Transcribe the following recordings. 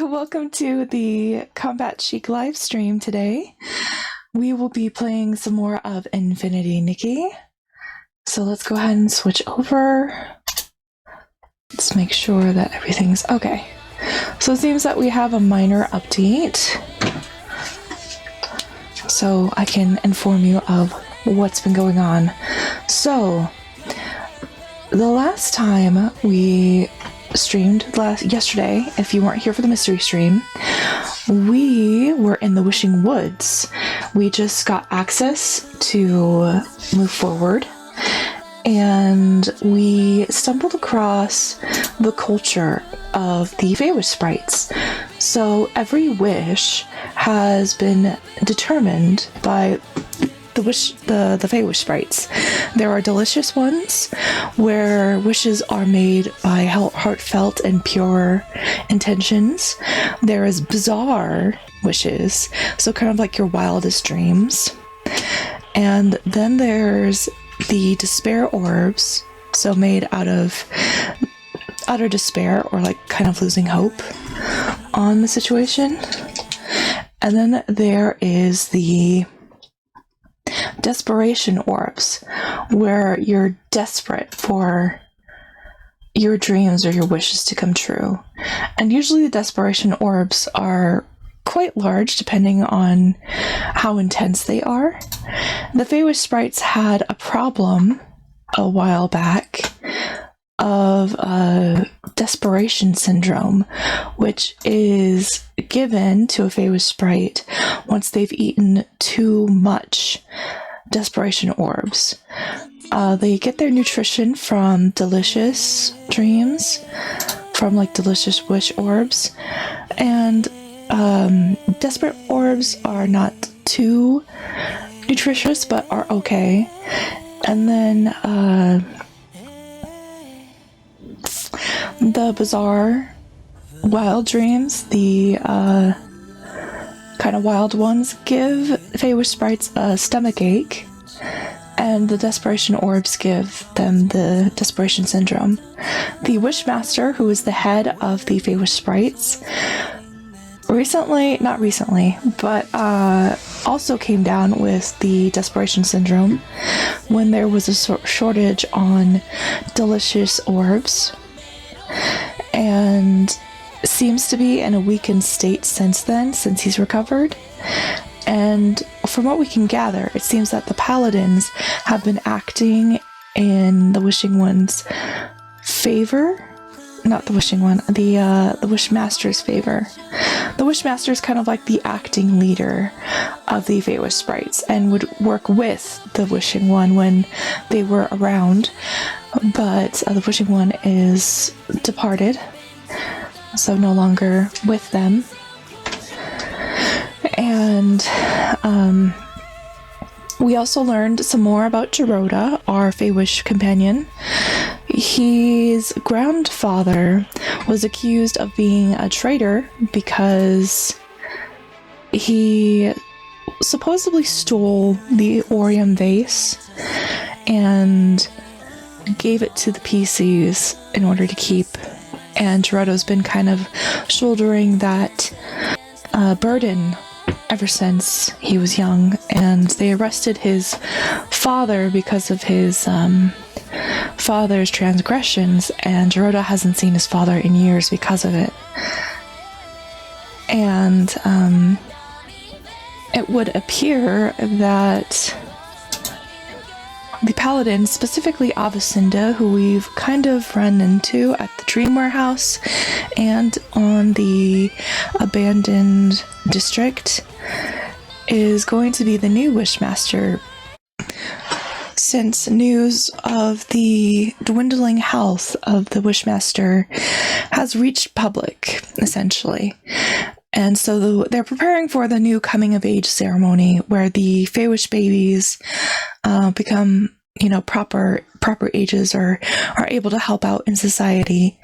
Welcome to the Combat Chic live stream today. We will be playing some more of Infinity Nikki. So let's go ahead and switch over. Let's make sure that everything's okay. So it seems that we have a minor update. So I can inform you of what's been going on. So the last time we streamed yesterday, if you weren't here for the mystery stream, we were in the Wishing Woods. We just got access to move forward, and we stumbled across the culture of the Feywish sprites. So every wish has been determined by the Feywish sprites. There are delicious ones where wishes are made by heartfelt and pure intentions. There is bizarre wishes, so kind of like your wildest dreams. And then there's the despair orbs, so made out of utter despair or like kind of losing hope on the situation. And then there is the desperation orbs, where you're desperate for your dreams or your wishes to come true. And usually the desperation orbs are quite large depending on how intense they are. The Feywish sprites had a problem a while back of desperation syndrome, which is given to a Feywish sprite once they've eaten too much desperation orbs. They get their nutrition from delicious dreams, from like delicious wish orbs, and desperate orbs are not too nutritious but are okay. And then the bizarre wild dreams, the kind of wild ones, give Feywish sprites a stomach ache, and the desperation orbs give them the desperation syndrome. The Wishmaster, who is the head of the Feywish sprites, not recently, but also came down with the desperation syndrome when there was a shortage on delicious orbs, and seems to be in a weakened state since then, since he's recovered. And from what we can gather, it seems that the paladins have been acting in the Wishing One's favor. Not the Wishing One, the Wishmaster's favor. The Wishmaster is kind of like the acting leader of the Feywish sprites and would work with the Wishing One when they were around. But the Wishing One is departed, so no longer with them. And we also learned some more about Geroda, our Feywish companion. His grandfather was accused of being a traitor because he supposedly stole the Orion vase and gave it to the PCs in order to keep. And Geroda's been kind of shouldering that burden ever since he was young, and they arrested his father because of his father's transgressions, and Geroda hasn't seen his father in years because of it. And it would appear that the paladin, specifically Avacinda, who we've kind of run into at the Dream Warehouse and on the abandoned district, is going to be the new Wishmaster, since news of the dwindling health of the Wishmaster has reached public, essentially. And so they're preparing for the new coming-of-age ceremony, where the Feywish babies become, proper ages, or are able to help out in society.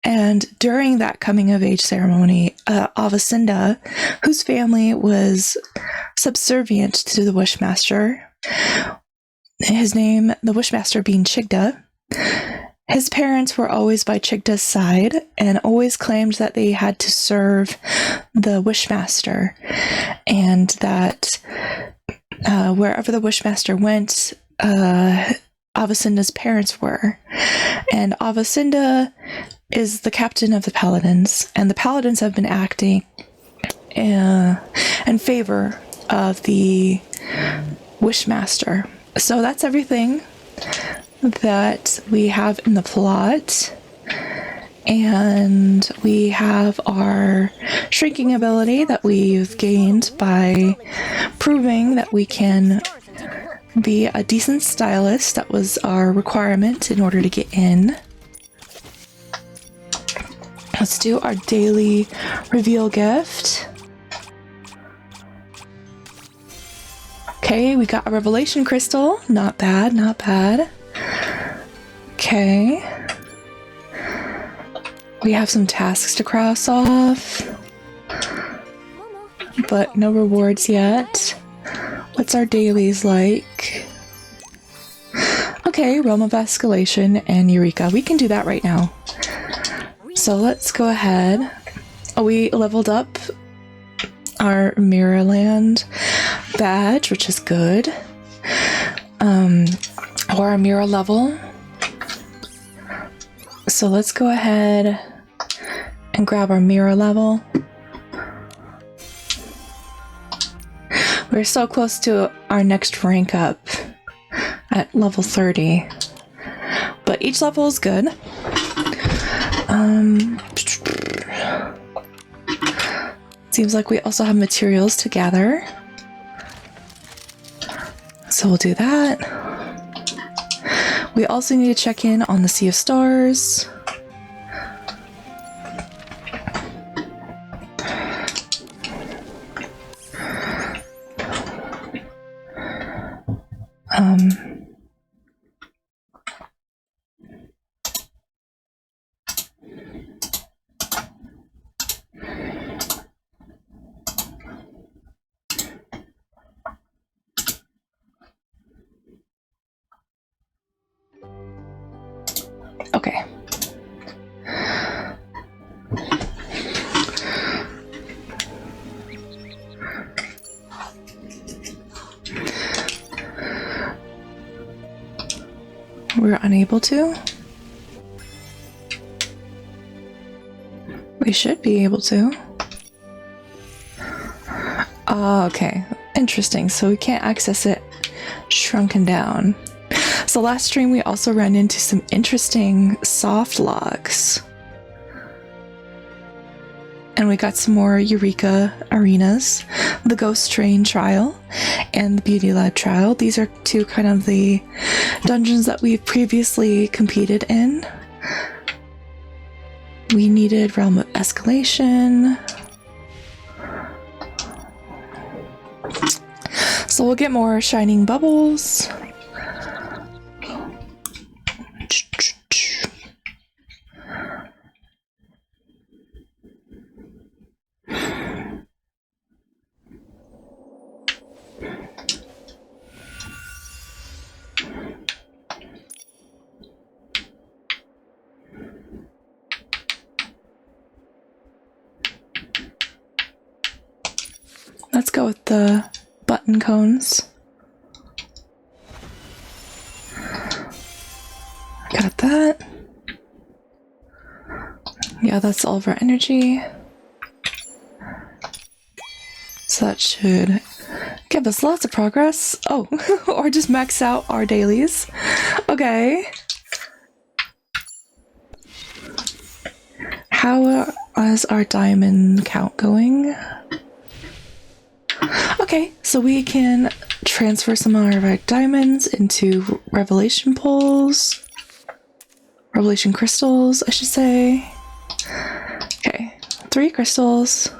And during that coming-of-age ceremony, Avacinda, whose family was subservient to the Wishmaster, his name, the Wishmaster being Chigda, His parents were always by Chigda's side and always claimed that they had to serve the Wishmaster, and that wherever the Wishmaster went, Avacinda's parents were. And Avacinda is the captain of the Paladins, and the Paladins have been acting in favor of the Wishmaster. So that's everything that we have in the plot. And we have our shrinking ability that we've gained by proving that we can be a decent stylist. That was our requirement in order to get in. Let's do our daily reveal gift. Okay, we got a revelation crystal. Not bad, not bad. Okay. We have some tasks to cross off, but no rewards yet. What's our dailies like? Okay, Realm of Escalation and Eureka. We can do that right now. So let's go ahead. Oh, we leveled up our Mirrorland badge, which is good. Or our mirror level. So let's go ahead and grab our mirror level. We're so close to our next rank up at level 30. But each level is good. Seems like we also have materials to gather. So we'll do that. We also need to check in on the Sea of Stars. Okay. We're unable to. We should be able to. Okay. Interesting. So we can't access it shrunken down. So last stream we also ran into some interesting soft locks. And we got some more Eureka arenas, the Ghost Train trial and the Beauty Lab trial. These are two kind of the dungeons that we've previously competed in. We needed Realm of Escalation. So we'll get more shining bubbles. Let's go with the button cones. Got that. Yeah, that's all of our energy. So that should give us lots of progress. Oh, or just max out our dailies. Okay. How is our diamond count going? Okay, so we can transfer some of our diamonds into revelation poles. Revelation crystals, I should say. Okay, 3 crystals.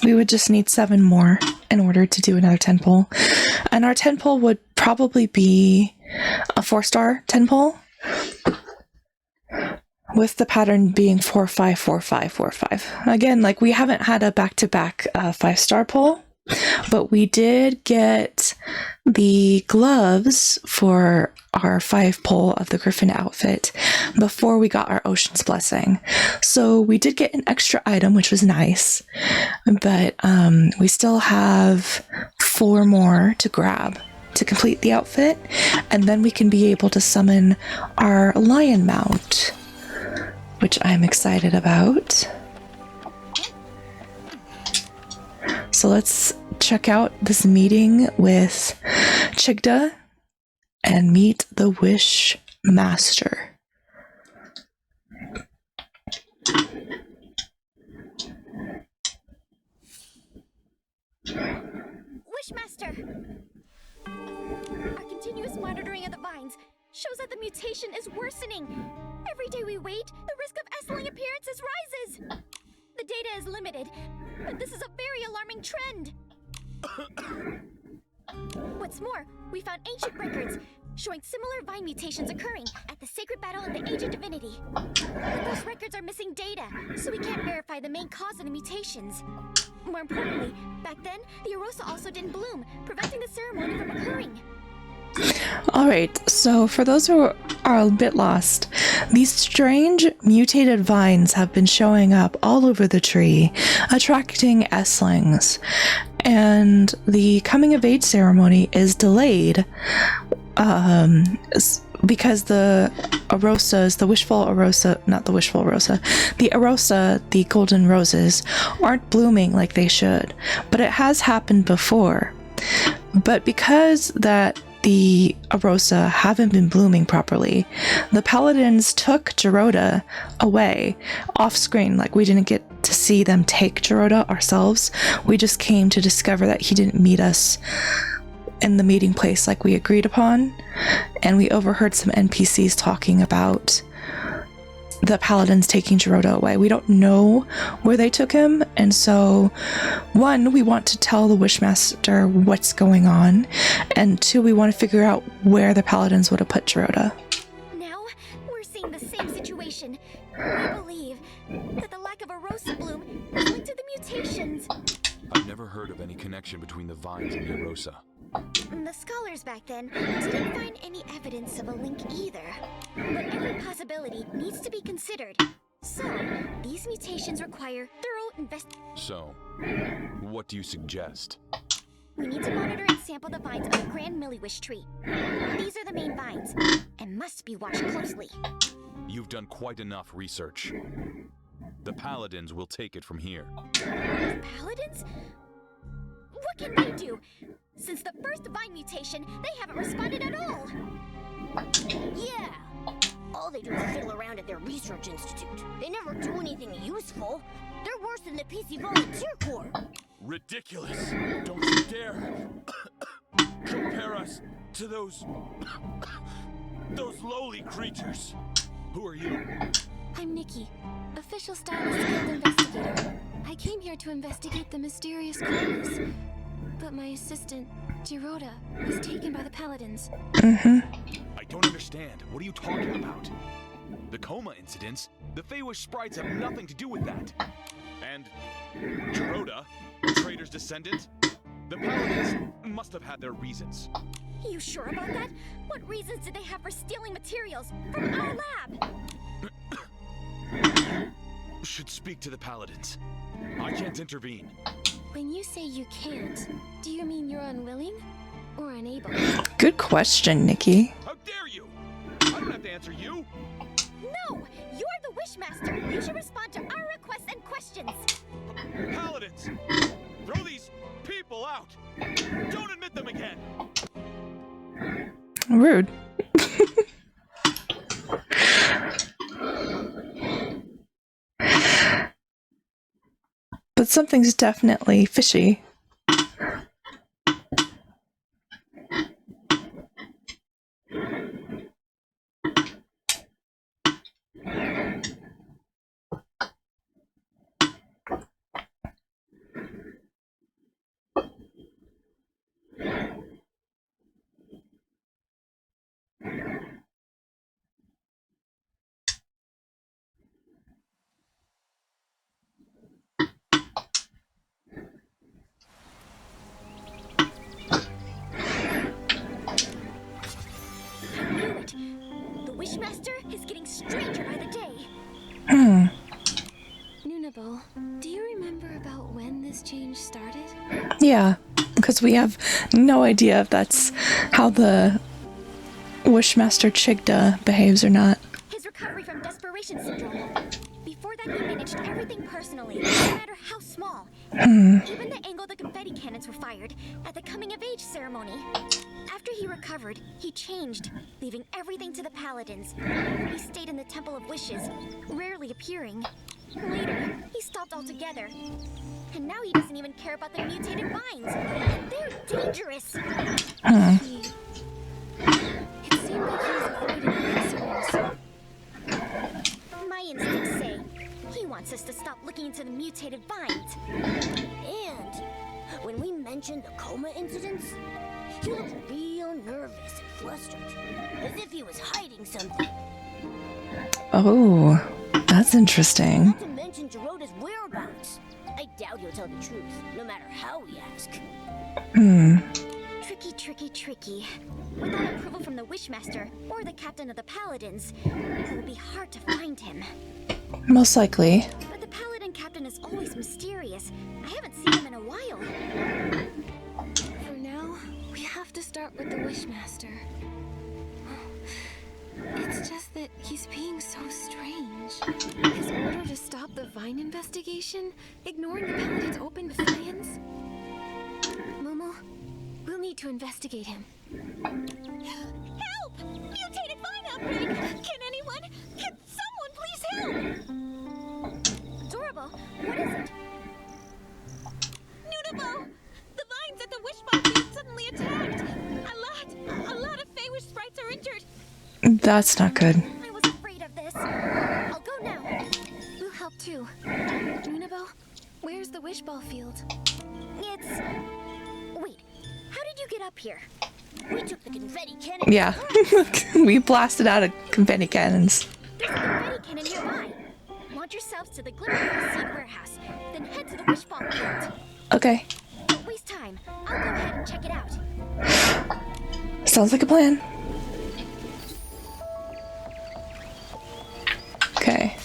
We would just need 7 more in order to do another 10 pole. And our 10 pole would probably be a 4-star 10 pole. With the pattern being 4-5, 4-5, 4-5. Again, like we haven't had a back-to-back 5-star pull. But we did get the gloves for our 5-pole of the Griffin outfit before we got our Ocean's Blessing. So we did get an extra item, which was nice. But we still have 4 more to grab to complete the outfit. And then we can be able to summon our lion mount, which I'm excited about. So let's check out this meeting with Chigda and meet the Wish Master. Wishmaster! Our continuous monitoring of the vines shows that the mutation is worsening. Every day we wait, the risk of S-ling appearances rises. The data is limited, but this is a very alarming trend. What's more, we found ancient records showing similar vine mutations occurring at the Sacred Battle of the Age of Divinity. But those records are missing data, so we can't verify the main cause of the mutations. More importantly, back then, the Arosa also didn't bloom, preventing the ceremony from occurring. Alright, so for those who are a bit lost, these strange mutated vines have been showing up all over the tree, attracting S-lings. And the coming of age ceremony is delayed because the Arosas, the Arosa, the golden roses, aren't blooming like they should. But it has happened before. But because that the Arosa haven't been blooming properly, the Paladins took Geroda away off screen. Like, we didn't get to see them take Geroda ourselves. We just came to discover that he didn't meet us in the meeting place like we agreed upon, and we overheard some NPCs talking about the Paladins taking Geroda away. We don't know where they took him, and so, 1, we want to tell the Wishmaster what's going on, and 2, we want to figure out where the Paladins would have put Geroda. Now, we're seeing the same situation. We believe that the lack of Arosa bloom is linked to the mutations. I've never heard of any connection between the vines and the Arosa. The scholars back then didn't find any evidence of a link either. But every possibility needs to be considered. So, these mutations require thorough So, what do you suggest? We need to monitor and sample the vines of the Grand Milliwish tree. These are the main vines, and must be watched closely. You've done quite enough research. The Paladins will take it from here. The Paladins? What can they do? Since the first vine mutation, they haven't responded at all. Yeah. All they do is fiddle around at their research institute. They never do anything useful. They're worse than the PC Volunteer Corps. Ridiculous! Don't you dare compare us to those lowly creatures. Who are you? I'm Nikki, official stylist guild investigator. I came here to investigate the mysterious comas, but my assistant, Geroda, was taken by the Paladins. I don't understand. What are you talking about? The coma incidents? The Feywish sprites have nothing to do with that. And Geroda, the traitor's descendant? The Paladins must have had their reasons. You sure about that? What reasons did they have for stealing materials from our lab? Should speak to the Paladins. I can't intervene. When you say you can't, do you mean you're unwilling or unable? Good question, Nikki. How dare you! I don't have to answer you! No! You're the Wishmaster! You should respond to our requests and questions! Paladins! Throw these people out! Don't admit them again! Rude. But something's definitely fishy. is getting stranger by the day. Nunabo, do you remember about when this change started? Yeah, because we have no idea if that's how the Wishmaster Chigda behaves or not. His recovery from desperation syndrome. Before that, he managed everything personally, no matter how small. Even the angle the confetti cannons were fired at the coming-of-age ceremony. After he recovered, he changed, leaving everything to the paladins. He stayed in the Temple of Wishes, rarely appearing. Later, he stopped altogether. And now he doesn't even care about the mutated vines. And they're dangerous. It seemed like he was avoiding answers. My instincts say he wants us to stop looking into the mutated vines. And when we mentioned the coma incidents, he looked real nervous and flustered, as if he was hiding something. Oh, that's interesting. Not to mention Geroda's whereabouts. I doubt he'll tell the truth, no matter how we ask. Tricky, tricky, tricky. Without approval from the Wishmaster or the captain of the Paladins, it will be hard to find him. Most likely. But the Paladin captain is always mysterious. I haven't seen him in a while. For now, we have to start with the Wishmaster. It's just that he's being so strange. His order to stop the Vine investigation, ignoring the Paladin's open defiance. Momo, we'll need to investigate him. Help! Mutated vine outbreak! Can someone please help? Dorable, what is it? Nunabo! The vines at the Wishball field suddenly attacked! A lot of Feywish sprites are injured! That's not good. I was afraid of this. I'll go now. We'll help too. Nunabo, where's the Wishball field? It's... Wait, how did you get up here? We took the confetti cannon. Yeah. We blasted out of confetti cannons. There's a confetti cannon nearby. Launch yourselves to the Glimmer Seed Warehouse, then head to the Wishball field. Okay. Don't waste time. I'll go ahead and check it out. Sounds like a plan. Okay.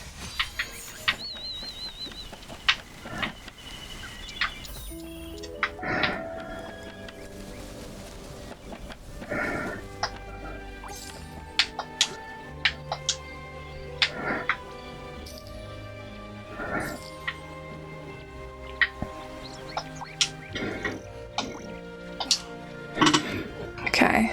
Okay.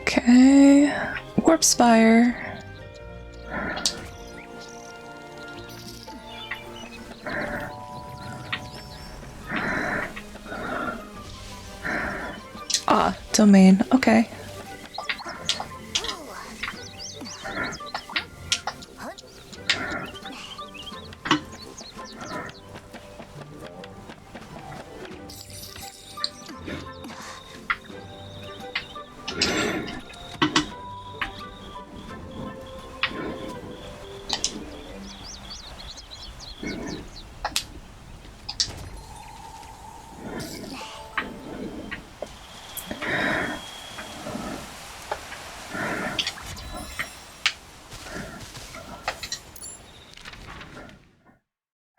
Okay. Warp Spire. Ah, domain. Okay.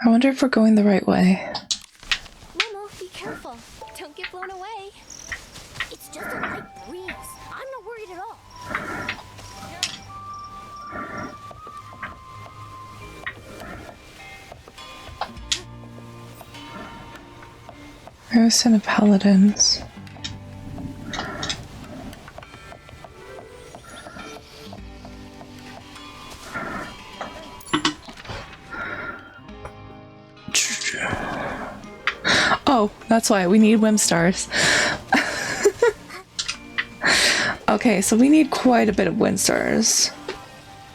I wonder if we're going the right way. Momo, be careful. Don't get blown away. It's just a light breeze. I'm not worried at all. Garrison of Paladins. Oh, that's why we need Whim Stars. Okay, so we need quite a bit of Wind Stars.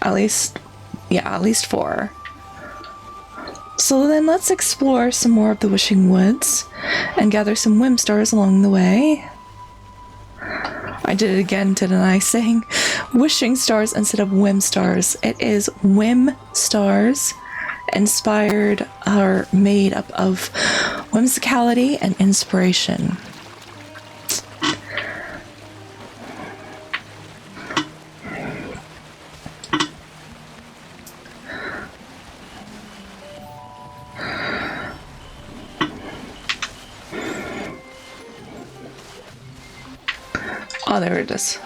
At least 4. So then let's explore some more of the Wishing Woods and gather some Whim Stars along the way. I did it again, didn't I? Saying wishing stars instead of whim stars. It is whim stars, inspired or made up of whimsicality and inspiration. Oh, there it is.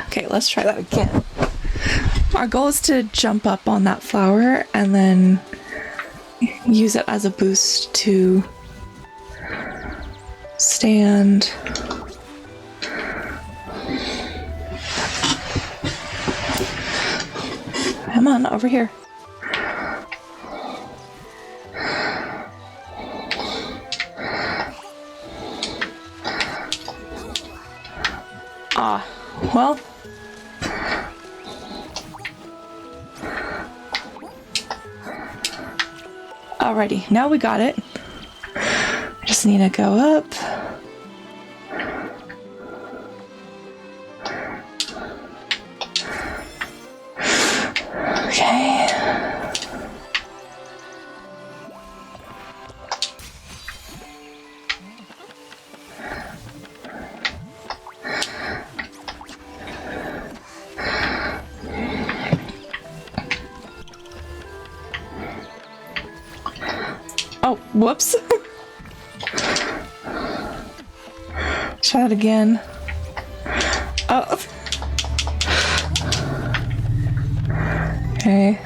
Okay, let's try that again. Our goal is to jump up on that flower and then use it as a boost to stand. Come on, over here. Ah, well. Alrighty, now we got it. Just need to go up. Okay. Oh, whoops. Try it again. Oh. Okay.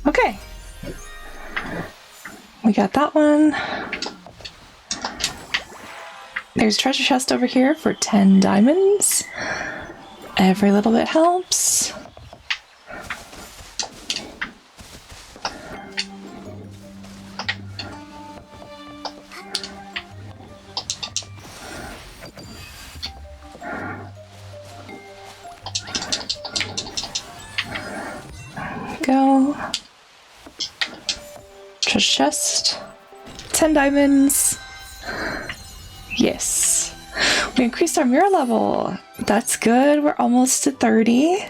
Okay. We got that one. There's a treasure chest over here for 10 diamonds. Every little bit helps. Go. Treasure chest. 10 diamonds. Yes. We increased our mirror level. That's good. We're almost to 30.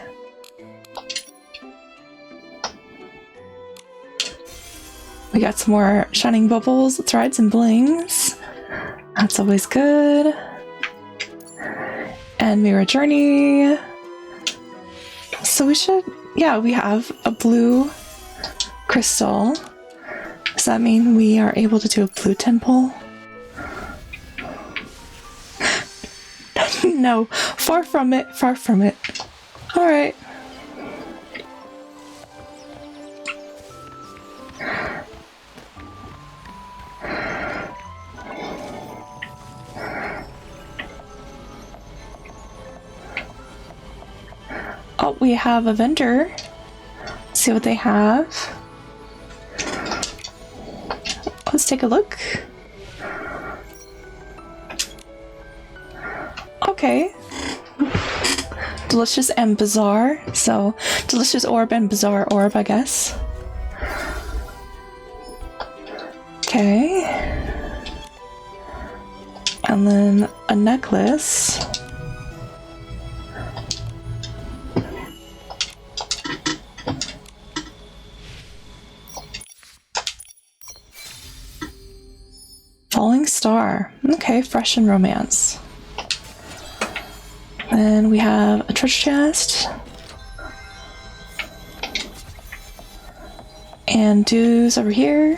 We got some more shining bubbles, threads, and blings. That's always good. And mirror journey. So we should, yeah, we have a blue crystal. Does that mean we are able to do a blue temple? No, far from it, far from it. Alright. Oh, we have a vendor. Let's see what they have. Let's take a look. Okay. Delicious and bizarre. So, delicious orb and bizarre orb, I guess. Okay. And then a necklace. Falling star. Okay, fresh and romance. Then we have a treasure chest. And dues over here.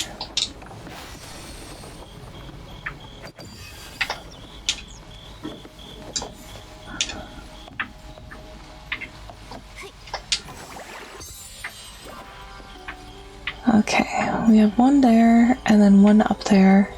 Okay, we have one there and then one up there.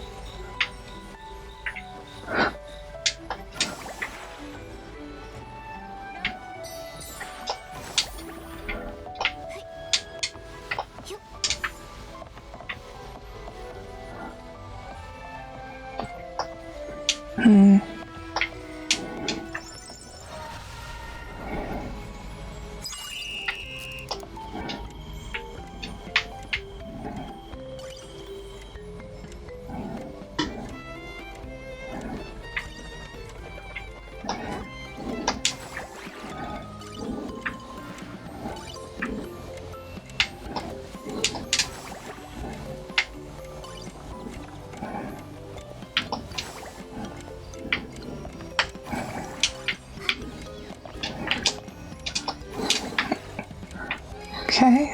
Okay.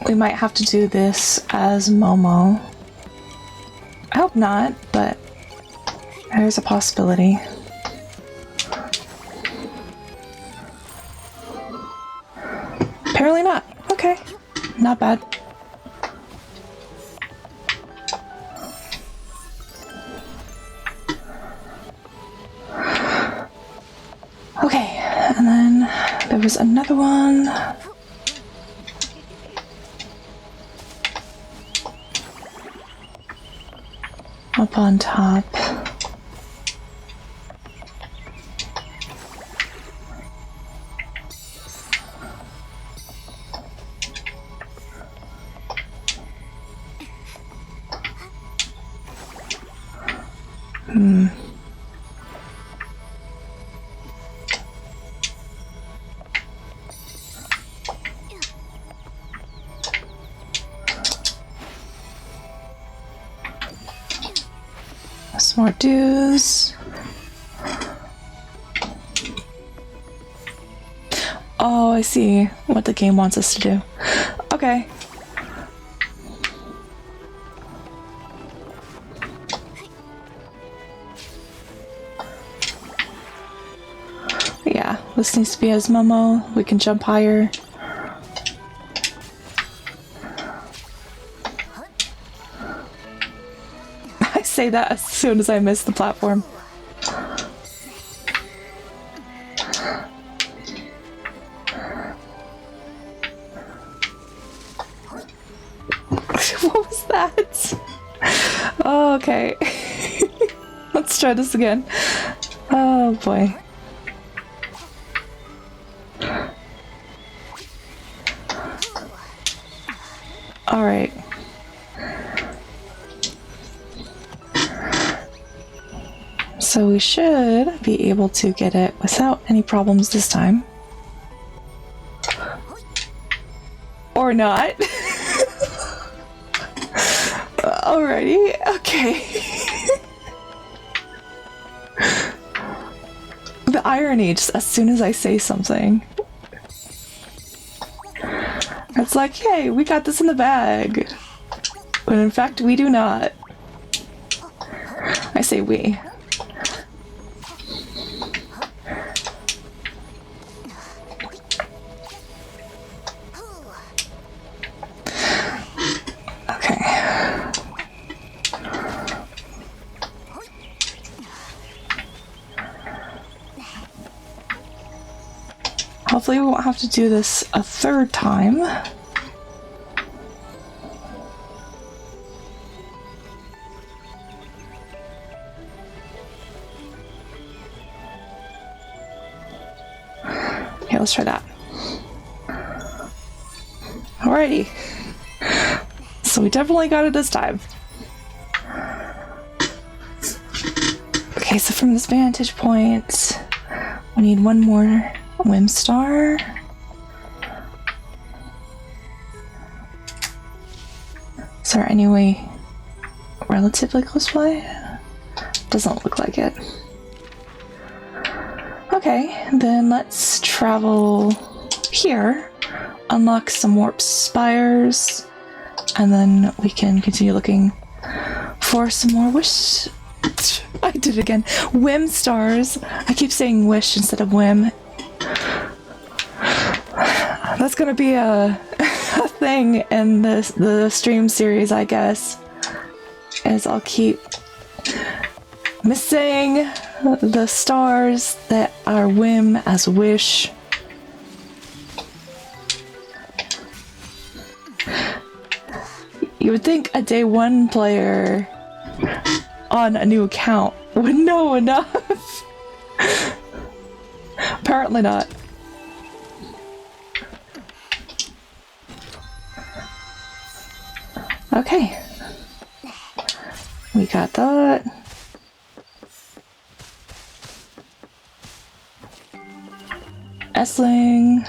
We might have to do this as Momo. I hope not, but there's a possibility. Apparently not. Okay. Not bad. Okay, and then there was another one. Up on top. Some more dues. Oh, I see what the game wants us to do. Okay. Yeah, this needs to be as Momo. We can jump higher. I say that as soon as I miss the platform. What was that? Oh, okay. Let's try this again. Oh boy. Alright. So we should be able to get it without any problems this time. Or not. Alrighty, okay. The irony, just as soon as I say something. It's like, hey, we got this in the bag. When in fact, we do not. I say we. Hopefully we won't have to do this a third time. Okay, let's try that. Alrighty. So we definitely got it this time. Okay, so from this vantage point, we need one more Whim Star. Is there any way relatively close by? Doesn't look like it. Okay, then let's travel here, unlock some warp spires, and then we can continue looking for some more wish. I did it again. Whim stars. I keep saying wish instead of whim. That's gonna be a thing in the stream series, I guess. Is I'll keep missing the stars that are whim as wish. You would think a day one player on a new account would know enough. Apparently not. Okay. We got that. Essling.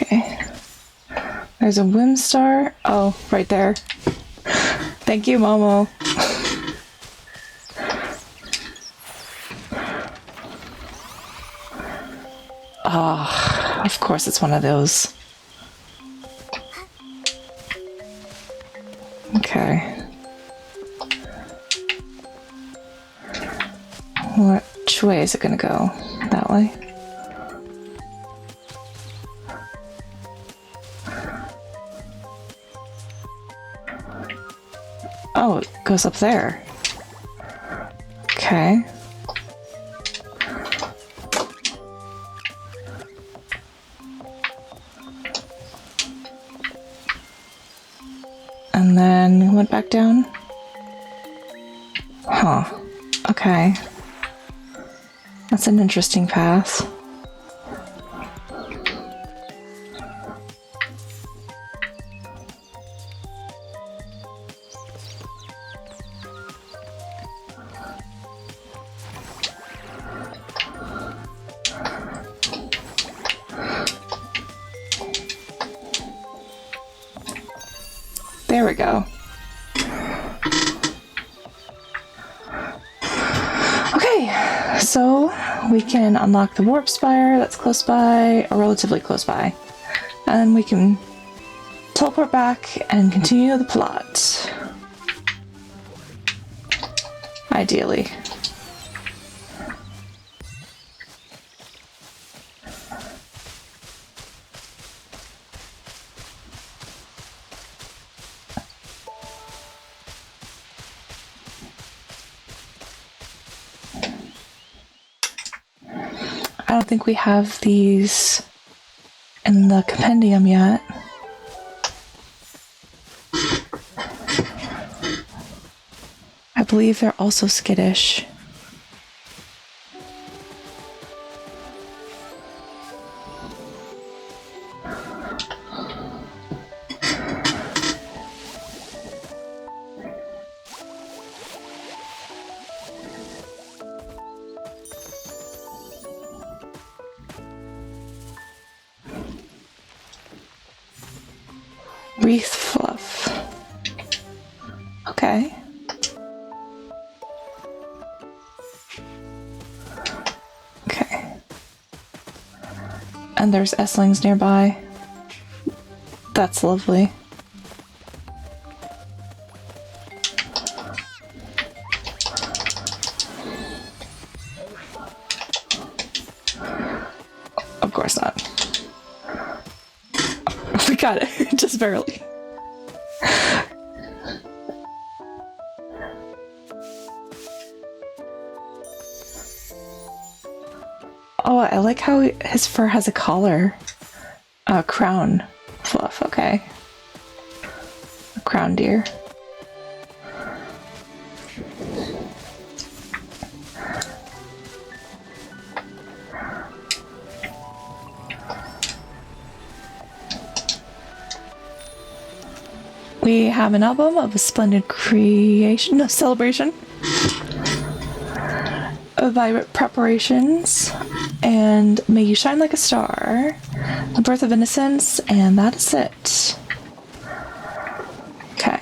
Okay. There's a Whim Star. Oh, right there. Thank you, Momo. Ah, of course it's one of those. Okay. Which way is it gonna go? That way? Oh, it goes up there. Okay. And then went back down? Huh. Okay. That's an interesting path. There we go. Okay, so we can unlock the warp spire that's close by, or relatively close by. And we can teleport back and continue the plot. Ideally. I don't think we have these in the compendium yet. I believe they're also skittish. Wreath fluff. Okay. Okay. And there's Esslings nearby. That's lovely. Of course not. We got it, just barely. Oh, I like how his fur has a collar. A crown fluff, okay. A crown deer. We have an album of a splendid creation, no, celebration. Vibrant preparations, and may you shine like a star. The birth of innocence, and that is it. Okay.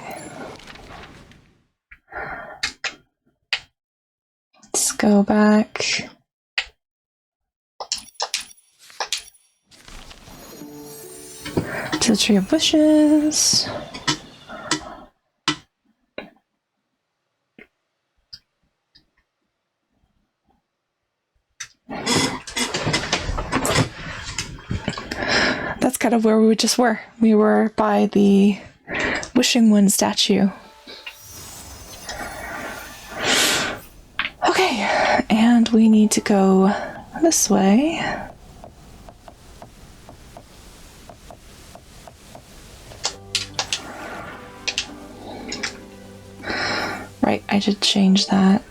Let's go back. To the Tree of Wishes. That's kind of where we just were. We were by the Wishing One statue. Okay, and we need to go this way. Right, I did change that.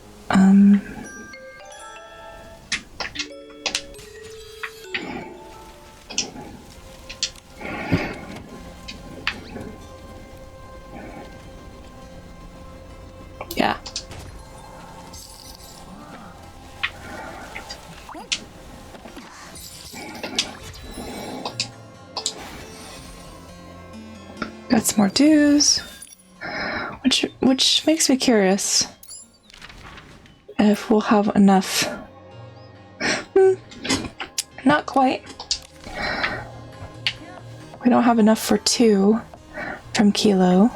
Yeah. Got some more dues, which makes me curious if we'll have enough. not quite. We don't have enough for 2 from Kilo.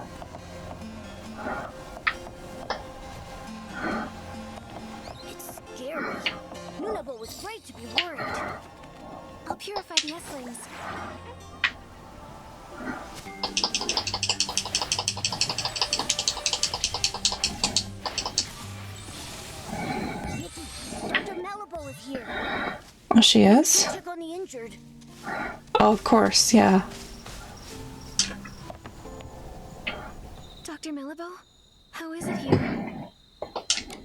It's scary. Nunabo was right to be worried. I'll purify the S-lings. Nikki, Dr. Malibu is here. Oh, she is? Check on the injured. Oh, of course, yeah. Dr. Malibu, how is it here?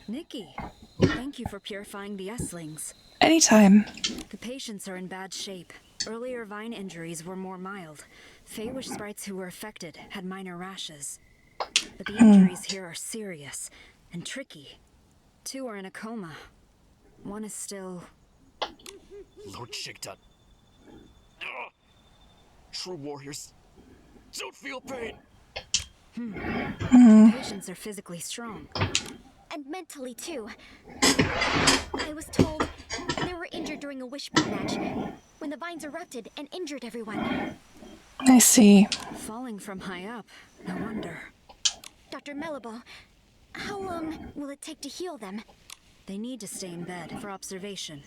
Nikki, thank you for purifying the S-lings. Anytime. The patients are in bad shape. Earlier vine injuries were more mild. Feywish sprites who were affected had minor rashes. But the injuries here are serious and tricky. 2 are in a coma. 1 is still... Lord Shigdut. True warriors don't feel pain. The patients are physically strong. And mentally, too. I was told they were injured during a wishbone match, when the vines erupted and injured everyone. I see. Falling from high up, no wonder. Dr. Malibu, how long will it take to heal them? They need to stay in bed for observation.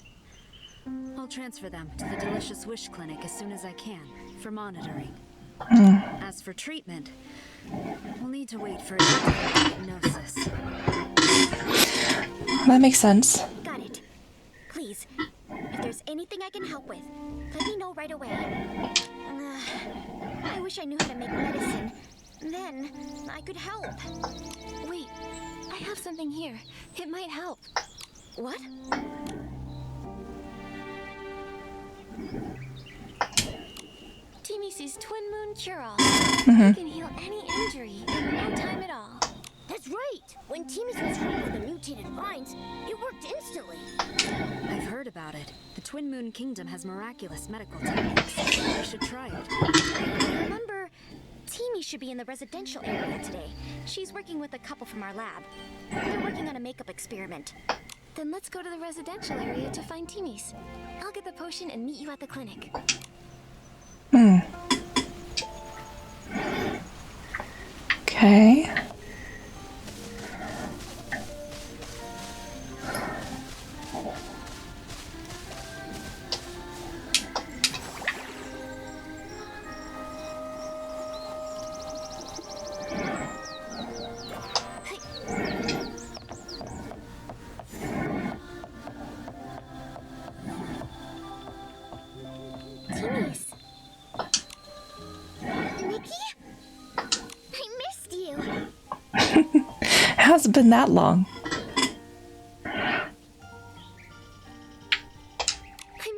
I'll transfer them to the Delicious Wish Clinic as soon as I can, for monitoring. As for treatment, we'll need to wait for a diagnosis. That makes sense. Got it. Please, if there's anything I can help with, let me know right away. I wish I knew how to make medicine. Then, I could help. Wait, I have something here. It might help. What? Timisi's Twin Moon Cure-All. It can heal any injury in no time at all. That's right. When Timus was hurt by the mutated vines, it worked instantly. I've heard about it. The Twin Moon Kingdom has miraculous medical techniques. I should try it. Remember, Timmy should be in the residential area today. She's working with a couple from our lab. They're working on a makeup experiment. Then let's go to the residential area to find Timmy's. I'll get the potion and meet you at the clinic. Okay. Timmy's. Nikki? I missed you. It hasn't been that long. I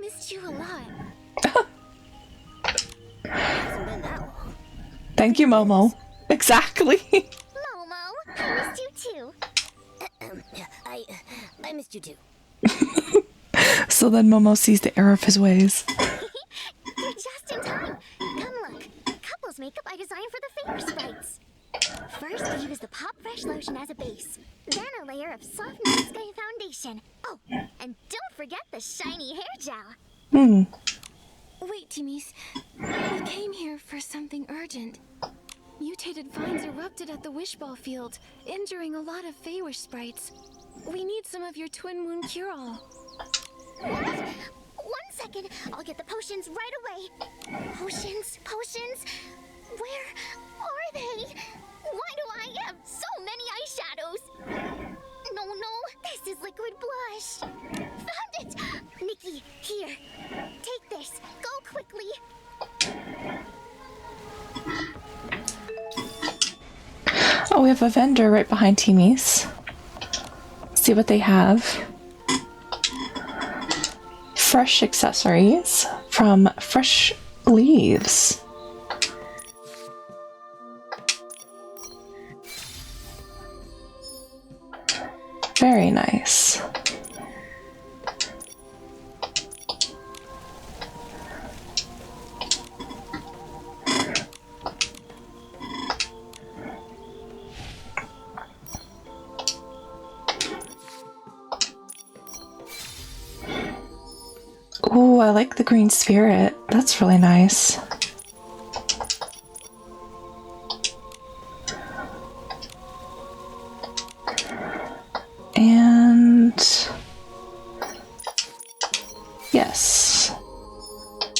missed you a lot. Hasn't been that long. Thank you, Momo. Exactly. Momo, I missed you too. I missed you too. So then Momo sees the error of his ways. You're just in time. Come look. Couples makeup I designed for the Favor Sprites. First, I use the Pop Fresh lotion as a base. Then a layer of soft Night Sky foundation. Oh, and don't forget the shiny hair gel. Wait, Timmy's. We came here for something urgent. Mutated vines erupted at the Wishball Field, injuring a lot of Feywish sprites. We need some of your Twin Moon Cure-All. What? 1 second. I'll get the potions right away. Potions? Potions? Where are they? Why do I have so many eyeshadows? No, this is liquid blush. Found it! Nikki, here. Take this. Go quickly. Oh, we have a vendor right behind Timmy's. See what they have. Fresh accessories from Fresh Leaves. Very nice. Ooh, I like the green spirit. That's really nice. And yes.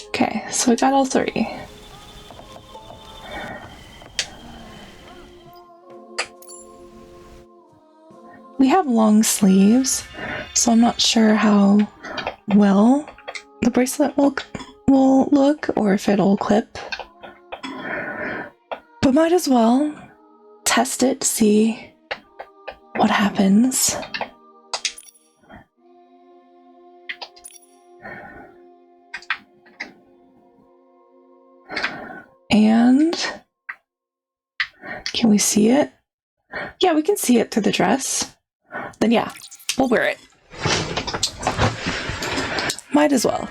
Okay, so we got all three. We have long sleeves, so I'm not sure how well the bracelet will look or if it'll clip. But might as well test it to see what happens. And can we see it? Yeah, we can see it through the dress. Then yeah, we'll wear it. Might as well.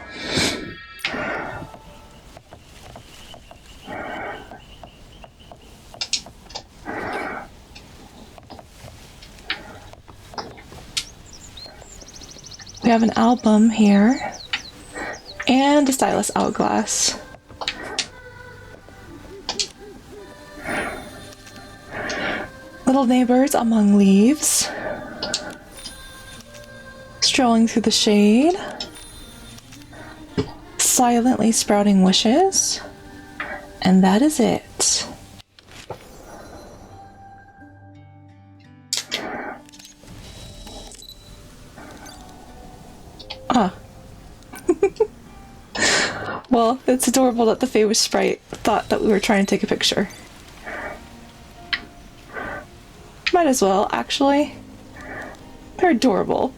We have an album here and a stylus hourglass. Little neighbors among leaves, strolling through the shade, silently sprouting wishes, and that is it. Ah. Well, it's adorable that the Feywish sprite thought that we were trying to take a picture. Might as well, actually. They're adorable.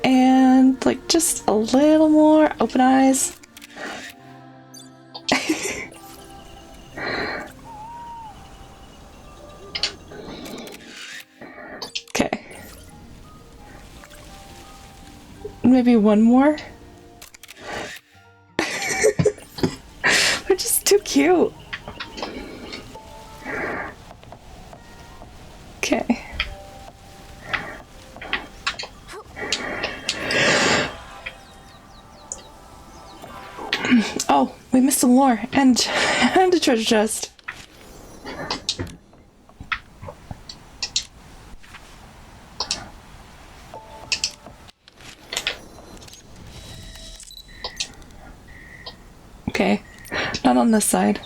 And, like, just a little more open eyes. Okay. Maybe one more? They're just too cute. Okay. Oh, we missed some more. And a treasure chest. Okay, not on this side.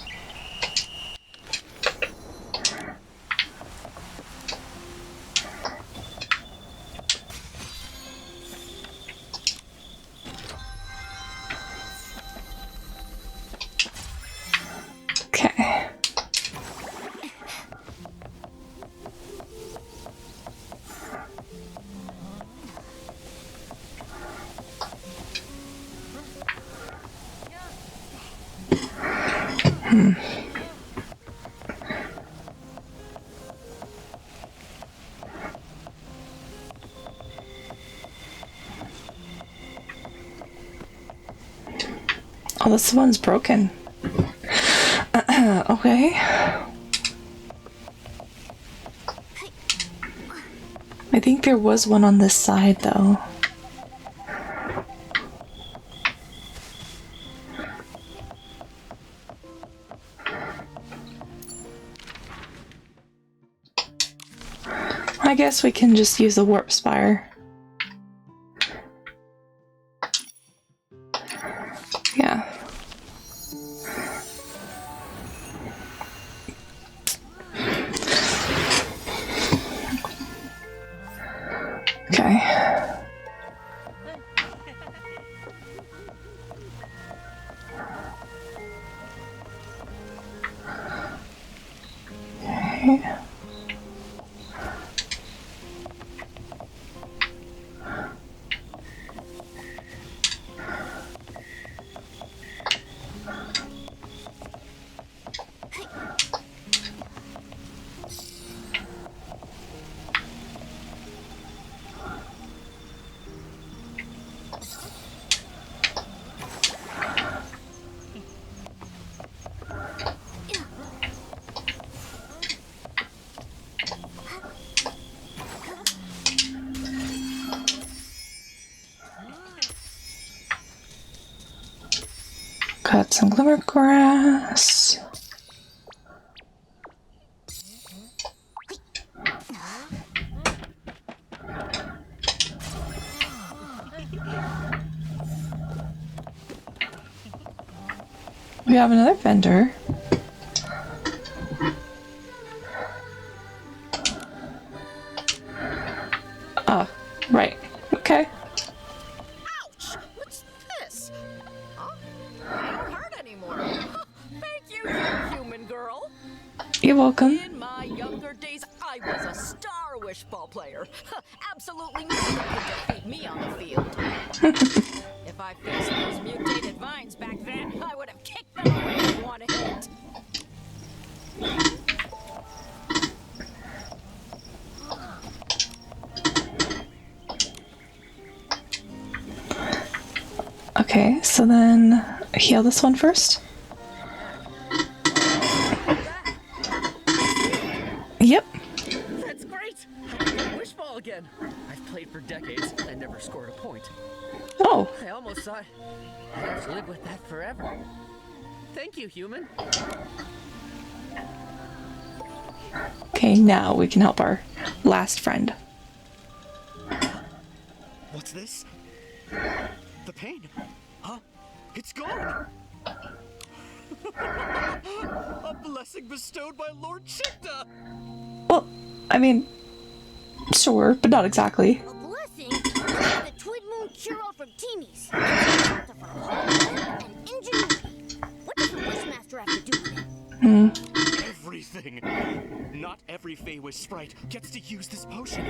Okay. Oh, this one's broken. Okay. I think there was one on this side, though. I guess we can just use the warp spire. Yeah. Okay. Okay. cut some glimmer grass. We have another vendor. Ah, right. Okay. Ouch! What's this? Oh, I don't hurt anymore. Thank you, you human girl. You're welcome. In my younger days, I was a star wish ball player. Absolutely nothing could defeat me on the field. If I faced those mutated vines back then, I would have kicked them away with one hit. Okay, so then heal this one first. Yep. That's great! I can play wish ball again. I've played for decades and never scored a point. Oh, I almost thought I'd have to live with that forever. Thank you, human. okay, now we can help our last friend. What's this? The pain? Huh? It's gone! A blessing bestowed by Lord Chicta! Well, I mean, sure, but not exactly. A blessing? The Twin Moon cure-all from Teamies. It's a for hard work and ingenuity. What does the Wishmaster have to do with it? Everything! Not every Feywish sprite gets to use this potion.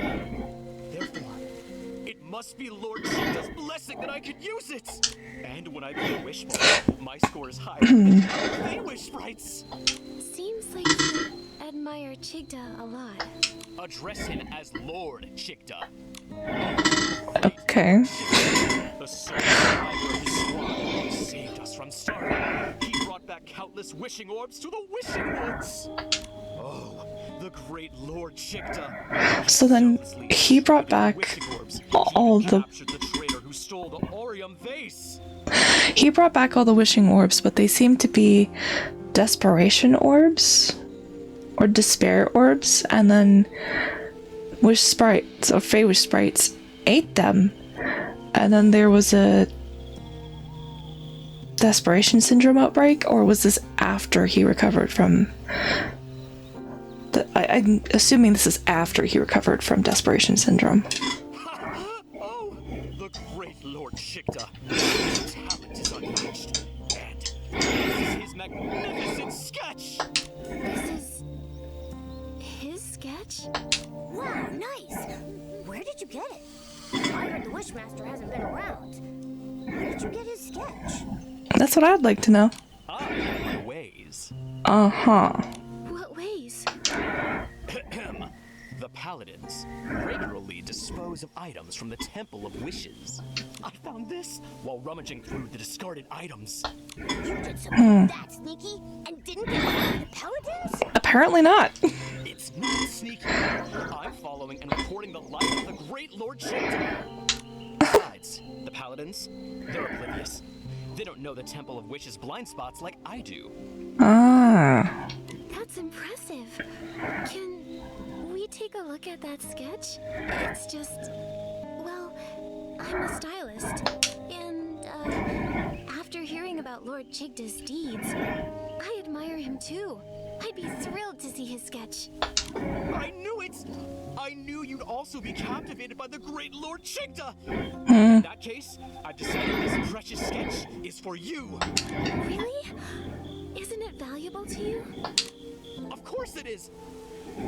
Therefore, it must be Lord Chicta's blessing that I could use it! And when I play wish ball, my score is higher than Feywish sprites! Seems like you admire Chigda a lot. Address him as Lord Chicta. Okay. The sole survivor of his squad saved us from starving. He brought back countless wishing orbs to the wishing woods. Oh, the great Lord Chicta. So then he brought back all the Captured the traitor who stole the Orion vase. he brought back all the wishing orbs, but they seem to be desperation orbs or despair orbs, and then wish sprites or Feywish sprites ate them, and then there was a desperation syndrome outbreak. Or was this after he recovered from I'm assuming this is after he recovered from desperation syndrome. Oh, the great Lord Chicta. His talent is unmatched. And this is his magnificent sketch. This is his sketch? Wow, nice! Where did you get it? I heard the Wishmaster hasn't been around. Where did you get his sketch? That's what I'd like to know. I have my ways. Uh-huh. What ways? The Paladins regularly dispose of items from the Temple of Wishes. I found this while rummaging through the discarded items. You did something that sneaky and didn't get caught by the Paladins? Apparently not. It's not sneaky. I'm following and reporting the life of the great Lord Chicta. Besides, the Paladins, they're oblivious. They don't know the Temple of Wishes blind spots like I do. Ah. That's impressive. Can we take a look at that sketch? It's just, well, I'm a stylist, and after hearing about Lord Chigda's deeds, I admire him too. I'd be thrilled to see his sketch. I knew it! I knew you'd also be captivated by the great Lord Chicta! In that case, I've decided this precious sketch is for you. Really? Isn't it valuable to you? Of course it is!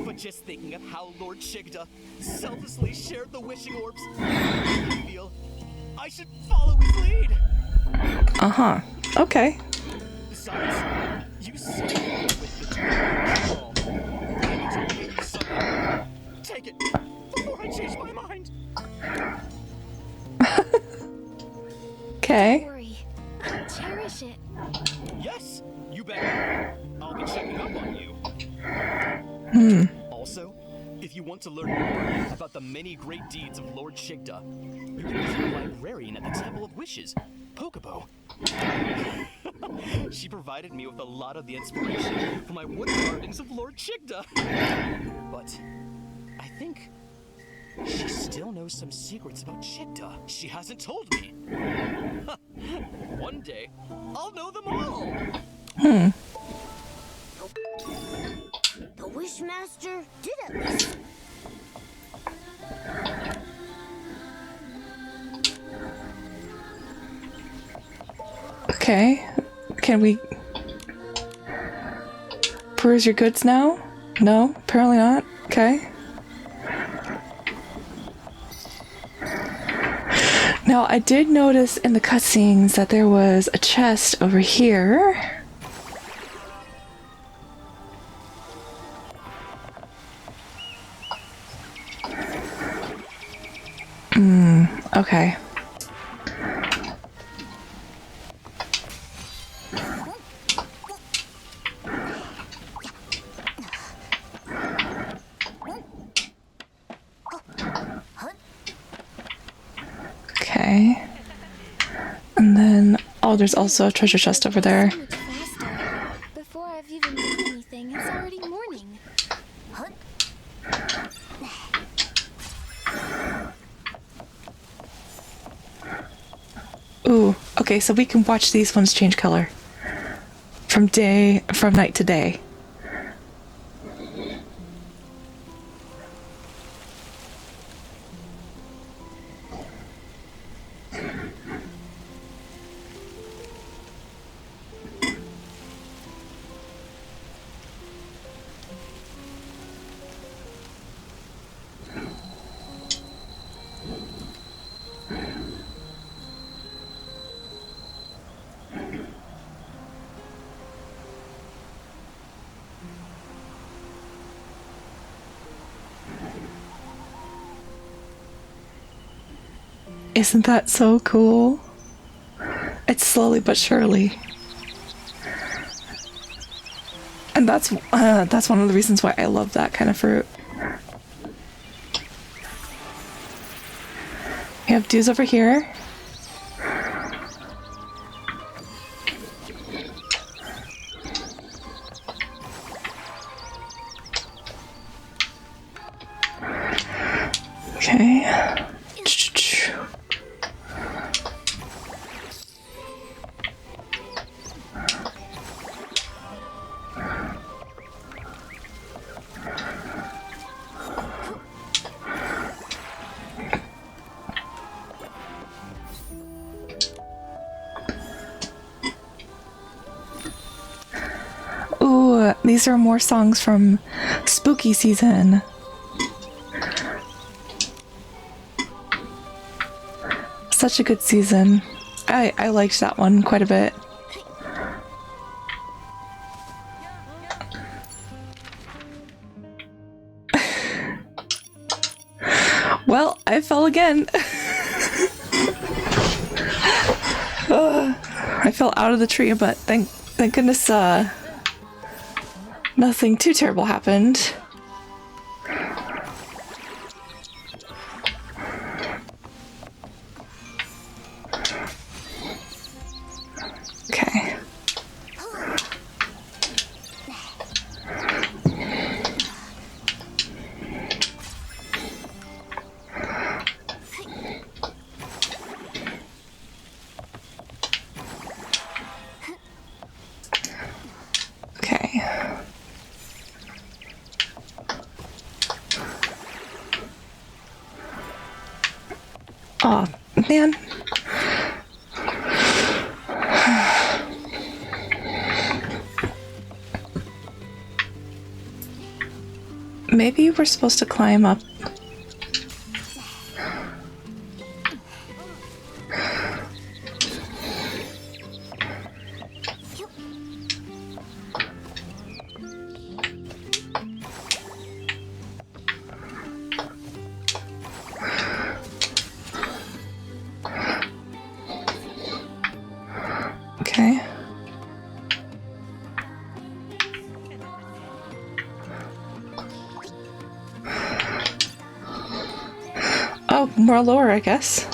But just thinking of how Lord Chicta selflessly shared the wishing orbs, I feel I should follow his lead! Uh-huh. Okay. Besides, you saved me with the call. I need to give you something. Take it before I change my mind! Okay. Don't worry. I'll cherish it. Yes, you bet. I'll be checking up on you. Also, if you want to learn more about the many great deeds of Lord Chicta, you can visit the librarian at the Temple of Wishes, Pocobo. She provided me with a lot of the inspiration for my wood carvings of Lord Chigda. But I think she still knows some secrets about Chigda she hasn't told me. One day, I'll know them all. The Wishmaster did at least. Okay. Can we peruse your goods now? No, apparently not. Okay. Now, I did notice in the cutscenes that there was a chest over here. Okay. Okay. And then, oh, there's also a treasure chest over there. So much faster. Before I've even done anything, it's already morning. Ooh, okay, so we can watch these ones change color. From night to day. Isn't that so cool? It's slowly but surely. And that's one of the reasons why I love that kind of fruit. We have dues over here. Okay. Ooh, these are more songs from spooky season. Such a good season. I liked that one quite a bit. Well, I fell again. I fell out of the tree, but thank goodness nothing too terrible happened. Okay. Okay. Oh, man. Maybe we're supposed to climb up. Okay. Oh, more lower, I guess.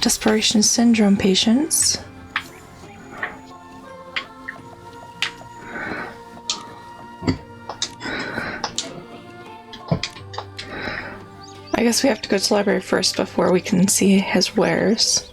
desperation syndrome patients. I guess we have to go to the library first before we can see his wares.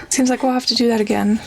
Seems like we'll have to do that again.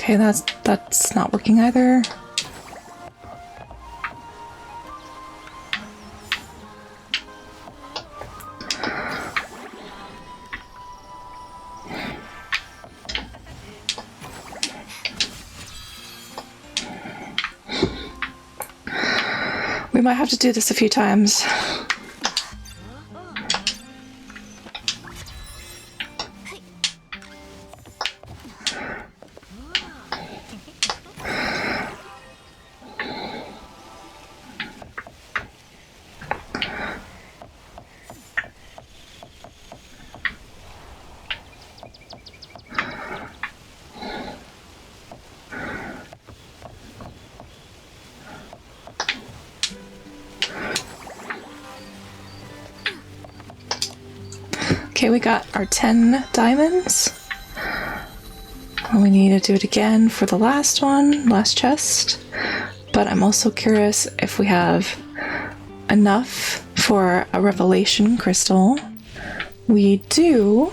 Okay, that's not working either. We might have to do this a few times. Okay, we got our 10 diamonds. We need to do it again for the last one, last chest. But I'm also curious if we have enough for a revelation crystal. We do.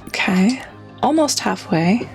Okay, almost halfway.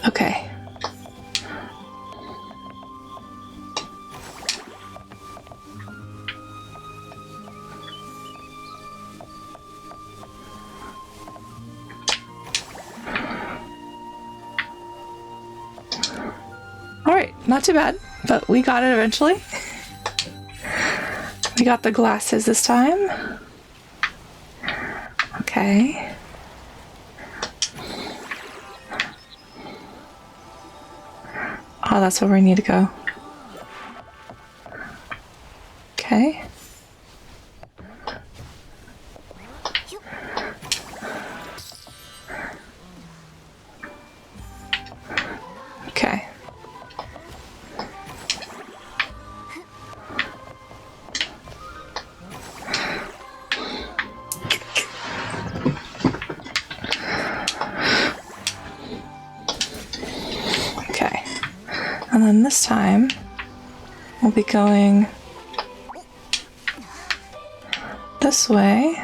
Okay. Alright, not too bad, but we got it eventually. We got the glasses this time. Okay. Oh, that's where we need to go. Okay. Okay. Okay. And then this time, we'll be going this way.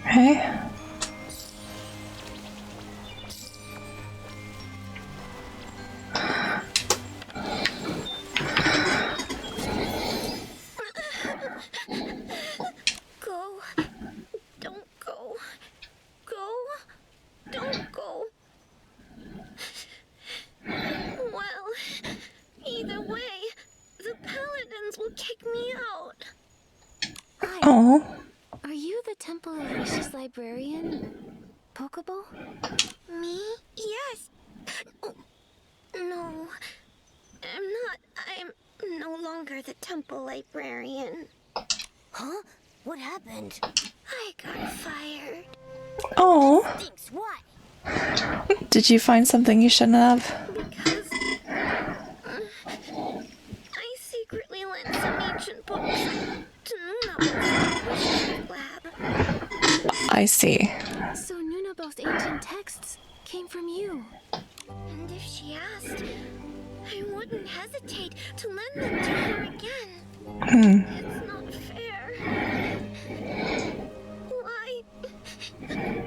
Okay. Go. Don't go. Go. Don't go. Well, either way, the paladins will kick me out. Hi. Oh, Are you the Temple of Wishes librarian, Pokeball? Me? Yes. Oh, no. I'm not. I'm no longer the temple librarian. Huh? What happened? I got fired. oh. Thanks, why? Did you find something you shouldn't have? Because I secretly lent some ancient books to Nuna's lab. I see. So Nunabos' ancient texts came from you. And if she asked, I wouldn't hesitate to lend them to her again. It's not fair.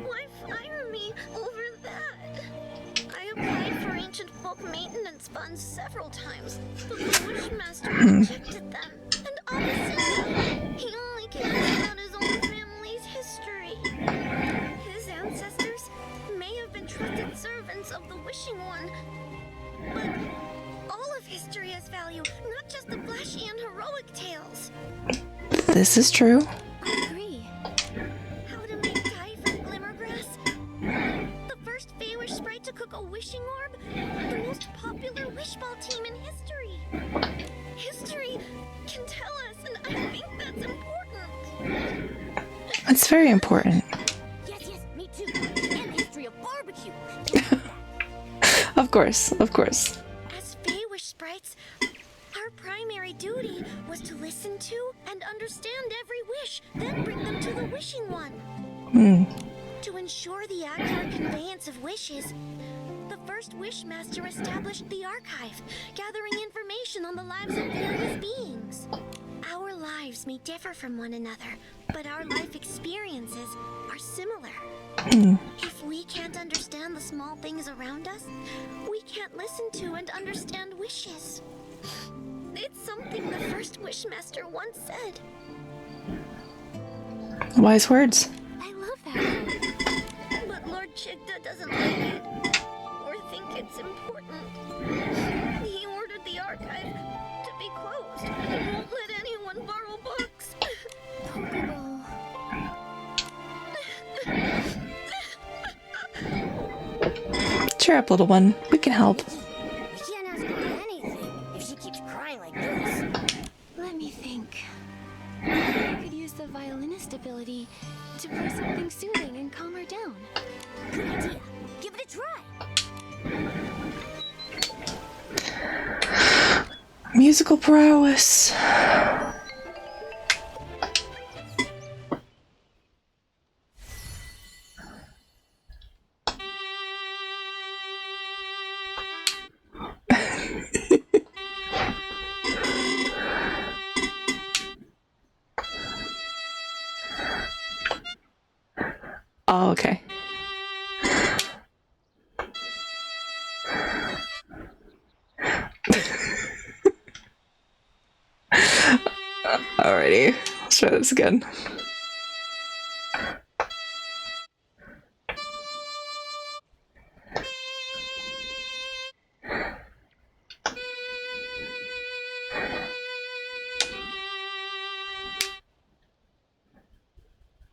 Why fire me over that? I applied for ancient book maintenance funds several times, but the Wishmaster rejected them. And opposite, he only cares about his own family's history. His ancestors may have been trusted servants of the Wishing One, but all of history has value, not just the flashy and heroic tales. This is true. I agree. How to make dye from glimmergrass? The first Feywish sprite to cook a wishing orb? The most popular wishball team in history. History can tell us, and I think that's important. It's very important. Yes, me too. And the history of barbecue. Of course, of course. As Feywish sprites, our primary duty was to listen to and understand every wish, then bring them to the Wishing One. To ensure the accurate conveyance of wishes, the first Wishmaster established the archive, gathering information on the lives of various beings. Our lives may differ from one another, but our life experiences are similar. If we can't understand the small things around us, we can't listen to and understand wishes. It's something the first Wishmaster once said. Wise words. I love that. But Lord Chigda doesn't like it, or think it's important. He ordered the archive to be closed and won't let anyone borrow books. Pokeball. Cheer up, little one. We can help. We can't ask her anything if she keeps crying like this. Let me think. I could use the violinist ability to play something soothing and calm her down. Good idea. Give it a try. Musical prowess. Oh, okay. Alrighty, let's try this again.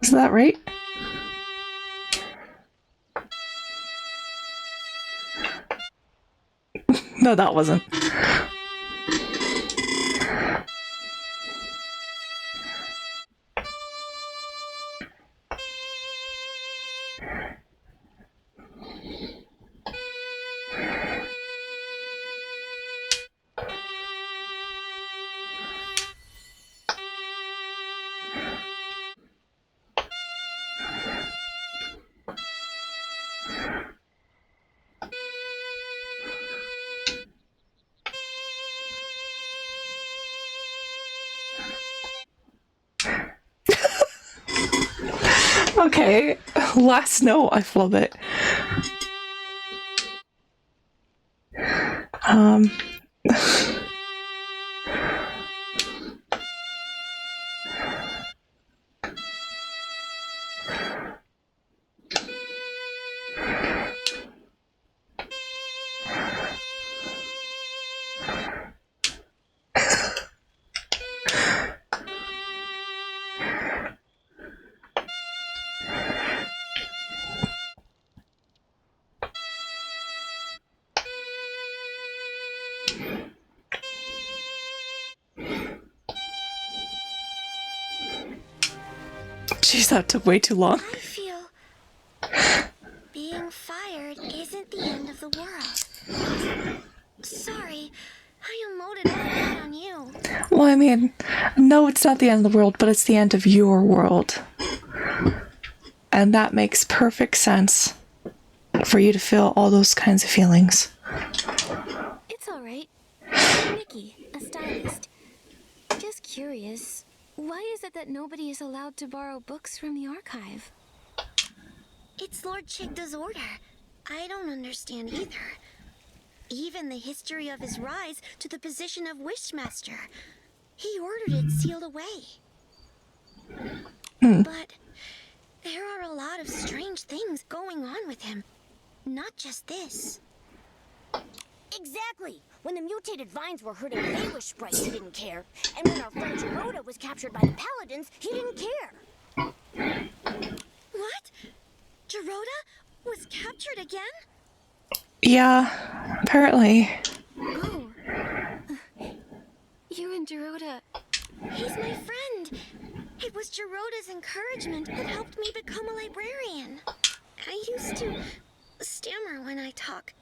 Is that right? No, that wasn't. Okay, last note, I love it. Jeez, that took way too long. I feel being fired isn't the end of the world. Sorry, I emoted all that on you. Well, I mean, no, it's not the end of the world, but it's the end of your world. And that makes perfect sense for you to feel all those kinds of feelings. It's all right. I'm Nikki, a stylist. Just curious, why is it that nobody is allowed to borrow books from the archive? It's Lord Chigda's order. I don't understand either. Even the history of his rise to the position of Wishmaster. He ordered it sealed away. But there are a lot of strange things going on with him. Not just this. Exactly! When the mutated vines were hurting Feywish sprites, he didn't care. And when our friend Rhoda was captured by the paladins, he didn't care. What? Gerota was captured again? Yeah, apparently. Oh. You and Gerota. He's my friend. It was Gerota's encouragement that helped me become a librarian. I used to stammer when I talk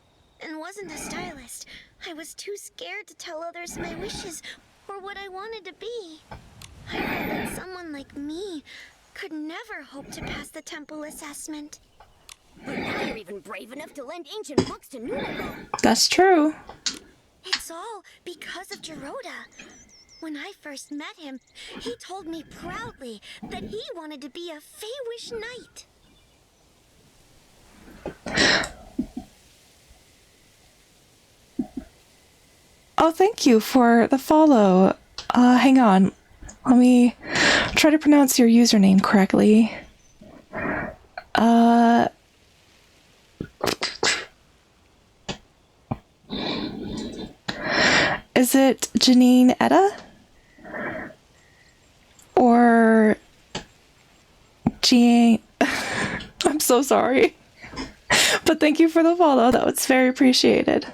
and wasn't a stylist. I was too scared to tell others my wishes or what I wanted to be. I thought that someone like me could never hope to pass the temple assessment. But now you're even brave enough to lend ancient books to Nunago. That's true. It's all because of Gerota. When I first met him, he told me proudly that he wanted to be a Feywish knight. Oh, thank you for the follow. Hang on. Let me try to pronounce your username correctly. Is it Janine Etta? Or Jean? I'm so sorry. But thank you for the follow. That was very appreciated.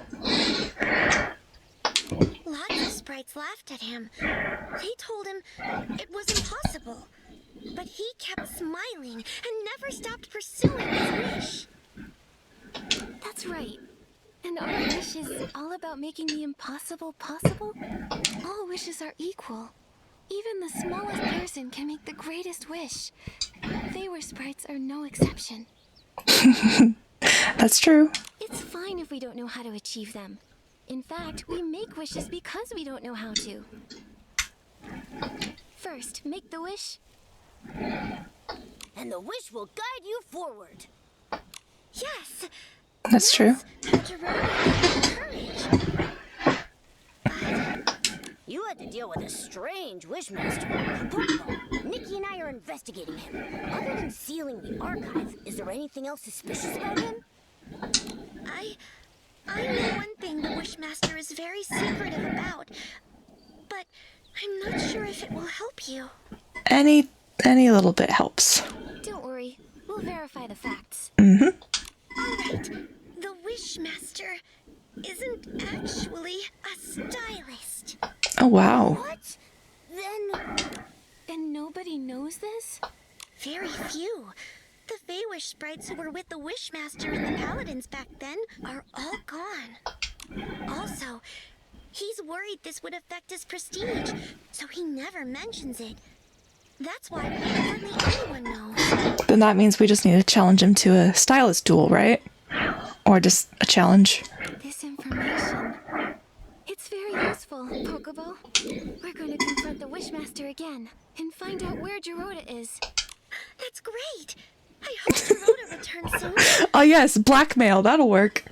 Lots of sprites laughed at him. They told him it was impossible. But he kept smiling and never stopped pursuing his wish. That's right. And our wish is all about making the impossible possible? All wishes are equal. Even the smallest person can make the greatest wish. Feywish sprites are no exception. That's true. It's fine if we don't know how to achieve them. In fact, we make wishes because we don't know how to. First, make the wish. And the wish will guide you forward. Yes! That's true. Gerota courage. You had to deal with a strange wishmaster. Pokeball, Nikki and I are investigating him. Other than sealing the archive, is there anything else suspicious about him? I know one thing the Wishmaster is very secretive about, but I'm not sure if it will help you. Any little bit helps. Don't worry, we'll verify the facts. All right, the Wishmaster isn't actually a stylist. Oh, wow. What? Then... And nobody knows this? Very few. The Feywish sprites who were with the Wishmaster and the Paladins back then are all gone. Also, he's worried this would affect his prestige, so he never mentions it. That's why hardly anyone knows. Then that means we just need to challenge him to a stylist duel, right? Or just a challenge. This information. It's very useful, Pokobo. We're going to confront the Wishmaster again and find out where Gerota is. That's great. I hope Gerota returns soon. Oh yes, blackmail, that'll work.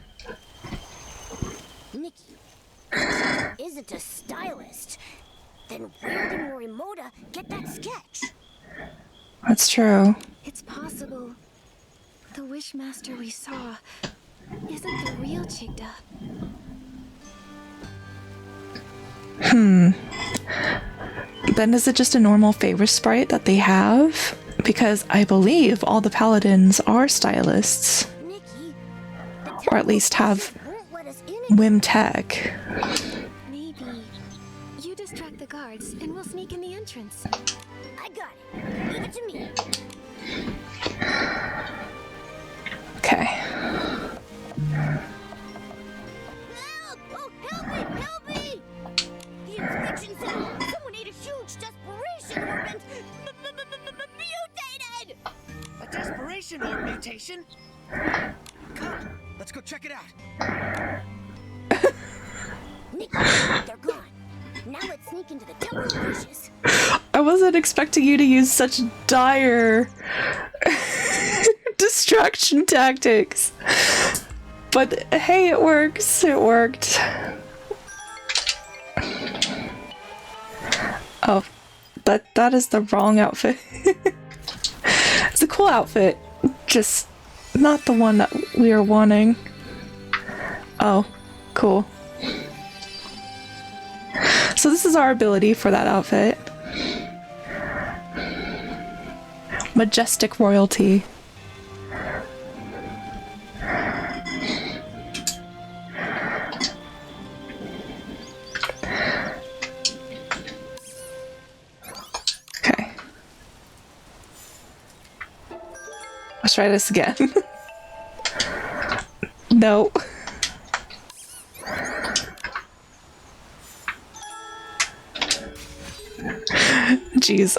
Nikki, isn't a stylist. Then where did Morimoto get that sketch? That's true. It's possible the Wishmaster we saw isn't the real Chigda. Then is it just a normal Feywish sprite that they have? Because I believe all the paladins are stylists. Nikki, Or at least have won't let us in. Whim Tech. Maybe you distract the guards and we'll sneak in the entrance. I got it. Leave it to me. Okay. Help! Oh, help me! Help me! The inspection said someone ate a huge desperation orb and mutated! A desperation orb mutation? Come, let's go check it out. Nikki, they're gone. Now let's sneak into the Temple of Wishes. I wasn't expecting you to use such dire distraction tactics. But hey, it works. It worked. Oh, that is the wrong outfit. It's a cool outfit, just not the one that we are wanting. Oh, cool. So this is our ability for that outfit. Majestic royalty. Okay. Let's try this again. No. Jeez.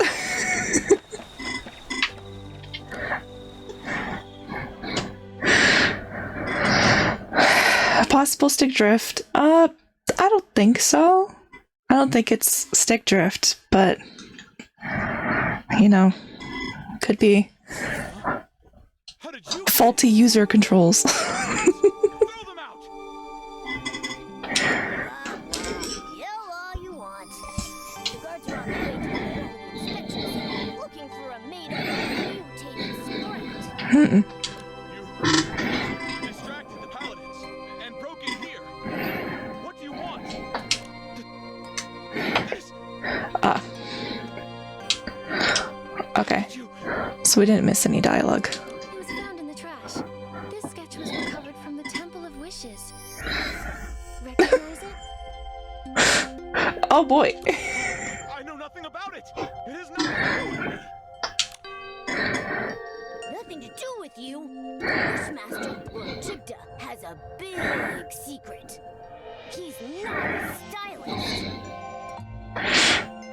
Possible stick drift. I don't think so. I don't think it's stick drift, but you know, could be How did you faulty user controls. throw them out? Yell all you want. The guards are on the way to the quality inspection center looking for a made-up mutated sprite. You distracted the paladins and broke in here. What do you want? This. Okay, so we didn't miss any dialogue. It was found in the trash. This sketch was recovered from the Temple of Wishes. Recognize it? Oh boy. I know nothing about it. It has nothing to do with me. Nothing to do with you. The Wishmaster, Lord Chigda, has a big secret. He's not a stylist.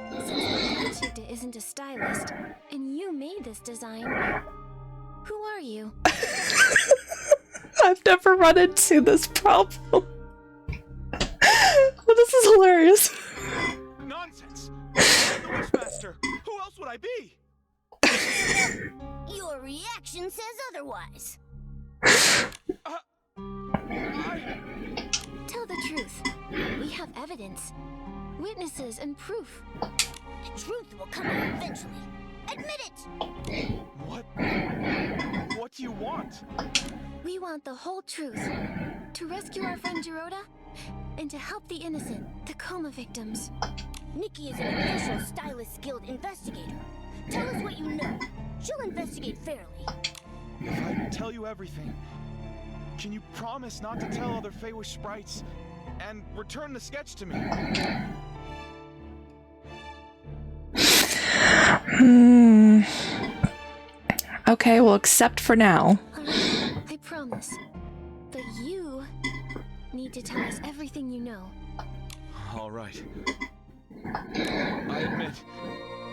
Since the real Chigda isn't a stylist, and you made this design, who are you? I've never run into this problem. Well, this is hilarious. Nonsense. I'm the Wishmaster. Who else would I be? Your reaction says otherwise. Tell the truth. We have evidence, witnesses, and proof. The truth will come out eventually. Admit it! What do you want? We want the whole truth. To rescue our friend Gerota, and to help the innocent, the coma victims. Nikki is an official Stylist Guild investigator. Tell us what you know. She'll investigate fairly. If I tell you everything, can you promise not to tell other Feywish sprites and return the sketch to me? Okay, well, except for now. Alright, I promise. But you need to tell us everything you know. All right. I admit,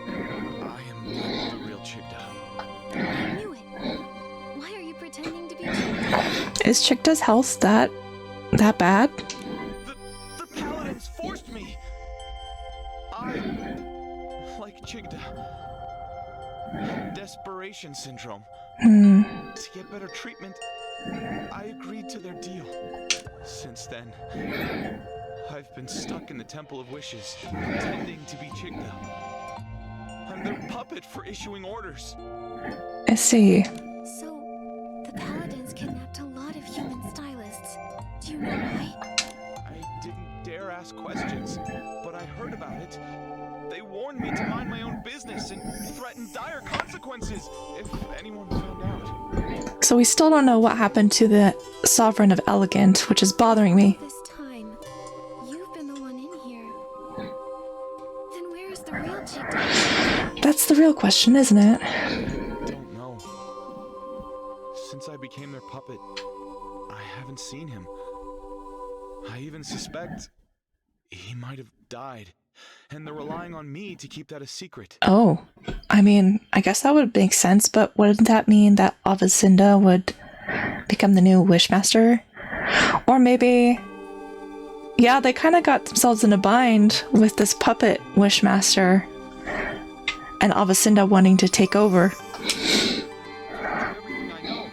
I am not the real Chigda. I knew it. Why are you pretending to be Chic? Is Chigda's health that bad? The paladins forced me. I, like Chigda, had desperation syndrome. To get better treatment, I agreed to their deal. Since then, I've been stuck in the Temple of Wishes, pretending to be Chigda. I'm their puppet for issuing orders. I see. So, the Paladins kidnapped a lot of human stylists. Do you know why? I didn't dare ask questions, but I heard about it. They warned me to mind my own business and threatened dire consequences if anyone found out. So we still don't know what happened to the Sovereign of Elegant, which is bothering me. This time, you've been the one in here. Then where is the real Chic? That's the real question, isn't it? Don't know. Since I became their puppet, I haven't seen him. I even suspect he might have died, and they're relying on me to keep that a secret. Oh, I mean, I guess that would make sense, but wouldn't that mean that Avacinda would become the new Wishmaster? Or maybe, yeah, they kind of got themselves in a bind with this puppet Wishmaster and Avacinda wanting to take over. Everything I know.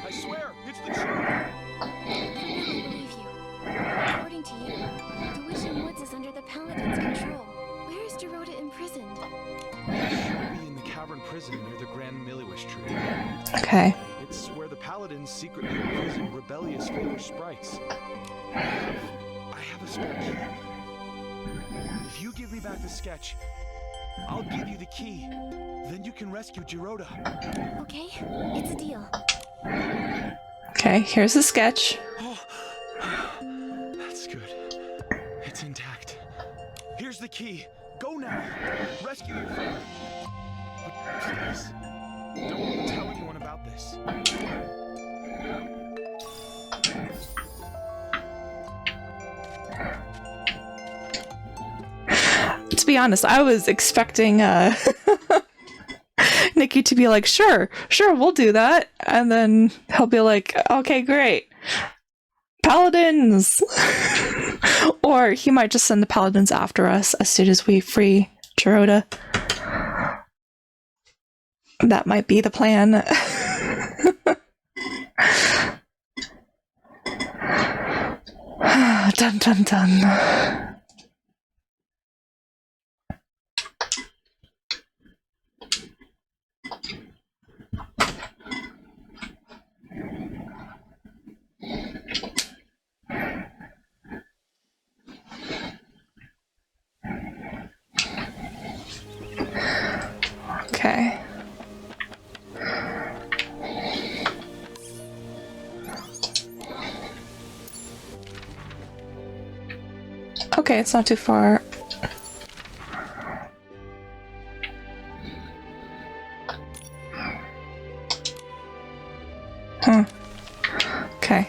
I swear, it's the truth. I believe you. According to you, the Wishing Woods is under the Paladin's control. Where is Dorota imprisoned? Should be in the cavern prison near the Grand Miliwish tree. Okay. It's where the paladins secretly imprison rebellious Feywish sprites. I have a spare key. If you give me back the sketch, I'll give you the key. Then you can rescue Dorota. Okay, it's a deal. Okay, here's the sketch. Oh, that's good. It's intact. Here's the key. Go now. Rescue your friend. But please, don't tell anyone about this. To be honest, I was expecting Nikki to be like, sure, we'll do that. And then he'll be like, okay, great. Paladins! Or he might just send the paladins after us as soon as we free Dorota. That might be the plan. Dun dun dun. Okay. Okay, it's not too far. Okay.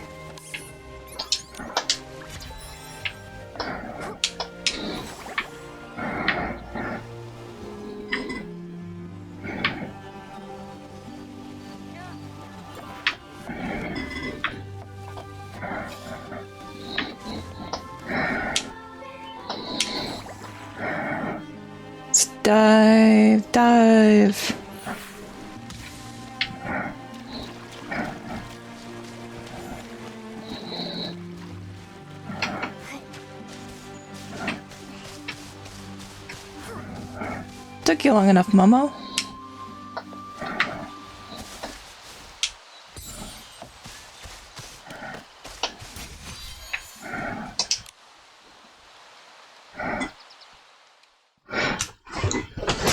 Let's dive. Took you long enough, Momo.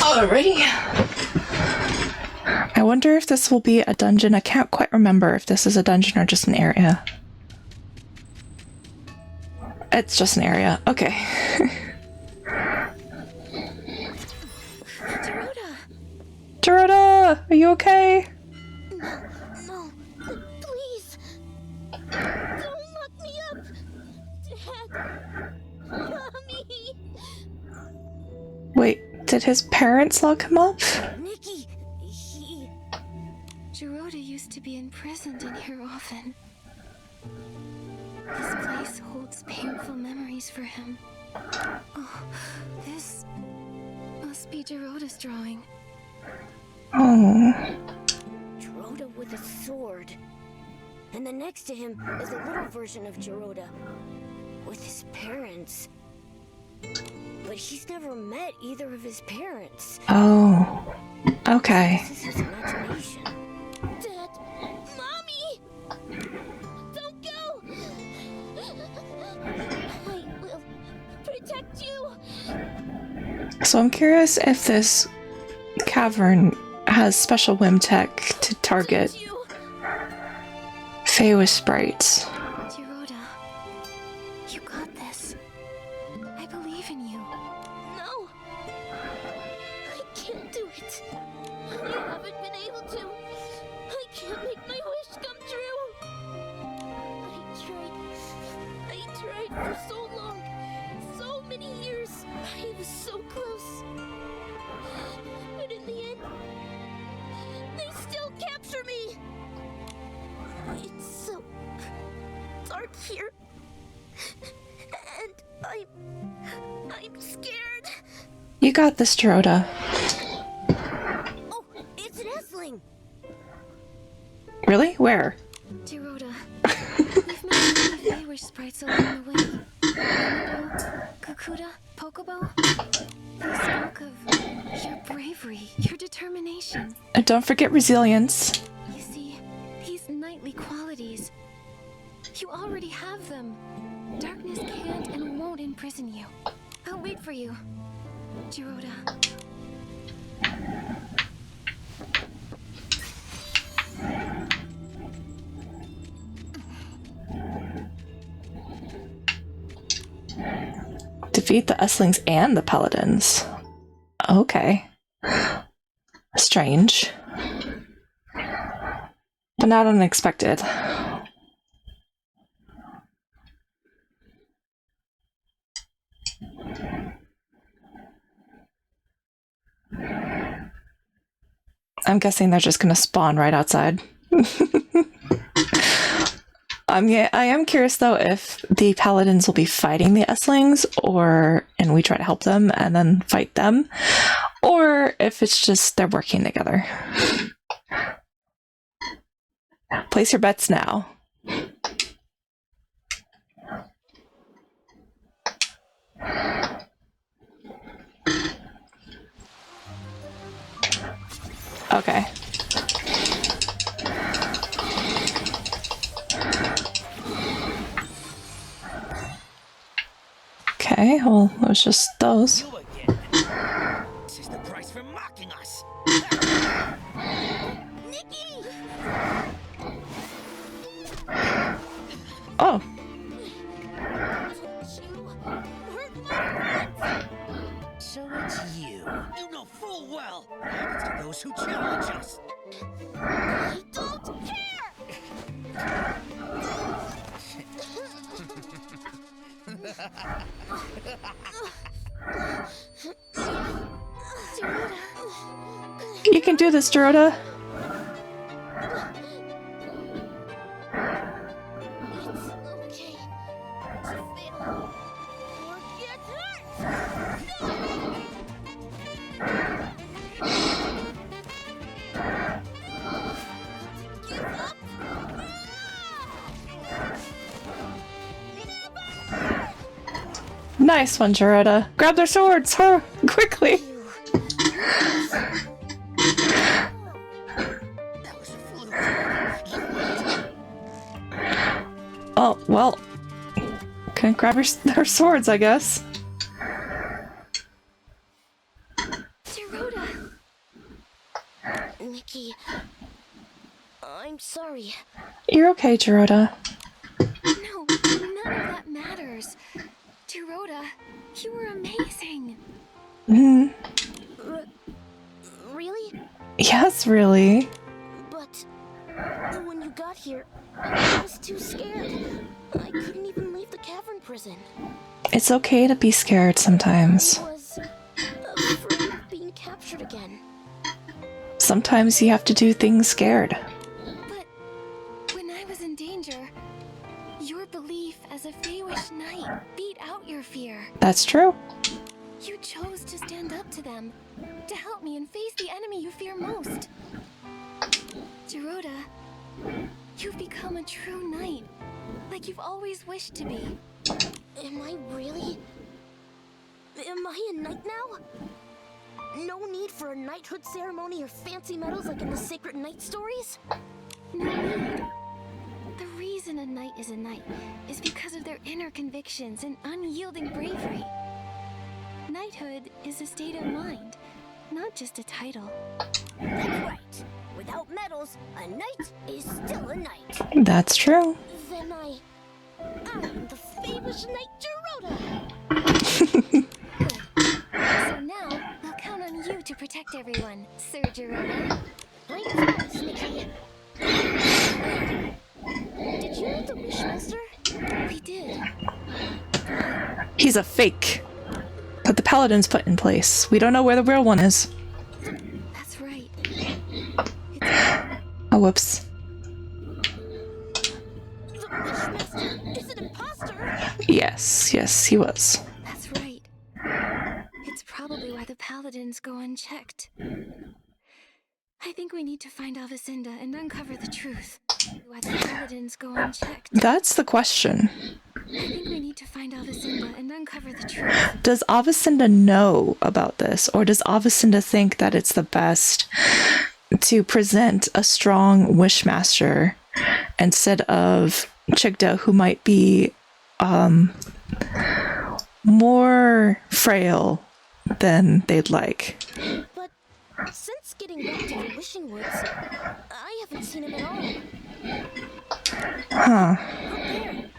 Alrighty. I wonder if this will be a dungeon. I can't quite remember if this is a dungeon or just an area. It's just an area. Okay. Dorota! Dorota, are you okay? No, please. Don't lock me up. Dad. Mommy. Wait, did his parents lock him up? Nikki, he... Giroda used to be imprisoned in here often. This place holds painful memories for him. Oh, this must be Giroda's drawing. Oh. Giroda with a sword. And then next to him is a little version of Giroda. With his parents. But he's never met either of his parents. Oh. Okay. This is his imagination. Dad! Mommy! Don't go! I will protect you! So I'm curious if this cavern has special whim tech to target Fae with sprites. Giroda, you got this. I believe in you. No! I can't do it. I haven't been able to. I can't make my wish come true. I tried for so long. So many years. I was so close. But in the end, they still capture me. It's so dark here. And I'm scared. You got this, Giroda. Oh, it's an S-ling. Really? Where? Giroda, we've met many Feywish sprites along the way. Momo, Kukuda, Pokobo. They spoke of your bravery, your determination. And don't forget resilience. You see, these knightly qualities, you already have them. Darkness can't and won't imprison you. I'll wait for you, Giroda. Defeat the Uslings and the Paladins. Okay. Strange. But not unexpected. I'm guessing they're just gonna spawn right outside. I am curious though if the paladins will be fighting the Uslings, and we try to help them and then fight them, or if it's just they're working together. Place your bets now. Okay. Okay, well, it was just those. This is the price for mocking us. Nikki! Oh, You hurt my friends! So it's you. You know full well what happens to those who challenge us. I don't care! you can do this, Giroda. It's okay to fail or get hurt! Give up! Nice one, Giroda. Grab their swords, quickly. That was a fluke. Oh, well. Okay, grab their swords, I guess. Giroda! Nikki, I'm sorry. You're okay, Giroda. No, none of that matters. Giroda, you were amazing. Really? Yes, really. But when got here, I was too scared. I couldn't even leave the cavern prison. It's okay to be scared sometimes. I was afraid of being captured again. Sometimes you have to do things scared. But when I was in danger, your belief as a Feywish knight beat out your fear. That's true. You chose to stand up to them, to help me and face the enemy you fear most. Gerota, you've become a true knight, like you've always wished to be. Am I really? Am I a knight now? No need for a knighthood ceremony or fancy medals like in the sacred knight stories? No need. The reason a knight is a knight is because of their inner convictions and unyielding bravery. Knighthood is a state of mind, not just a title. That's right. Without medals, a knight is still a knight. That's true. Then I'm the famous Knight Gerota. So now, I'll count on you to protect everyone, Sir Gerota. I promise, Nikki. Did you meet the Wishmaster? We did. He's a fake that the paladins put in place. We don't know where the real one is. That's right. Oh, whoops. The Wishmaster is an imposter. Yes, he was. That's right. It's probably why the paladins go unchecked. I think we need to find Alvacinda and uncover the truth. Why the paladins go unchecked. That's the question. I think we need to find Alvacinda and uncover the truth. Does Avacinda know about this, or does Avacinda think that it's the best to present a strong Wishmaster instead of Chigda, who might be more frail than they'd like? But since getting back to the Wishing Woods, I haven't seen him at all. Huh. There.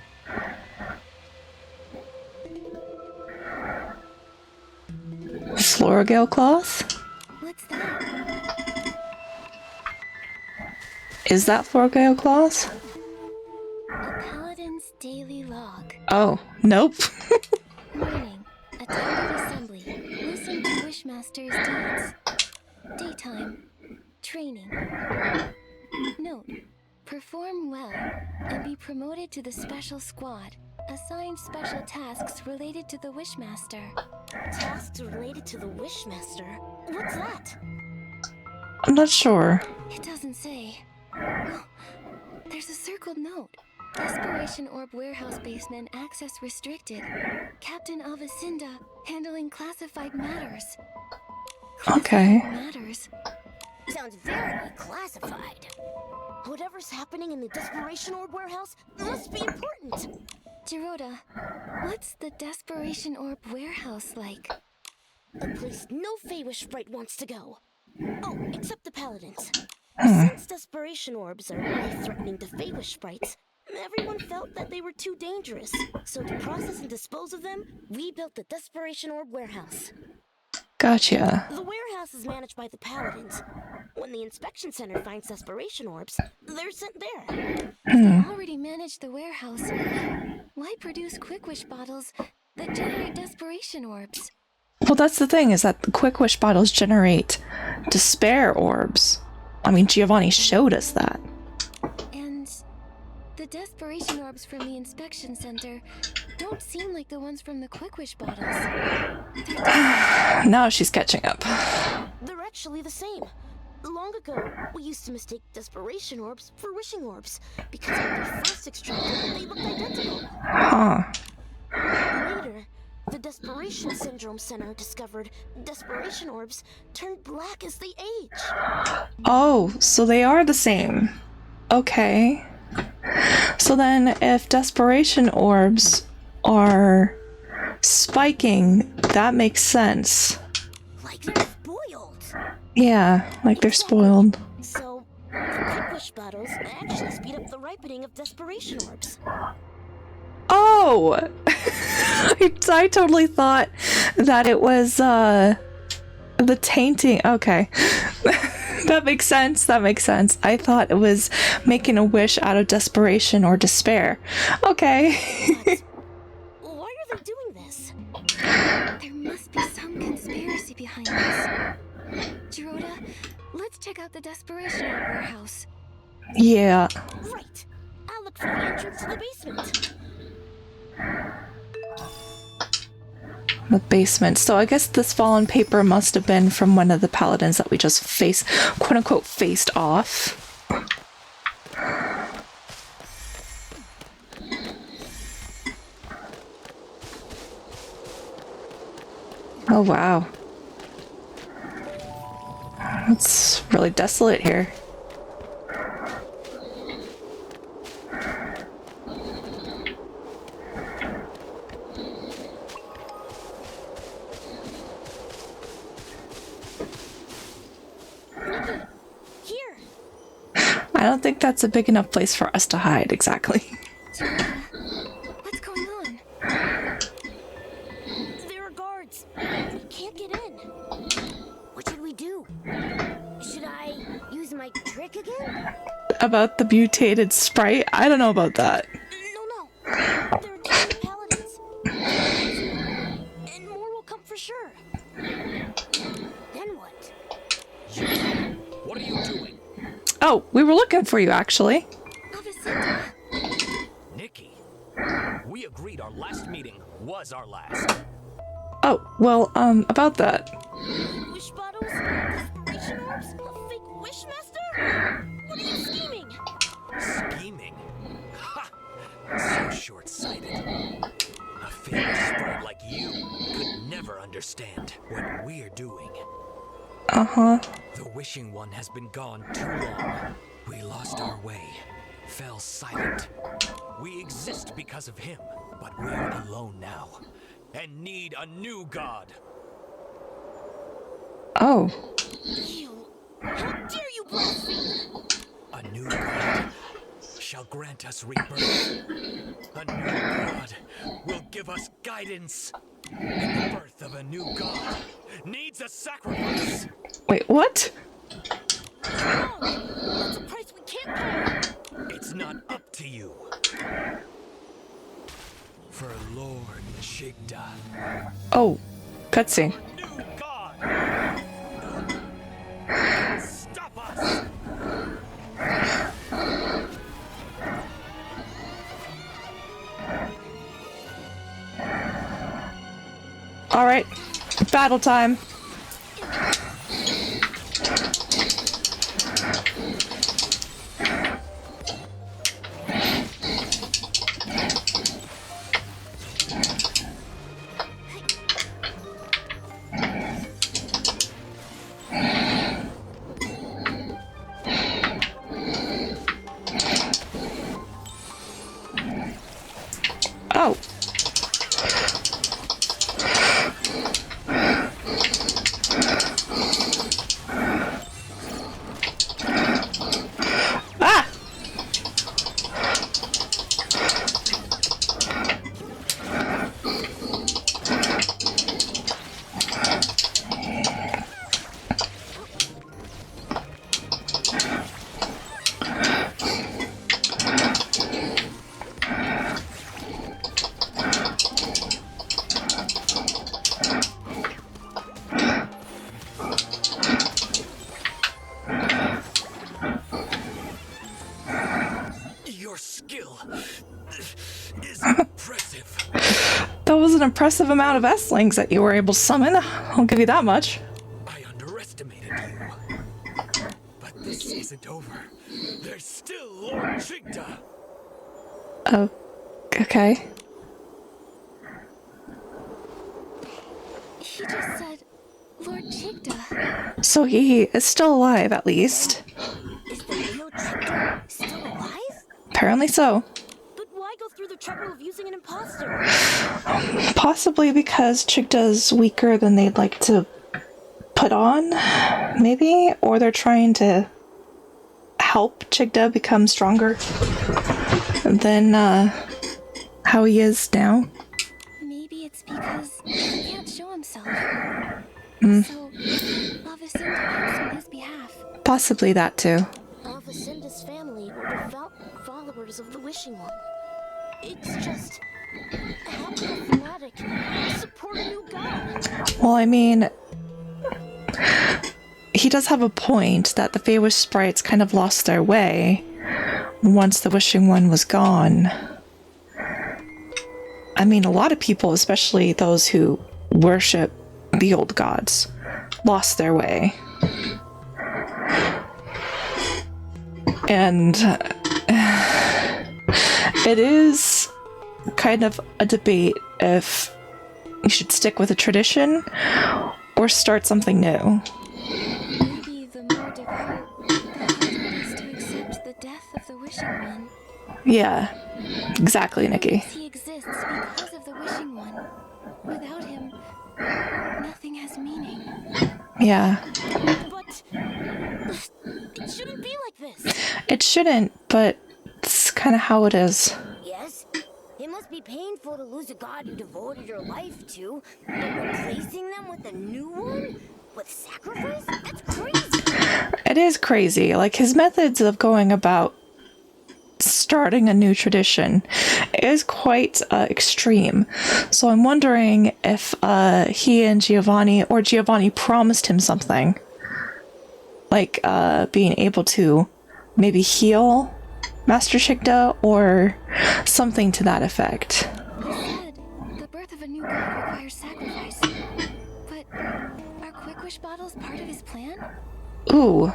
Floragale cloth? What's that? Is that Floragale cloth? A paladin's daily log. Oh, nope. Morning. Attended assembly. Listen to Wishmaster's deeds. Daytime. Training. Note. Perform well and be promoted to the special squad. Assigned special tasks related to the Wishmaster. Tasks related to the Wishmaster? What's that? I'm not sure. It doesn't say. Oh, there's a circled note. Desperation Orb Warehouse Basement access restricted. Captain Alvacinda handling classified matters. Okay. Matters. Sounds very classified. Whatever's happening in the Desperation Orb warehouse must be important. Gerota, what's the Desperation Orb Warehouse like? A place no Feywish sprite wants to go. Oh, except the paladins. Since Desperation Orbs are life-threatening to Feywish sprites, everyone felt that they were too dangerous. So to process and dispose of them, we built the Desperation Orb warehouse. Gotcha. The warehouse is managed by the paladins. When the inspection center finds Desperation Orbs, they're sent there. They already manage the warehouse. Why produce Quick Wish bottles that generate Desperation Orbs? Well, that's the thing, is that the Quick Wish bottles generate despair orbs. I mean, Giovanni showed us that. And the Desperation Orbs from the inspection center don't seem like the ones from the Quick Wish bottles. Now she's catching up. They're actually the same. Long ago, we used to mistake Desperation Orbs for Wishing Orbs, because when they first extracted, they looked identical. Huh. Later, the Desperation Syndrome Center discovered Desperation Orbs turn black as they age. Oh, so they are the same. Okay. So then, if Desperation Orbs are spiking, that makes sense. Like they're spoiled. Yeah, like they're spoiled. So, the Quick Wish bottles actually speed up the ripening of Desperation Orbs. Oh! I totally thought that it was, the tainting. Okay. That makes sense. That makes sense. I thought it was making a wish out of desperation or despair. Okay. Why are they doing this? There must be some conspiracy behind this. Gerota, let's check out the Desperation Art Warehouse. Yeah. Right. I'll look for the entrance to the basement. The basement. So I guess this fallen paper must have been from one of the paladins that we just quote unquote, faced off. Oh wow. It's really desolate here. Nikki, here. I don't think that's a big enough place for us to hide, exactly. What's going on? There are guards. We can't get in. What should we do? Should I use my trick again? About the mutated sprite? I don't know about that. No. There are too many paladins. And more will come for sure. Then what? What are you doing? Oh, we were looking for you, actually. Avicenna. Nikki, we agreed our last meeting was our last. Oh, well, about that. Wish bottles? Desperation orbs? A fake wish master? What are you scheming? Scheming? Ha! So short-sighted. A famous sprite like you could never understand what we're doing. Uh-huh. The wishing one has been gone too long. We lost our way, fell silent. We exist because of him, but we're alone now, and need a new god. Oh. You! How dare you blaspheme! A new god shall grant us rebirth. A new god will give us guidance. And the birth of a new god needs a sacrifice. Wait, what? Wrong! That's a price we can't pay! It's not up to you. For Lord Chigda. Oh, cutscene. New god! Stop us! All right, battle time. Oh. Ah! Your skill is impressive. That was an impressive amount of S-lings that you were able to summon. I'll give you that much. I underestimated you. But this isn't over. There's still Lord Chigda. Oh, okay. He just said Lord Chigda. So he is still alive, at least. Is the real Chigda still alive? Apparently so. But why go through the trouble of using an imposter? Possibly because Chigda's weaker than they'd like to put on, maybe? Or they're trying to help Chigda become stronger than how he is now. Maybe it's because he can't show himself. So, Avicenna acts on his behalf. Possibly that too. Alphacinda's family were devout followers of the Wishing One. It's just how a fanatic support a new god. Well, I mean, he does have a point that the Feywish sprites kind of lost their way once the Wishing One was gone. I mean, a lot of people, especially those who worship the old gods, lost their way. And it is kind of a debate if you should stick with a tradition or start something new. Maybe the more devout, the harder it is to accept the death of the Wishing One. Yeah, exactly, Nikki. He exists because of the Wishing One. Without him, nothing has meaning. Yeah. But it shouldn't be like this. It shouldn't, but it's kind of how it is. Yes, it must be painful to lose a god you devoted your life to, but replacing them with a new one? With sacrifice? That's crazy! It is crazy. Like, his methods of going about starting a new tradition is quite extreme. So I'm wondering if he and Giovanni, or Giovanni promised him something. Like, being able to maybe heal Master Chigda, or something to that effect. He said the birth of a new god requires sacrifice. But are Quick Wish bottles part of his plan? Ooh,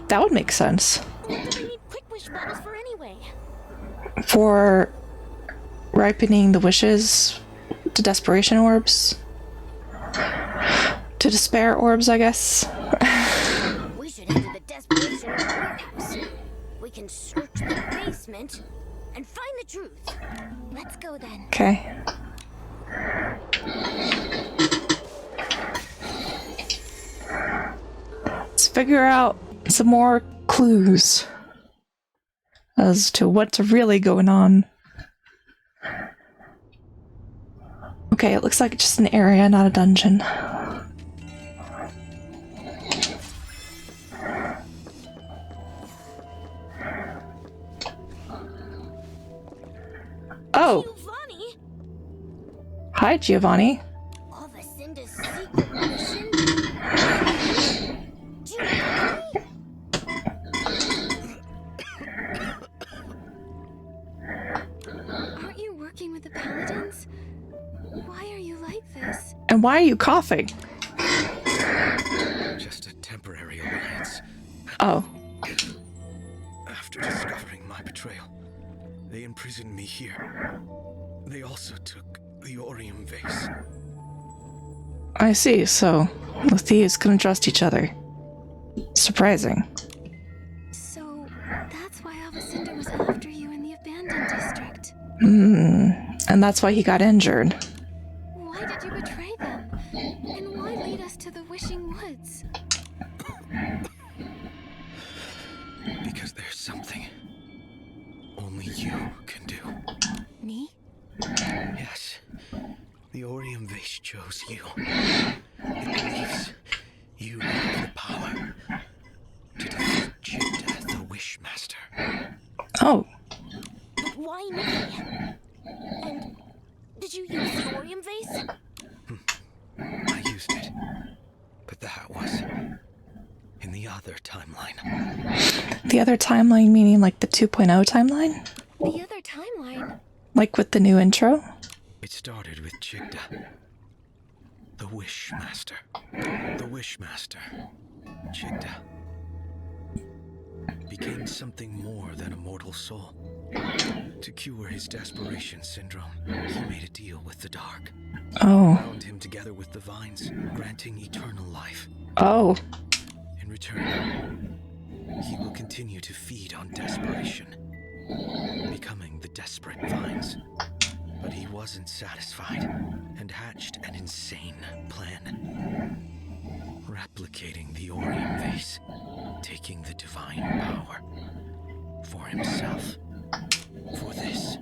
that would make sense. What do we need Quick Wish bottles for anyway? For ripening the wishes to desperation orbs? To despair orbs, I guess. We should head to the Desperation Warehouse. We can search the basement and find the truth. Let's go then. Okay. Let's figure out some more clues as to what's really going on. Okay, it looks like it's just an area, not a dungeon. Oh! Giovanni? Hi, Giovanni. Alphacinda's secret mission? Giovanni? Aren't you working with the Paladins? Why are you like this? And why are you coughing? Just a temporary alliance. Oh. After discovering my betrayal, they imprisoned me here. They also took the Orion vase. I see, so the thieves couldn't trust each other. Surprising. So that's why Alvacinda was after you in the abandoned district. And that's why he got injured. Why did you betray them? And why lead us to the Wishing Woods? Because there's something only you can do. Me? Yes. The Orion vase chose you. It believes you have the power to defeat Chigda, the Wishmaster. Oh. But why Nikki? And did you use the Orion vase? I used it. But that was in the other timeline. The other timeline meaning like the 2.0 timeline? The other timeline? Like with the new intro? It started with Chigda, the Wishmaster. The Wishmaster, Chigda, became something more than a mortal soul. To cure his desperation syndrome, he made a deal with the dark. Oh. Bound him together with the vines, granting eternal life. Oh. In return, he will continue to feed on desperation, becoming the desperate vines. But he wasn't satisfied and hatched an insane plan. Replicating the Orion vase, taking the divine power for himself. For this,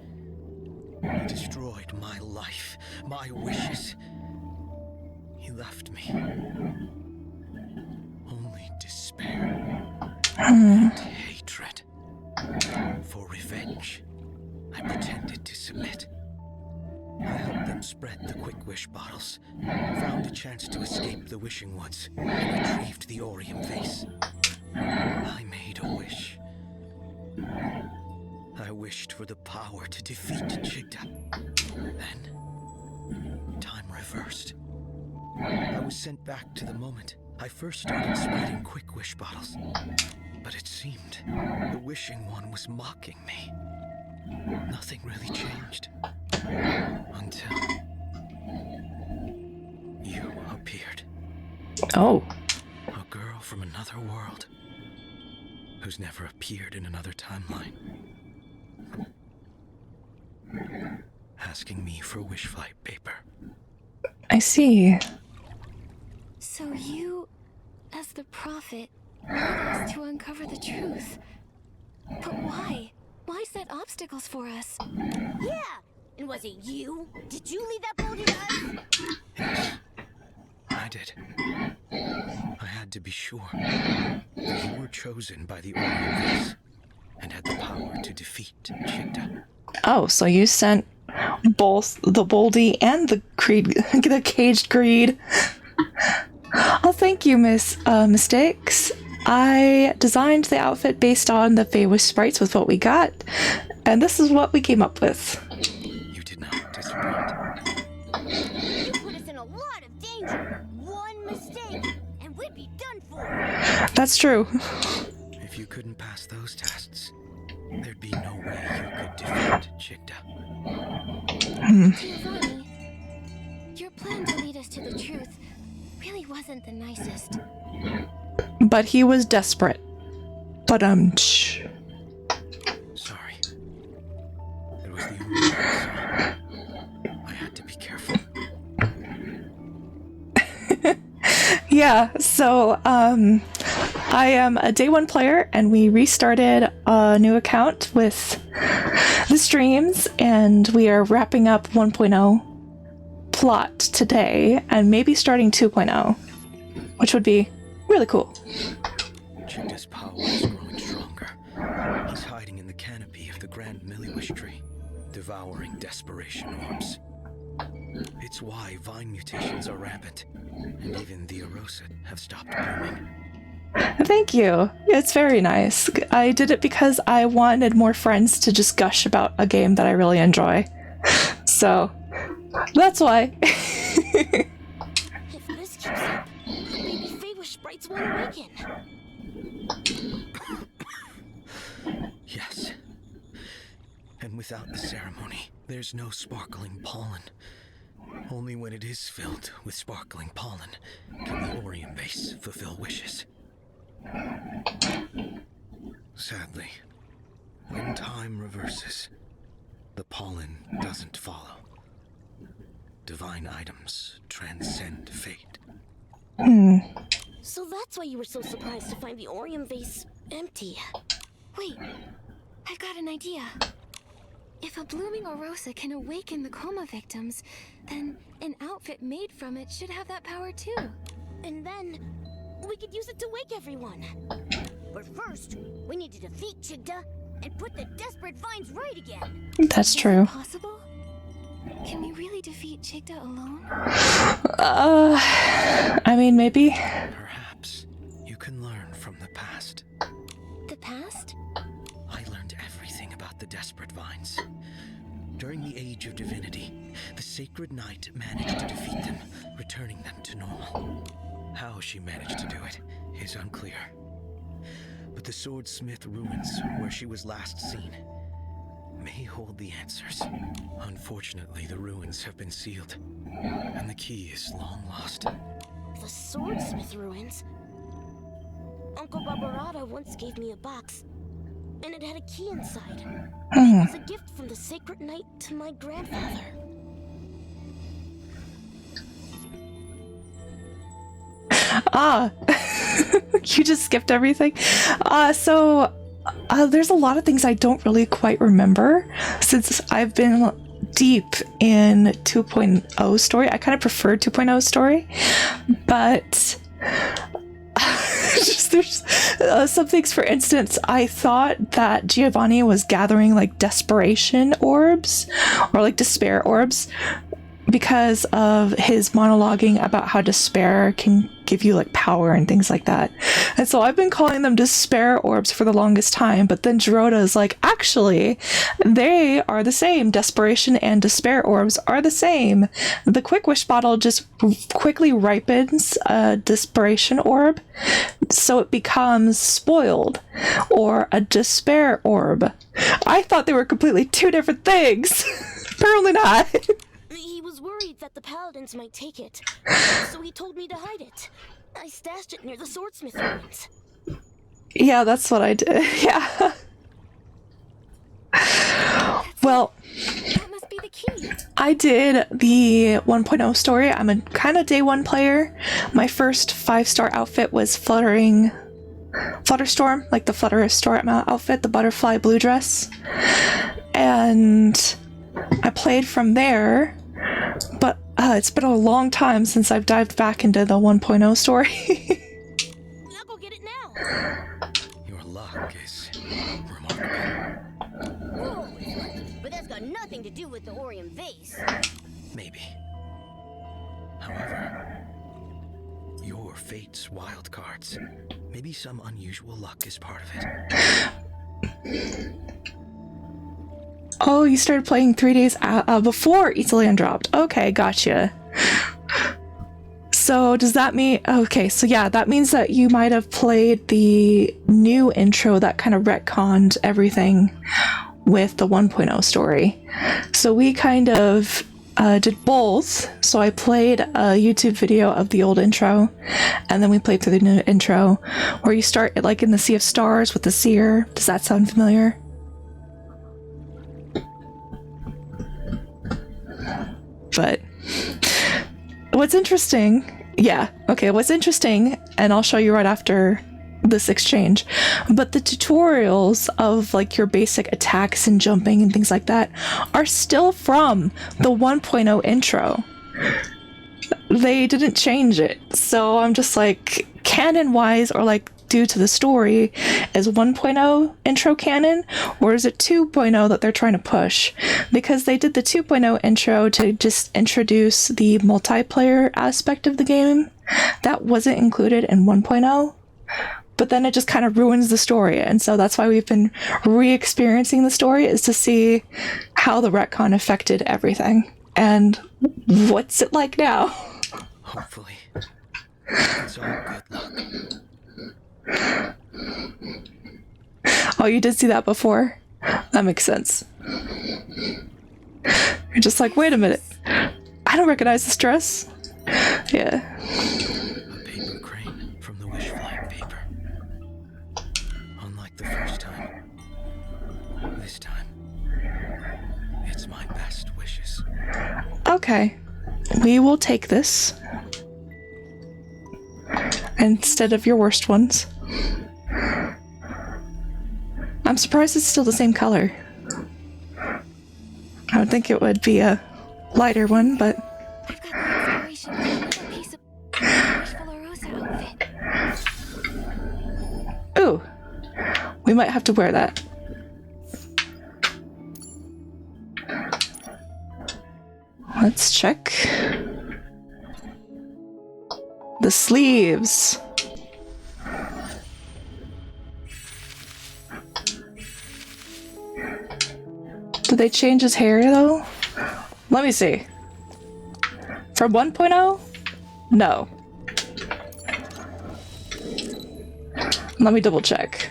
he destroyed my life, my wishes. He left me. Only despair. and hatred. For revenge, I pretended to submit. I helped them spread the quick wish bottles, found a chance to escape the wishing woods, and retrieved the Orion vase. I made a wish. I wished for the power to defeat Chigda. Then, time reversed. I was sent back to the moment I first started spreading quick wish bottles. But it seemed the wishing one was mocking me. Nothing really changed. Until you appeared. Oh. A girl from another world who's never appeared in another timeline. Asking me for wish flight paper. I see. So you, as the prophet, need us to uncover the truth. But why? Why set obstacles for us? Yeah! And was it you? Did you leave that boulder to us? Yes, I did. I had to be sure that you were chosen by the Orion vase and had the power to defeat Chigda. Oh, so you sent both the Boldy and the the caged greed. Oh, thank you, Miss Mistakes. I designed the outfit based on the Fey Wish sprites with what we got, and this is what we came up with. You did not disappoint. You put us in a lot of danger. One mistake, and we'd be done for. That's true. If you couldn't pass those tests, there'd be no way you could defeat Chigda. Giovanni, your plan to lead us to the truth really wasn't the nicest. But he was desperate. But Sorry. It was the only way I saw. I had to be careful. Yeah, so I am a day one player, and we restarted a new account with the streams, and we are wrapping up 1.0 plot today, and maybe starting 2.0, which would be really cool. Chigda's power is growing stronger. He's hiding in the canopy of the Grand Milliwish tree, devouring desperation orbs. It's why vine mutations are rampant, and even the Erosid have stopped blooming. Thank you. It's very nice. I did it because I wanted more friends to just gush about a game that I really enjoy. So, that's why. If this keeps up, maybe Fey Wish sprites won't awaken. Yes. And without the ceremony, there's no sparkling pollen. Only when it is filled with sparkling pollen can the Orion base fulfill wishes. Sadly, when time reverses, the pollen doesn't follow. Divine items transcend fate. So that's why you were so surprised to find the Orion vase empty. Wait, I've got an idea. If a blooming Orosa can awaken the coma victims, then an outfit made from it should have that power too. And then we could use it to wake everyone. But first, we need to defeat Chigda and put the desperate vines right again. That's true. Possible? Can we really defeat Chigda alone? I mean, maybe. Perhaps you can learn from the past. The past? I learned everything about the desperate vines. During the Age of Divinity, the Sacred Knight managed to defeat them, returning them to normal. How she managed to do it is unclear. But the Swordsmith ruins, where she was last seen, may hold the answers. Unfortunately, the ruins have been sealed, and the key is long lost. The Swordsmith ruins? Uncle Barbarata once gave me a box, and it had a key inside. It was a gift from the Sacred Knight to my grandfather. You just skipped everything. So there's a lot of things I don't really quite remember since I've been deep in 2.0 story. I kind of prefer 2.0 story, but Just there's some things. For instance, I thought that Giovanni was gathering like desperation orbs or like despair orbs because of his monologuing about how despair can give you like power and things like that. And so I've been calling them despair orbs for the longest time, but then Giroda is like, actually, they are the same. Desperation and despair orbs are the same. The quick wish bottle just quickly ripens a desperation orb, so it becomes spoiled or a despair orb. I thought they were completely two different things. Apparently not. He was worried that the paladins might take it, so he told me to hide it. I stashed it near the swordsmith ruins. Yeah, that's what I did. Yeah. Well, That must be the key. I did the 1.0 story. I'm a kind of day one player. My first 5-star outfit was Flutterstorm, like the Flutterstorm outfit, the butterfly blue dress. And I played from there, but it's been a long time since I've dived back into the 1.0 story. I'll go get it now. Your luck is remarkable. Whoa, but that's got nothing to do with the Orion vase. Maybe. However, your fate's wild cards. Maybe some unusual luck is part of it. Oh, you started playing 3 days before Eastland dropped. Okay, gotcha. So does that mean... Okay, so yeah, that means that you might have played the new intro that kind of retconned everything with the 1.0 story. So we kind of did both. So I played a YouTube video of the old intro, and then we played through the new intro, where you start like in the Sea of Stars with the seer. Does that sound familiar? But what's interesting, what's interesting, and I'll show you right after this exchange, but the tutorials of like your basic attacks and jumping and things like that are still from the 1.0 intro. They didn't change it. So I'm just like, canon wise, or like due to the story, is 1.0 intro canon, or is it 2.0 that they're trying to push? Because they did the 2.0 intro to just introduce the multiplayer aspect of the game that wasn't included in 1.0, but then it just kind of ruins the story. And so that's why we've been re-experiencing the story, is to see how the retcon affected everything and what's it like now. Hopefully, it's all good luck. Oh, you did see that before? That makes sense. You're just like, wait a minute. I don't recognize this dress. Yeah. A paper crane from the wish flying paper. Unlike the first time, this time, it's my best wishes. Okay. We will take this instead of your worst ones. I'm surprised it's still the same color. I would think it would be a lighter one, but... I've got the inspiration for another piece of Wishful Rosa outfit. Ooh. We might have to wear that. Let's check. The sleeves. Did they change his hair though? Let me see. From 1.0? No. Let me double check.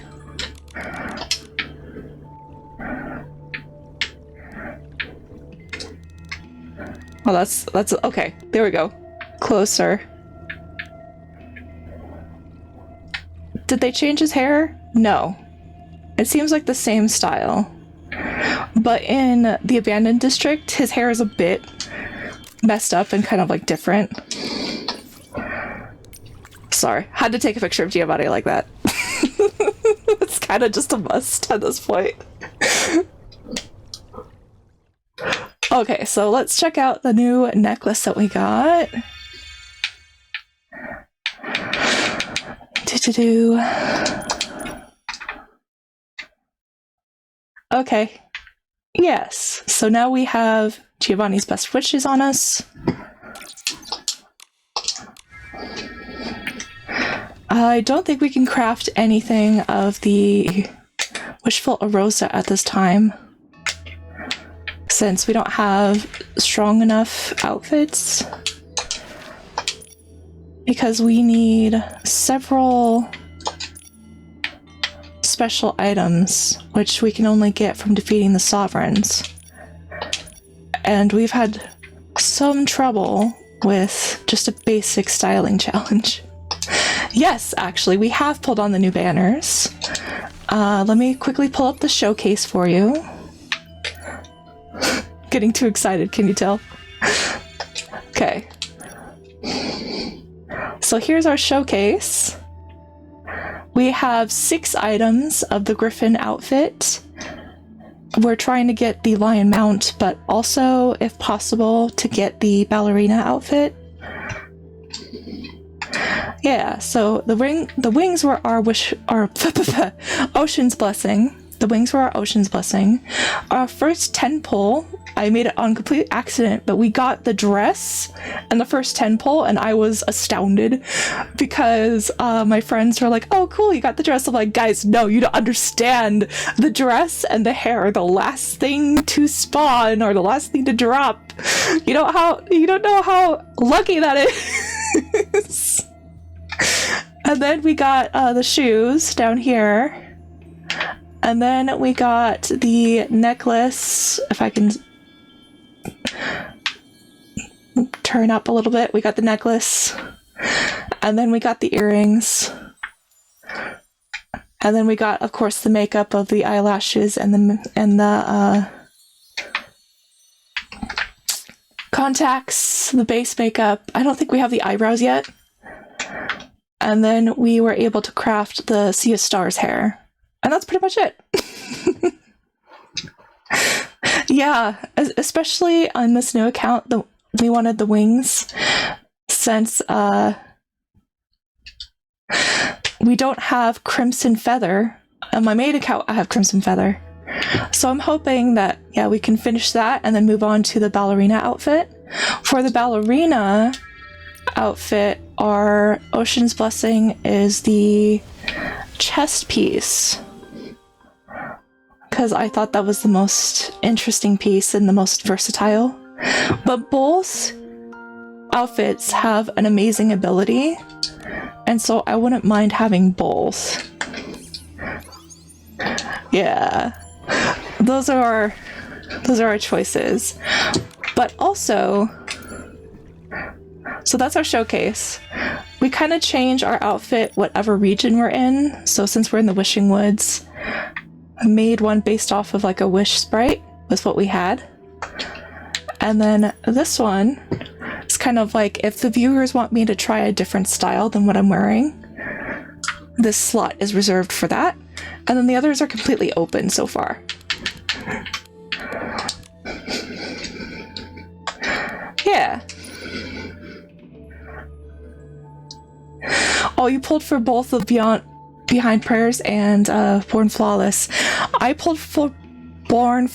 Oh, that's okay. There we go. Closer. Did they change his hair? No. It seems like the same style. But in the Abandoned District, his hair is a bit messed up and kind of like different. Sorry, had to take a picture of Giovanni like that. It's kind of just a must at this point. Okay, so let's check out the new necklace that we got. Okay. Yes. So now we have Giovanni's best wishes on us. I don't think we can craft anything of the Wishful Arosa at this time, since we don't have strong enough outfits, because we need several special items, which we can only get from defeating the Sovereigns. And we've had some trouble with just a basic styling challenge. Yes, actually, we have pulled on the new banners. Let me quickly pull up the showcase for you. Getting too excited, can you tell? Okay. So here's our showcase. We have 6 items of the Griffin outfit. We're trying to get the lion mount, but also, if possible, to get the ballerina outfit. Yeah, so the wings were our Ocean's Blessing. The wings were our Ocean's Blessing. Our first 10 pull, I made it on complete accident, but we got the dress and the first 10 pull, and I was astounded because my friends were like, oh cool, you got the dress. I'm like, guys, no, you don't understand. The dress and the hair are the last thing to spawn or the last thing to drop. You don't know how lucky that is. And then we got the shoes down here. And then we got the necklace, if I can turn up a little bit. We got the necklace. And then we got the earrings. And then we got, of course, the makeup of the eyelashes and the contacts, the base makeup. I don't think we have the eyebrows yet. And then we were able to craft the Sea of Stars hair. And that's pretty much it. Yeah, especially on this new account, we wanted the wings, since we don't have Crimson Feather. On my main account, I have Crimson Feather. So I'm hoping that, yeah, we can finish that and then move on to the ballerina outfit. For the ballerina outfit, our Ocean's Blessing is the chest piece, because I thought that was the most interesting piece and the most versatile. But both outfits have an amazing ability, and so I wouldn't mind having both. Yeah, those are our choices. But also, so that's our showcase. We kind of change our outfit whatever region we're in. So since we're in the Wishing Woods, I made one based off of like a wish sprite was what we had. And then this one is kind of like, if the viewers want me to try a different style than what I'm wearing, this slot is reserved for that. And then the others are completely open so far. Yeah. Oh, you pulled for both of Behind Prayers and Born Flawless. I pulled for Born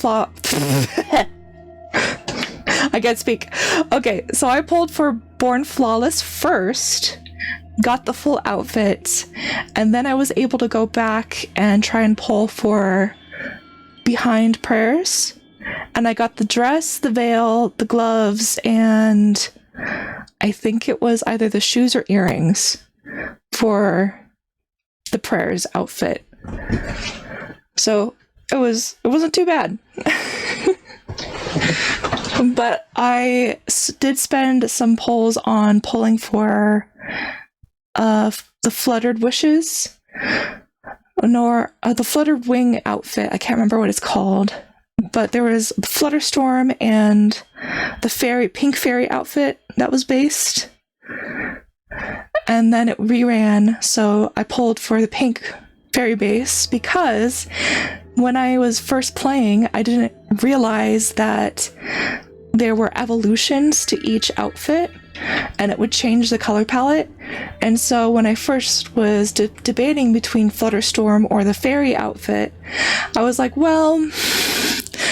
I can't speak. Okay, so I pulled for Born Flawless first, got the full outfit, and then I was able to go back and try and pull for Behind Prayers. And I got the dress, the veil, the gloves, and I think it was either the shoes or earrings for the Prayers outfit. So it wasn't too bad. But I did spend some pulls on pulling for the Fluttered Wishes, nor the Fluttered Wing outfit. I can't remember what it's called, but there was the Flutterstorm and the Pink Fairy outfit that was based. And then it reran, so I pulled for the Pink Fairy base because when I was first playing, I didn't realize that there were evolutions to each outfit. and it would change the color palette. And so when I first was debating between Flutterstorm or the fairy outfit, I was like, well,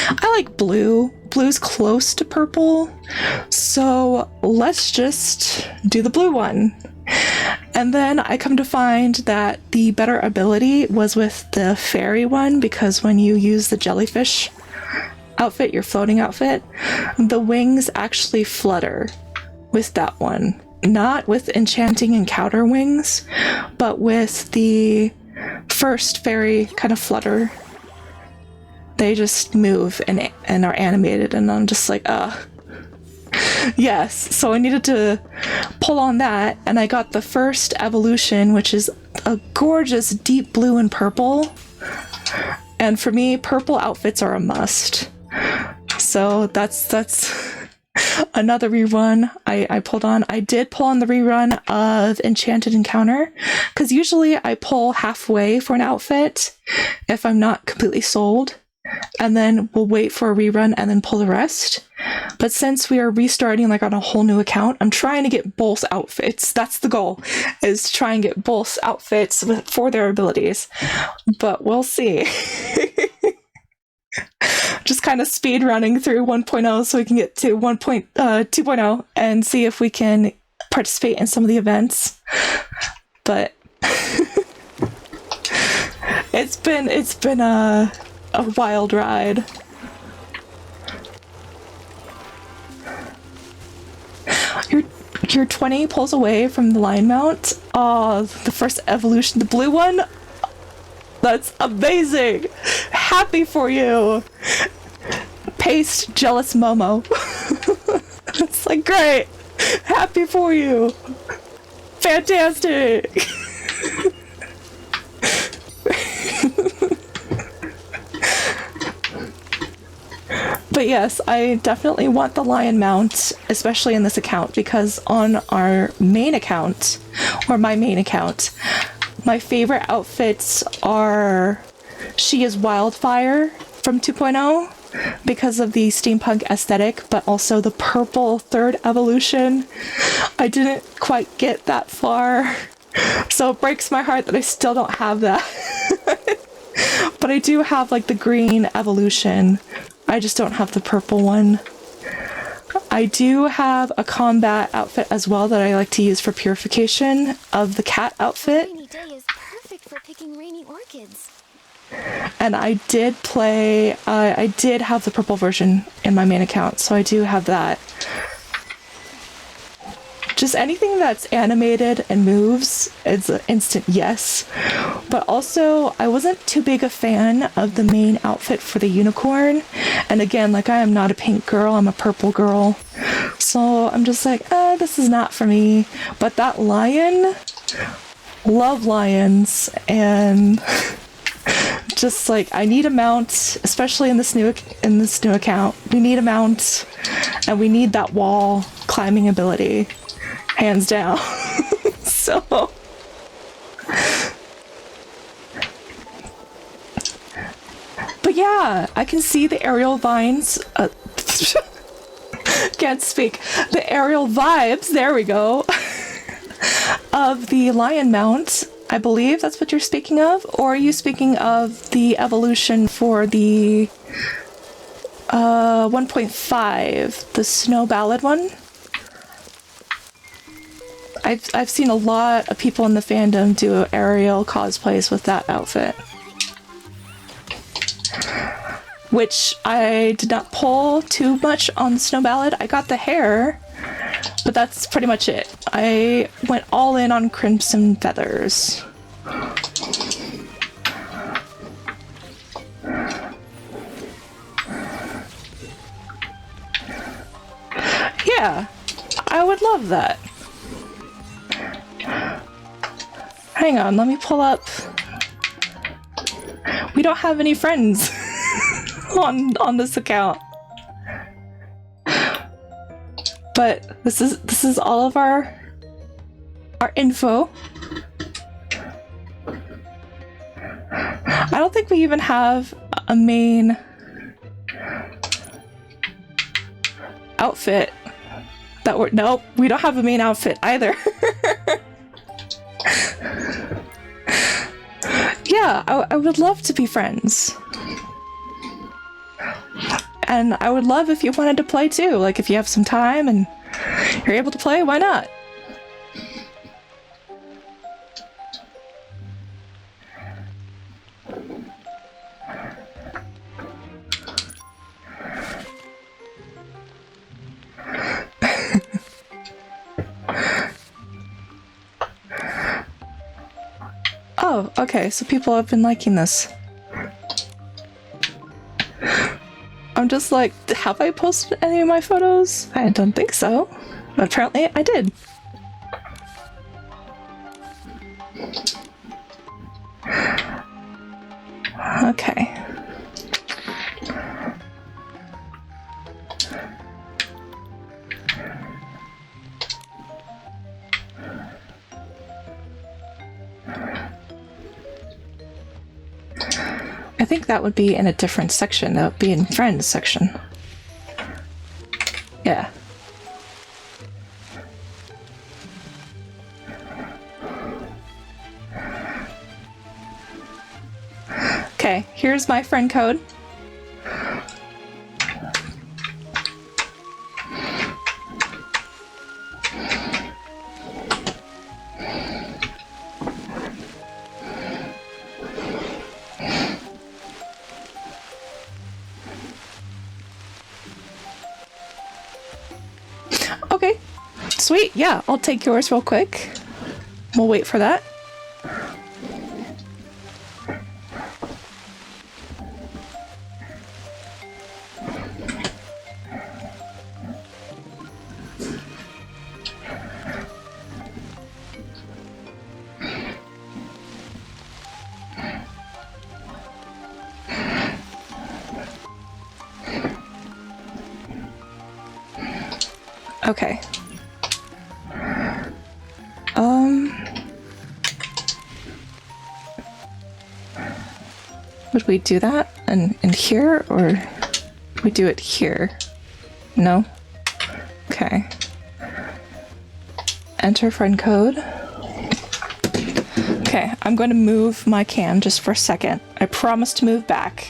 I like blue. Blue's close to purple, so let's just do the blue one. And then I come to find that the better ability was with the fairy one, because when you use the jellyfish outfit, your floating outfit, the wings actually flutter with that one. Not with enchanting encounter wings, but with the first fairy kind of flutter. They just move and are animated, and I'm just like, yes. So I needed to pull on that, and I got the first evolution, which is a gorgeous deep blue and purple. And for me, purple outfits are a must. So that's another rerun I pulled on. I did pull on the rerun of Enchanted Encounter, because usually I pull halfway for an outfit if I'm not completely sold, and then we'll wait for a rerun and then pull the rest. But since we are restarting like on a whole new account, I'm trying to get both outfits. That's the goal, is to try and get both outfits for their abilities. But we'll see. Just kind of speed running through 1.0 so we can get to 2.0 and see if we can participate in some of the events. But it's been a wild ride. Your 20 pulls away from the line mount. Oh, the first evolution, the blue one. That's amazing. Happy for you. Paste jealous Momo. It's like, great. Happy for you. Fantastic. But yes, I definitely want the lion mount, especially in this account, because on our main account, or my main account, my favorite outfits are She is Wildfire from 2.0 because of the steampunk aesthetic, but also the purple third evolution. I didn't quite get that far, so it breaks my heart that I still don't have that. But I do have like the green evolution. I just don't have the purple one. I do have a combat outfit as well that I like to use for purification of the cat outfit. Rainy day is perfect for picking rainy orchids. And I did play, I did have the purple version in my main account, so I do have that. Just anything that's animated and moves is an instant yes. But also, I wasn't too big a fan of the main outfit for the unicorn. And again, like, I am not a pink girl, I'm a purple girl. So I'm just like, this is not for me. But that lion, love lions, and just like, I need a mount, especially in this new account. We need a mount, and we need that wall climbing ability. Hands down. So but yeah, I can see the aerial vines, can't speak, the aerial vibes, there we go, of the lion mount. I believe that's what you're speaking of. Or are you speaking of the evolution for the 1.5, the snow ballad one? I've seen a lot of people in the fandom do aerial cosplays with that outfit. Which I did not pull too much on the snow ballad. I got the hair, but that's pretty much it. I went all in on Crimson Feathers. Yeah, I would love that. Hang on, let me pull up. We don't have any friends on this account. But this is all of our info. I don't think we even have a main outfit That we're nope, we don't have a main outfit either. Yeah, I would love to be friends. And I would love if you wanted to play too. Like, if you have some time and you're able to play, why not? Oh, okay, so people have been liking this. I'm just like, have I posted any of my photos? I don't think so, but apparently I did. Okay. I think that would be in a different section. That would be in Friends section. Yeah. Okay, here's my friend code. Okay, sweet. Yeah, I'll take yours real quick. We'll wait for that. Okay. Would we do that in here, or we do it here? No? Okay. Enter friend code. Okay, I'm going to move my cam just for a second. I promise to move back.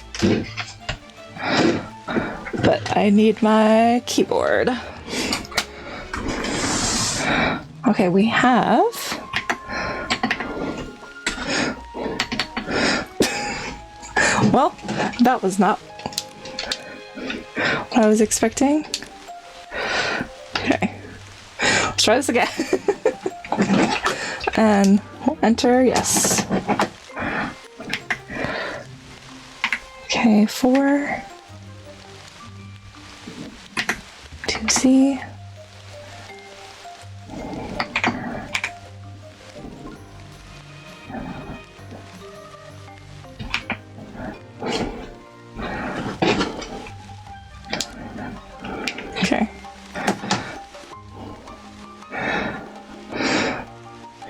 But I need my keyboard. Okay, we have... Well, that was not what I was expecting. Okay, let's try this again. And we'll enter, yes. Okay, 4. 2C. Okay.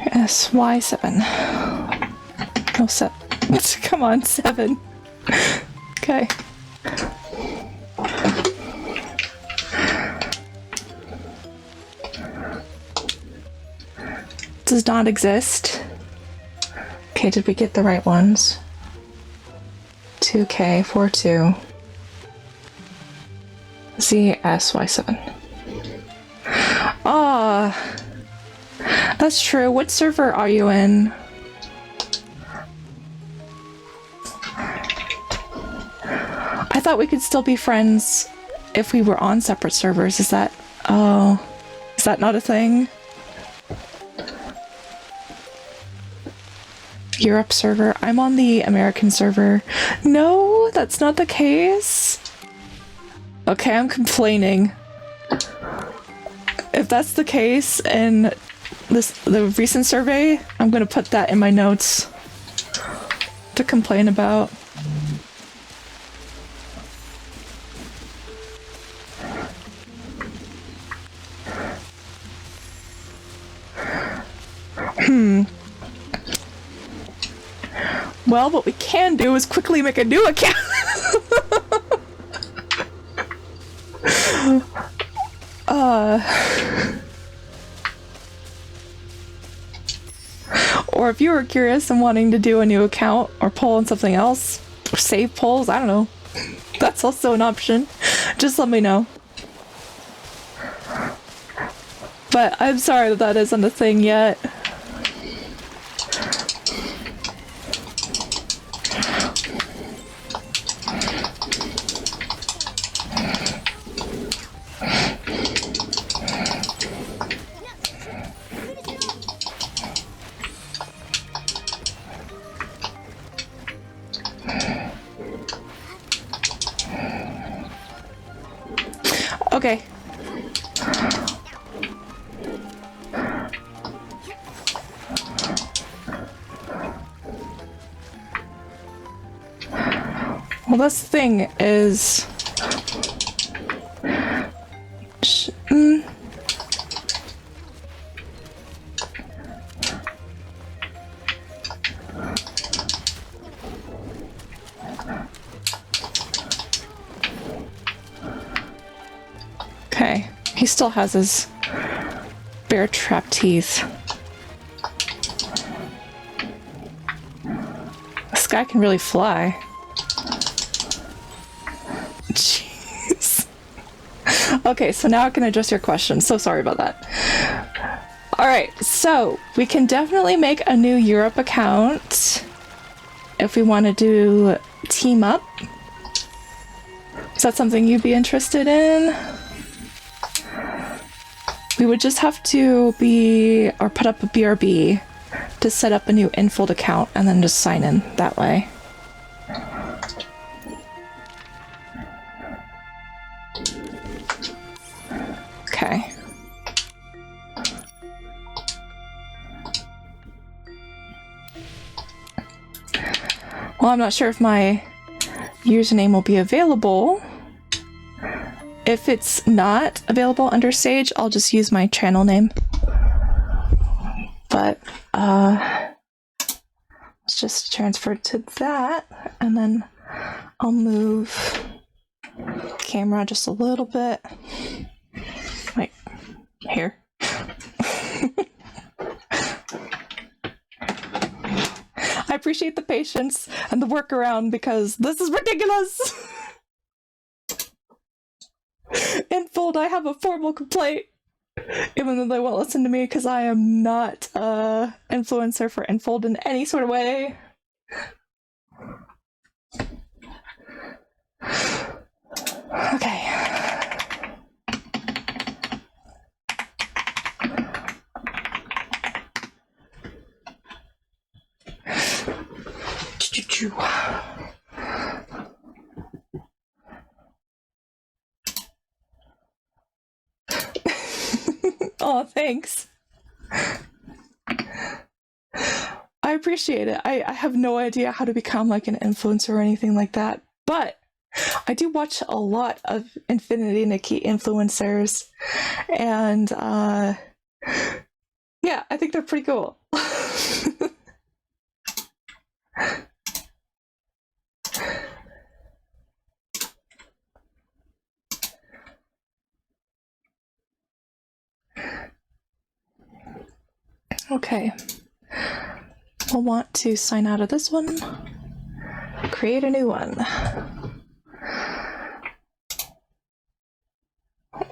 SY7. No, 7. Come on, 7. Okay. Does not exist. Okay, did we get the right ones? 2K, 42. ZSY7. Ah, that's true. What server are you in? I thought we could still be friends if we were on separate servers. Is that... Oh, is that not a thing? Europe server. I'm on the American server. No, that's not the case. Okay, I'm complaining. If that's the case in the recent survey, I'm gonna put that in my notes to complain about. Well, what we can do is quickly make a new account. Or if you were curious and wanting to do a new account or poll on something else, or save polls, I don't know. That's also an option. Just let me know. But I'm sorry that that isn't a thing yet. Okay. Well, this thing is... Okay, he still has his bear trap teeth. This guy can really fly. Jeez. Okay, so now I can address your question. So sorry about that. Alright, so we can definitely make a new Europe account if we want to do team up. Is that something you'd be interested in? We would just have to put up a BRB to set up a new Infold account and then just sign in that way. Okay. Well, I'm not sure if my username will be available. If it's not available under Sage, I'll just use my channel name. But let's just transfer to that, and then I'll move camera just a little bit. Wait, here. I appreciate the patience and the workaround because this is ridiculous. Infold, I have a formal complaint. Even though they won't listen to me because I am not a influencer for Infold in any sort of way. Okay. Oh, thanks. I appreciate it. I have no idea how to become like an influencer or anything like that, but I do watch a lot of Infinity Nikki influencers, and yeah, I think they're pretty cool. Okay, we'll want to sign out of this one, create a new one.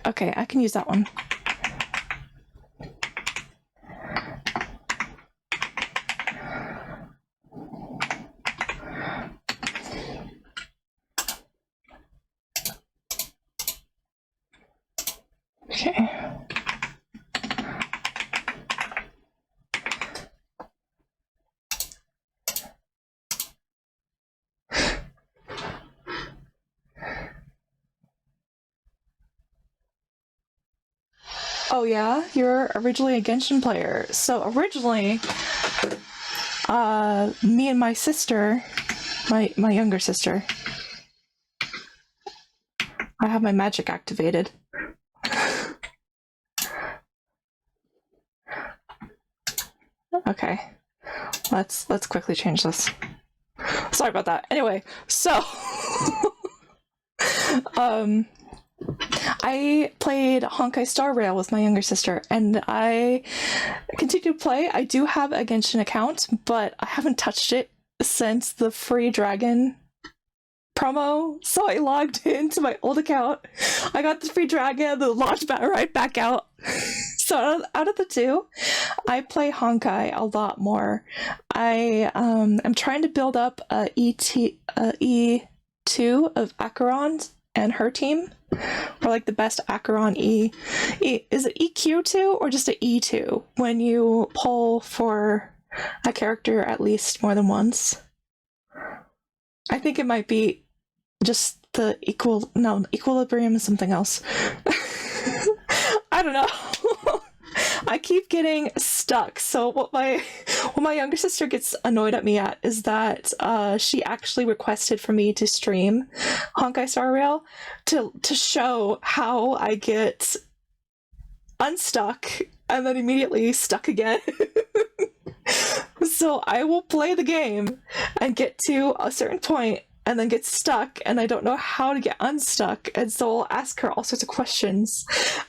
Okay, I can use that one. Okay. Oh yeah, you're originally a Genshin player. So originally, me and my sister, my younger sister, I have my magic activated. Okay, let's quickly change this. Sorry about that. Anyway, so I played Honkai Star Rail with my younger sister, and I continue to play. I do have a Genshin account, but I haven't touched it since the free dragon promo, so I logged into my old account. I got the free dragon, then launched right back out. So out of the two, I play Honkai a lot more. I am trying to build up a E2 of Acheron and her team, or like the best Acheron is it EQ2 or just an E2 when you pull for a character at least more than once? I think it might be just the equilibrium is something else. I don't know. I keep getting stuck. So what my younger sister gets annoyed at me at is that she actually requested for me to stream Honkai Star Rail to show how I get unstuck and then immediately stuck again. So I will play the game and get to a certain point and then get stuck, and I don't know how to get unstuck, and so I'll ask her all sorts of questions,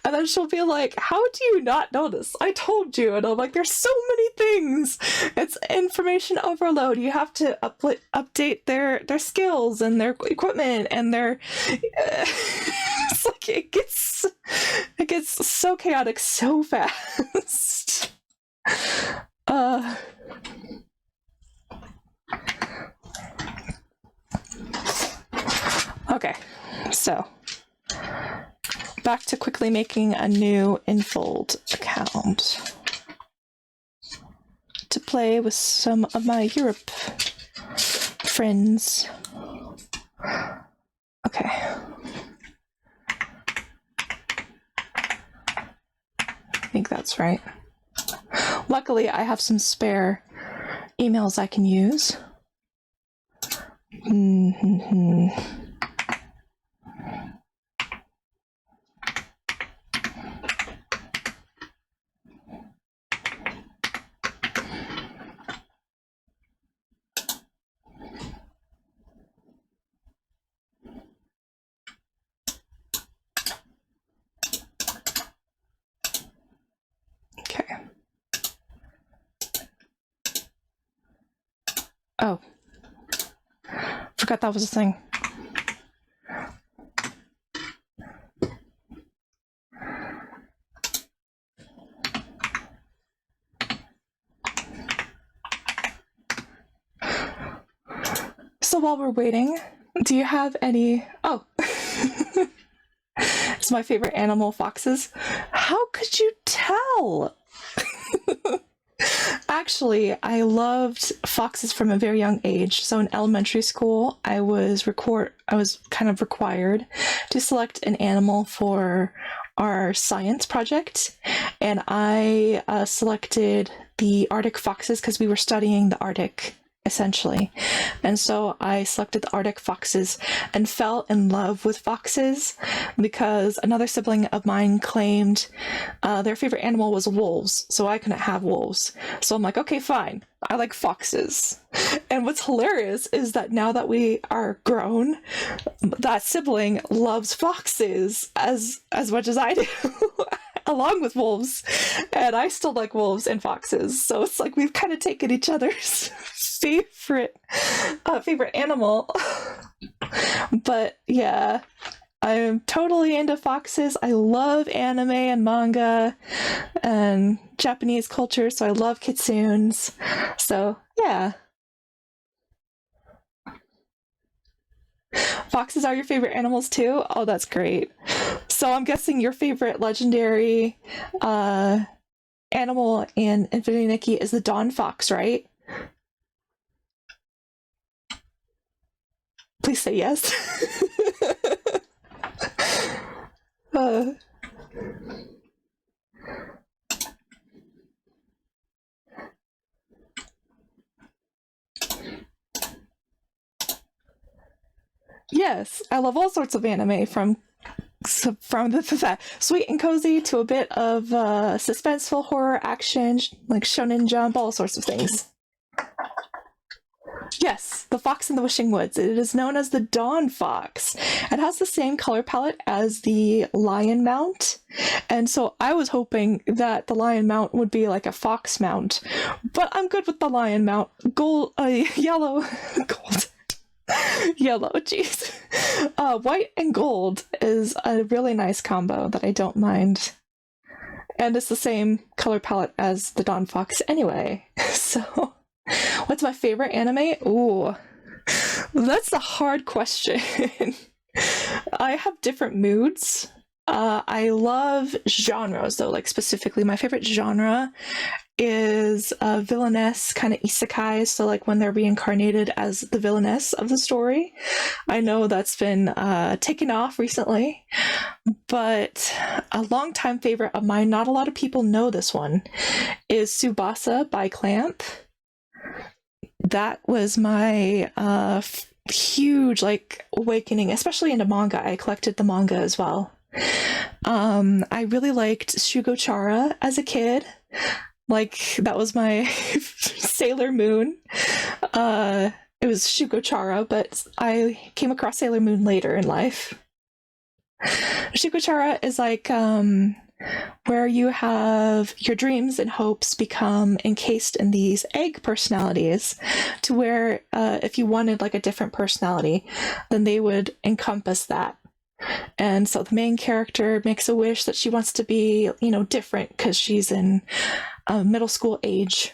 and then she'll be like, how do you not know this? I told you. And I'm like, there's so many things. It's information overload. You have to update their skills and their equipment and their it's like it gets so chaotic so fast. Okay, so back to quickly making a new Infold account to play with some of my Europe friends. Okay. I think that's right. Luckily, I have some spare emails I can use. Okay. Oh. Forgot that was a thing. So while we're waiting, do you have any... Oh. It's my favorite animal, foxes. How could you tell? Actually, I loved foxes from a very young age. So in elementary school, I was kind of required to select an animal for our science project, and I selected the Arctic foxes because we were studying the Arctic essentially. And so I selected the Arctic foxes and fell in love with foxes because another sibling of mine claimed their favorite animal was wolves, so I couldn't have wolves. So I'm like, okay, fine, I like foxes. And what's hilarious is that now that we are grown, that sibling loves foxes as much as I do. Along with wolves, and I still like wolves and foxes, so it's like we've kind of taken each other's favorite animal. But yeah, I'm totally into foxes. I love anime and manga and Japanese culture, so I love kitsunes. So yeah, foxes are your favorite animals too? Oh, that's great. So I'm guessing your favorite legendary animal in Infinity Nikki is the Dawn Fox, right? Please say yes. Yes, I love all sorts of anime from the sweet and cozy to a bit of suspenseful horror action, like Shonen Jump, all sorts of things. Yes, the fox in the Wishing Woods. It is known as the Dawn Fox. It has the same color palette as the Lion Mount. And so I was hoping that the Lion Mount would be like a fox mount. But I'm good with the Lion Mount. Yellow. Gold. Yellow, jeez. White and gold is a really nice combo that I don't mind. And it's the same color palette as the Dawn Fox anyway. So, what's my favorite anime? Ooh, that's a hard question. I have different moods. I love genres, though, like specifically my favorite genre is villainess, kind of isekai, so like when they're reincarnated as the villainess of the story. I know that's been taken off recently, but a longtime favorite of mine, not a lot of people know this one, is Tsubasa by Clamp. That was my huge like awakening, especially into manga. I collected the manga as well. I really liked Shugochara as a kid. Like, that was my Sailor Moon. It was Shugochara, but I came across Sailor Moon later in life. Shugochara is like where you have your dreams and hopes become encased in these egg personalities, to where if you wanted like a different personality, then they would encompass that. And so the main character makes a wish that she wants to be, different because she's in middle school age.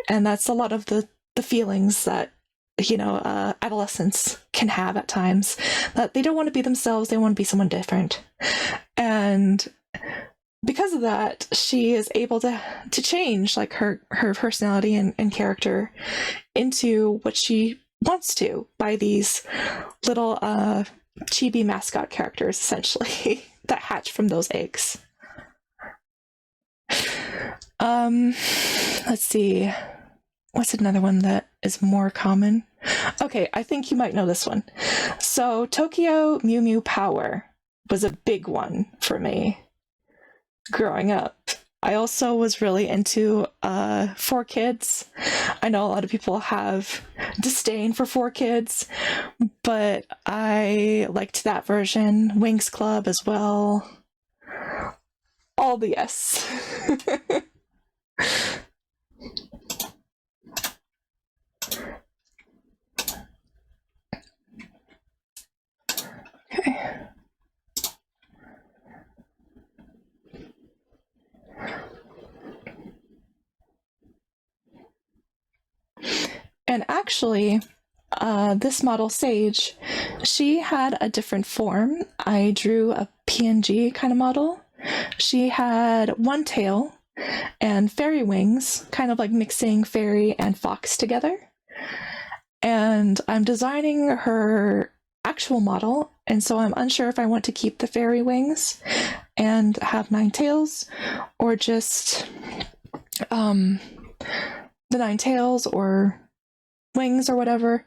And that's a lot of the feelings that, adolescents can have at times, that they don't want to be themselves, they want to be someone different. And because of that, she is able to change like her personality and character into what she wants to by these little chibi mascot characters, essentially, that hatch from those eggs. Let's see. What's another one that is more common? Okay, I think you might know this one. So, Tokyo Mew Mew Power was a big one for me growing up. I also was really into 4Kids. I know a lot of people have disdain for 4Kids, but I liked that version. Wings Club as well. All the yes. Okay. And actually, this model, Sage, she had a different form. I drew a PNG kind of model. She had one tail and fairy wings, kind of like mixing fairy and fox together. And I'm designing her actual model, and so I'm unsure if I want to keep the fairy wings and have 9 tails, or just the 9 tails or wings or whatever.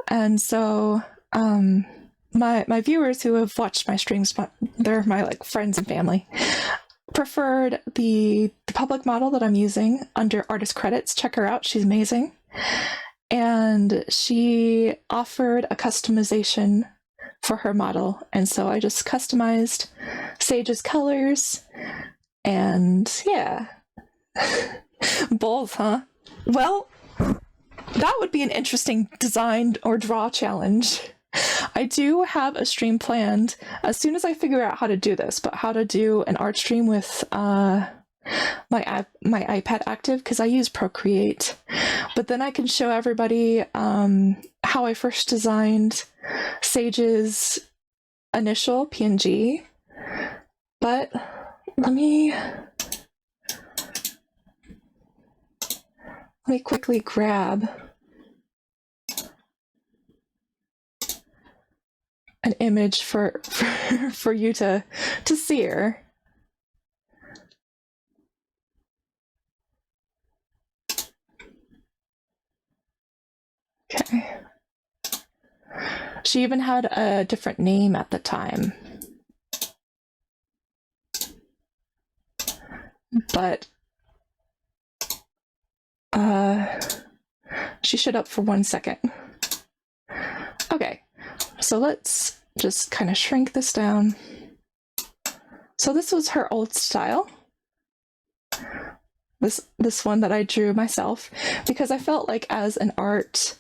And so my viewers who have watched my streams, they're my like friends and family, preferred the public model that I'm using under artist credits. Check her out, she's amazing. And she offered a customization for her model, and so I just customized Sage's colors, and yeah. Both, huh? Well, that would be an interesting design or draw challenge. I do have a stream planned as soon as I figure out how to do this, but how to do an art stream with my iPad active, because I use Procreate. But then I can show everybody how I first designed Sage's initial PNG. But let me quickly grab an image for you to see her. Okay. She even had a different name at the time. But She shut up for 1 second. Okay, so let's just kind of shrink this down. So this was her old style. This one that I drew myself, because I felt like as an art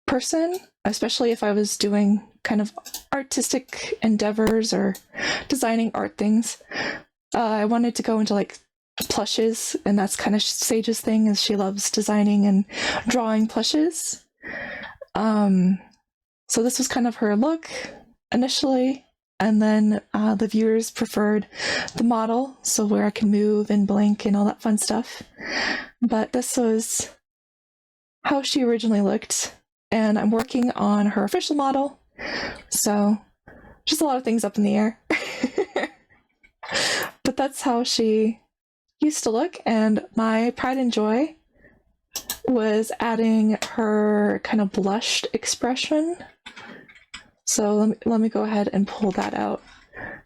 person, especially if I was doing kind of artistic endeavors or designing art things, I wanted to go into like plushes, and that's kind of Sage's thing, is she loves designing and drawing plushes. So this was kind of her look initially, and then the viewers preferred the model, so where I can move and blink and all that fun stuff. But this was how she originally looked, and I'm working on her official model, so just a lot of things up in the air. But that's how she used to look, and my pride and joy was adding her kind of blushed expression. So let me go ahead and pull that out,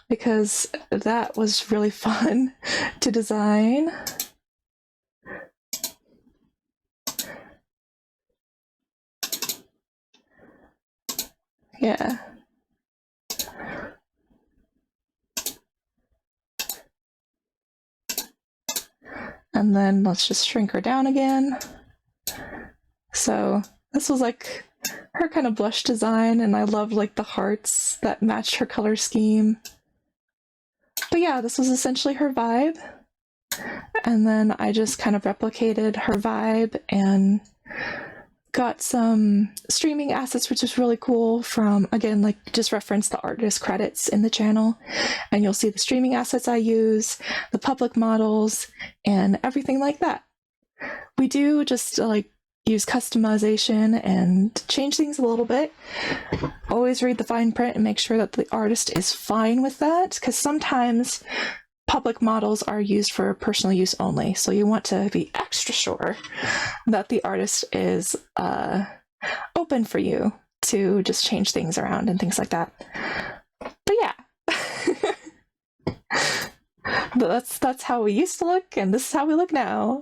because that was really fun to design. Yeah. And then let's just shrink her down again. So this was like her kind of blush design, and I loved like the hearts that matched her color scheme. But yeah, this was essentially her vibe. And then I just kind of replicated her vibe and got some streaming assets, which is really cool, from, again, like just reference the artist credits in the channel, and you'll see the streaming assets I use, the public models, and everything like that. We do just like use customization and change things a little bit. Always read the fine print and make sure that the artist is fine with that, because sometimes public models are used for personal use only, so you want to be extra sure that the artist is open for you to just change things around and things like that. But yeah, that's how we used to look, and this is how we look now.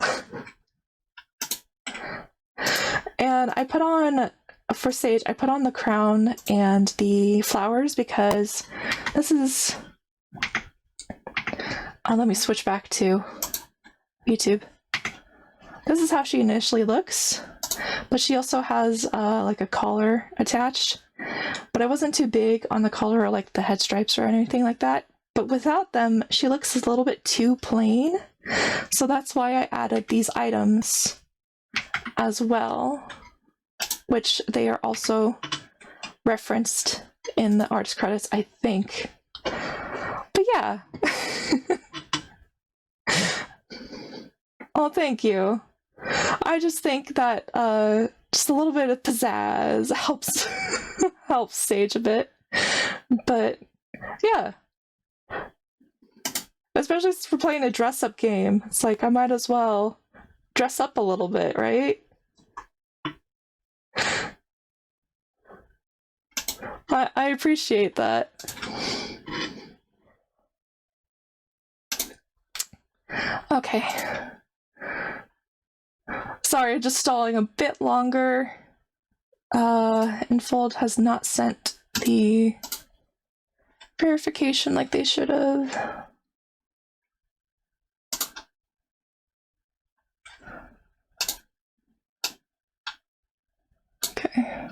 And I put on, for Sage, I put on the crown and the flowers, because this is... let me switch back to YouTube. This is how she initially looks, but she also has like a collar attached, but I wasn't too big on the collar or like the head stripes or anything like that. But without them, she looks a little bit too plain, so that's why I added these items as well, which they are also referenced in the artist credits, I think. But yeah. Oh, thank you. I just think that just a little bit of pizzazz helps helps Sage a bit. But yeah, especially if we're playing a dress-up game, it's like I might as well dress up a little bit, right? I appreciate that. Okay. Sorry, just stalling a bit longer. Infold has not sent the verification like they should have. Okay.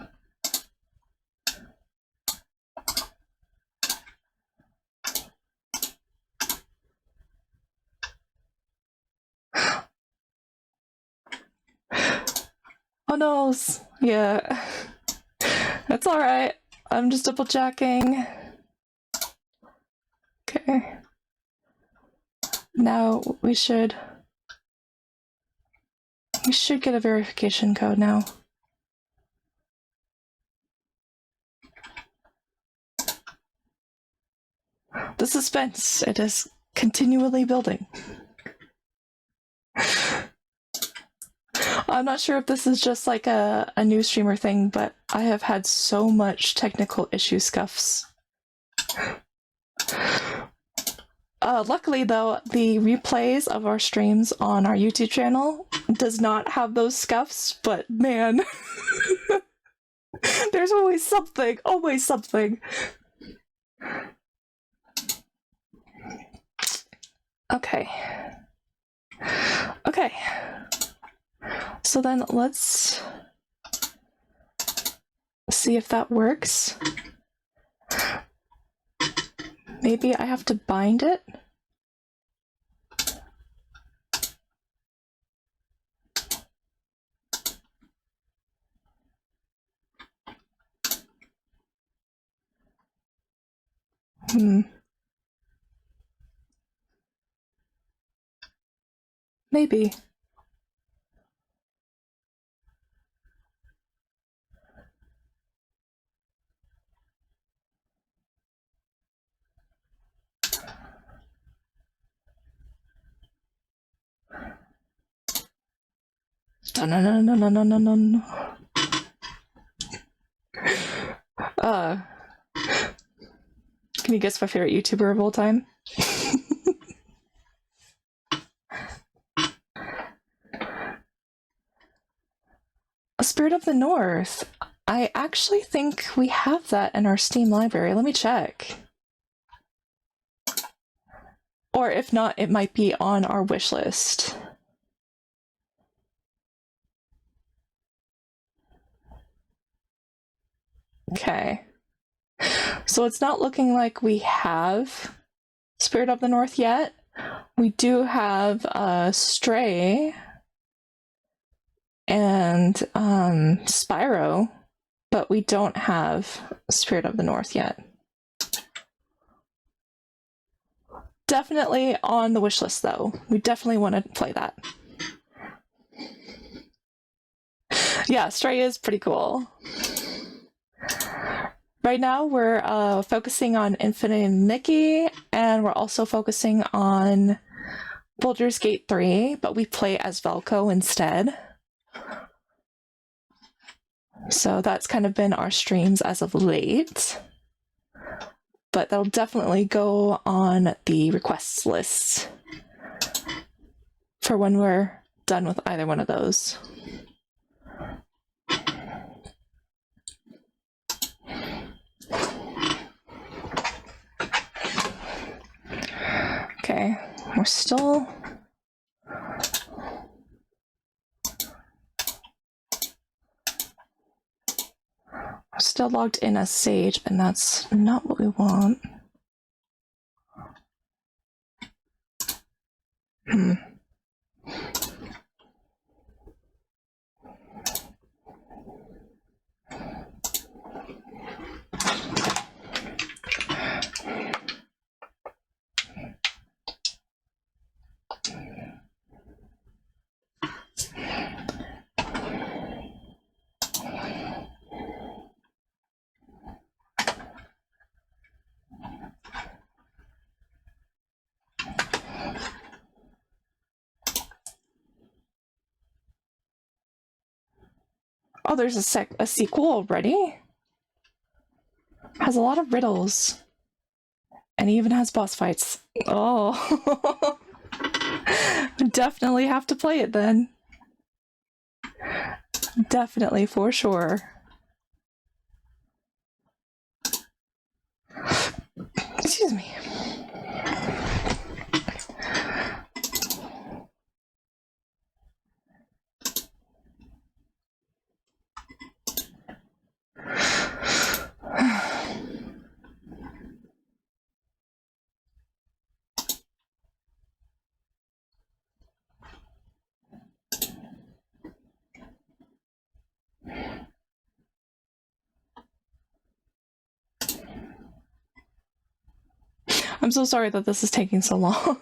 Oh no, yeah. That's alright. I'm just double checking. Okay. Now we should get a verification code now. The suspense, it is continually building. I'm not sure if this is just like a new streamer thing, but I have had so much technical issue scuffs. Luckily though, the replays of our streams on our YouTube channel does not have those scuffs, but man, there's always something, always something. Okay. Okay. So then let's see if that works. Maybe I have to bind it. Maybe. No. Can you guess my favorite YouTuber of all time? Spirit of the North. I actually think we have that in our Steam library. Let me check. Or if not, it might be on our wish list. Okay. So it's not looking like we have Spirit of the North yet. We do have Stray and Spyro, but we don't have Spirit of the North yet. Definitely on the wish list, though. We definitely want to play that. Yeah, Stray is pretty cool. Right now, we're focusing on Infinite and Nikki, and we're also focusing on Baldur's Gate 3, but we play as Velko instead. So that's kind of been our streams as of late. But that'll definitely go on the requests list for when we're done with either one of those. Okay, we're still... still logged in as Sage, and that's not what we want. Oh, there's a sequel already? Has a lot of riddles. And even has boss fights. Oh. Definitely have to play it then. Definitely, for sure. Excuse me. I'm so sorry that this is taking so long.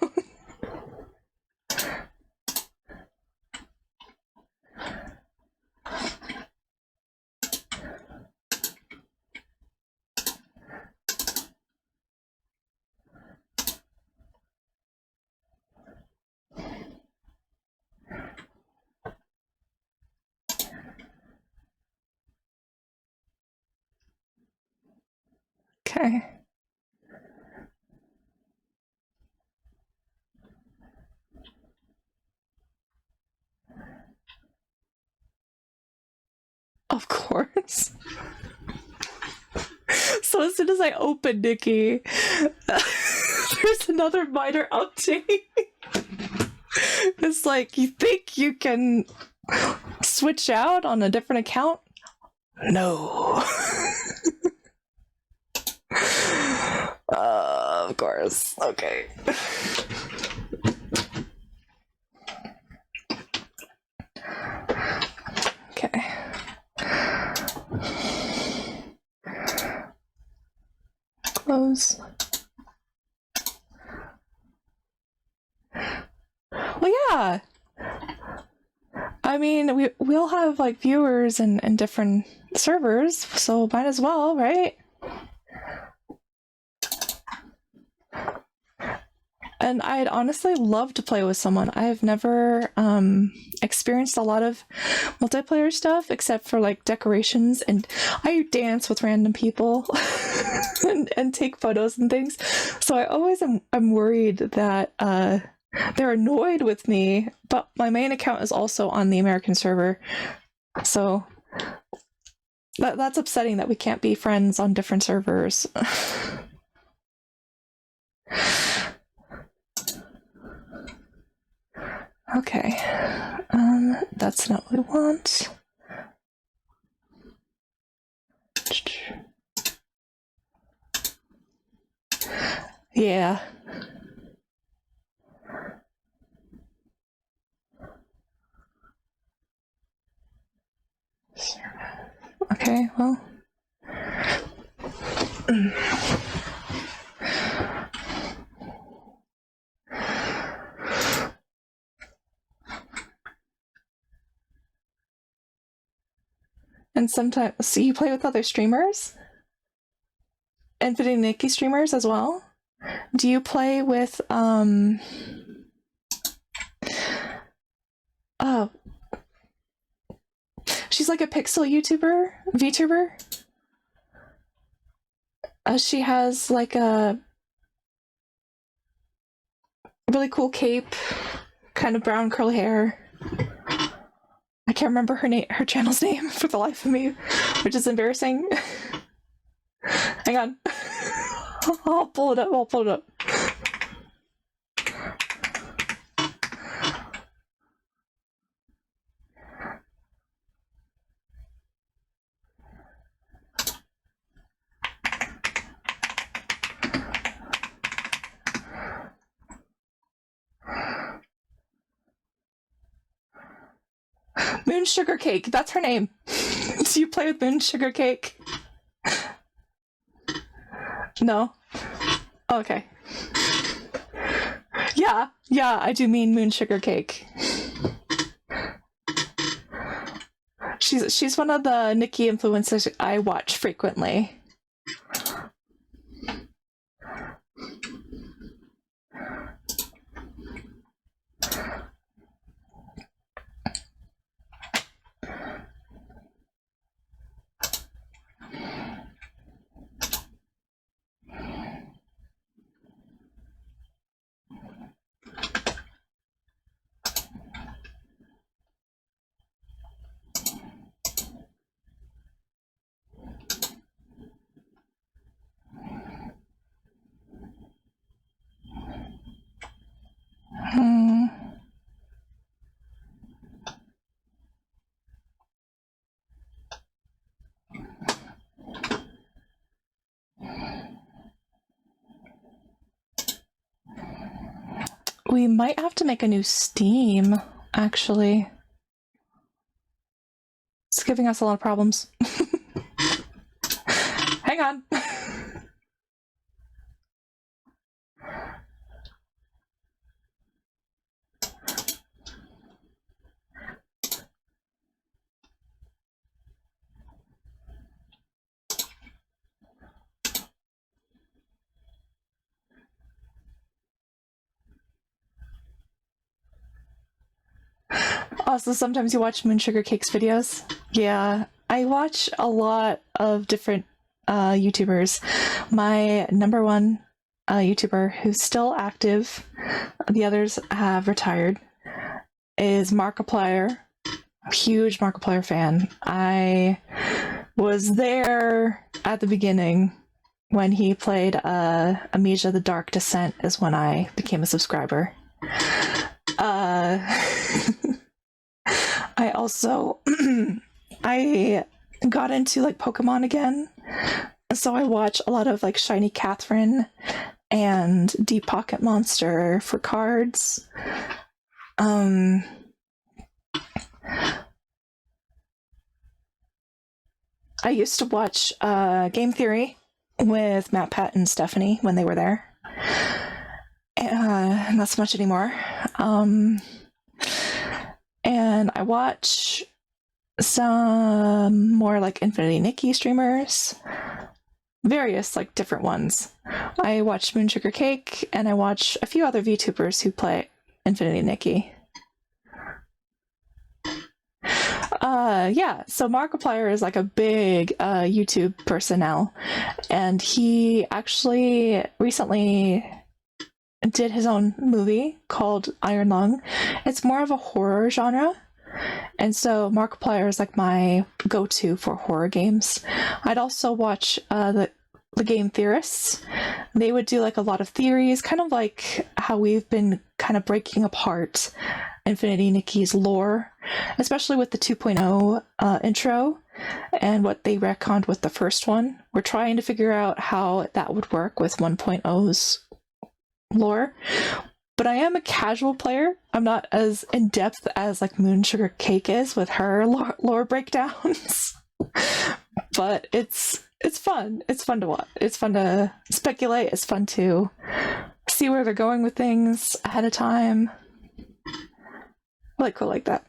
Okay. Of course. So as soon as I open Nikki, there's another minor update. It's like, you think you can switch out on a different account? No. Of course. Okay. Okay. Close. Well, yeah. I mean, we'll have like viewers and different servers, so might as well, right? And I'd honestly love to play with someone. I've never experienced a lot of multiplayer stuff except for like decorations, and I dance with random people and take photos and things. So I always I'm worried that they're annoyed with me, but my main account is also on the American server. So that's upsetting that we can't be friends on different servers. Okay, that's not what we want. Yeah. Okay, well. And sometimes, so you play with other streamers? Infinity Nikki streamers as well? Do you play with, oh, she's like a pixel YouTuber, VTuber? She has like a really cool cape, kind of brown curly hair. I can't remember her channel's name for the life of me, which is embarrassing. Hang on. I'll pull it up. Moon Sugar Cake, that's her name. Do you play with Moon Sugar Cake? No? Okay. Yeah, I do mean Moon Sugar Cake. She's one of the Nikki influencers I watch frequently. We might have to make a new Steam, actually. It's giving us a lot of problems. Hang on. Also, sometimes you watch Moon Sugar Cake's videos. Yeah, I watch a lot of different YouTubers. My number one YouTuber who's still active, the others have retired, is Markiplier. Huge Markiplier fan. I was there at the beginning when he played Amnesia: The Dark Descent is when I became a subscriber. I also I got into like Pokemon again, so I watch a lot of like Shiny Catherine and Deep Pocket Monster for cards. I used to watch Game Theory with Matt, Pat, and Stephanie when they were there. Not so much anymore. And I watch some more like Infinity Nikki streamers, various like different ones. I watch Moon Sugar Cake, and I watch a few other VTubers who play Infinity Nikki. Yeah, so Markiplier is like a big YouTube person now, and he actually recently did his own movie called Iron Lung. It's more of a horror genre, and so Markiplier is like my go-to for horror games. I'd also watch the game theorists. They would do like a lot of theories, kind of like how we've been kind of breaking apart Infinity Nikki's lore, especially with the 2.0 intro and what they retconned with the first one. We're trying to figure out how that would work with 1.0's lore. But I am a casual player. I'm not as in-depth as like Moon Sugar Cake is with her lore breakdowns. But it's fun. It's fun to watch. It's fun to speculate. It's fun to see where they're going with things ahead of time. I like cool like that.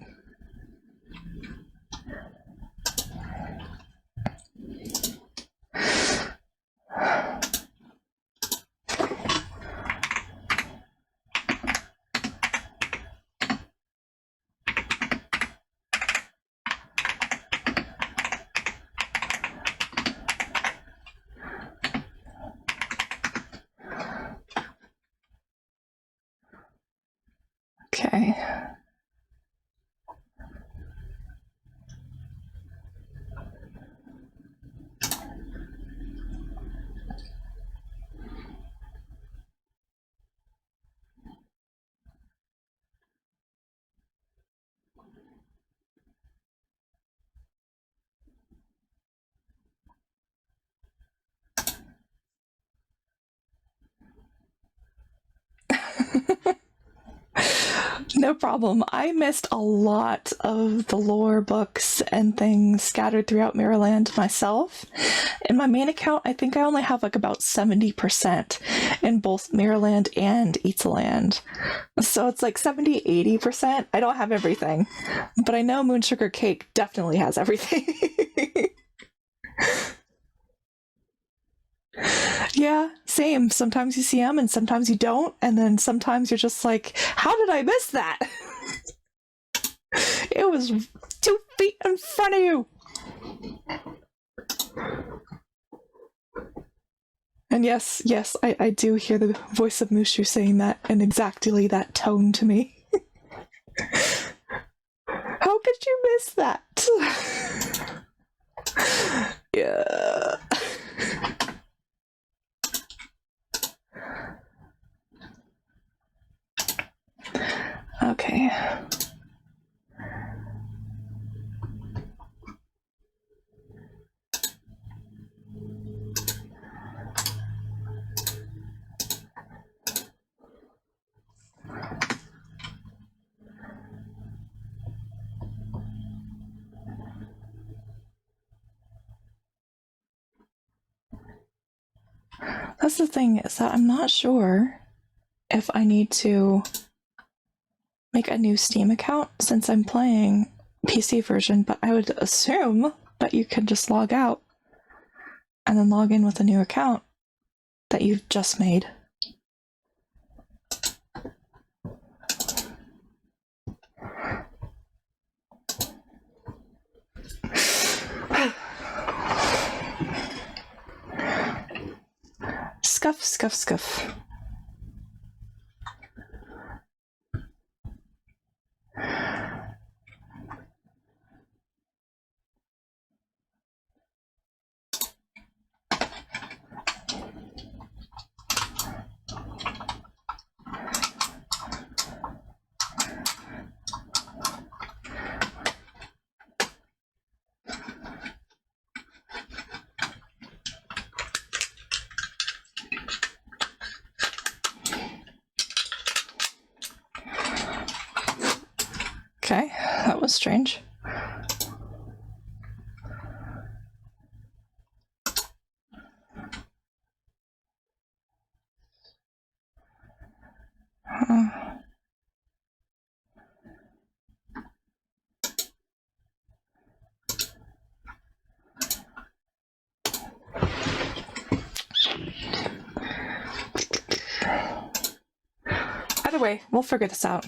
Okay. No problem. I missed a lot of the lore books and things scattered throughout Mirrorland myself. In my main account, I think I only have like about 70% in both Mirrorland and Eatsaland. So it's like 70-80%. I don't have everything, but I know Moon Sugar Cake definitely has everything. Yeah, same. Sometimes you see them and sometimes you don't, and then sometimes you're just like, how did I miss that? It was 2 feet in front of you. And yes, I do hear the voice of Mushu saying that in exactly that tone to me. How could you miss that? Yeah. Okay. That's the thing, is that I'm not sure if I need to make a new Steam account since I'm playing PC version, but I would assume that you can just log out and then log in with a new account that you've just made. Scuff, scuff, scuff. That was strange. Huh. Either way, we'll figure this out.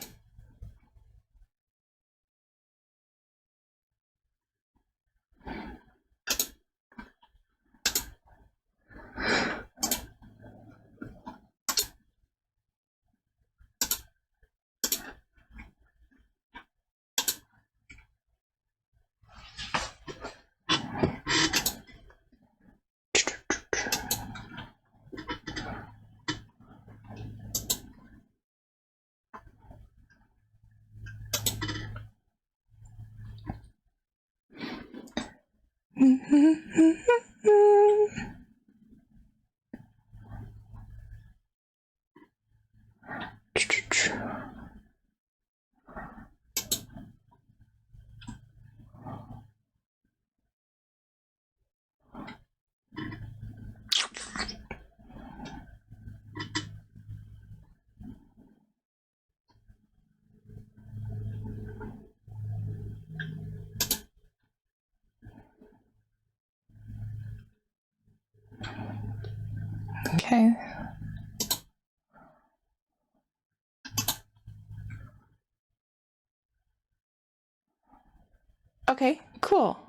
Okay. Okay, cool.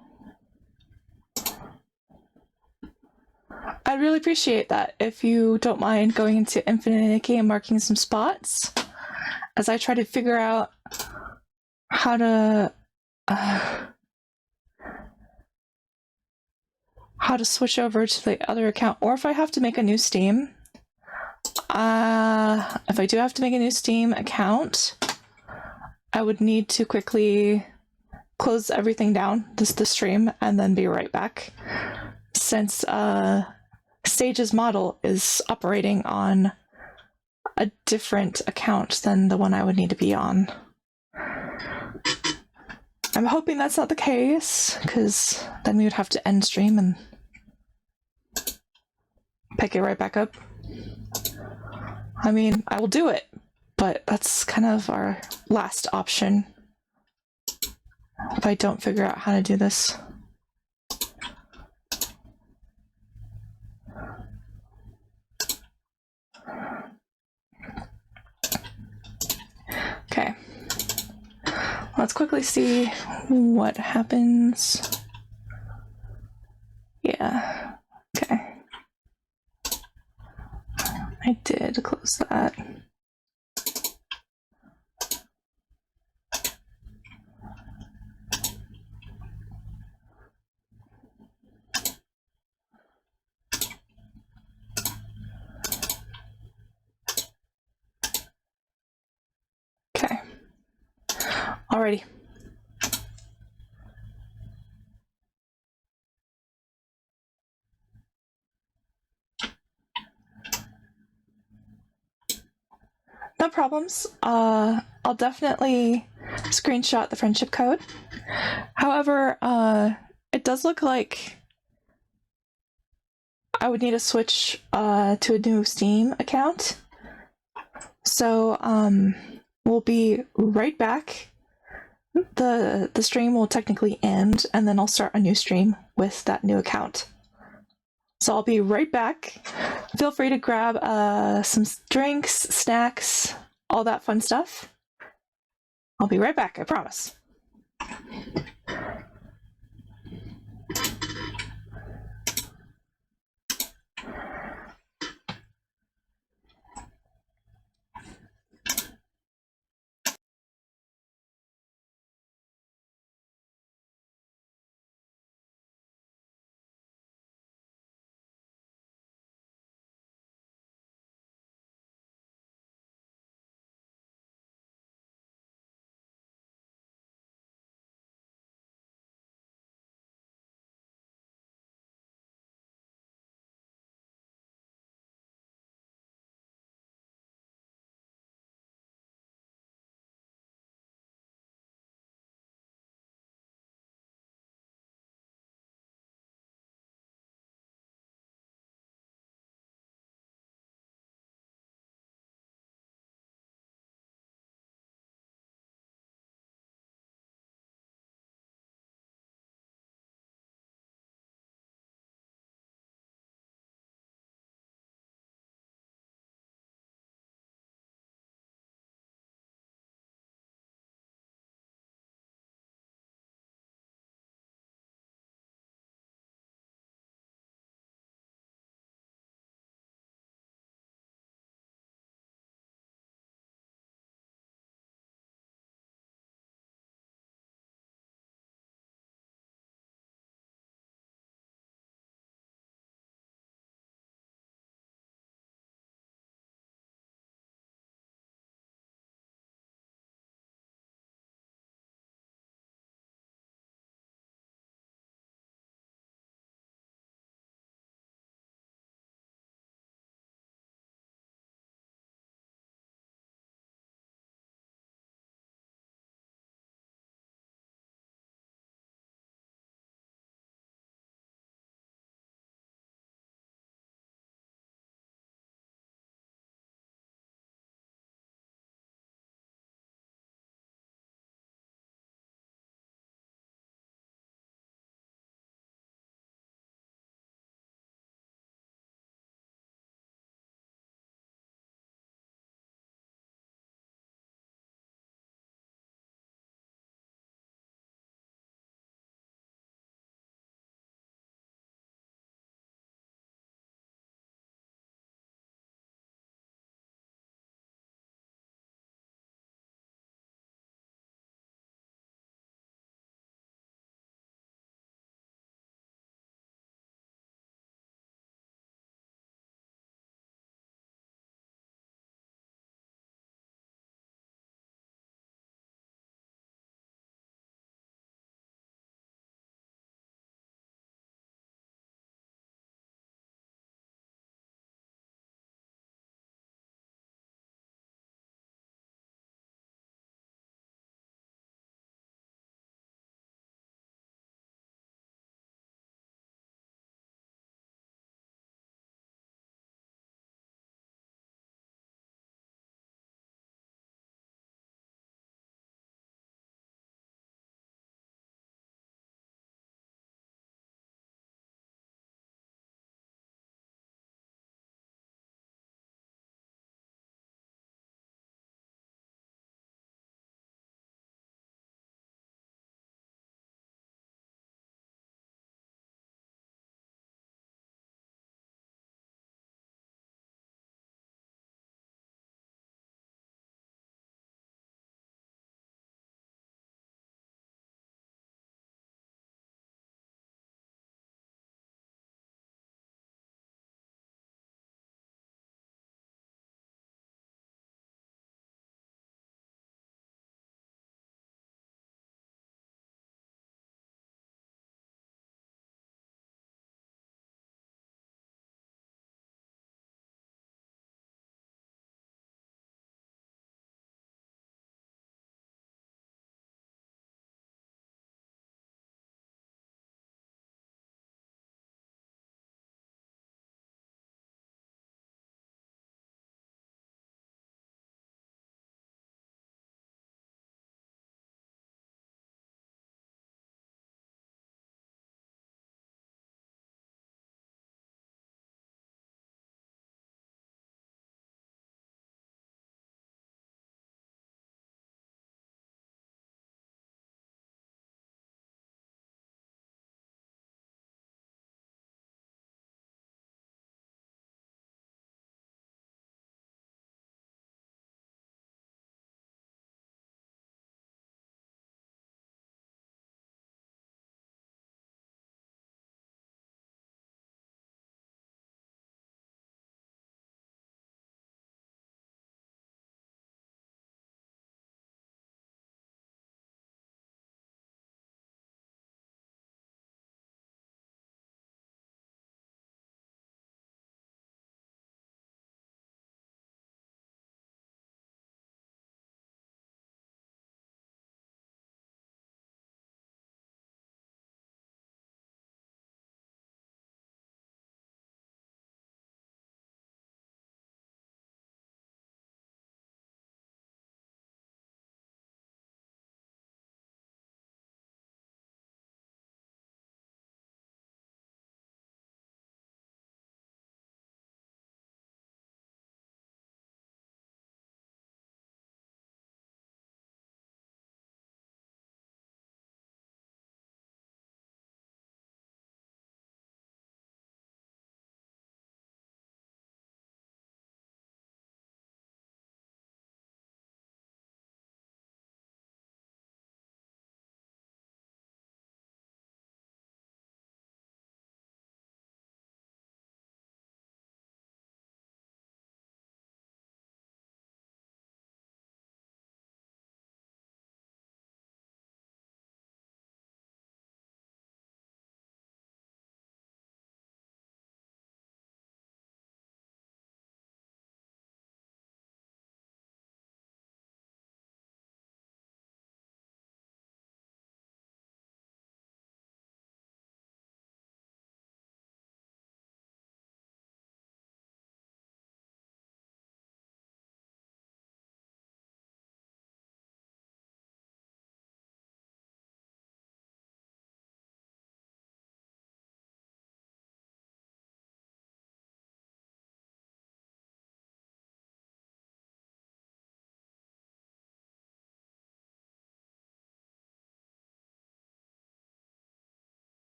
I'd really appreciate that if you don't mind going into Infinite Nikki and marking some spots as I try to figure out how to switch over to the other account, or if I have to make a new Steam. If I do have to make a new Steam account, I would need to quickly close everything down, the stream, and then be right back, since Stage's model is operating on a different account than the one I would need to be on. I'm hoping that's not the case, because then we would have to end stream and pick it right back up. I mean, I will do it, but that's kind of our last option if I don't figure out how to do this. Okay. Let's quickly see what happens. Yeah. Okay. I did close that. Okay. Alrighty. No problems. I'll definitely screenshot the friendship code. However, it does look like I would need to switch to a new Steam account. So we'll be right back. The stream will technically end, and then I'll start a new stream with that new account. So I'll be right back. Feel free to grab some drinks, snacks, all that fun stuff. I'll be right back, I promise.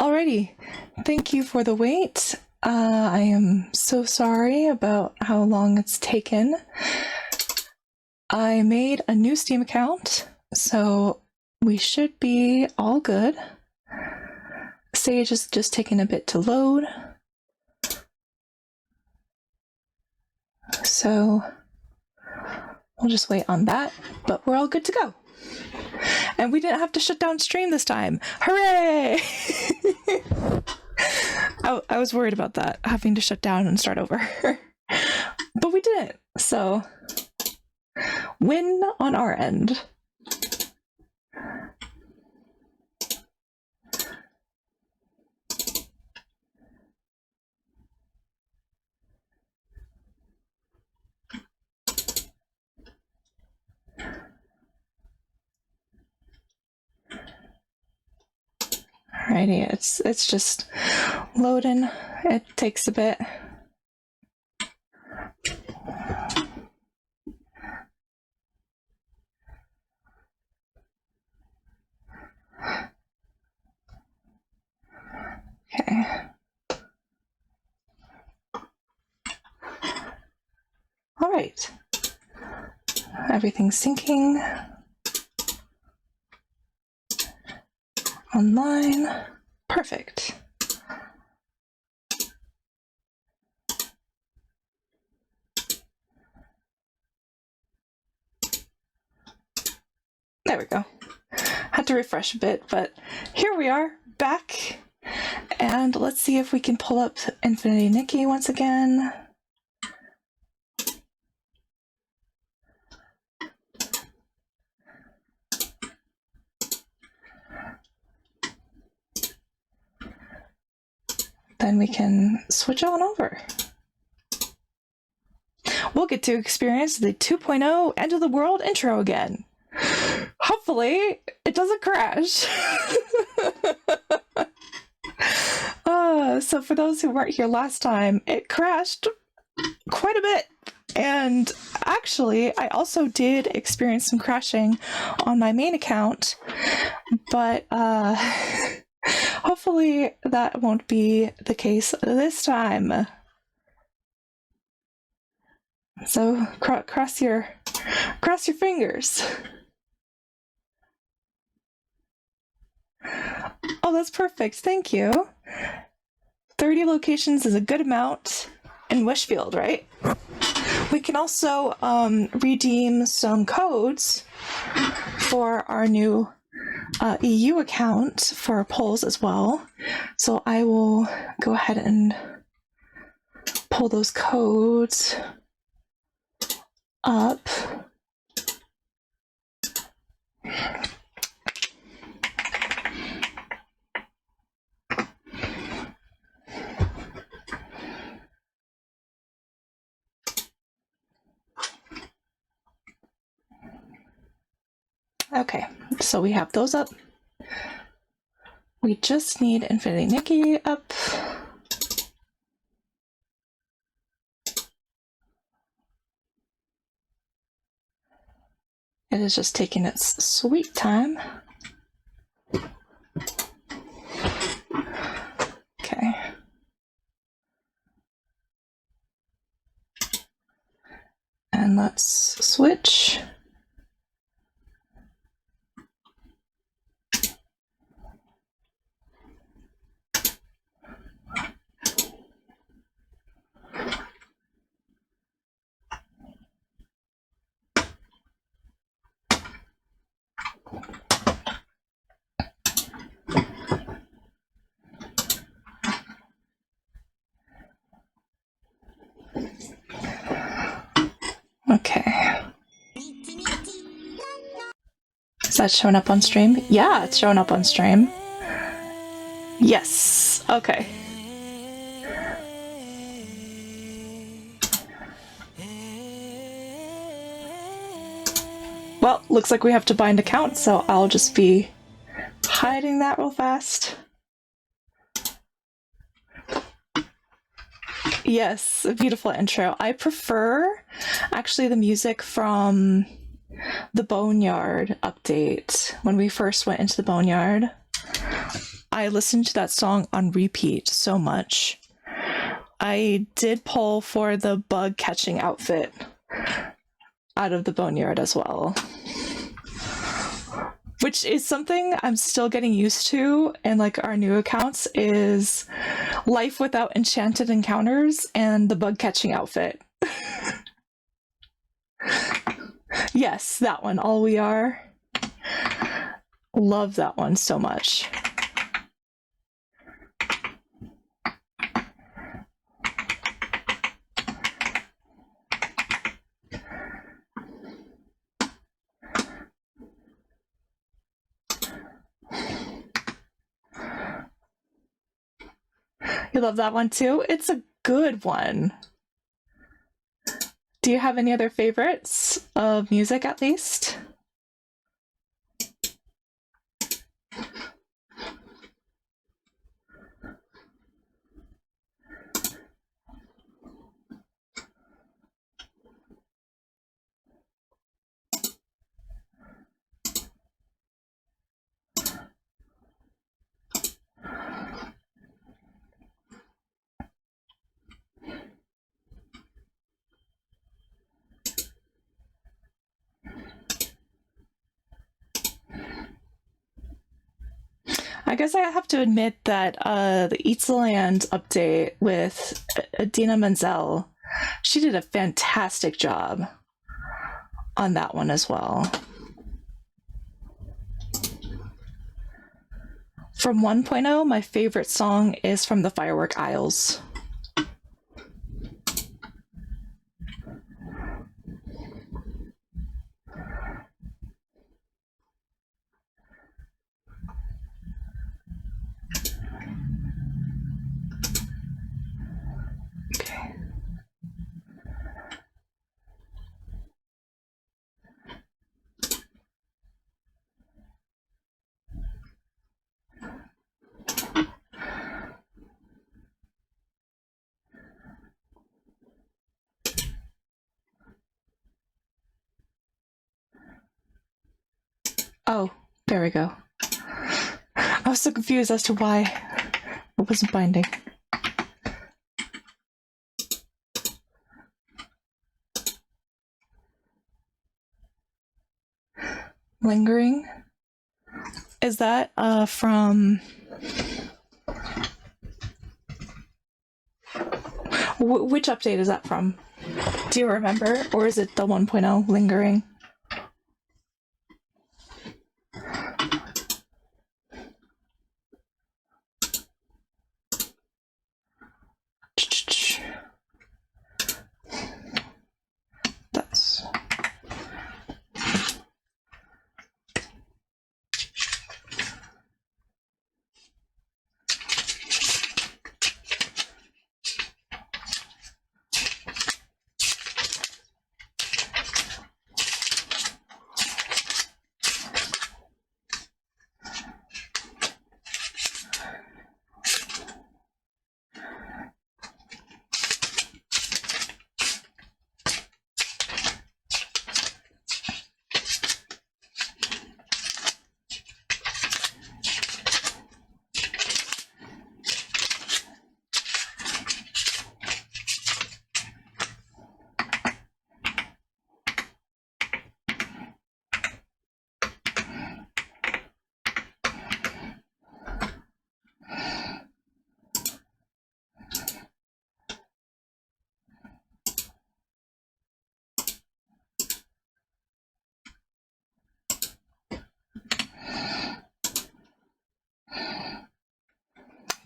Alrighty, thank you for the wait. I am so sorry about how long it's taken. I made a new Steam account, so we should be all good. Sage is just taking a bit to load. So we'll just wait on that, but we're all good to go. And we didn't have to shut down stream this time. Hooray! I was worried about that, having to shut down and start over. But we didn't, so win on our end. Alrighty, it's just loading. It takes a bit. Okay. All right. Everything's syncing. Online. Perfect. There we go. Had to refresh a bit, but here we are, back. And let's see if we can pull up Infinity Nikki once again. Then we can switch on over. We'll get to experience the 2.0 End of the World intro again. Hopefully, it doesn't crash. So for those who weren't here last time, it crashed quite a bit. And actually, I also did experience some crashing on my main account, but hopefully that won't be the case this time. So cross your fingers. Oh, that's perfect. Thank you. 30 locations is a good amount in Wishfield, right? We can also redeem some codes for our new EU account for polls as well. So I will go ahead and pull those codes up. Okay, so we have those up. We just need Infinity Nikki up. It is just taking its sweet time. Okay. And let's switch. Okay. Is that showing up on stream? Yeah, it's showing up on stream. Yes. Okay. Well, looks like we have to bind accounts, so I'll just be hiding that real fast. Yes, a beautiful intro. I prefer actually the music from the Boneyard update. When we first went into the Boneyard, I listened to that song on repeat so much. I did pull for the bug catching outfit out of the boneyard as well, which is something I'm still getting used to. And like our new accounts is life without enchanted encounters and the bug catching outfit. Yes, that one, All We Are. Love that one so much. You love that one too? It's a good one. Do you have any other favorites of music at least? I guess I have to admit that the Eats the Land update with Adina Menzel, she did a fantastic job on that one as well. From 1.0, my favorite song is from the Firework Isles. Oh, there we go. I was so confused as to why it wasn't binding. Lingering? Is that from... which update is that from? Do you remember? Or is it the 1.0 Lingering? That's...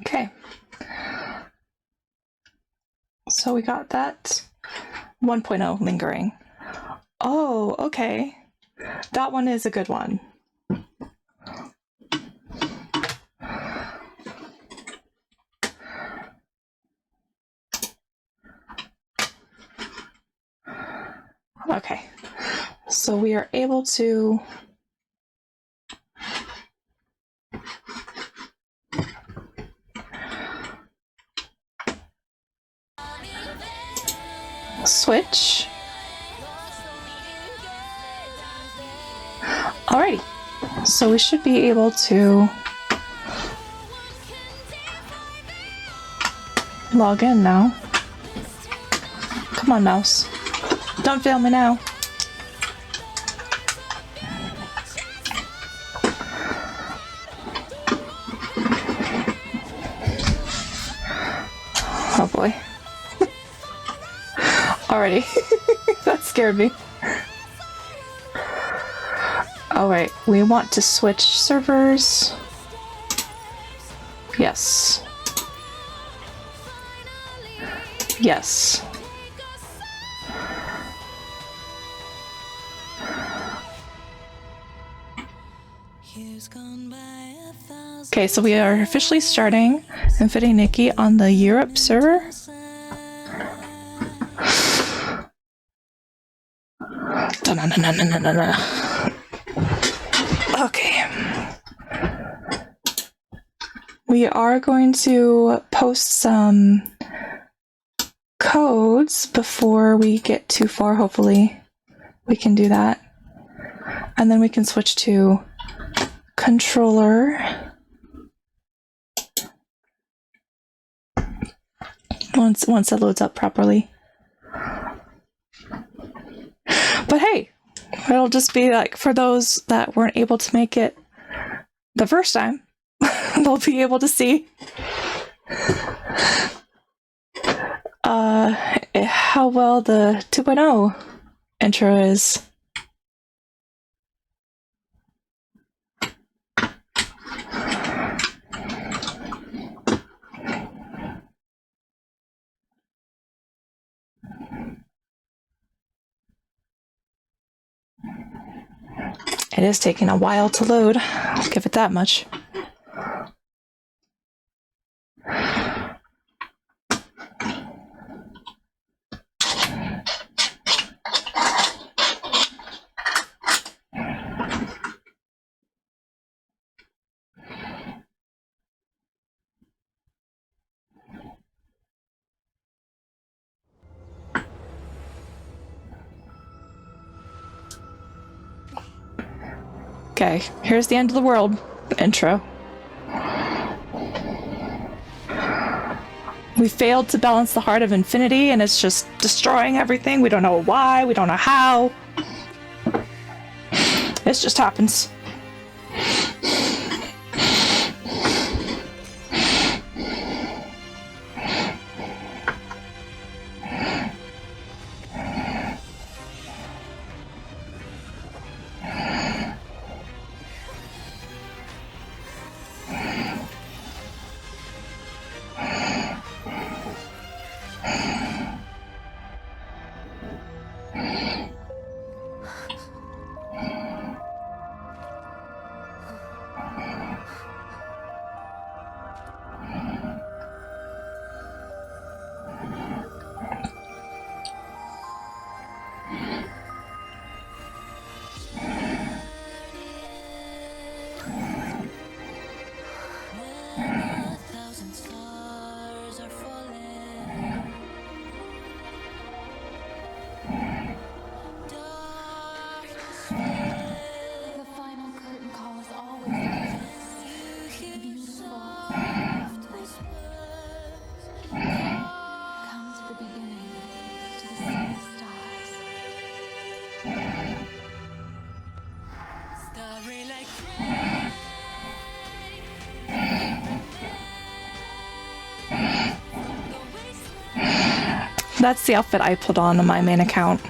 Okay. So we got that 1.0 Lingering. Oh, okay. That one is a good one. Okay. So we are able to switch. Alrighty, so we should be able to log in now. Come on, mouse. Don't fail me now. Oh boy. Already. That scared me. Alright, we want to switch servers. Yes. Yes. Okay, so we are officially starting and fitting Nikki on the Europe server. Okay. We are going to post some codes before we get too far, hopefully. We can do that. And then we can switch to controller. Once it loads up properly. But hey, it'll just be like for those that weren't able to make it the first time, they'll be able to see how well the 2.0 intro is. It is taking a while to load, I'll give it that much. Okay, here's the end of the world intro. We failed to balance the heart of infinity and it's just destroying everything. We don't know why, we don't know how. This just happens. That's the outfit I put on my main account.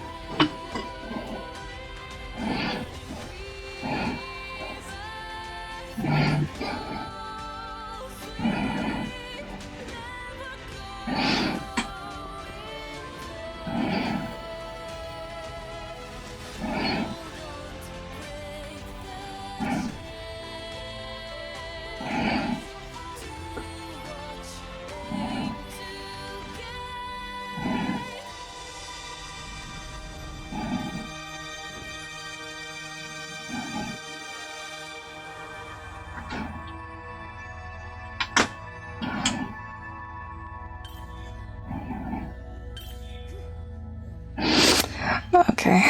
Okay.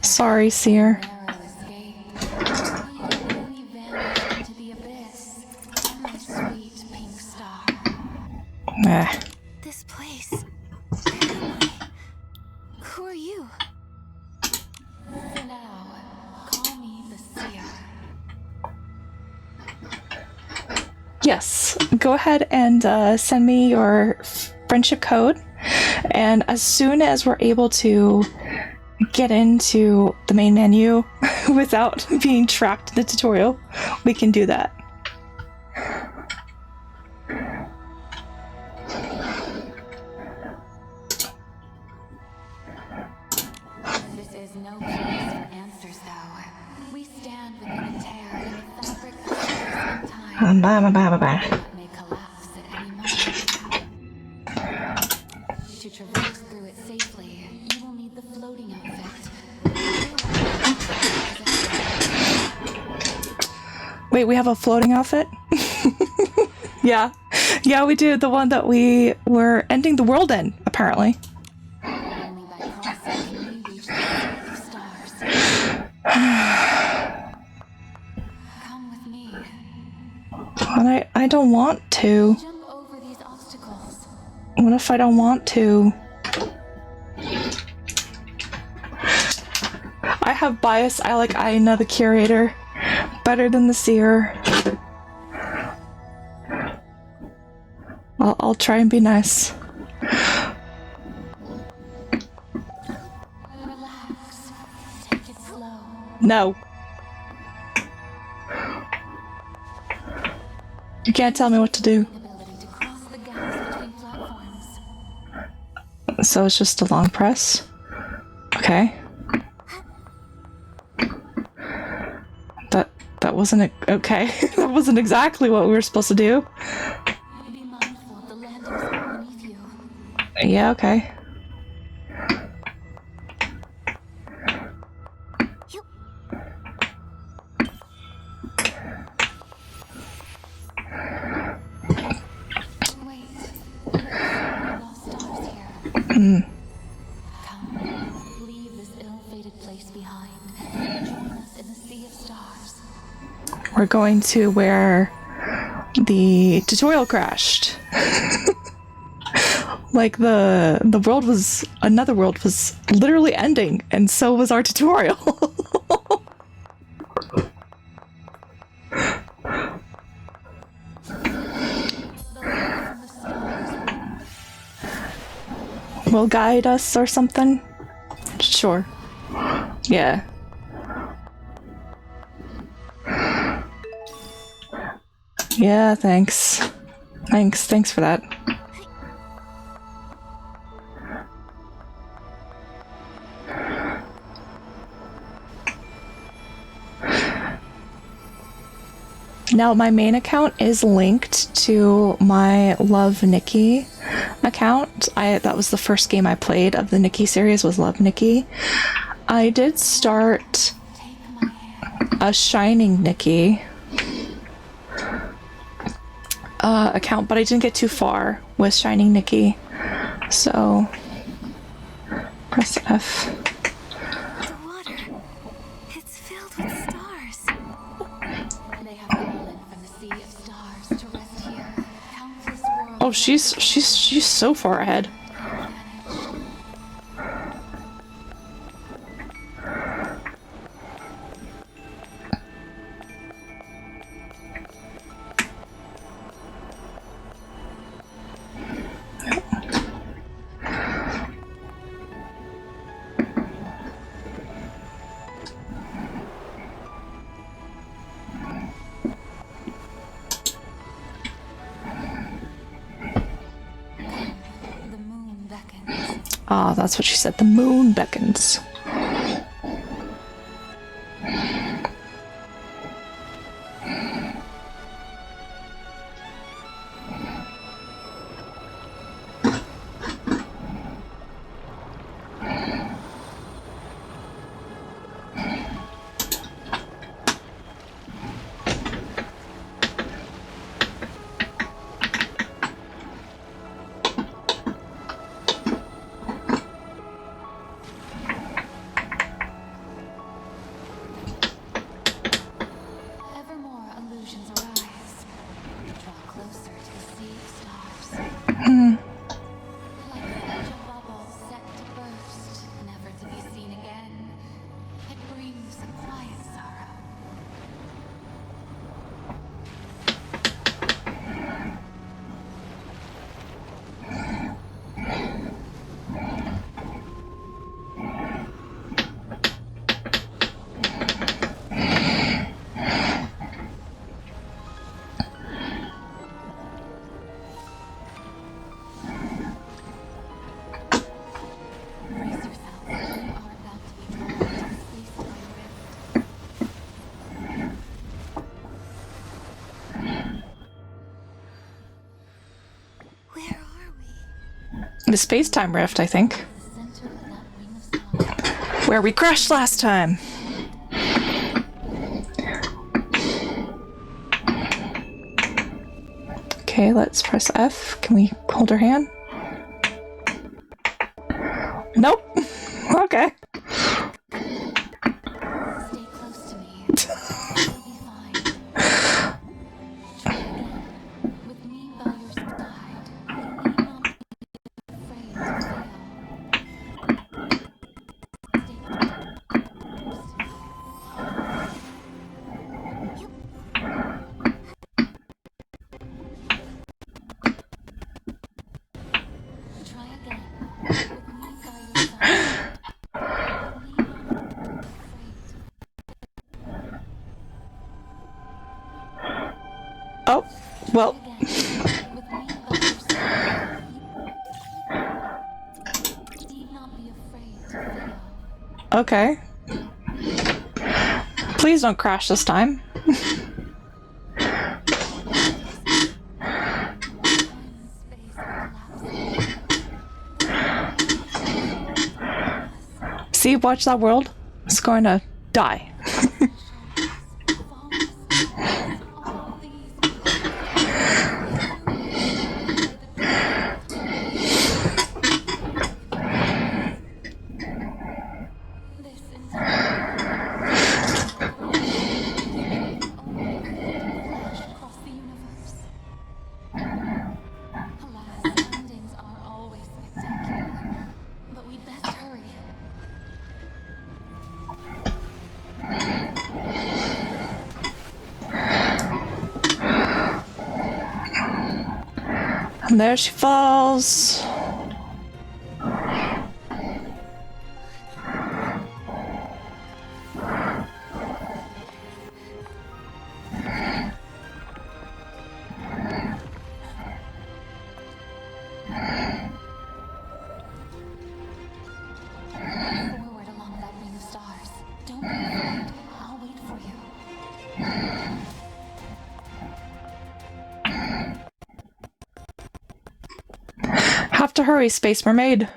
Sorry, Seer. This place. Where am I? Who are you? For now, call me the Seer. Yes, go ahead and send me your friendship code, and as soon as we're able to get into the main menu without being trapped in the tutorial, we can do that. This is no place for answers, though. We stand within a tear in the fabric of space and time. That may collapse at any moment. To traverse through it safely, you will need the floating outfit. Wait, we have a floating outfit? Yeah. Yeah, we do. The one that we were ending the world in, apparently. Only by crossing can we reach the sea of stars. Come with me. But I don't want to. Jump over these obstacles. What if I don't want to? I have bias. I like Aina, the curator, better than the seer. I'll try and be nice. Relax. Take it slow. No. You can't tell me what to do. Ability to cross the gaps between platforms. So it's just a long press. Okay. That wasn't okay. That wasn't exactly what we were supposed to do. Be mindful of the landings beneath you. Yeah, okay. Wait. There are lost stars here. Come, leave this ill-fated place behind and join us in the sea of stars. We're going to where the tutorial crashed. Like the world was, another world was literally ending, and so was our tutorial. Will guide us or something? Sure. Yeah. Yeah, thanks. Thanks for that. Now, my main account is linked to my Love Nikki account. That was the first game I played of the Nikki series, was Love Nikki. I did start a Shining Nikki account, but I didn't get too far with Shining Nikki. So, press F. The water. It's filled with stars. They have fallen from the sea of stars to rest here. Countless worlds. Oh, she's so far ahead. The moon beckons. Ah, that's what she said. The moon beckons. The space-time rift, I think. Where we crashed last time. Okay, let's press F. Can we hold her hand? Nope. Okay. Stay close to me. You'll be fine. Try again. With me by your side, you need not be afraid to fail. Stay close to me. Try again. With me by your side, you need not be afraid to Oh, well. With me by your side, you need not be afraid to fail. Okay. Please don't crash this time. See, watch that world. It's going to die. And there she falls. Forward along that ring of stars. Don't be afraid. I'll wait for you. Have to hurry, Space Mermaid.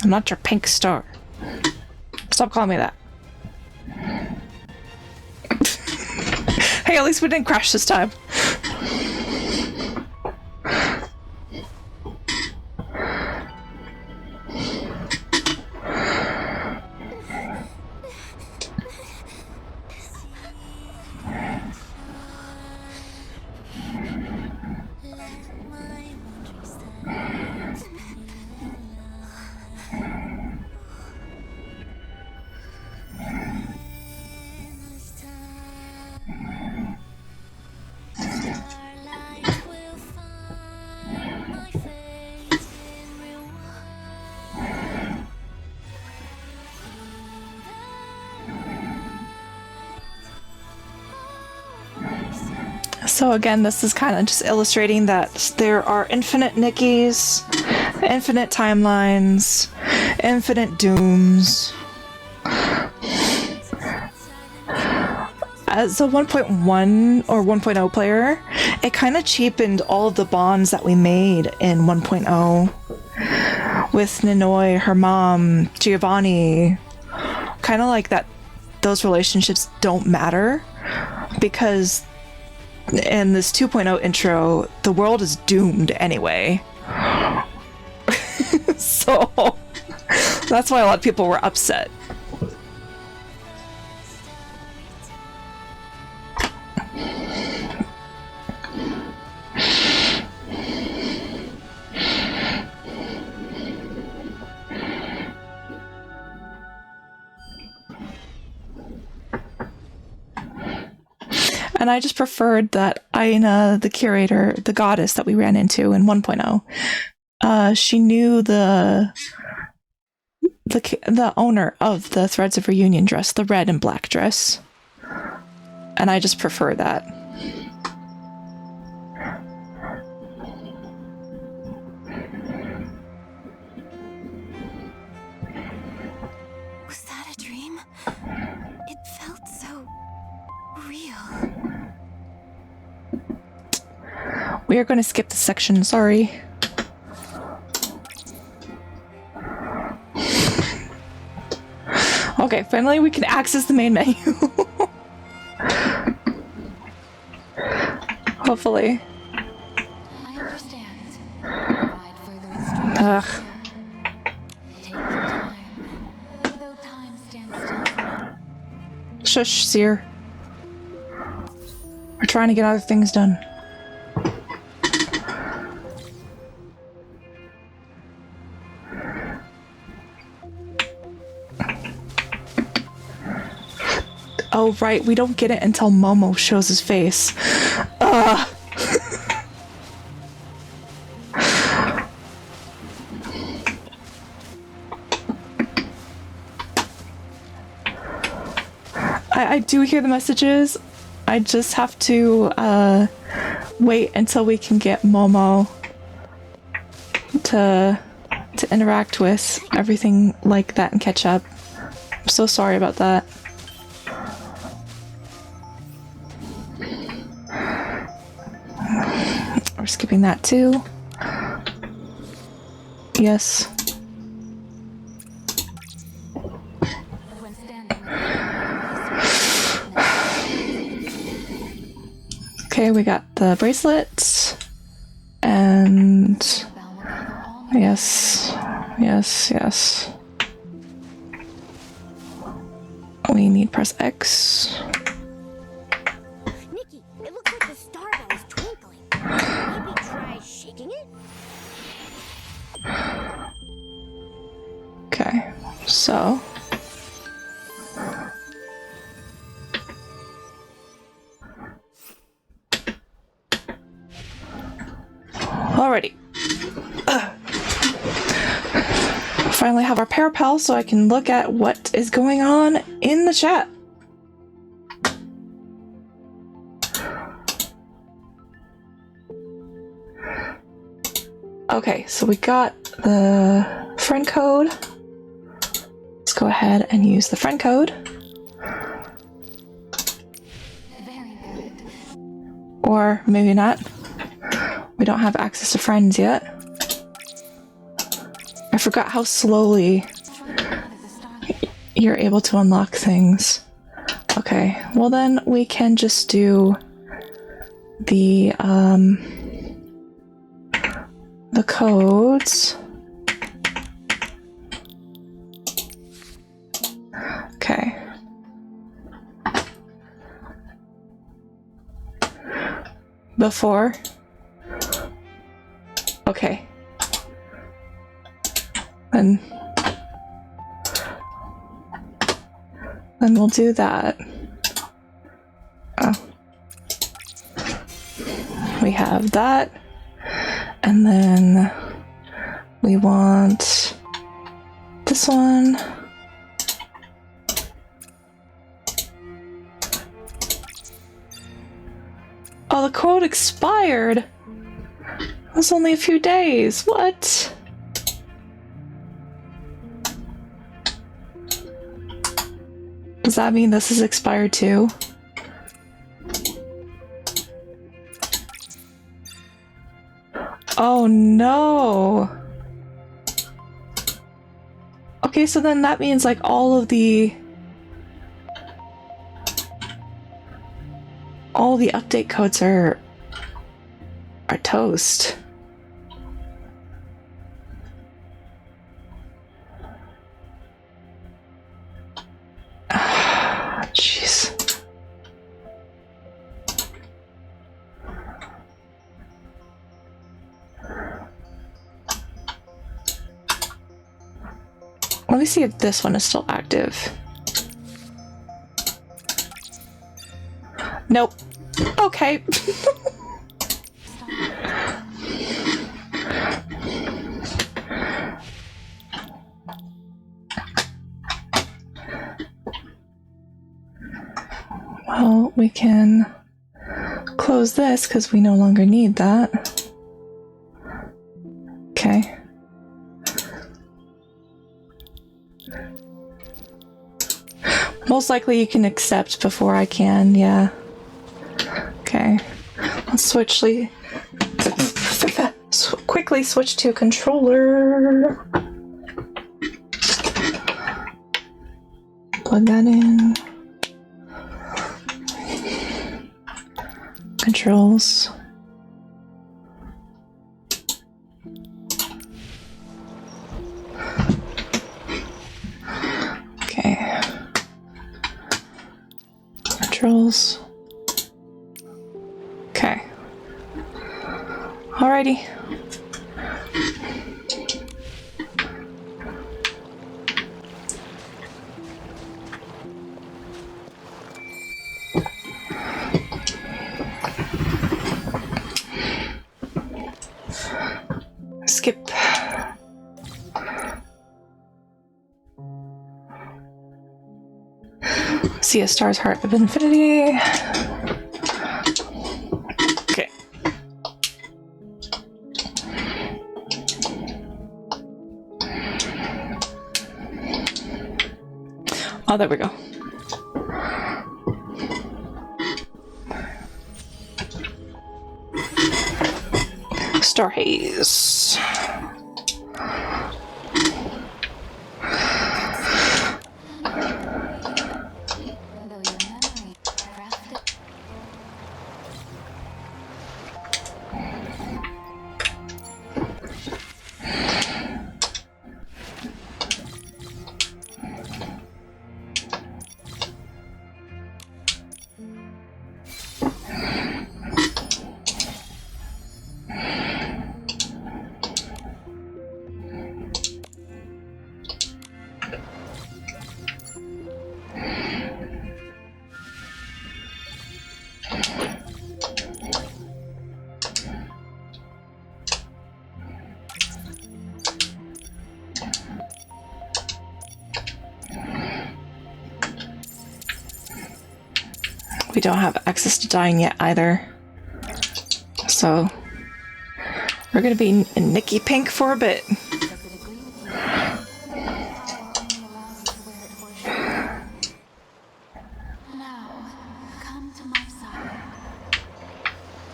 I'm not your pink star. Stop calling me that. Hey, at least we didn't crash this time. So again, this is kind of just illustrating that there are infinite Nickis, infinite timelines, infinite dooms. As a 1.1 or 1.0 player, it kind of cheapened all of the bonds that we made in 1.0 with Ninoi, her mom, Giovanni. Kind of like that those relationships don't matter because in this 2.0 intro, the world is doomed anyway. So that's why a lot of people were upset. And I just preferred that Aina, the curator, the goddess that we ran into in 1.0, she knew the owner of the Threads of Reunion dress, the red and black dress. And I just prefer that. Was that a dream? It felt so real. We are going to skip this section, sorry. Okay, finally we can access the main menu. Hopefully. I understand. Provide further instructions. Ugh. Take your time. Though time stands still. Shush, Seer. We're trying to get other things done. Oh, right, we don't get it until Momo shows his face. I do hear the messages. I just have to wait until we can get Momo to interact with everything like that and catch up. I'm so sorry about that. We're skipping that too. Yes. When standing with Okay, we got the bracelets. And yes. We need press X. Nikki, it looks like the star bell is twinkling. Maybe try shaking it? Okay, so alrighty. Finally have our pair pal so I can look at what is going on in the chat. Okay, so we got the friend code. Let's go ahead and use the friend code. very good. Or maybe not. We don't have access to friends yet. I forgot how slowly you're able to unlock things. Okay, well then we can just do the codes. Okay. Before. Okay. Then we'll do that. Oh. We have that. And then we want this one. Oh, the code expired. It was only a few days. What? Does that mean this is expired too? Oh no. Okay, so then that means like all the update codes are toast. Jeez. Let me see if this one is still active. Nope. Okay. Well, we can close this because we no longer need that. Okay. Most likely you can accept before I can, yeah. Okay. Let's quickly switch to controller. Plug that in. Controls. Okay. Controls. Okay. Alrighty. Skip. See a star's heart of infinity. Okay. Oh, there we go. Star haze. We don't have access to dying yet either. So we're gonna be in Nikki pink for a bit.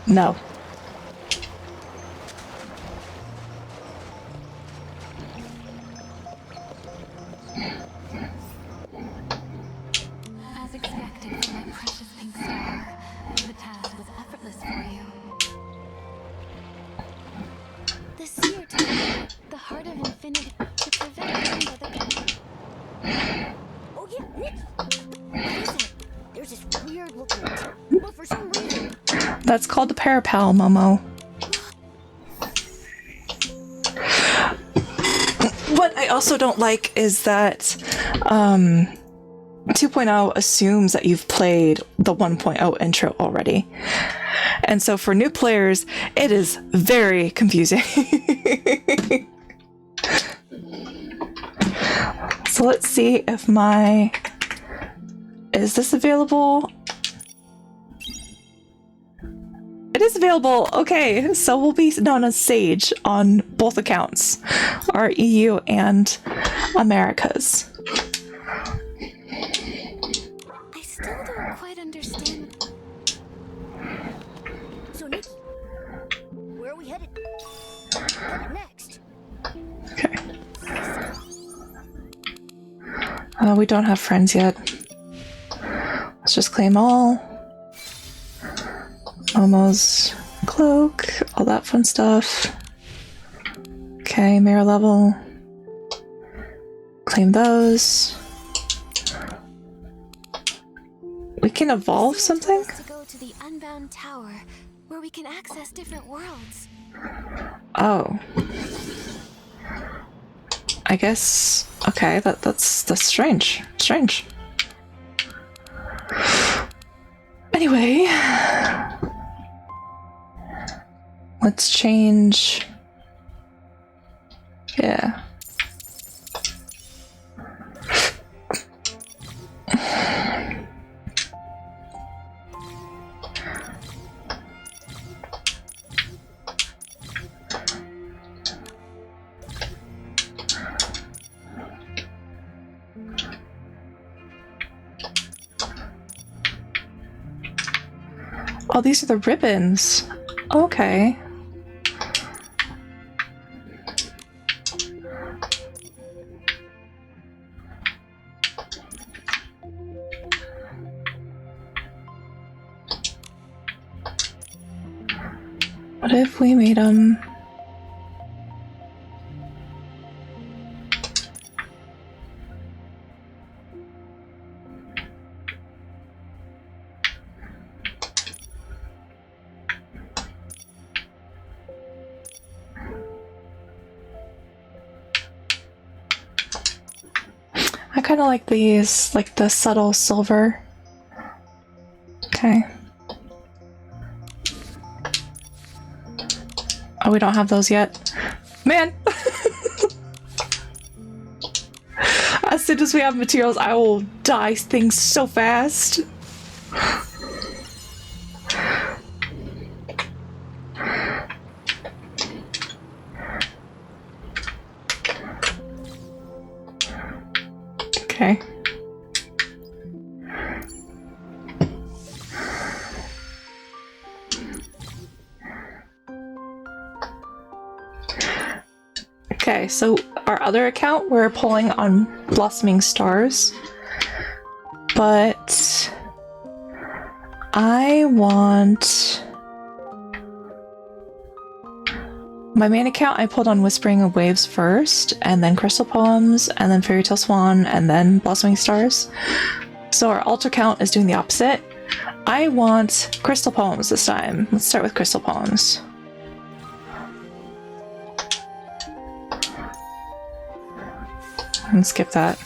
No. As expected from my precious pink star, the task was effortless for you. The seer told me the heart of infinity to prevent harm by the... Oh yeah, Nikki! What is it? There's this weird looking tip, but for some reason... That's called the Parapal, Momo. What I also don't like is that 2.0 assumes that you've played the 1.0 intro already. And so for new players, it is very confusing. So let's see if my... Is this available? It is available. Okay, so we'll be known as Sage on both accounts, our EU and Americas. I still don't quite understand. So Nikki, where are we headed next? Okay. We don't have friends yet. Let's just claim all. Momo's cloak, all that fun stuff. Okay, mirror level. Claim those. We can evolve something? To go to the Unbound Tower, where we can access different worlds. Oh. I guess. Okay, that's strange. Strange. I Anyway, let's change. Yeah. Oh, these are the ribbons. Okay. What if we made them... I kind of like these, like the subtle silver. Okay. Oh, we don't have those yet. Man! As soon as we have materials, I will dye things so fast. Okay. Okay, so our other account, we're pulling on blossoming stars, but I want my main account. I pulled on Whispering of Waves first, and then Crystal Poems, and then Fairy Tale Swan, and then Blossoming Stars. So our alt account is doing the opposite. I want Crystal Poems this time. Let's start with Crystal Poems. And skip that.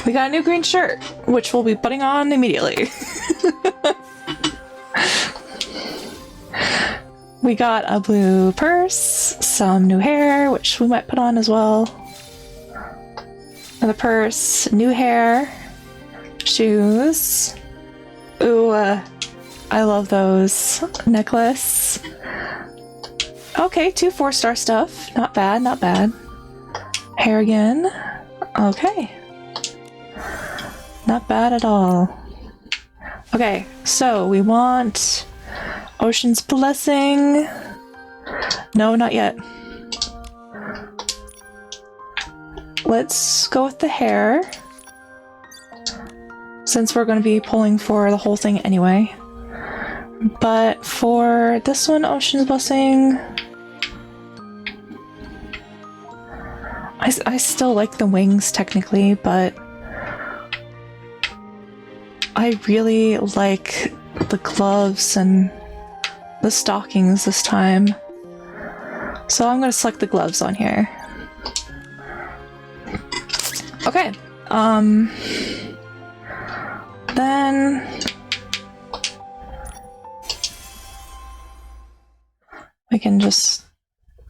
We got a new green shirt, which we'll be putting on immediately. We got a blue purse, some new hair, which we might put on as well. Another purse, new hair, shoes. Ooh, I love those. Necklace. Okay, 2 4-star stuff. Not bad, not bad. Hair again. Okay. Not bad at all. Okay, so we want Ocean's Blessing. No, not yet. Let's go with the hair, since we're going to be pulling for the whole thing anyway. But for this one, Ocean's Blessing, I still like the wings technically, but I really like the gloves and the stockings this time. So I'm going to select the gloves on here. Okay. Then we can just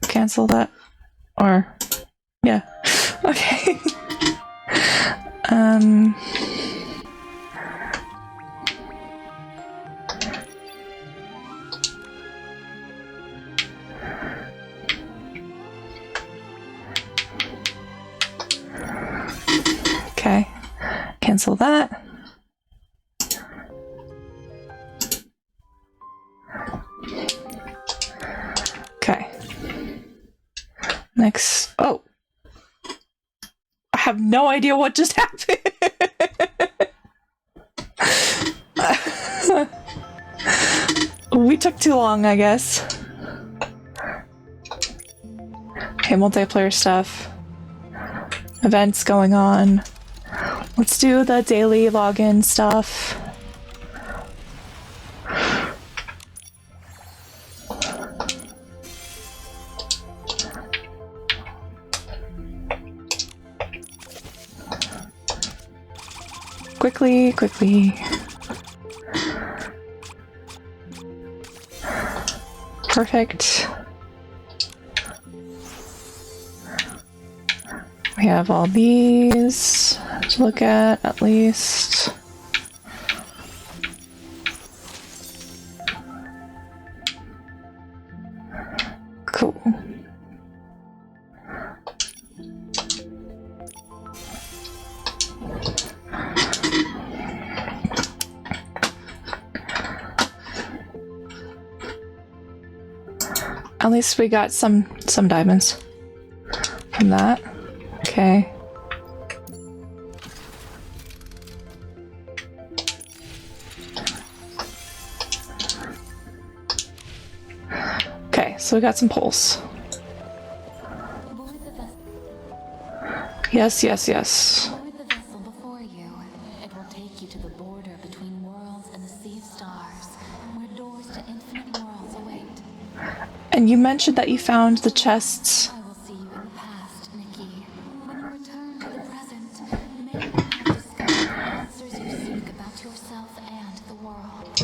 cancel that, or yeah. Okay. Okay. Cancel that. Okay. Next. Oh. I have no idea what just happened. We took too long, I guess. Okay, multiplayer stuff. Events going on. Let's do the daily login stuff. Quickly. Perfect. We have all these to look at least. Cool. At least we got some diamonds from that. Okay. Okay, so we got some poles. Yes, yes, yes. Board the vessel before you. It will take you to the border between worlds and the Sea of Stars, where doors to infinite worlds await. And you mentioned that you found the chests. I will see you in the past, Nikki. When you return to the present, may you have discovered the answers you seek about yourself and the world.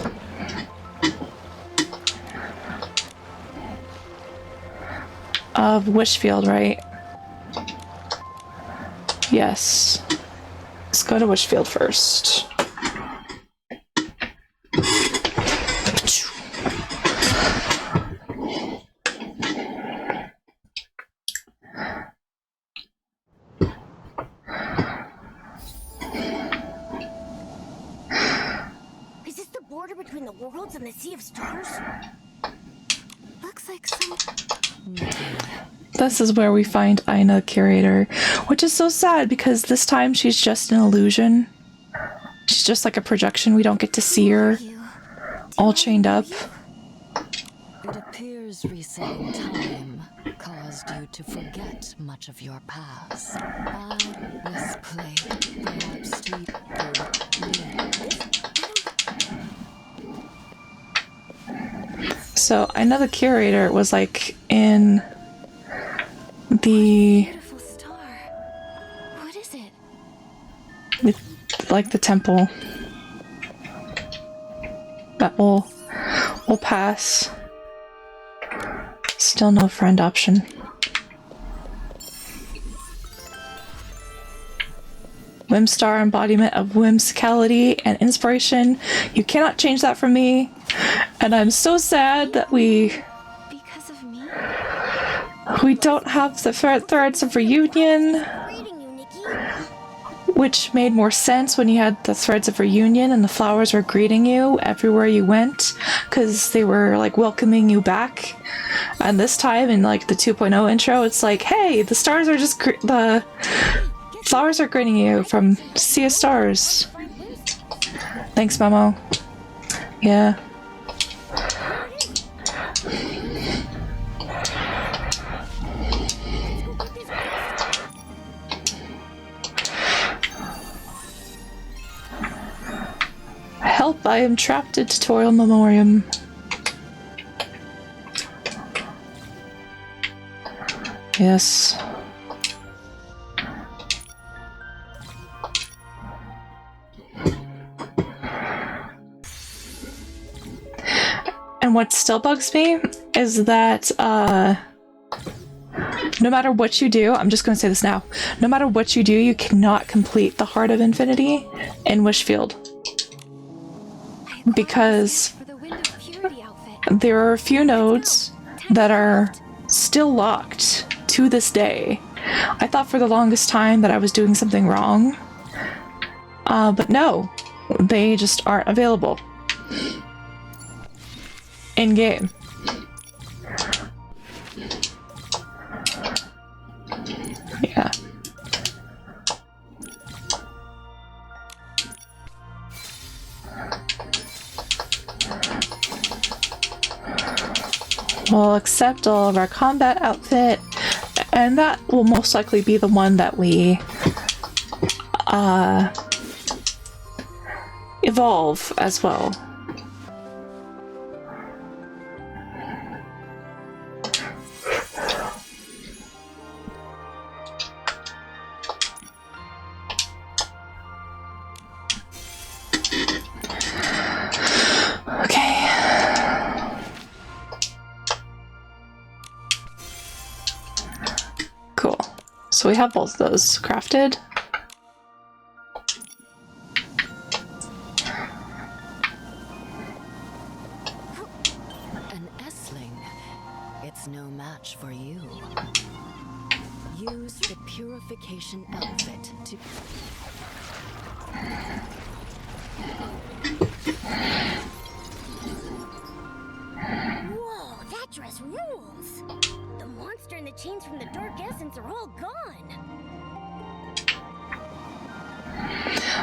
Of Wishfield, right? Yes. Let's go to Wishfield first. Is this the border between the worlds and the Sea of Stars? Looks like some... This is where we find Aina, curator, which is so sad because this time she's just an illusion. She's just like a projection. We don't get to see her all chained up. It appears resetting time caused you to forget much of your past. I misplayed, perhaps So I know the curator was like in the beautiful star. What is it? like the temple that we'll pass. Still no friend option. Whimstar, embodiment of whimsicality and inspiration. You cannot change that from me. And I'm so sad that we don't have the threads of reunion, which made more sense when you had the threads of reunion and the flowers were greeting you everywhere you went because they were like welcoming you back. And this time in like the 2.0 intro, it's like, hey, the stars are just the flowers are greeting you from Sea of Stars. Thanks, Momo. Yeah. Help, I am trapped in Tutorial Memoriam. Yes. And what still bugs me is that, no matter what you do, I'm just going to say this now, no matter what you do, you cannot complete the Heart of Infinity in Wishfield. Because there are a few nodes that are still locked to this day. I thought for the longest time that I was doing something wrong. But no, they just aren't available in-game. Yeah. We'll accept all of our combat outfit, and that will most likely be the one that we evolve as well. So we have both those crafted. An S-ling. It's no match for you. Use the purification outfit to... Whoa, that dress rules! The monster and the chains from the Dark Essence are all gone.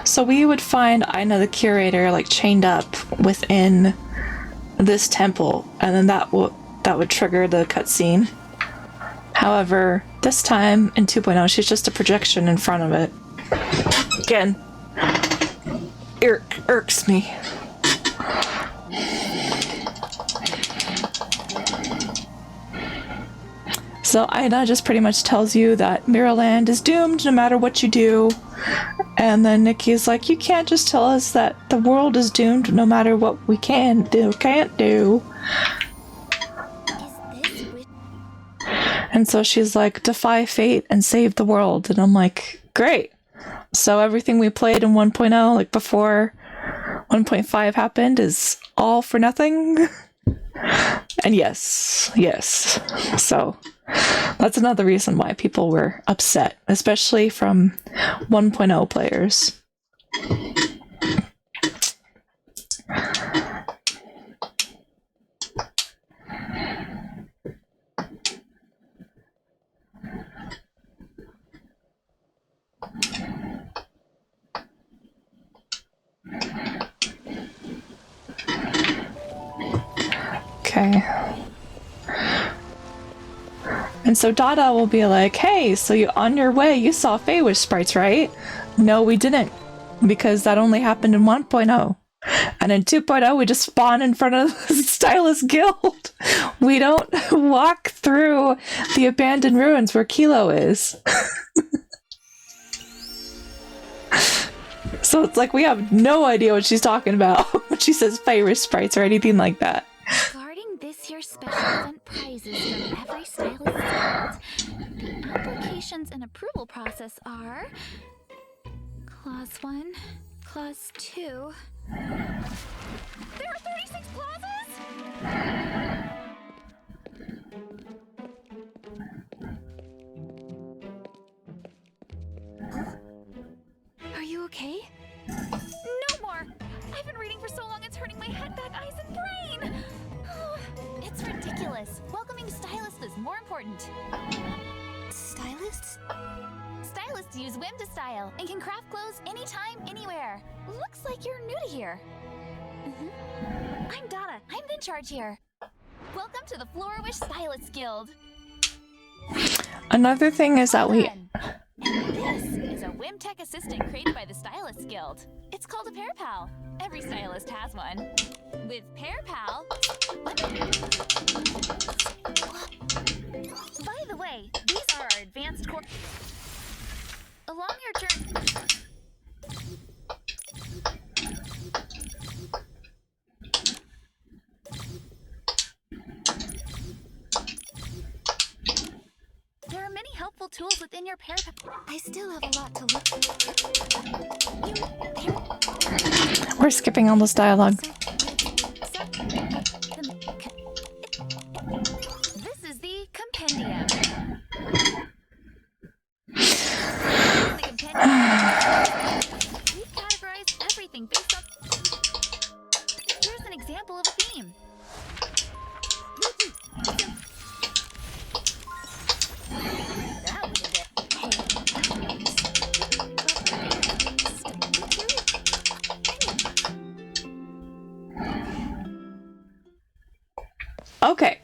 So we would find Aina the curator like chained up within this temple, and then that would trigger the cutscene. However, this time in 2.0, she's just a projection in front of it. Again, irks me. So Aina just pretty much tells you that Mirrorland is doomed no matter what you do. And then Nikki's like, you can't just tell us that the world is doomed no matter what we can't do. And so she's like, defy fate and save the world. And I'm like, great. So everything we played in 1.0, like before 1.5 happened, is all for nothing. And yes. So that's another reason why people were upset, especially from 1.0 players. Okay. And so Dada will be like, hey, so you on your way, you saw Feywish sprites, right? No, we didn't, because that only happened in 1.0. And in 2.0, we just spawn in front of the Stylist Guild. We don't walk through the abandoned ruins where Kilo is. So it's like we have no idea what she's talking about when she says Feywish sprites or anything like that. Regarding this year's special event prizes from every Stylist Guild, the applications and approval process are... Clause 1, Clause 2... There are 36 clauses?! Are you okay? No more! I've been reading for so long it's hurting my head, back, eyes, and brain! It's ridiculous. Welcoming stylists is more important. Stylists? Stylists use whim to style and can craft clothes anytime, anywhere. Looks like you're new to here. I'm Dada. I'm in charge here. Welcome to the Flourish Stylists Guild. Another thing is that we... And this is a whim tech assistant created by the Stylists Guild. It's called a Pair Pal. Every stylist has one. With Pair Pal... By the way, these are our advanced core... Along your journey... There are many helpful tools within your Pair Pal. I still have a lot to look... We're skipping all this dialogue. This is the compendium. The compendium. We've categorized everything based on... Here's an example of a theme. That was a bit... Okay.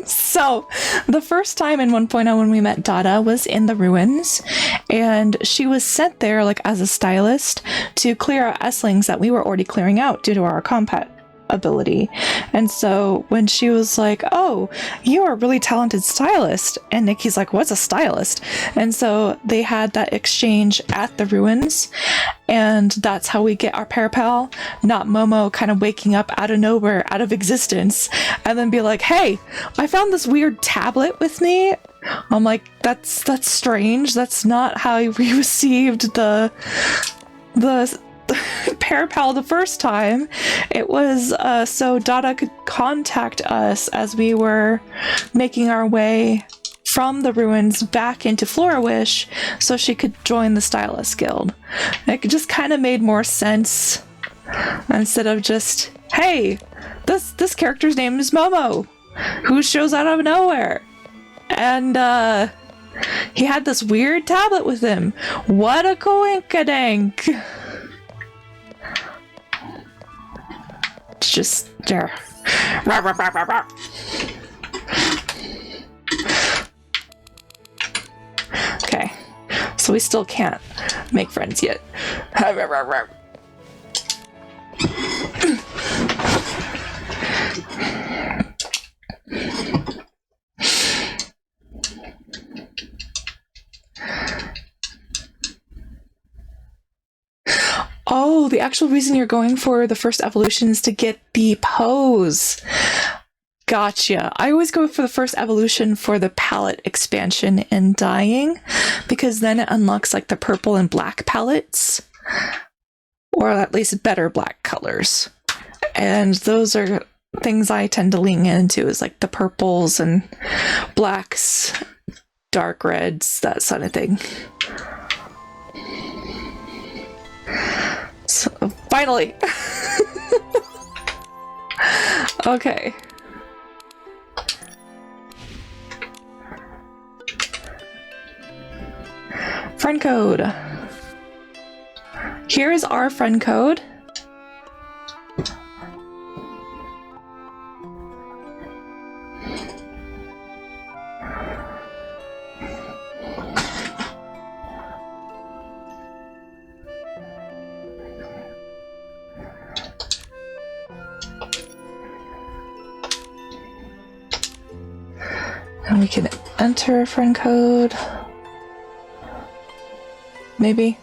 So, the first time in 1.0 when we met Dada was in the ruins, and she was sent there like as a stylist to clear out S-lings that we were already clearing out due to our compat ability. And so when she was like, oh, you are a really talented stylist, and Nikki's like, what's a stylist? And so they had that exchange at the ruins, and that's how we get our pair pal, not Momo kind of waking up out of nowhere, out of existence, and then be like, hey, I found this weird tablet with me, I'm like, that's strange. That's not how we received the parapal the first time. It was so Dada could contact us as we were making our way from the ruins back into Florawish so she could join the Stylist Guild. It just kind of made more sense instead of just, hey, this character's name is Momo, who shows out of nowhere. And he had this weird tablet with him. What a coinkadink. It's just there. Okay, so we still can't make friends yet. Oh, the actual reason you're going for the first evolution is to get the pose. Gotcha. I always go for the first evolution for the palette expansion and dyeing, because then it unlocks like the purple and black palettes, or at least better black colors. And those are things I tend to lean into, is like the purples and blacks, dark reds, that sort of thing. So, finally! Okay. Friend code. Here is our friend code. And we can enter a friend code. Maybe.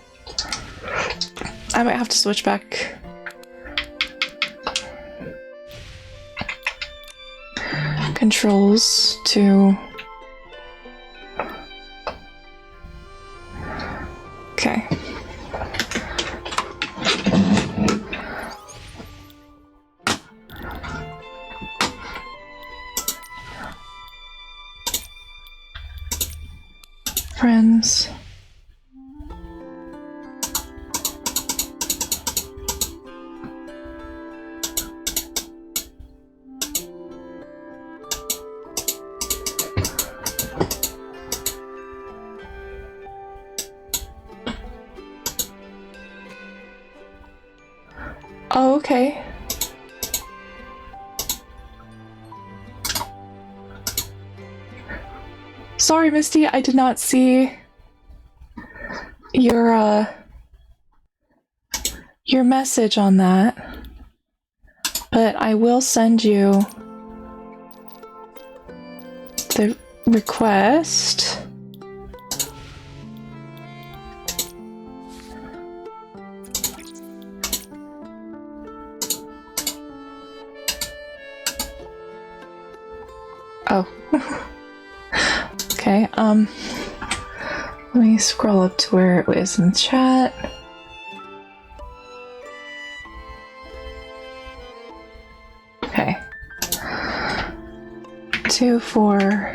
I might have to switch back. Controls to... Okay. Friends. Oh, okay. Sorry, Misty, I did not see your message on that. But I will send you the request. Oh. Okay, let me scroll up to where it was in the chat. Okay. 2K4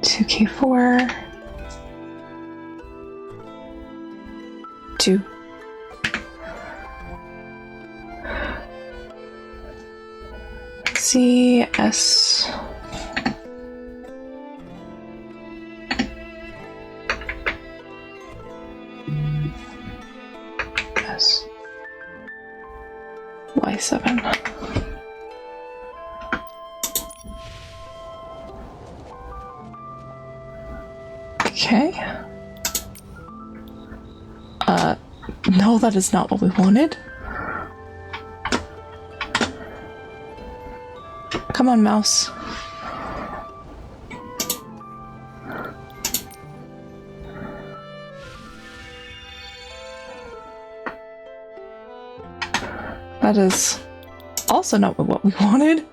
2K4 2 CS S Y7. Okay. No, that is not what we wanted. Come on, mouse. That is also not what we wanted.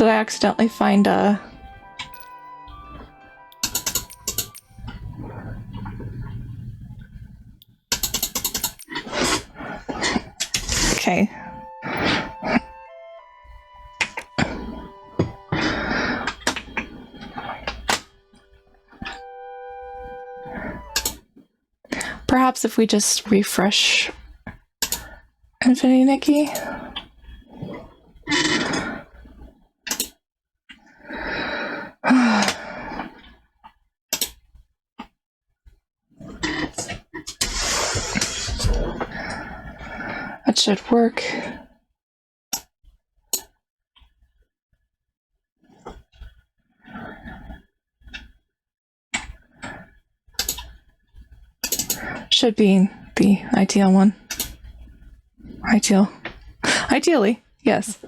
Did I accidentally find a... Okay. Perhaps if we just refresh Infinity Nikki. That should work. Should be the ideal one. Ideally, yes.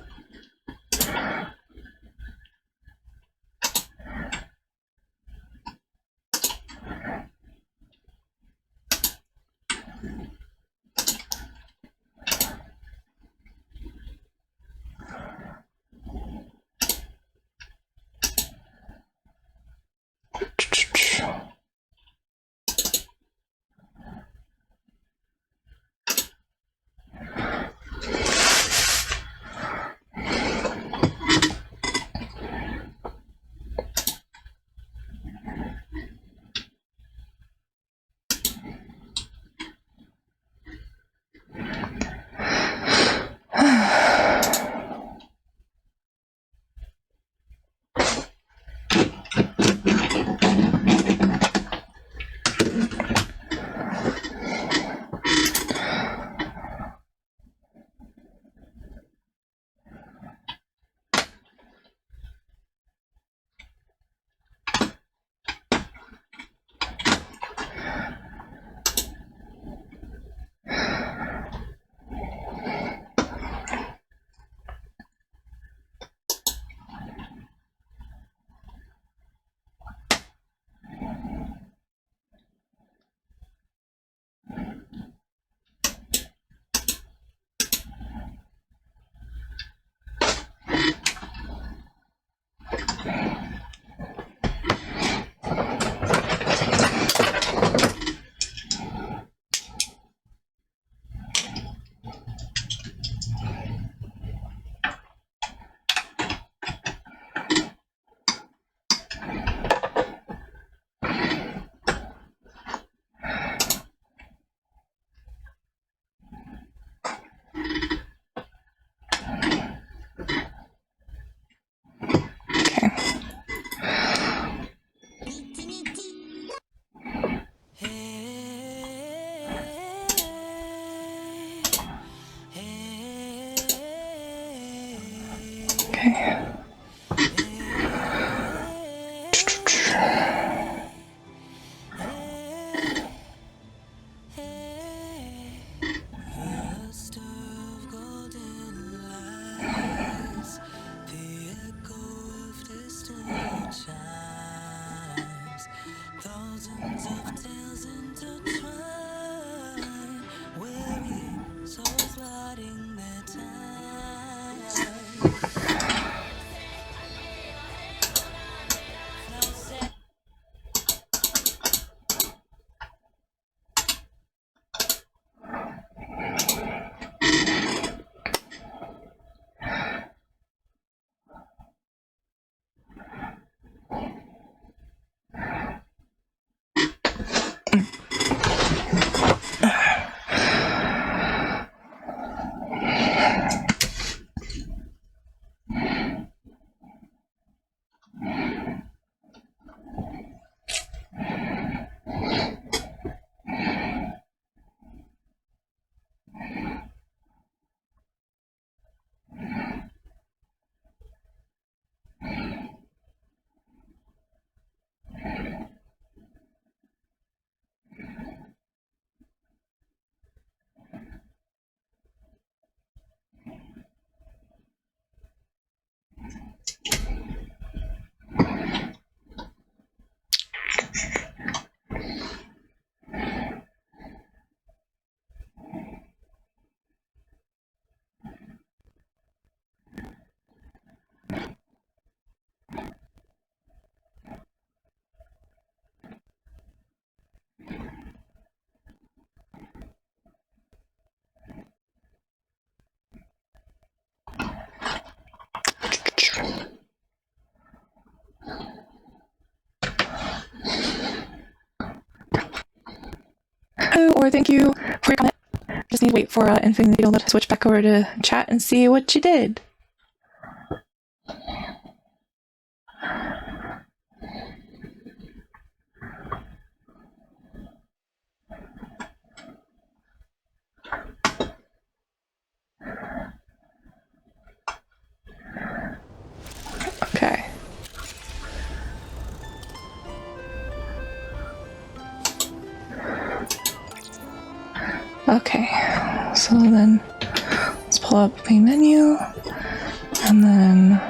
or thank you for your comment. Just need to wait for Infinity to switch back over to chat and see what you did. Okay. Okay, so then let's pull up main menu and then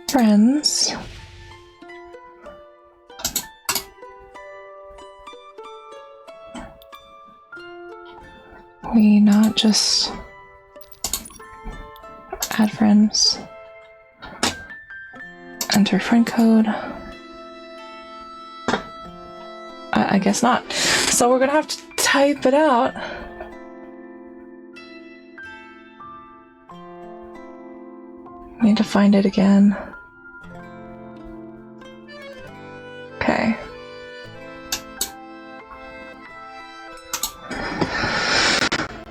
friends. We not just add friends, enter friend code. I guess not. So we're gonna have to type it out. Need to find it again. Okay.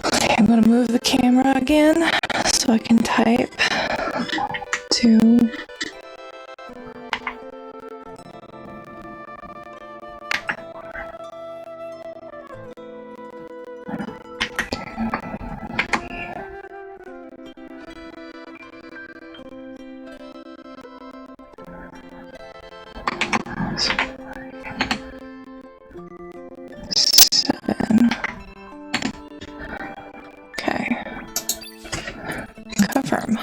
Okay, I'm gonna move the camera again so I can type to. Confirm.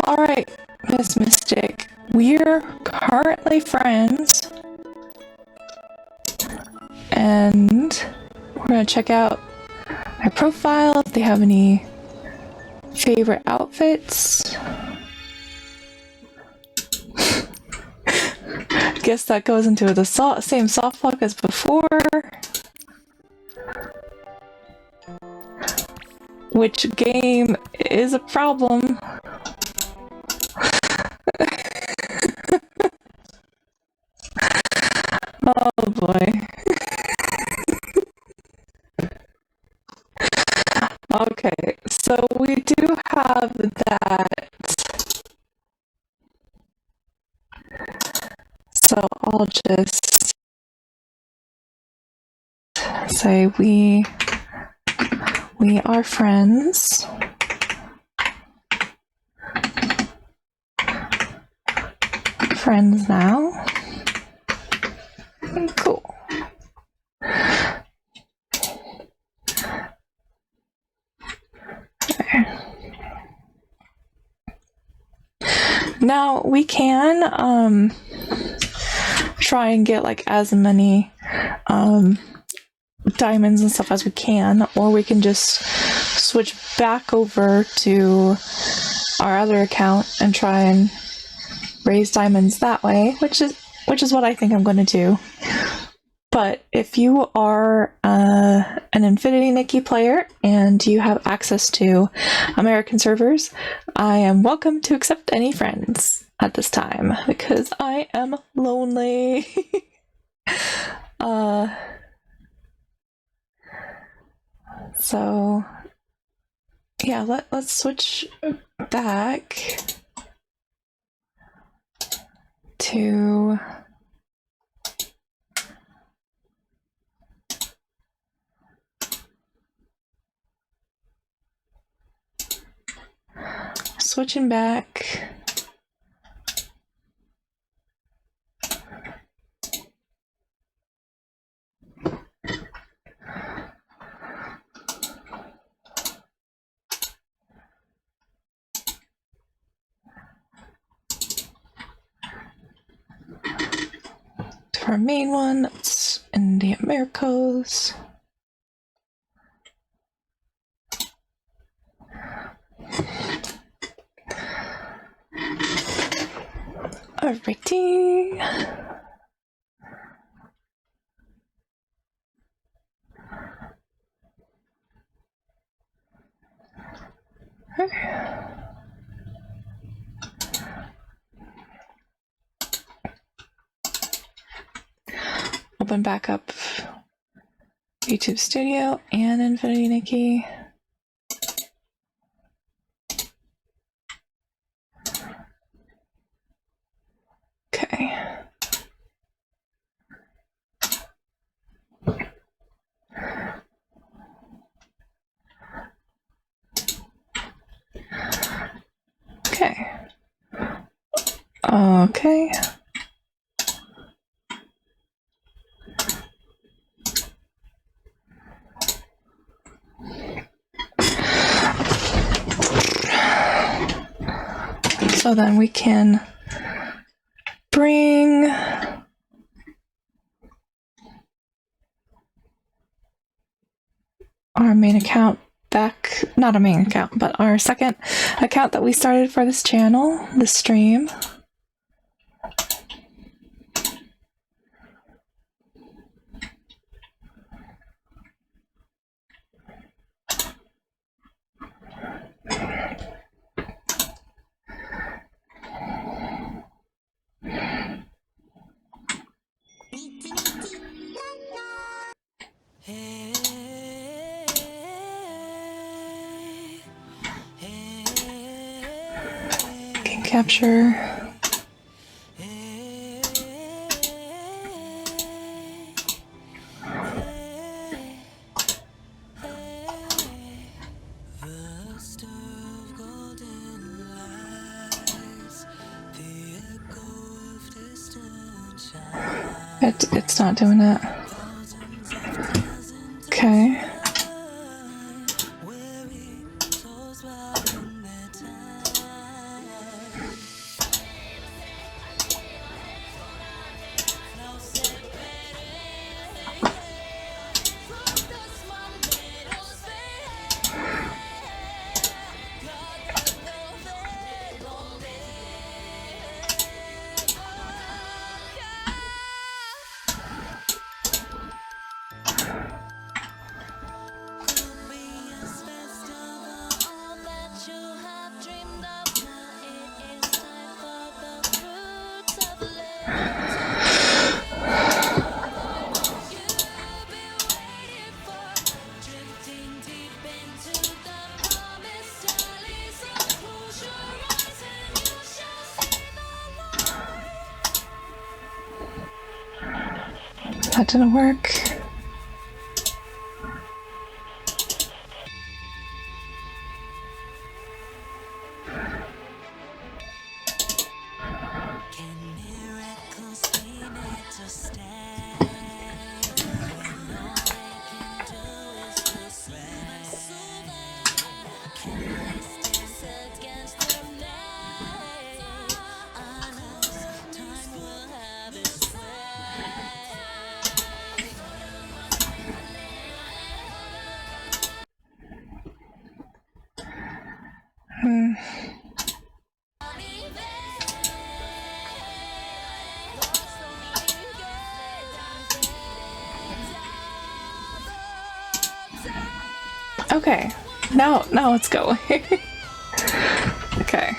Alright, Miss Mystic. We're currently friends. And we're gonna check out my profile if they have any favorite outfits. Guess that goes into the same soft lock as before. Which game is a problem. Oh boy. Okay, so we do have that. So I'll just say we are friends. Friends now. Cool. Okay. Now we can try and get like as many diamonds and stuff as we can, or we can just switch back over to our other account and try and raise diamonds that way, which is what I think I'm going to do. But if you are an Infinity Nikki player and you have access to American servers, I am welcome to accept any friends at this time because I am lonely. So yeah, let's switch back to switching back to our main one. That's in the Americas. Alrighty. open back up YouTube Studio and Infinity Nikki. Okay. Okay. Okay. So then we can bring our main account back, not a main account, but our second account that we started for this channel, the stream. Game capture. It's not doing it. Okay. That didn't work. Okay, now let's go. Okay.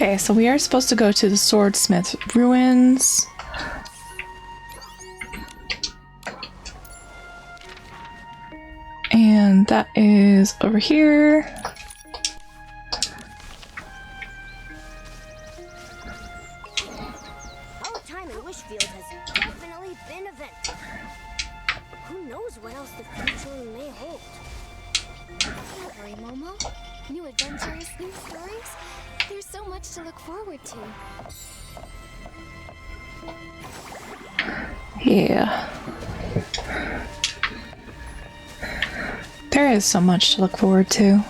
Okay, so we are supposed to go to the Swordsmith Ruins. And that is over here. Our time in Wishfield has definitely been eventful. Who knows what else the future may hold? Don't worry, Momo. New adventures, new stories. There's so much to look forward to. Yeah. There is so much to look forward to.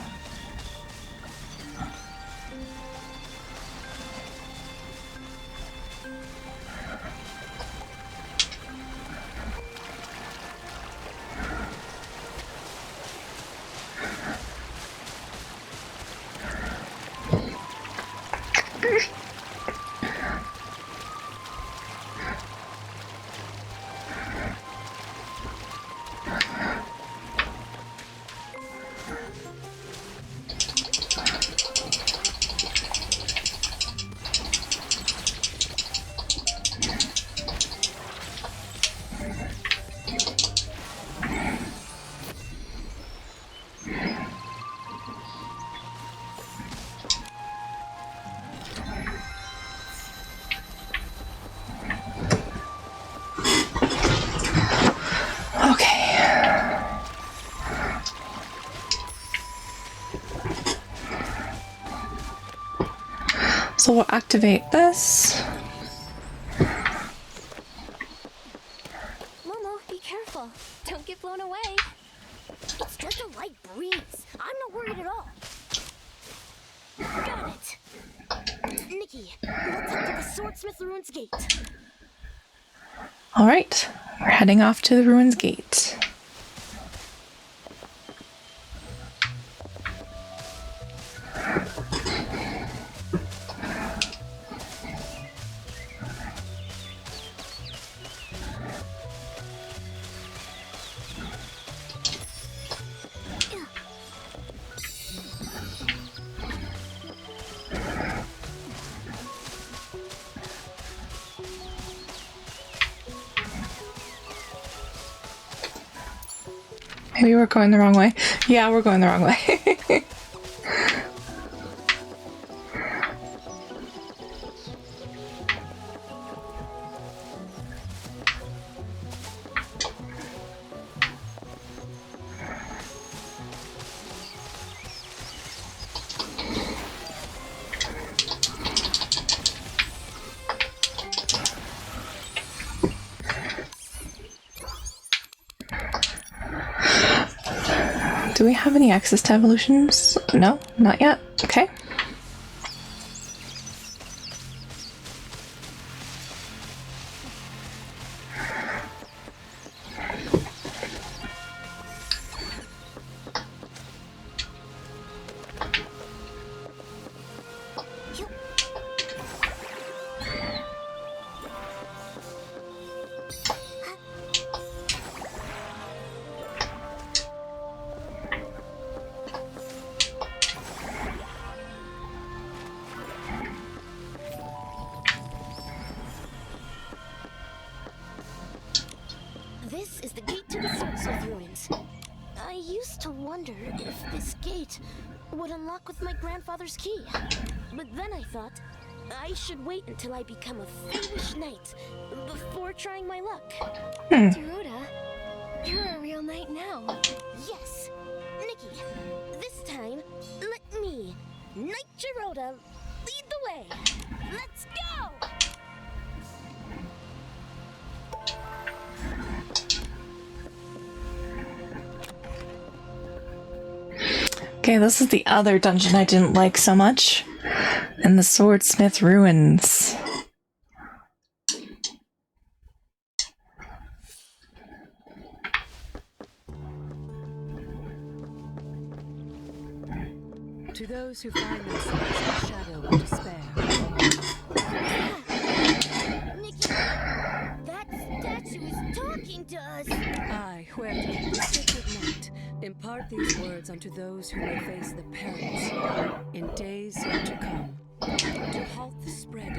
So we'll activate this. Momo, be careful. Don't get blown away. It's just a light breeze. I'm not worried at all. Got it. Nikki, let's head to the Swordsmith Ruins Gate. Alright, we're heading off to the Ruins Gate. Maybe we're going the wrong way. Yeah, we're going the wrong way. Do we have any access to evolutions? No, not yet. Okay. This is the gate to the Swordsmith Ruins. I used to wonder if this gate would unlock with my grandfather's key. But then I thought I should wait until I become a Feywish knight before trying my luck. Dorota, you're a real knight now. Yes, Nikki, this time let me, Knight Dorota, lead the way. Let's go! Okay, this is the other dungeon I didn't like so much. In the Swordsmith Ruins. To those who find themselves in the shadow of despair. Nikki, that statue is talking to us. I, Huerta, the sacred knight, impart these words unto those who may face the perils in days yet to come. To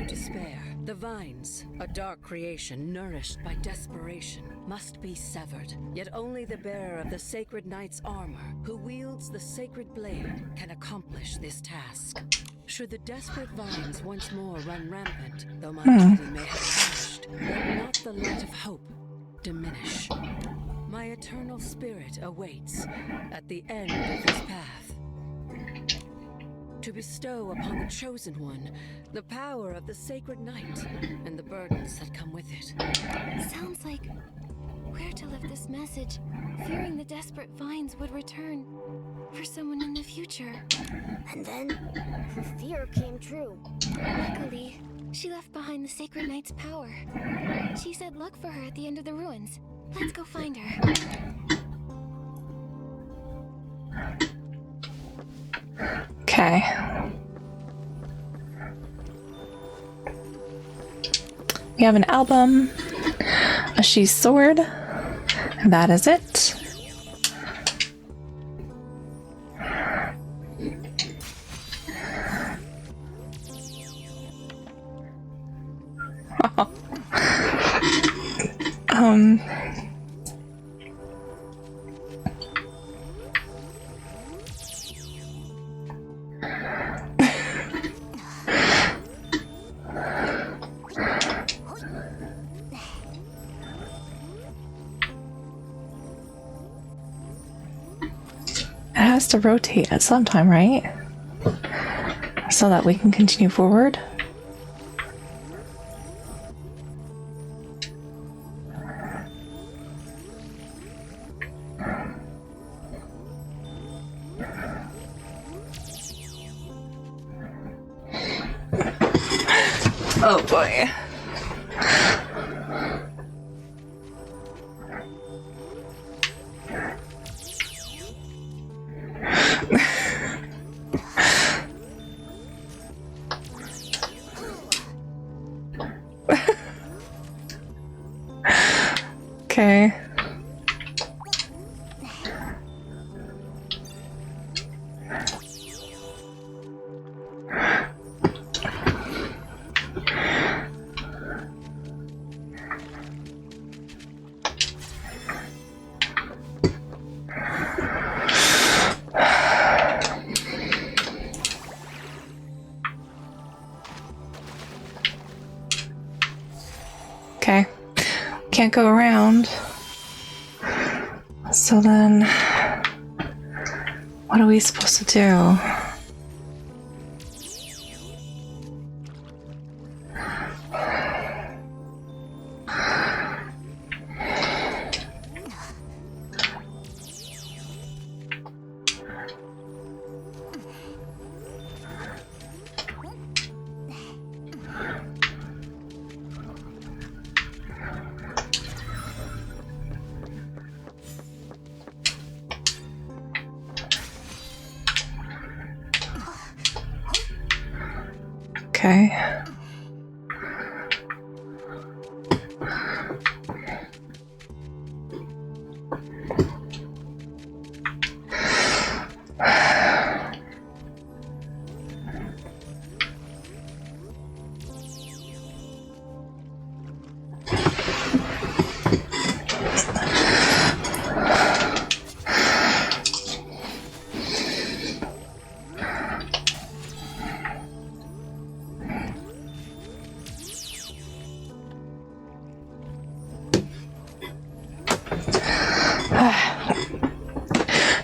despair. The vines, a dark creation nourished by desperation, must be severed. Yet only the bearer of the Sacred Knight's armor, who wields the sacred blade, can accomplish this task. Should the desperate vines once more run rampant, though my body may have perished, let not the light of hope diminish. My eternal spirit awaits at the end of this path, to bestow upon the Chosen One the power of the Sacred Night and the burdens that come with it. Sounds like we're to live this message, fearing the desperate vines would return for someone in the future. And then, her fear came true. Luckily, she left behind the Sacred Knight's power. She said look for her at the end of the ruins. Let's go find her. Okay. We have an album, a sheath sword, and that is it. It has to rotate at some time, right? So that we can continue forward. Oh boy. Okay. Okay. Can't go around. So then, what are we supposed to do? Okay.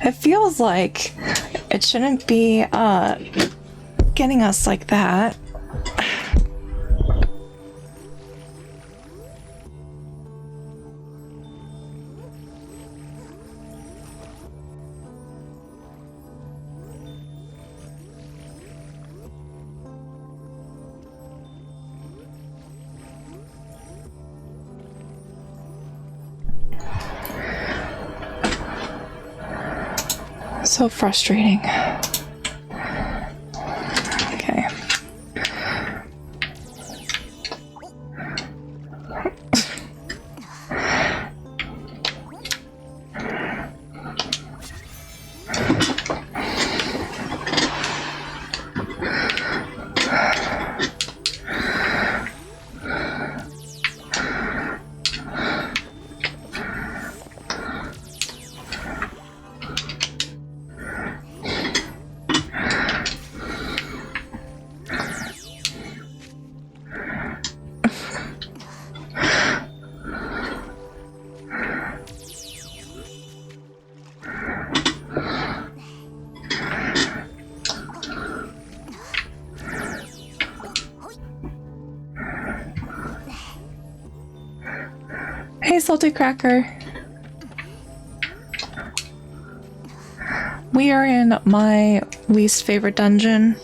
It feels like it shouldn't be getting us like that. So frustrating. Okay. Hey, Salty Cracker. We are in my least favorite dungeon.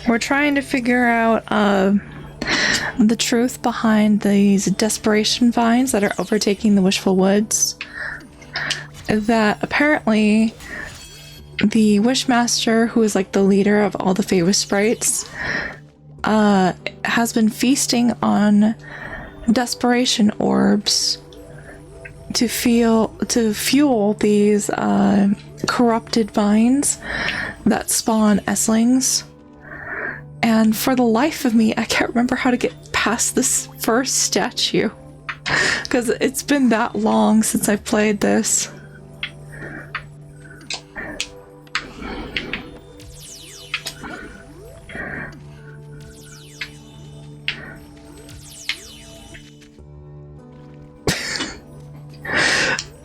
We're trying to figure out the truth behind these desperation vines that are overtaking the Wishful Woods. That apparently the Wishmaster, who is like the leader of all the Feywish sprites, has been feasting on desperation orbs to fuel these corrupted vines that spawn Esslings. And for the life of me, I can't remember how to get past this first statue, because it's been that long since I've played this.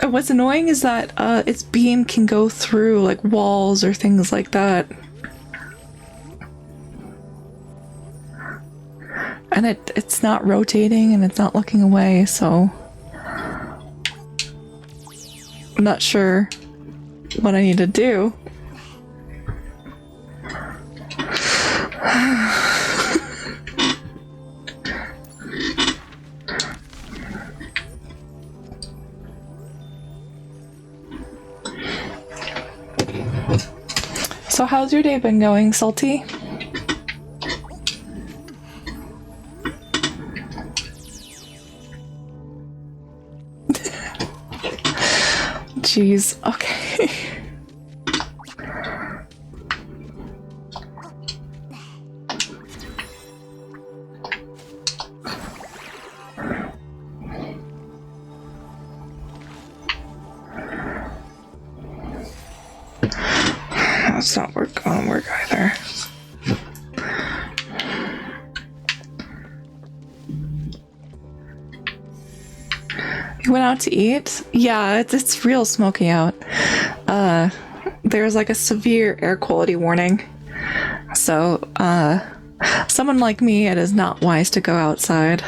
And what's annoying is that its beam can go through like walls or things like that. And it's not rotating and it's not looking away, so I'm not sure what I need to do. So how's your day been going, Salty? Jeez, okay. That's not gonna work either. You went out to eat? Yeah, it's real smoky out. There's like a severe air quality warning. So, someone like me, it is not wise to go outside.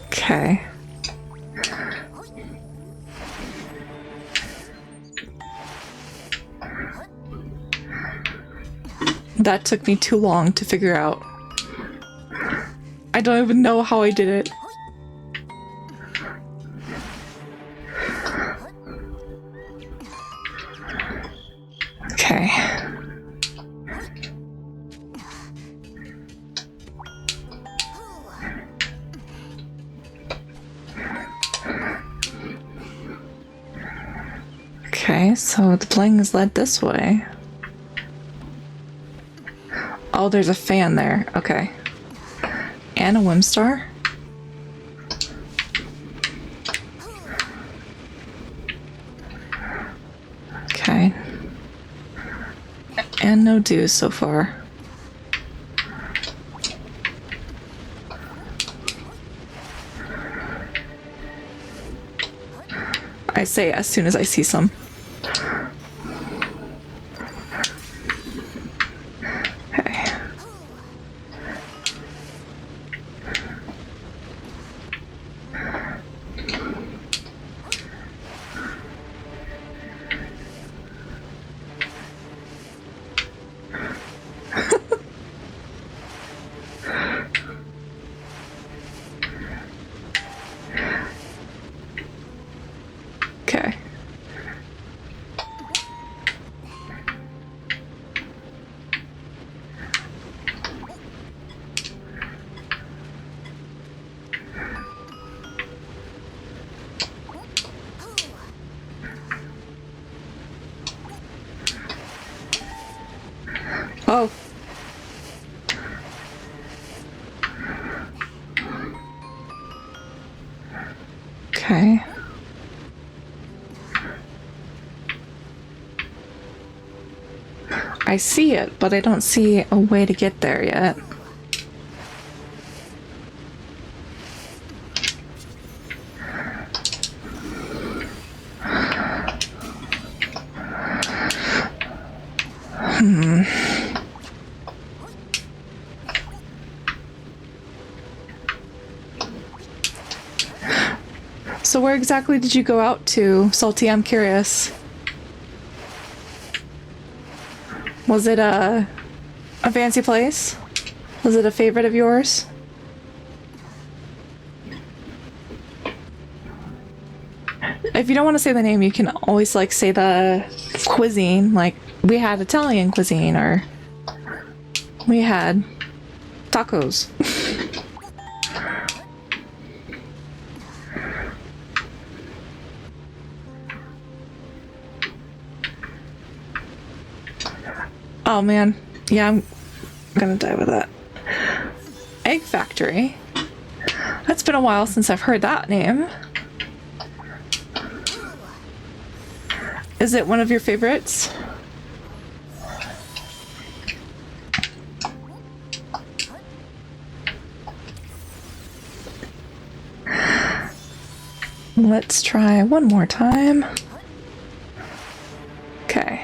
Okay. That took me too long to figure out. I don't even know how I did it. Okay. Okay, so the bling is led this way. Oh, there's a fan there. Okay. And a Whimstar. Okay. And no dues so far. I say as soon as I see some. Oh. Okay. I see it, but I don't see a way to get there yet. So where exactly did you go out to, Salty? I'm curious. Was it a fancy place? Was it a favorite of yours? If you don't want to say the name, you can always like say the cuisine. Like we had Italian cuisine, or we had tacos. Oh man, yeah, I'm gonna die with that. Egg Factory. That's been a while since I've heard that name. Is it one of your favorites? Let's try one more time. Okay.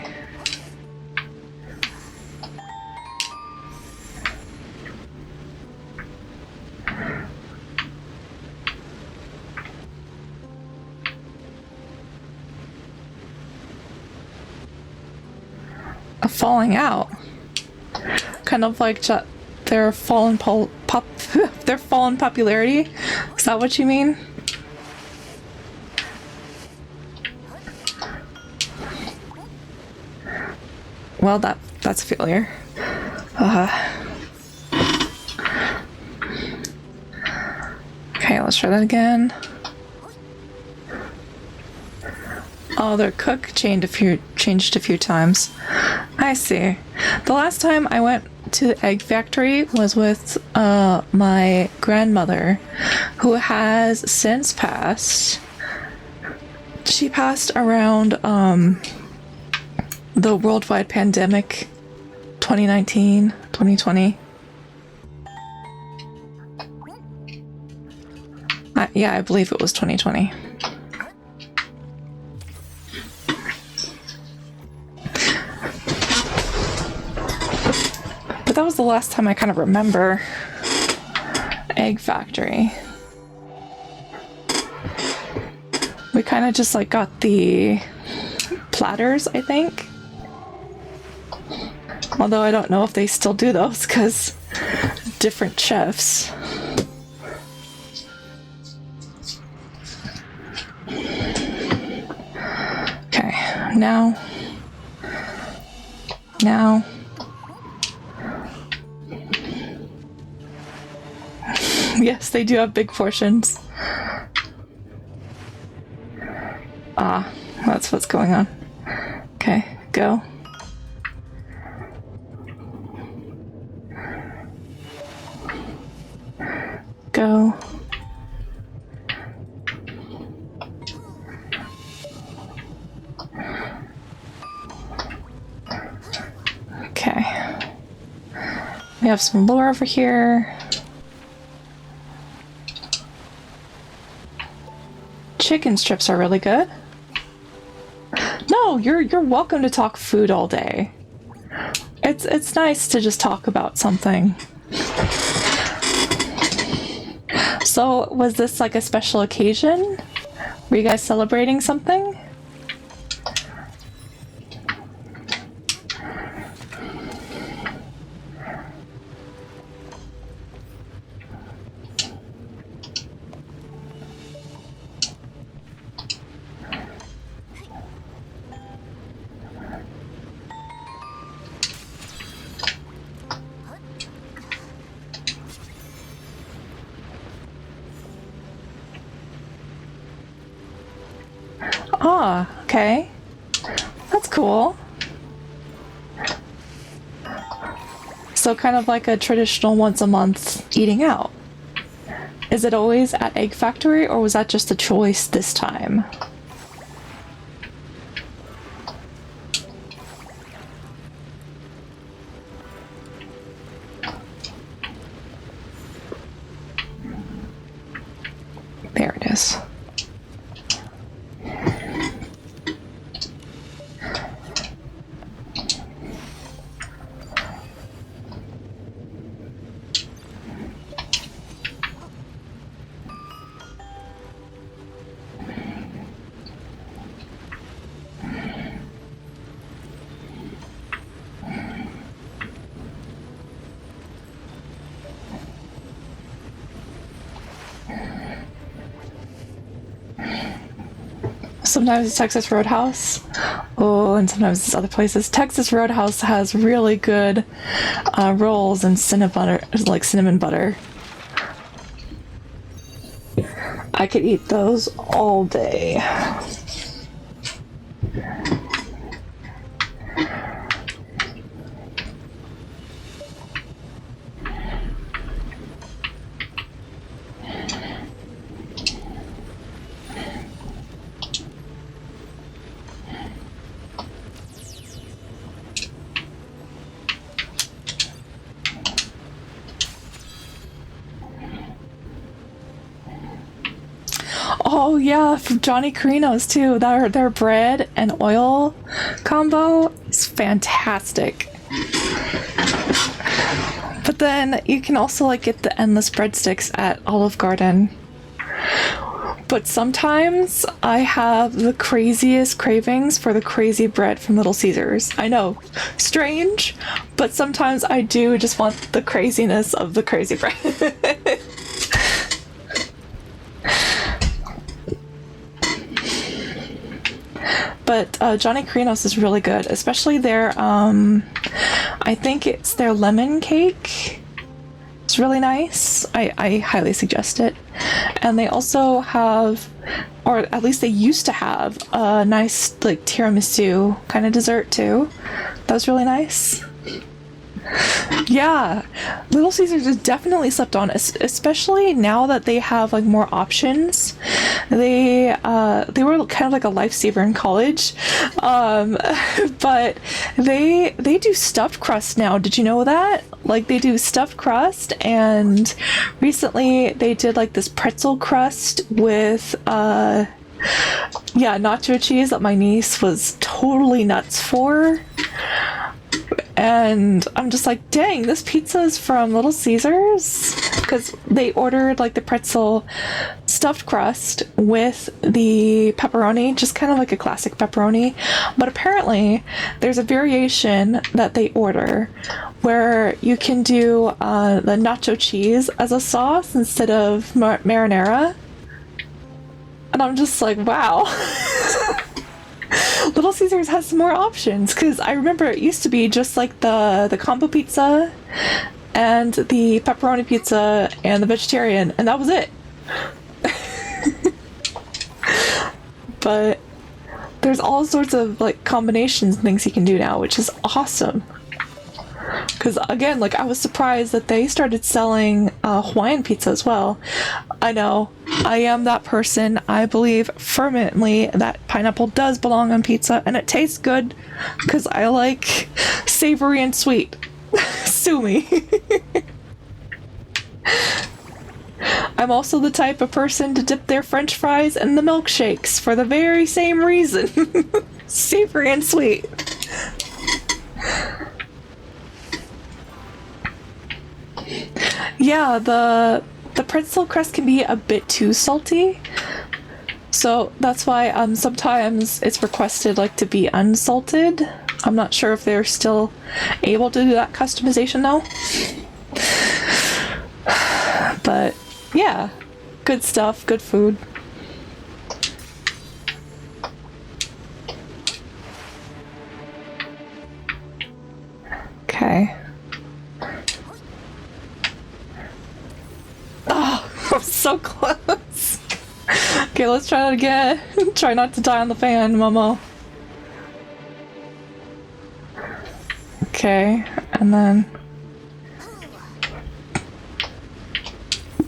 A falling out. Kind of like their fallen their fallen popularity. Is that what you mean? Well, that's a failure. Okay, let's try that again. Oh, their cook changed a few times. I see. The last time I went to the Egg Factory was with my grandmother, who has since passed. She passed around the worldwide pandemic 2019, 2020. Yeah, I believe it was 2020. But that was the last time I kind of remember Egg Factory. We kind of just like got the platters, I think. Although I don't know if they still do those because different chefs. Okay, now. Yes, they do have big portions. Ah, that's what's going on. Okay, go. Go. Okay. We have some lore over here. Chicken strips are really good. No, you're welcome to talk food all day. It's nice to just talk about something. So, was this like a special occasion? Were you guys celebrating something? Ah, okay. That's cool. So kind of like a traditional once a month eating out. Is it always at Egg Factory, or was that just a choice this time? There it is. sometimes it's Texas Roadhouse. Oh, and sometimes it's other places. Texas Roadhouse has really good rolls and cinnamon butter. I could eat those all day. Oh yeah, from Johnny Carino's too. Their bread and oil combo is fantastic. But then you can also like get the endless breadsticks at Olive Garden. But sometimes I have the craziest cravings for the crazy bread from Little Caesars. I know, strange, but sometimes I do just want the craziness of the crazy bread. But Johnny Carino's is really good, especially their, I think it's their lemon cake. It's really nice. I highly suggest it. And they also have, or at least they used to have, a nice like tiramisu kind of dessert too. That was really nice. Yeah, Little Caesars is definitely slept on, especially now that they have like more options. They were kind of like a lifesaver in college, but they do stuffed crust now. Did you know that? Like they do stuffed crust, and recently they did like this pretzel crust with nacho cheese that my niece was totally nuts for. And I'm just like, dang, this pizza is from Little Caesars? Because they ordered like the pretzel stuffed crust with the pepperoni, just kind of like a classic pepperoni. But apparently there's a variation that they order where you can do the nacho cheese as a sauce instead of marinara. And I'm just like, wow. Little Caesars has some more options, because I remember it used to be just like the combo pizza and the pepperoni pizza and the vegetarian, and that was it. But there's all sorts of like combinations and things you can do now, which is awesome. Because again, like I was surprised that they started selling Hawaiian pizza as well. I know, I am that person. I believe fervently that pineapple does belong on pizza, and it tastes good because I like savory and sweet. Sue me. I'm also the type of person to dip their French fries in the milkshakes for the very same reason. Savory and sweet. Yeah, the pretzel crust can be a bit too salty, so that's why sometimes it's requested like to be unsalted. I'm not sure if they're still able to do that customization though. But yeah, good stuff, good food. Okay. Oh, I'm so close. Okay, let's try that again. Try not to die on the fan, Momo. Okay, and then...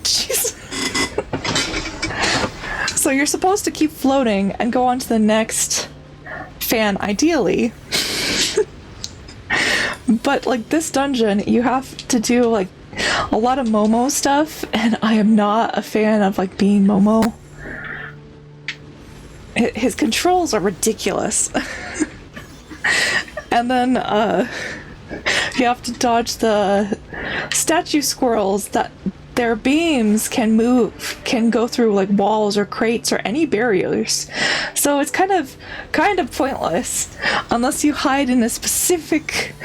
Jeez. So you're supposed to keep floating and go on to the next fan, ideally. But, like, this dungeon, you have to do, like, a lot of Momo stuff, and I am not a fan of like being Momo. His controls are ridiculous. And then you have to dodge the statue squirrels that their beams can go through like walls or crates or any barriers. So it's kind of pointless unless you hide in a specific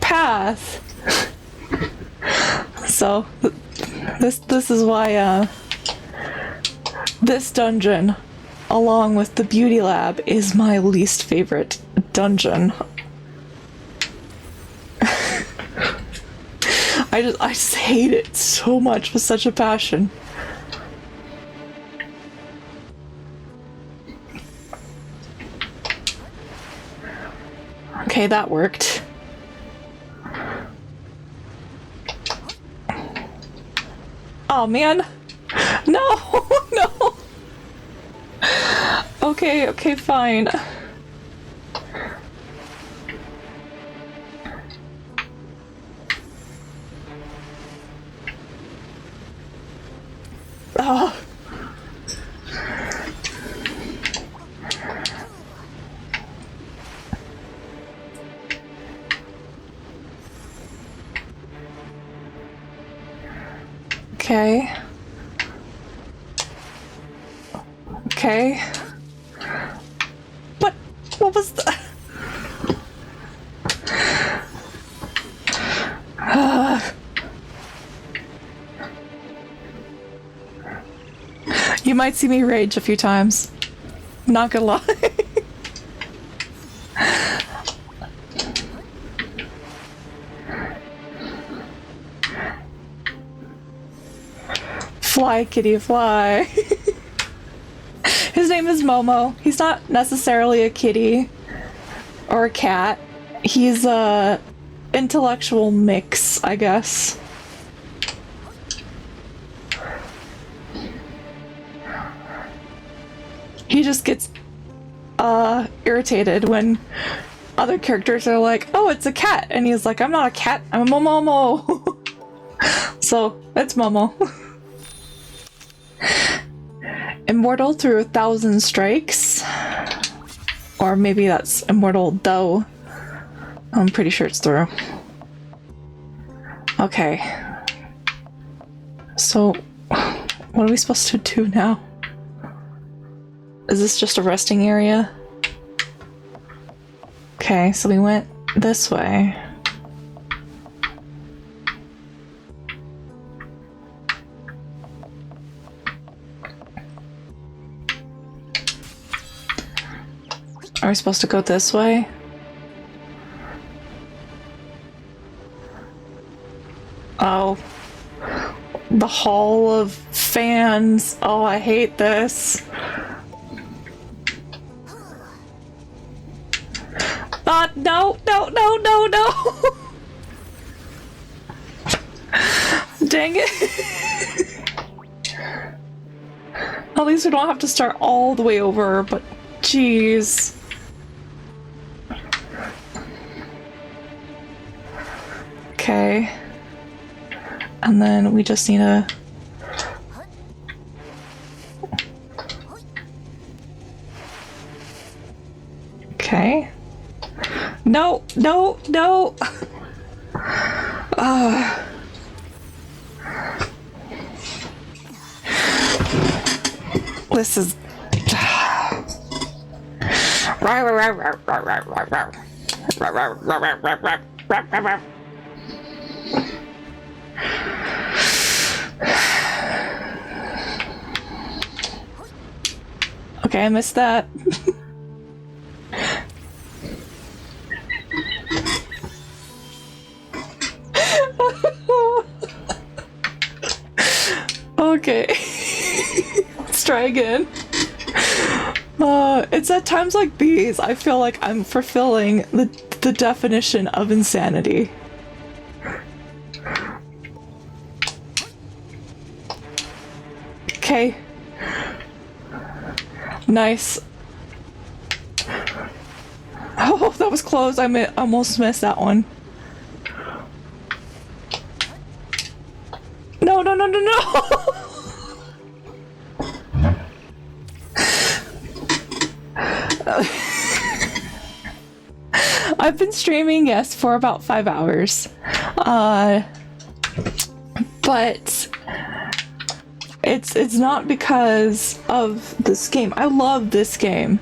path. So this is why This dungeon, along with the beauty lab, is my least favorite dungeon. I just hate it so much with such a passion. Okay, that worked. Oh man! No! No! Okay, okay, fine. Oh. Okay. Okay. What was that? You might see me rage a few times. Not gonna lie. Fly, kitty, fly. His name is Momo. He's not necessarily a kitty or a cat. He's a intellectual mix, I guess. He just gets irritated when other characters are like, oh, it's a cat, and he's like, I'm not a cat, I'm a Momo. So it's Momo. Immortal through 1,000 strikes, or maybe that's immortal though. I'm pretty sure it's through. Okay, so what are we supposed to do now? Is this just a resting area? Okay, so we went this way. Are we supposed to go this way? Oh. The Hall of Fans. Oh, I hate this. No, no, no, no, no! Dang it. At least we don't have to start all the way over, but jeez. Okay. And then we just need to... Okay. No, no, no! This is... Okay, I missed that. Okay. Let's try again. It's at times like these I feel like I'm fulfilling the definition of insanity. Okay. Nice. Oh, that was close. I almost missed that one. No, no, no, no, no! I've been streaming, yes, for about 5 hours. But it's not because of this game. I love this game,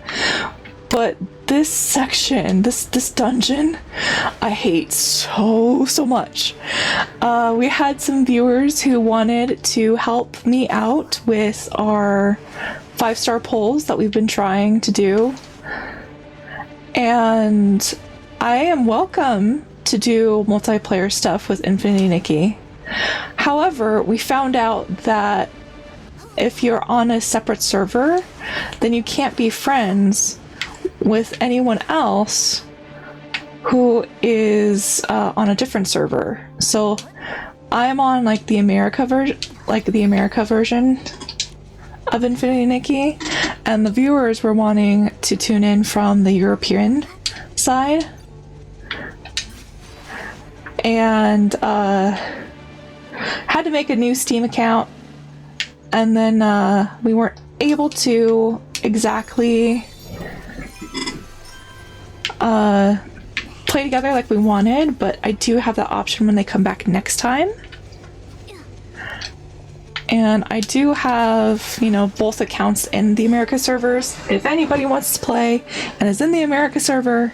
but this section, this dungeon, I hate so much. We had some viewers who wanted to help me out with our 5-star polls that we've been trying to do. And I am welcome to do multiplayer stuff with Infinity Nikki. However, we found out that if you're on a separate server, then you can't be friends with anyone else who is on a different server. So I'm on like the America version of Infinity Nikki, and the viewers were wanting to tune in from the European side, and had to make a new Steam account, and then we weren't able to exactly play together like we wanted, but I do have that option when they come back next time. And I do have, you know, both accounts in the America servers. If anybody wants to play and is in the America server,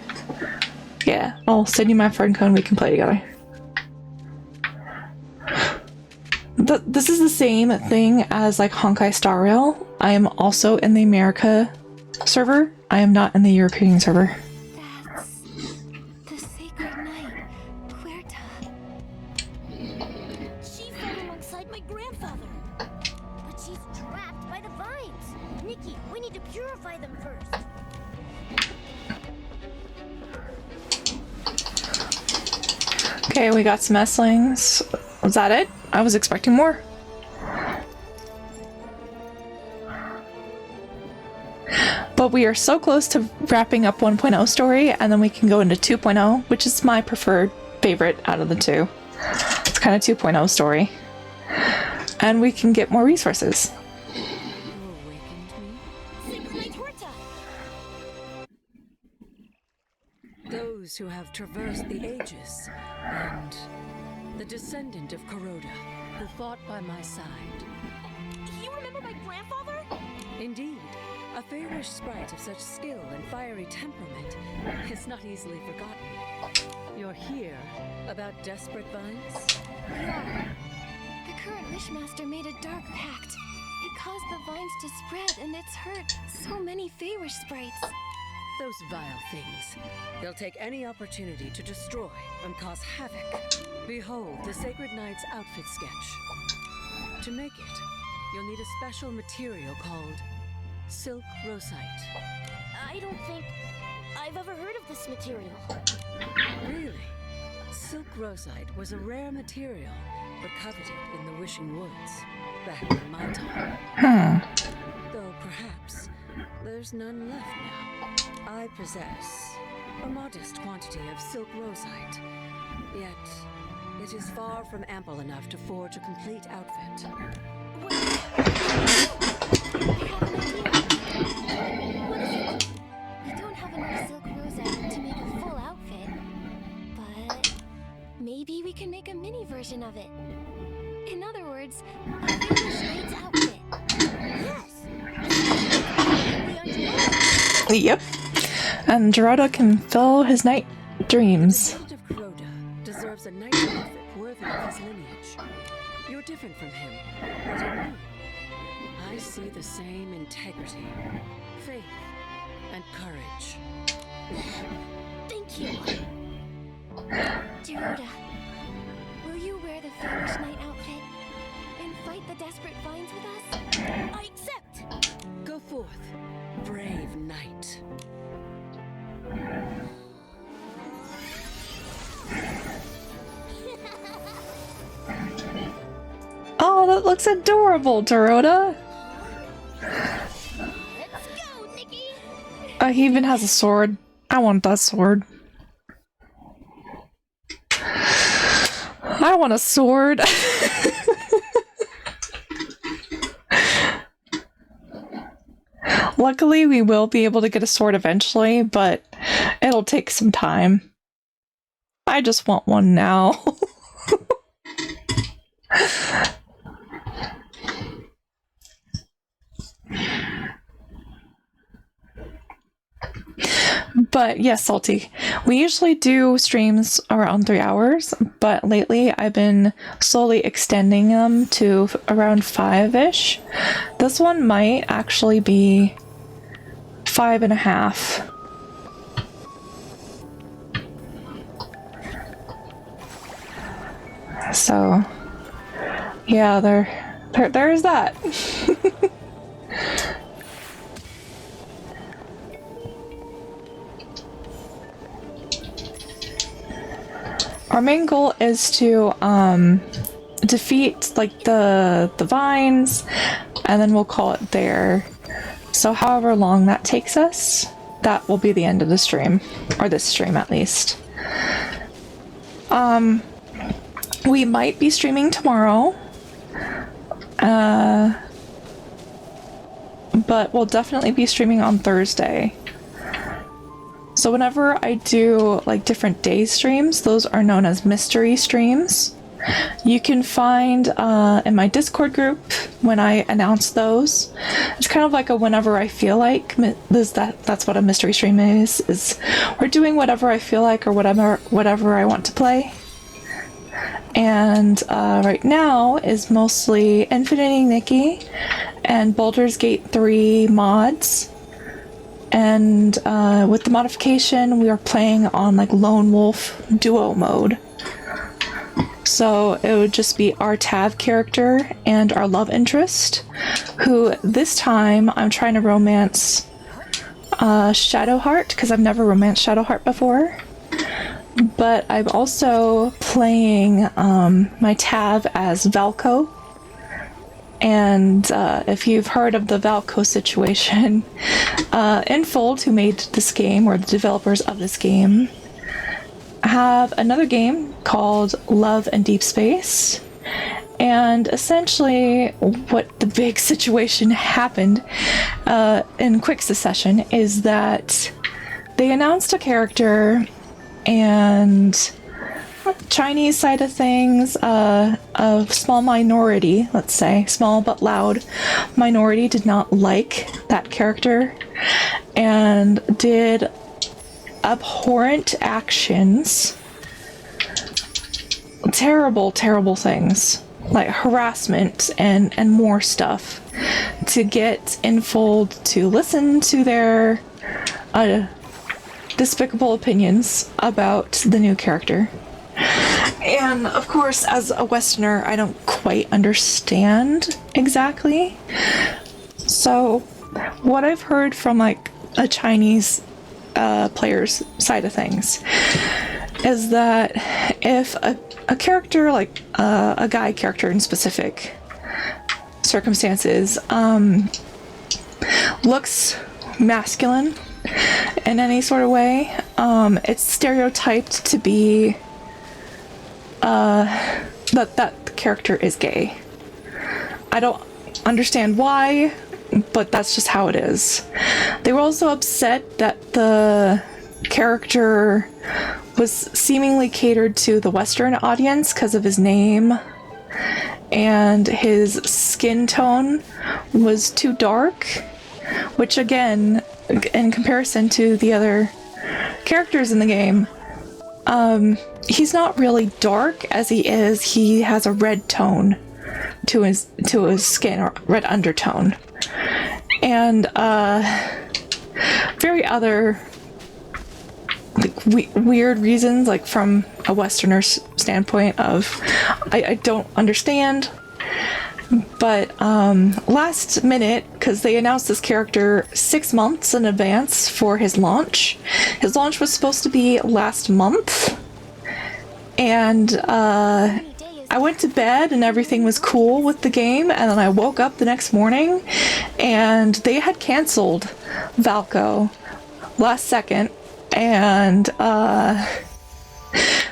yeah, I'll send you my friend code and we can play together. This is the same thing as like Honkai Star Rail. I am also in the America server. I am not in the European server. The Sacred Knight, Huerta. She fell alongside my grandfather. But she's trapped by the vines. Nikki, we need to purify them first. Okay, we got some S-lings. Was that it? I was expecting more. But we are so close to wrapping up 1.0 story, and then we can go into 2.0, which is my preferred favorite out of the two. It's kind of 2.0 story. And we can get more resources. Those who have traversed the ages, and the descendant of Kuroda, who fought by my side. You remember my grandfather? Indeed, a Feywish sprite of such skill and fiery temperament is not easily forgotten. You're here about desperate vines? We are. The current Wishmaster made a dark pact. It caused the vines to spread, and it's hurt so many Feywish sprites. Those vile things. They'll take any opportunity to destroy and cause havoc. Behold the Sacred Knight's outfit sketch. To make it, you'll need a special material called silk rosite. I don't think I've ever heard of this material. Really? Silk rosite was a rare material, but coveted in the Wishing Woods, back in my time. Though perhaps there's none left now. I possess a modest quantity of silk rosite, yet it is far from ample enough to forge a complete outfit. What is it? We don't have enough silk rosite to make a full outfit, but maybe we can make a mini version of it. In other words, a Feywish Knight's outfit. Yes! Yep. And Gerardo can fill his night dreams. The of Kuroda deserves a knight outfit worthy of his lineage. You're different from him, but in me, I see the same integrity, faith, and courage. Thank you. Geruda, will you wear the Feywish Knight outfit and fight the desperate vines with us? I accept. Go forth, brave knight. Oh, that looks adorable, Dorota. Let's go, Nikki. He even has a sword. I want that sword. I want a sword. Luckily, we will be able to get a sword eventually, but it'll take some time. I just want one now. But yes, Salty. We usually do streams around 3 hours, but lately I've been slowly extending them to around 5-ish. This one might actually be 5.5. So, yeah, there's that. Our main goal is to defeat like the vines, and then we'll call it there. So however long that takes us, that will be the end of the stream, or this stream at least. We might be streaming tomorrow, but we'll definitely be streaming on Thursday. So whenever I do like different day streams, those are known as mystery streams. You can find in my Discord group when I announce those. It's kind of like a whenever I feel like. That's what a mystery stream is we're doing whatever I feel like or whatever I want to play. And right now is mostly Infiniting Nikki and Baldur's Gate 3 mods. And with the modification, we are playing on like Lone Wolf duo mode. So it would just be our Tav character and our love interest, who this time I'm trying to romance Shadowheart, because I've never romanced Shadowheart before. But I'm also playing my Tav as Valko. And if you've heard of the Valko situation, Infold, who made this game, or the developers of this game, have another game called Love and Deep Space. And essentially what the big situation happened in quick succession is that they announced a character, and Chinese side of things, a small minority, let's say, small but loud minority, did not like that character and did abhorrent actions, terrible things like harassment and more stuff to get Infold to listen to their despicable opinions about the new character. And of course, as a Westerner, I don't quite understand exactly. So what I've heard from like a Chinese player's side of things is that if a character, like a guy character in specific circumstances, looks masculine in any sort of way, it's stereotyped to be that the character is gay. I don't understand why, but that's just how it is. They were also upset that the character was seemingly catered to the Western audience because of his name, and his skin tone was too dark, which again, in comparison to the other characters in the game, he's not really dark as he has a red tone to his skin, or red undertone, and very other like weird reasons, like from a Westerner's standpoint of I don't understand. But last minute, because they announced this character 6 months in advance for his launch. His launch was supposed to be last month, and I went to bed and everything was cool with the game, and then I woke up the next morning and they had canceled Valko last second, and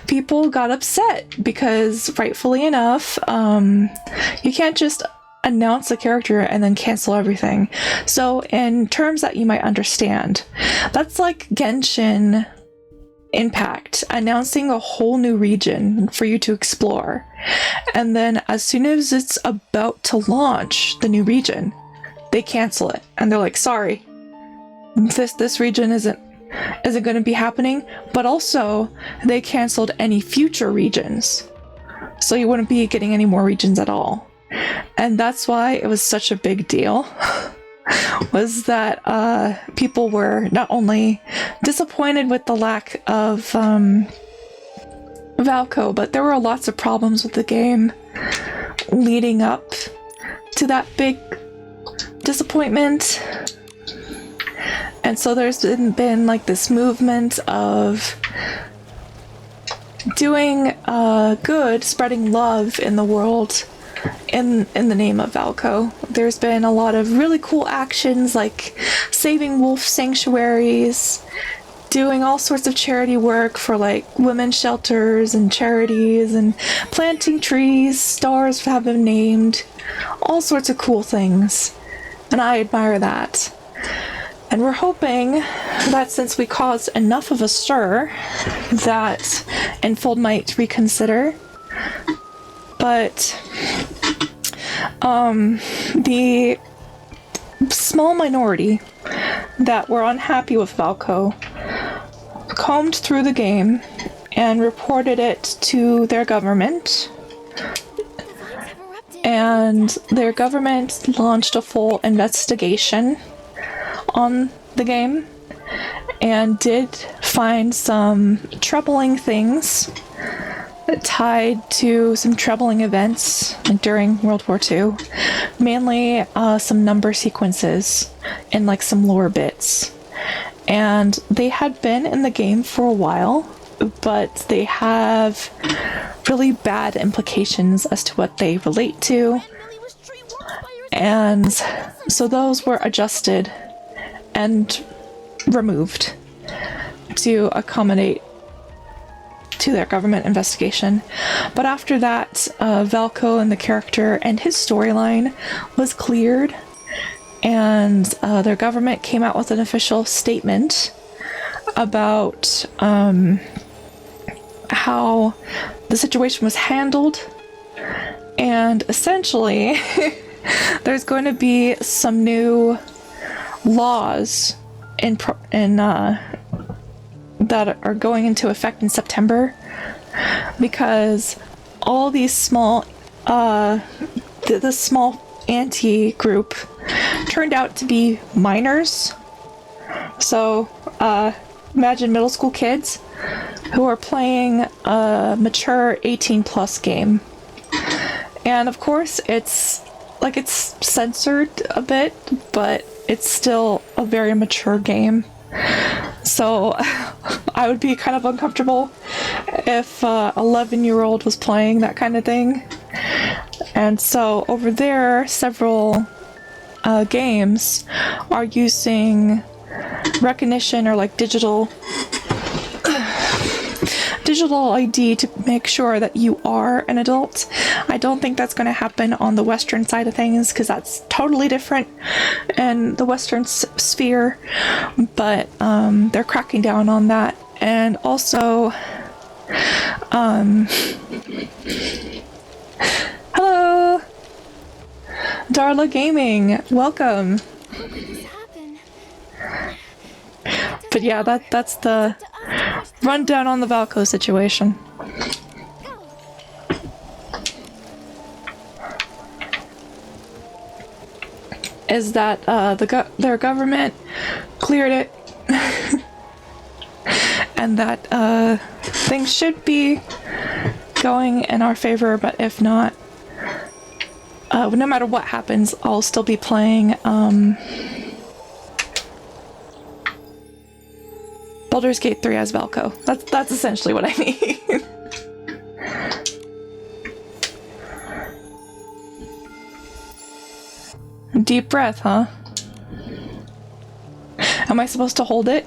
people got upset because, rightfully enough, you can't just announce a character and then cancel everything. So in terms that you might understand, that's like Genshin Impact announcing a whole new region for you to explore, and then as soon as it's about to launch the new region, they cancel it and they're like, sorry, this region isn't isn't going to be happening, but also they canceled any future regions. So you wouldn't be getting any more regions at all. And that's why it was such a big deal. Was that people were not only disappointed with the lack of Valco, but there were lots of problems with the game leading up to that big disappointment. And so there's been like this movement of doing good, spreading love in the world in the name of Valco. There's been a lot of really cool actions like saving wolf sanctuaries, doing all sorts of charity work for like women's shelters and charities, and planting trees. Stars have been named, all sorts of cool things, and I admire that. And we're hoping that since we caused enough of a stir, that Enfold might reconsider. But the small minority that were unhappy with Valco combed through the game and reported it to their government. And their government launched a full investigation on the game and did find some troubling things tied to some troubling events during World War II, mainly some number sequences and like some lore bits. And they had been in the game for a while, but they have really bad implications as to what they relate to. And so those were adjusted and removed to accommodate to their government investigation. But after that, Valco and the character and his storyline was cleared, and their government came out with an official statement about how the situation was handled, and essentially there's going to be some new laws that are going into effect in September, because all these small the small anti-group turned out to be minors. So imagine middle school kids who are playing a mature 18+ game, and of course it's censored a bit, but it's still a very mature game. So I would be kind of uncomfortable if 11-year-old was playing that kind of thing. And so over there, several games are using recognition or like digital ID to make sure that you are an adult. I don't think that's going to happen on the Western side of things, because that's totally different in the Western sphere, but they're cracking down on that. And also hello Darla Gaming, welcome. But yeah, that's the rundown on the Valco situation. Is that their government cleared it, and that things should be going in our favor. But if not, no matter what happens, I'll still be playing Baldur's Gate 3 as Valco. That's essentially what I mean. Deep breath, huh? Am I supposed to hold it?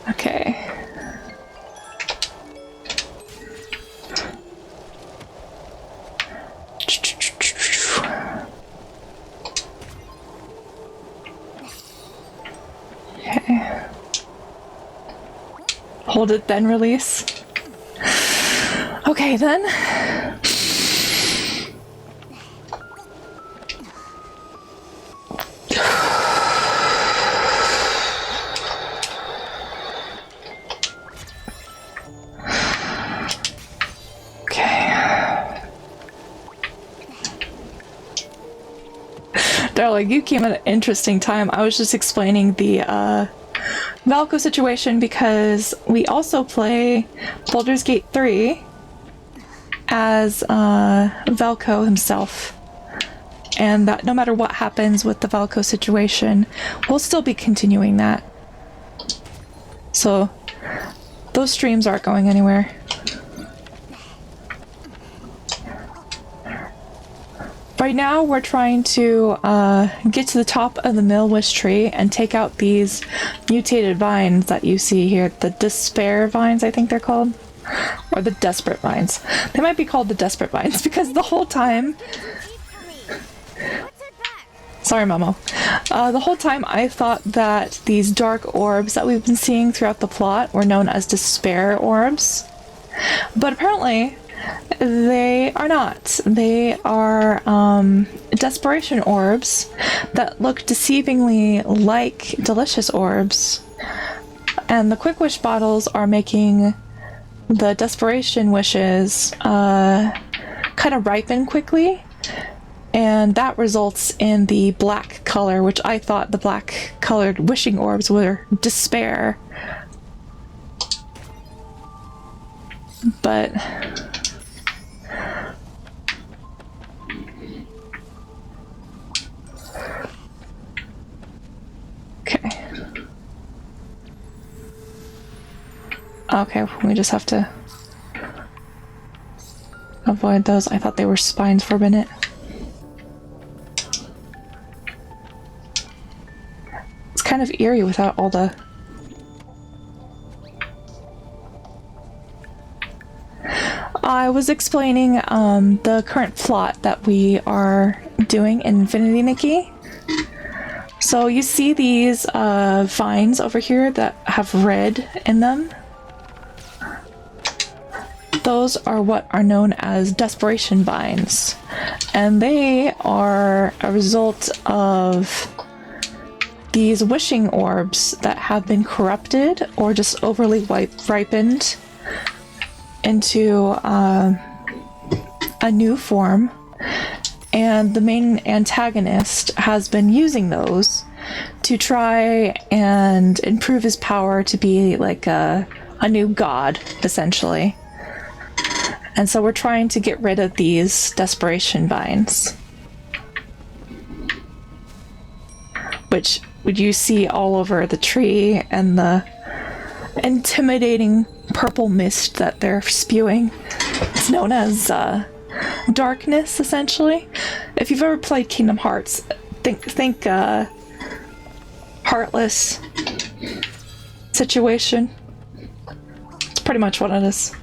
Okay. Okay. Hold it, then release. Okay, then. They're like, you came at an interesting time. I was just explaining the Valko situation because we also play Baldur's Gate 3 as Valko himself. And that no matter what happens with the Valko situation, we'll still be continuing that. So those streams aren't going anywhere. Right now, we're trying to get to the top of the Millwish tree and take out these mutated vines that you see here. The Despair vines, I think they're called. Or the Desperate vines. They might be called the Desperate vines because the whole time... Sorry, Momo. The whole time I thought that these dark orbs that we've been seeing throughout the plot were known as Despair orbs. But apparently... they are not. They are desperation orbs that look deceivingly like delicious orbs. And the quick wish bottles are making the desperation wishes kind of ripen quickly. And that results in the black color, which I thought the black colored wishing orbs were despair. But... okay. Okay, we just have to avoid those. I thought they were spines for a minute. It's kind of eerie without all the... I was explaining the current plot that we are doing in Infinity Nikki. So you see these vines over here that have red in them. Those are what are known as desperation vines. And they are a result of these wishing orbs that have been corrupted or just overly ripened into a new form, and the main antagonist has been using those to try and improve his power to be like a new god, essentially. And so we're trying to get rid of these desperation vines, which you see all over the tree and the intimidating purple mist that they're spewing. It's known as darkness, essentially. If you've ever played Kingdom Hearts, think Heartless situation. It's pretty much what it is.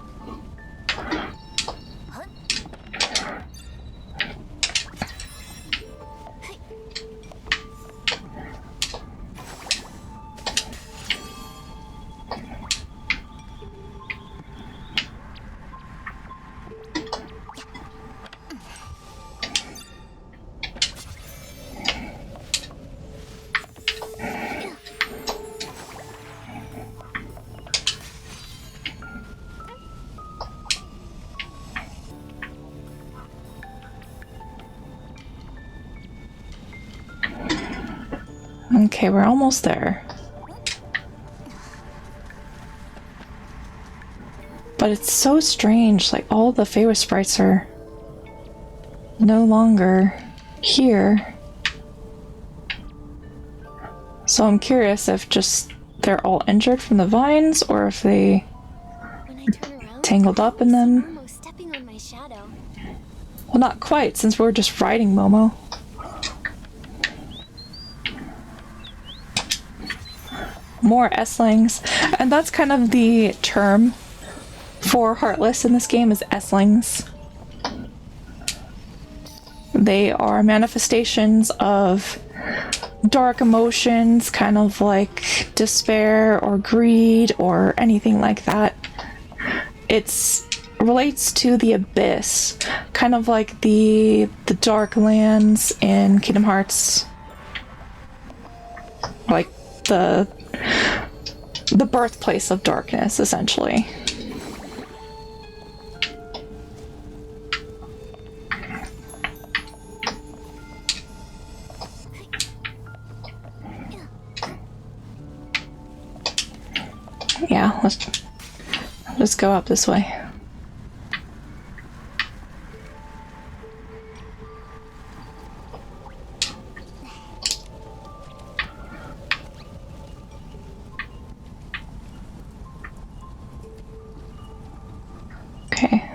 Okay, we're almost there. But it's so strange, like all the Feywish sprites are no longer here. So I'm curious if just they're all injured from the vines or if they tangled up in them. Well, not quite, since we're just riding Momo. More S-lings, and that's kind of the term for Heartless in this game, is S-lings. They are manifestations of dark emotions, kind of like despair or greed or anything like that. It relates to the abyss, kind of like the dark lands in Kingdom Hearts, like the birthplace of darkness, essentially. Yeah, let's go up this way. Okay.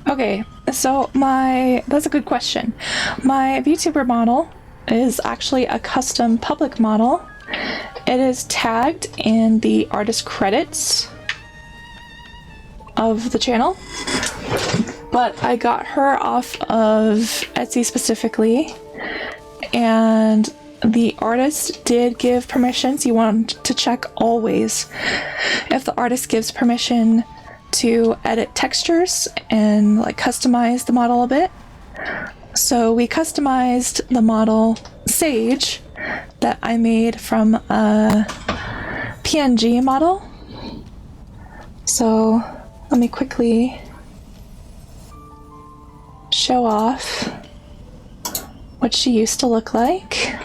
Okay, so that's a good question. My VTuber model is actually a custom public model. It is tagged in the artist credits of the channel, but I got her off of Etsy specifically, and the artist did give permissions. You want to check always if the artist gives permission to edit textures and like customize the model a bit. So we customized the model Sage that I made from a PNG model. So let me quickly show off what she used to look like.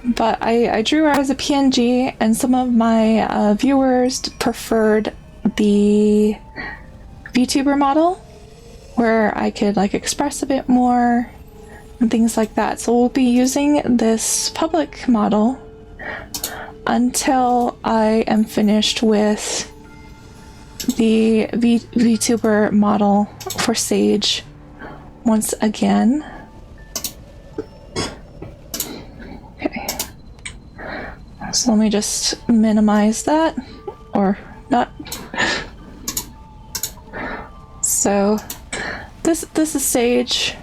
But I drew her as a PNG, and some of my viewers preferred the VTuber model, where I could like express a bit more and things like that. So we'll be using this public model until I am finished with the VTuber model for Sage once again. Okay. So let me just minimize that, or not. So this is Sage.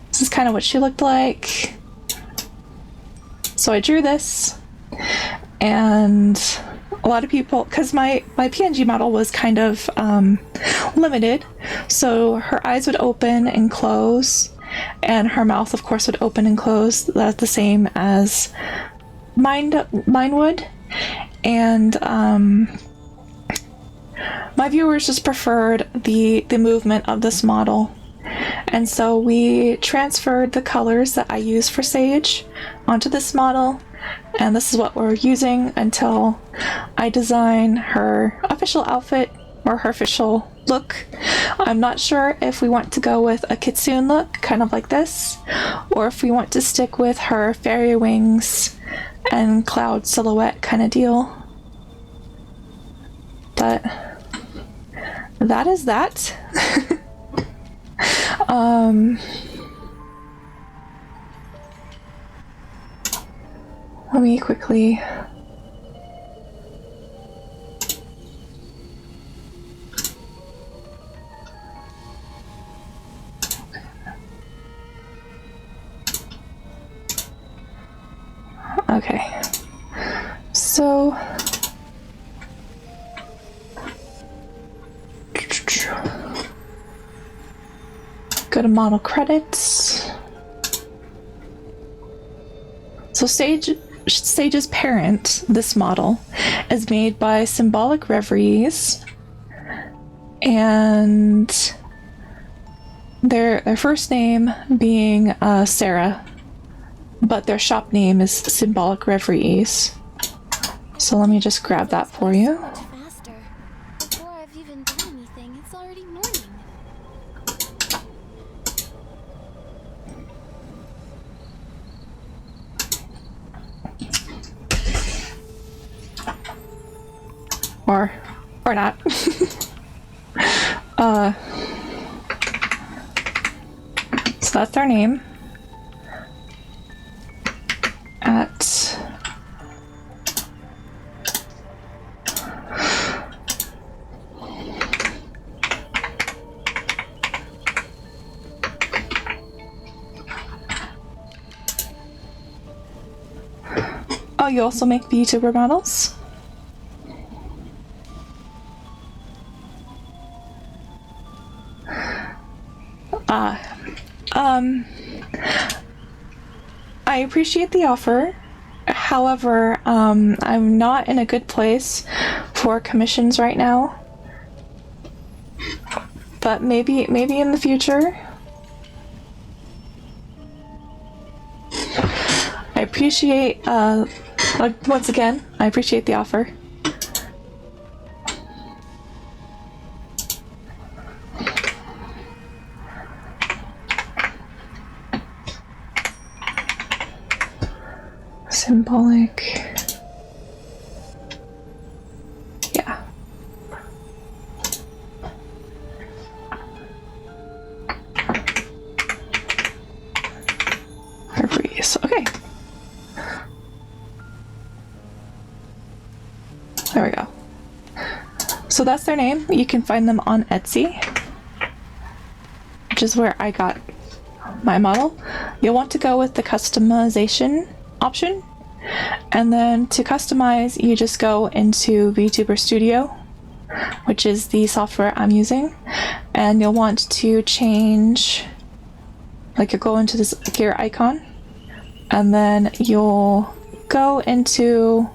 This is kind of what she looked like. So I drew this, and a lot of people, because my PNG model was kind of limited, so her eyes would open and close, and her mouth of course would open and close. That's the same as mine would, and my viewers just preferred the movement of this model, and so we transferred the colors that I use for Sage onto this model, and this is what we're using until I design her official outfit or her official look. I'm not sure if we want to go with a kitsune look, kind of like this, or if we want to stick with her fairy wings and cloud silhouette kind of deal. But that is that. Let me quickly okay, so go to model credits. So Sage's parent, this model, is made by SymbolicReveries, and their first name being Sarah, but their shop name is SymbolicReveries. So let me just grab that for you. Faster. Before I've even done anything, it's already morning. Or not. So that's their name. Oh, you also make VTuber models? appreciate the offer. However, I'm not in a good place for commissions right now. But maybe in the future. I appreciate, once again, I appreciate the offer. Symbolic. Yeah. Reveries. Okay. There we go. So that's their name. You can find them on Etsy, which is where I got my model. You'll want to go with the customization option, and then to customize you just go into VTuber Studio, which is the software I'm using, and you'll want to change, like, you'll go into this gear icon, and then you'll go into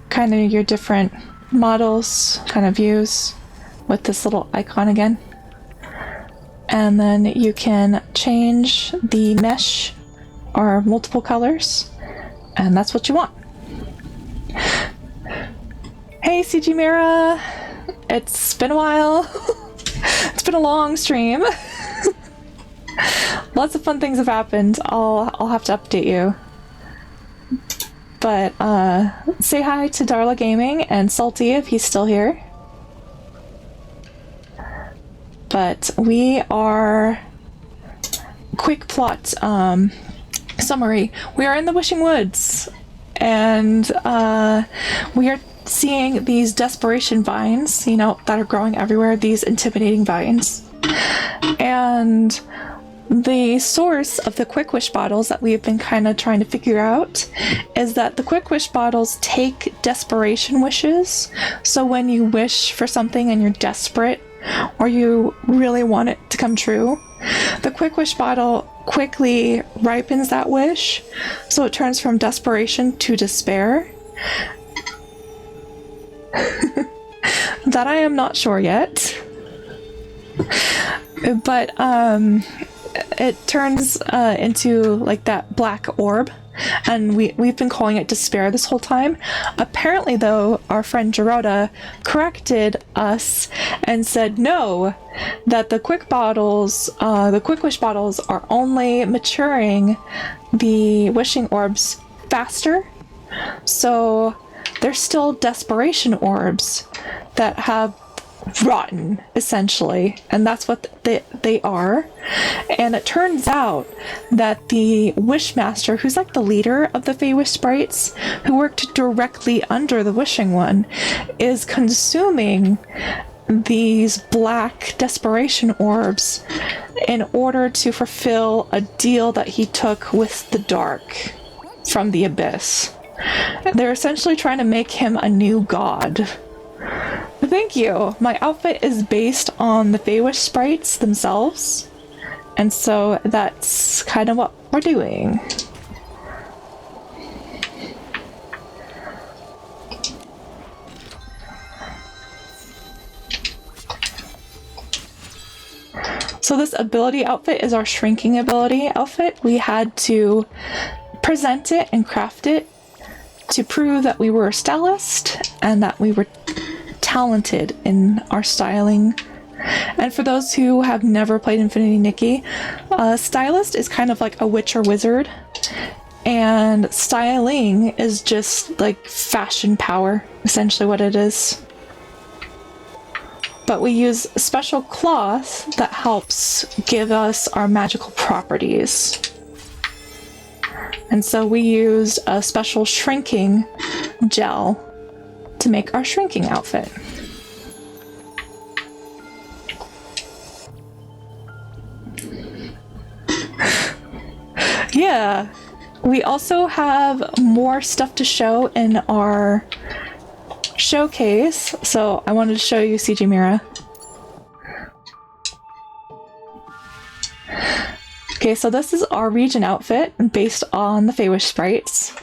kind of your different models, kind of views, with this little icon again. And then you can change the mesh or multiple colors, and that's what you want. Hey CG Mira! It's been a while. It's been a long stream. Lots of fun things have happened. I'll have to update you. But say hi to Darla Gaming and Salty if he's still here. But we are... Quick plot summary. We are in the Wishing Woods, and we are seeing these desperation vines, you know, that are growing everywhere, these intimidating vines. And the source of the Quick Wish bottles that we've been kind of trying to figure out is that the Quick Wish bottles take desperation wishes. So when you wish for something and you're desperate, or you really want it to come true, the Quick Wish bottle quickly ripens that wish, so it turns from desperation to despair. That I am not sure yet. But it turns into like that black orb, and we've been calling it despair this whole time. Apparently though, our friend Gerota corrected us and said no, that the Quick Wish bottles are only maturing the wishing orbs faster, so they're still desperation orbs that have rotten, essentially, and that's what they are. And it turns out that the Wishmaster, who's like the leader of the Feywish sprites, who worked directly under the Wishing One, is consuming these black desperation orbs in order to fulfill a deal that he took with the dark from the abyss. They're essentially trying to make him a new god. Thank you. My outfit is based on the Feywish sprites themselves, and so that's kind of what we're doing. So this ability outfit is our shrinking ability outfit. We had to present it and craft it to prove that we were a stylist and that we were talented in our styling. And for those who have never played Infinity Nikki, a stylist is kind of like a witch or wizard, and styling is just like fashion power, essentially what it is. But we use special cloth that helps give us our magical properties. And so we used a special shrinking gel to make our shrinking outfit. Yeah, we also have more stuff to show in our showcase, so I wanted to show you CG Mira. Okay, so this is our region outfit based on the Feywish sprites.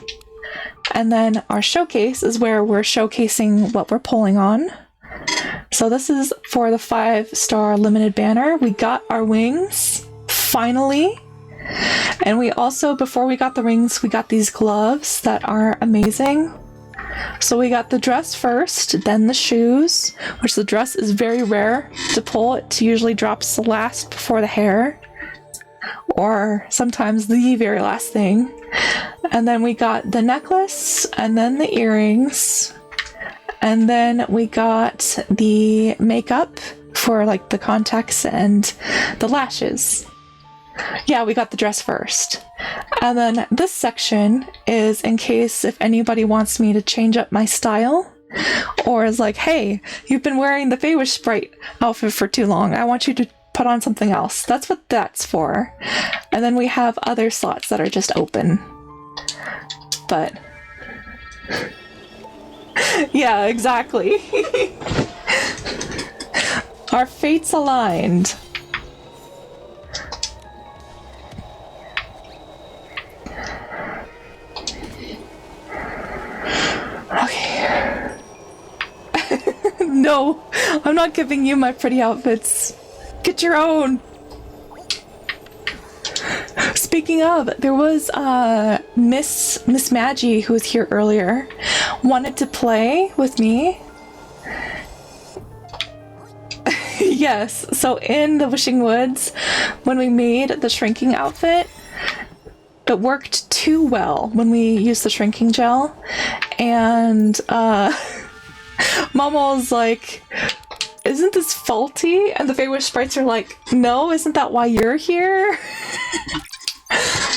And then our showcase is where we're showcasing what we're pulling on. So this is for the 5-star limited banner. We got our wings, finally. And we also, before we got the rings, we got these gloves that are amazing. So we got the dress first, then the shoes, which the dress is very rare to pull. It usually drops last before the hair, or sometimes the very last thing. And then we got the necklace, and then the earrings, and then we got the makeup for like the contacts and the lashes. Yeah, we got the dress first. And then this section is in case if anybody wants me to change up my style, or is like, hey, you've been wearing the Feywish sprite outfit for too long. I want you to put on something else. That's what that's for. And then we have other slots that are just open. But yeah, exactly. Our fates aligned. Okay. No, I'm not giving you my pretty outfits. Get your own. Speaking of, there was Miss Maggie, who was here earlier, wanted to play with me. Yes, so in the Wishing Woods, when we made the shrinking outfit, it worked too well when we used the shrinking gel, and Mama was like, isn't this faulty? And the Feywish sprites are like, no, isn't that why you're here?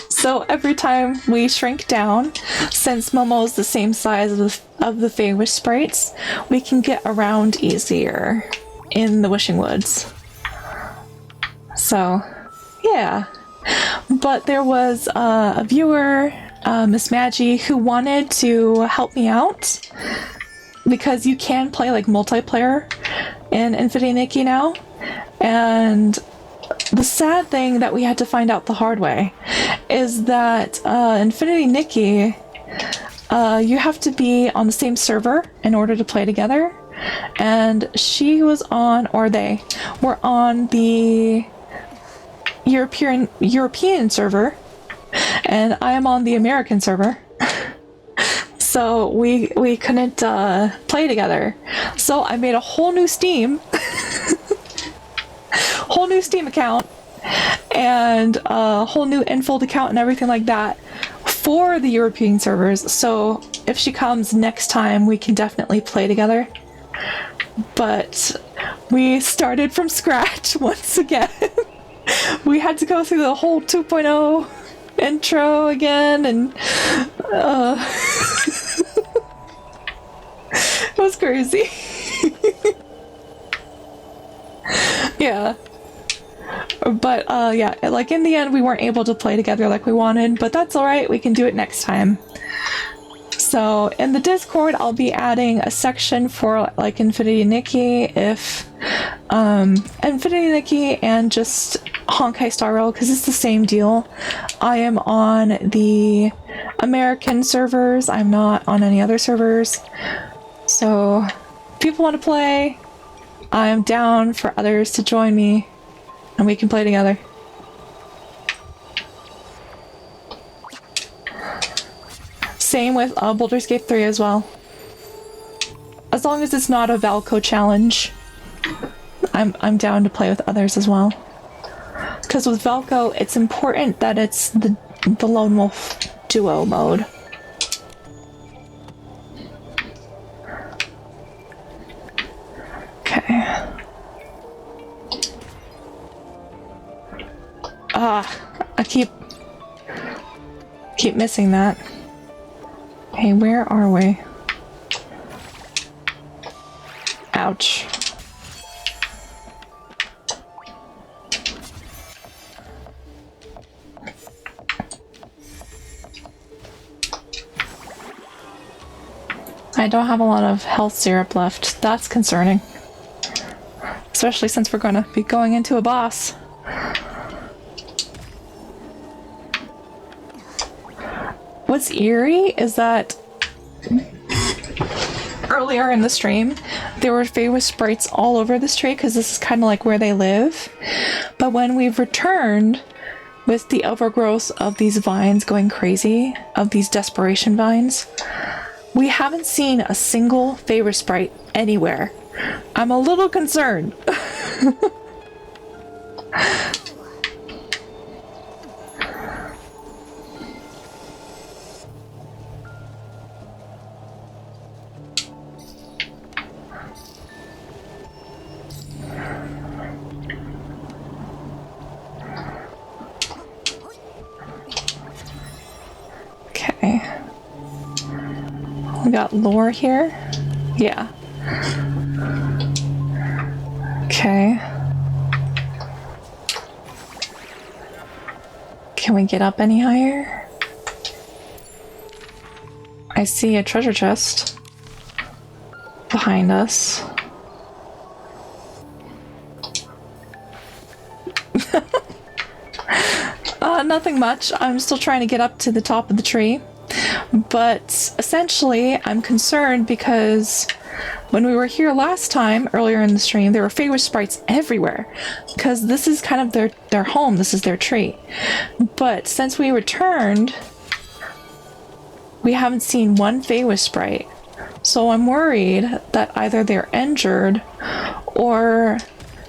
So every time we shrink down, since Momo is the same size of the Feywish sprites, we can get around easier in the Wishing Woods. So, yeah. But there was a viewer, Miss Maggie, who wanted to help me out because you can play like multiplayer in Infinity Nikki now. And the sad thing that we had to find out the hard way is that Infinity Nikki, you have to be on the same server in order to play together. And she was on, or they were on the European server, and I am on the American server. So we couldn't play together. So I made a whole new Steam account and a whole new Enfold account and everything like that for the European servers. So if she comes next time, we can definitely play together. But we started from scratch once again. We had to go through the whole 2.0 intro again, and it was crazy. Yeah. But yeah, like in the end we weren't able to play together like we wanted, but that's alright, we can do it next time. So in the Discord I'll be adding a section for like Infinity Nikki if Infinity Nikki and just Honkai Star Rail, because it's the same deal. I am on the American servers, I'm not on any other servers. So if people want to play, I'm down for others to join me and we can play together. Same with Baldur's Gate 3 as well. As long as it's not a Valco challenge, I'm down to play with others as well. Because with Valco, it's important that it's the Lone Wolf duo mode. Okay. I keep missing that. Hey, where are we? Ouch. I don't have a lot of health syrup left. That's concerning. Especially since we're gonna be going into a boss. What's eerie is that earlier in the stream, there were Feywish sprites all over this tree because this is kind of like where they live. But when we've returned with the overgrowth of these vines going crazy, of these desperation vines, we haven't seen a single Feywish sprite anywhere. I'm a little concerned. Okay. We got lore here. Yeah. Okay. Can we get up any higher? I see a treasure chest behind us. Nothing much. I'm still trying to get up to the top of the tree. But essentially, I'm concerned because when we were here last time, earlier in the stream, there were Feywish sprites everywhere. Because this is kind of their home. This is their tree. But since we returned, we haven't seen one Feywish sprite. So I'm worried that either they're injured or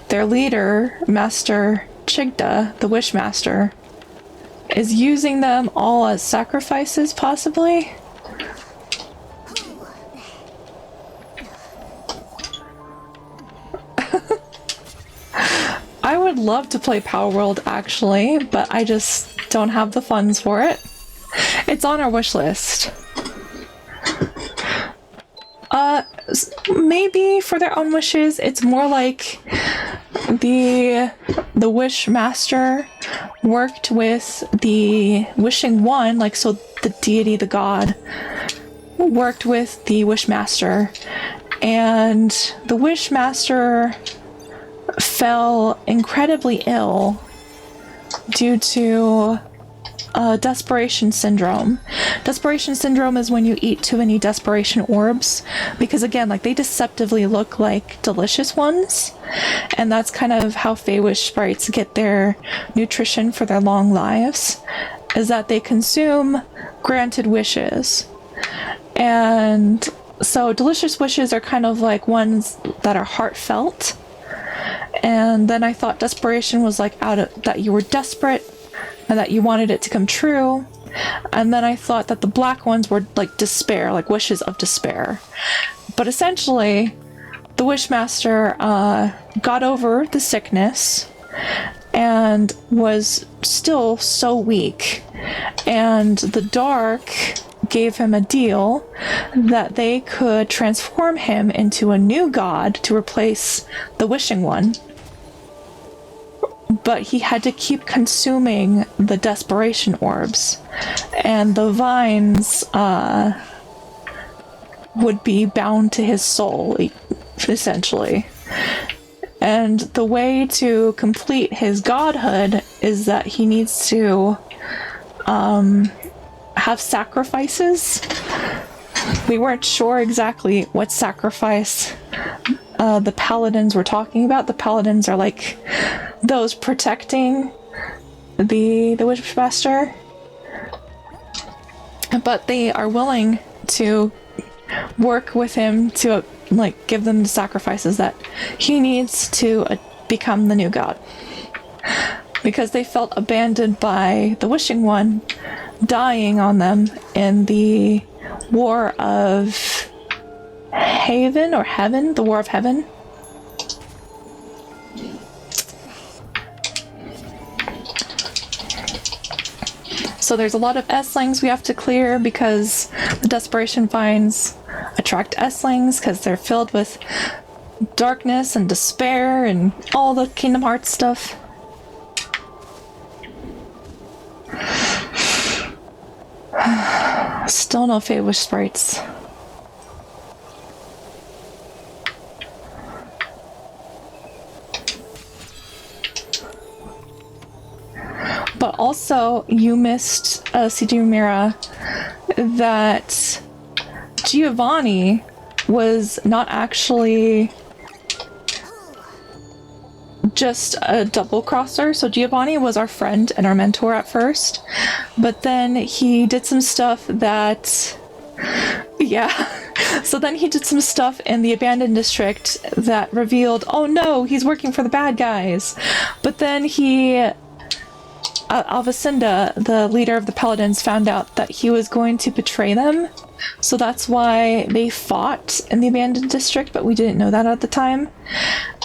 their leader, Master Chigda, the Wishmaster, is using them all as sacrifices, possibly? I would love to play Power World, actually, but I just don't have the funds for it. It's on our wish list. Maybe for their own wishes. It's more like the Wishmaster worked with the Wishing One, like, so the deity, the god, worked with the Wishmaster, and the Wishmaster fell incredibly ill due to desperation syndrome. Desperation syndrome is when you eat too many desperation orbs, because again, like, they deceptively look like delicious ones, and that's kind of how Feywish sprites get their nutrition for their long lives, is that they consume granted wishes. And so delicious wishes are kind of like ones that are heartfelt, and then I thought desperation was like out of that you were desperate and that you wanted it to come true. And then I thought that the black ones were like despair, like wishes of despair. But essentially, the Wishmaster got over the sickness and was still so weak. And the Dark gave him a deal that they could transform him into a new god to replace the Wishing One. But he had to keep consuming the desperation orbs, and the vines would be bound to his soul, essentially. And the way to complete his godhood is that he needs to have sacrifices. We weren't sure exactly what sacrifice the paladins were talking about. The paladins are like those protecting the Wishmaster, but they are willing to work with him to like give them the sacrifices that he needs to become the new god, because they felt abandoned by the Wishing One dying on them in the War of Haven or Heaven, the War of Heaven. So there's a lot of S-lings we have to clear because the desperation vines attract S-lings because they're filled with darkness and despair and all the Kingdom Hearts stuff. Still no Feywish sprites. But also, you missed, CJ Mira, that Giovanni was not actually just a double crosser. So Giovanni was our friend and our mentor at first, but then he did some stuff that, yeah. So then he did some stuff in the abandoned district that revealed, oh no, he's working for the bad guys. But then Alvacinda, the leader of the Paladins, found out that he was going to betray them. So that's why they fought in the abandoned district, but we didn't know that at the time.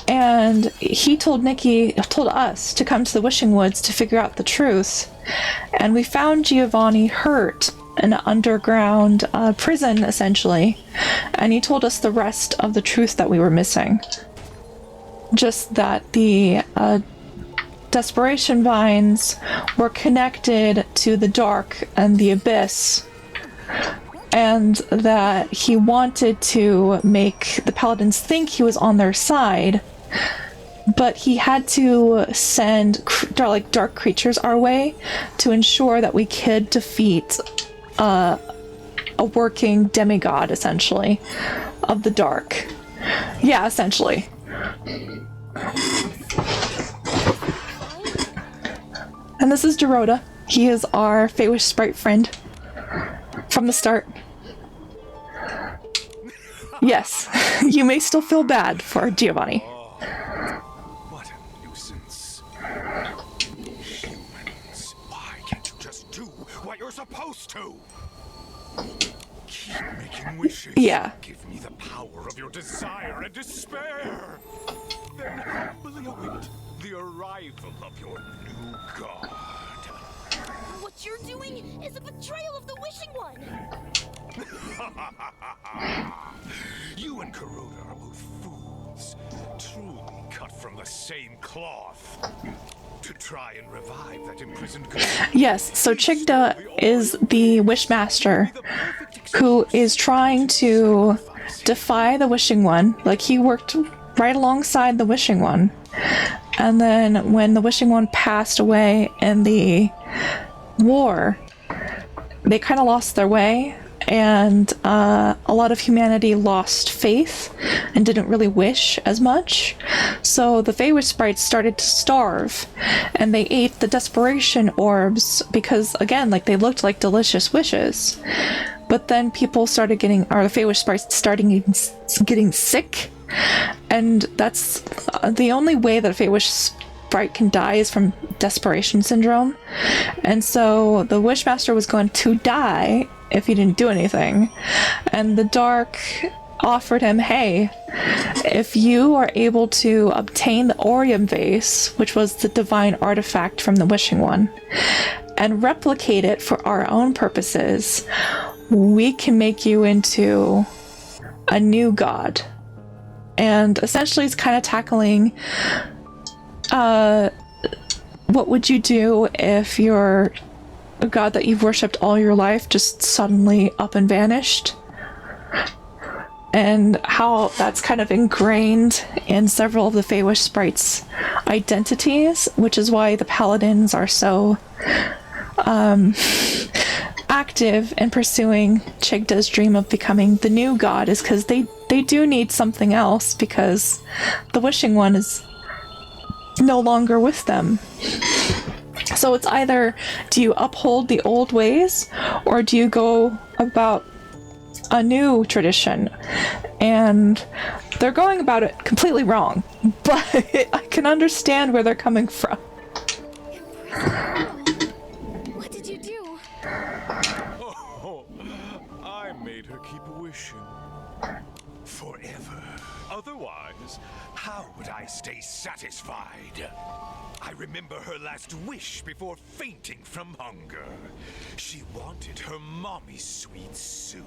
And he told us to come to the Wishing Woods to figure out the truth. And we found Giovanni hurt in an underground prison, essentially. And he told us the rest of the truth that we were missing. Just that the desperation vines were connected to the dark and the abyss, and that he wanted to make the Paladins think he was on their side, but he had to send dark creatures our way to ensure that we could defeat a working demigod, essentially, of the dark. Yeah, essentially. And this is Dorota. He is our Feywish sprite friend from the start. Yes, you may still feel bad for Giovanni. What a nuisance. Humans, why can't you just do what you're supposed to? Keep making wishes. Yeah. Give me the power of your desire and despair. Then we'll await the arrival of your new god. What you're doing is a betrayal of the Wishing One! You and Kuroda are both fools, truly cut from the same cloth. To try and revive that imprisoned god. Yes, so Chigda is the Wishmaster who is trying to defy the Wishing One. Like, he worked right alongside the Wishing One. And then when the Wishing One passed away in the war, they kind of lost their way, and a lot of humanity lost faith and didn't really wish as much. So the Feywish sprites started to starve, and they ate the desperation orbs because, again, like, they looked like delicious wishes. But then people started getting, or the Feywish sprites starting getting sick, and that's the only way that a Feywish sprite can die is from desperation syndrome. And so the Wishmaster was going to die if he didn't do anything. And the Dark offered him, hey, if you are able to obtain the Orion vase, which was the divine artifact from the Wishing One, and replicate it for our own purposes, we can make you into a new god. And essentially it's kind of tackling what would you do if your god that you've worshipped all your life just suddenly up and vanished, and how that's kind of ingrained in several of the Feywish sprites' identities, which is why the Paladins are so active in pursuing Chigda's dream of becoming the new god, is because they do need something else, because the Wishing One is no longer with them. So it's either, do you uphold the old ways, or do you go about a new tradition? And they're going about it completely wrong, but I can understand where they're coming from. What did you do? Oh, I made her keep wishing. Forever. Otherwise, how would I stay satisfied? I remember her last wish before fainting from hunger. She wanted her mommy's sweet soup.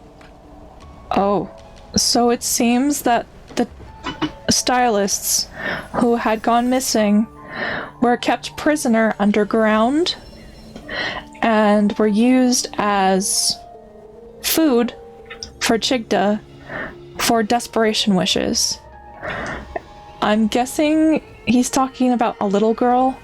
Oh, so it seems that the stylists who had gone missing were kept prisoner underground and were used as food for Chigda for desperation wishes. I'm guessing he's talking about a little girl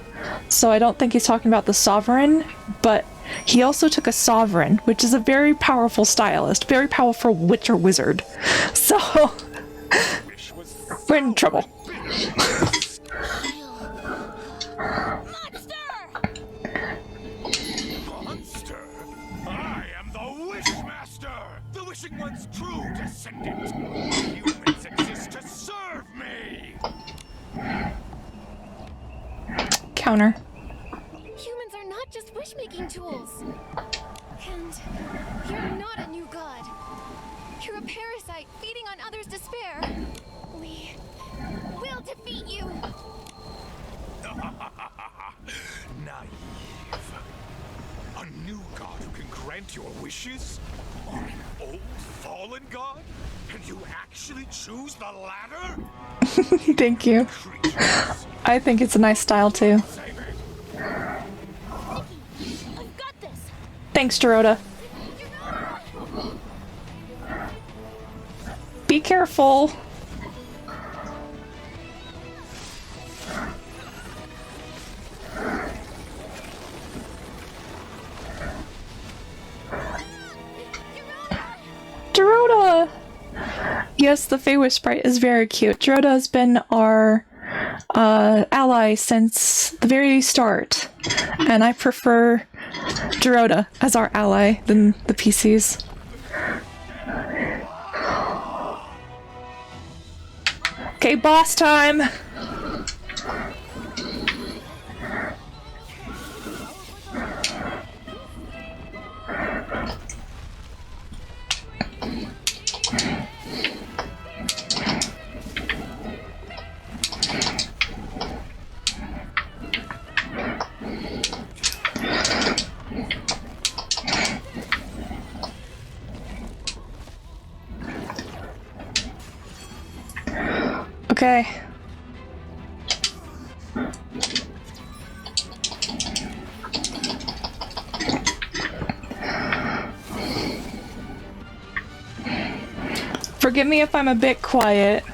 so I don't think he's talking about the Sovereign, but he also took a Sovereign, which is a very powerful stylist, very powerful witcher wizard. So, we're in trouble. Monster! I am the Wishmaster! The Wishing One's true descendant! Humans exist to serve me! Counter. Humans are not just wish-making tools. And you're not a new god. You're a parasite feeding on others' despair. We will defeat you. Naive. A new god who can grant your wishes? Or an old fallen god? And you actually choose the latter? Thank you. I think it's a nice style too. I've got this. Thanks, Dorota. Be careful. Dorota! Yes, the Feywish sprite is very cute. Dorota has been our ally since the very start, and I prefer Dorota as our ally than the PCs. Okay, boss time! Okay. Forgive me if I'm a bit quiet.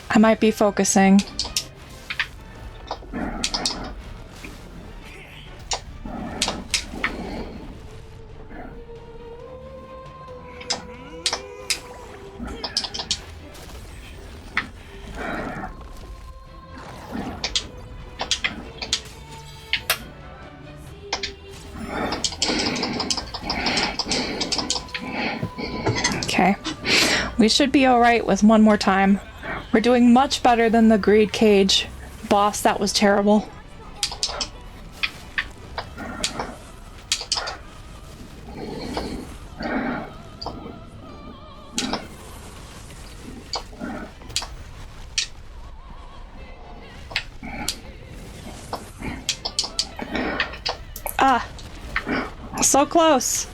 I might be focusing. Okay. We should be alright with one more time. We're doing much better than the Greed Cage boss. That was terrible. Ah! So close!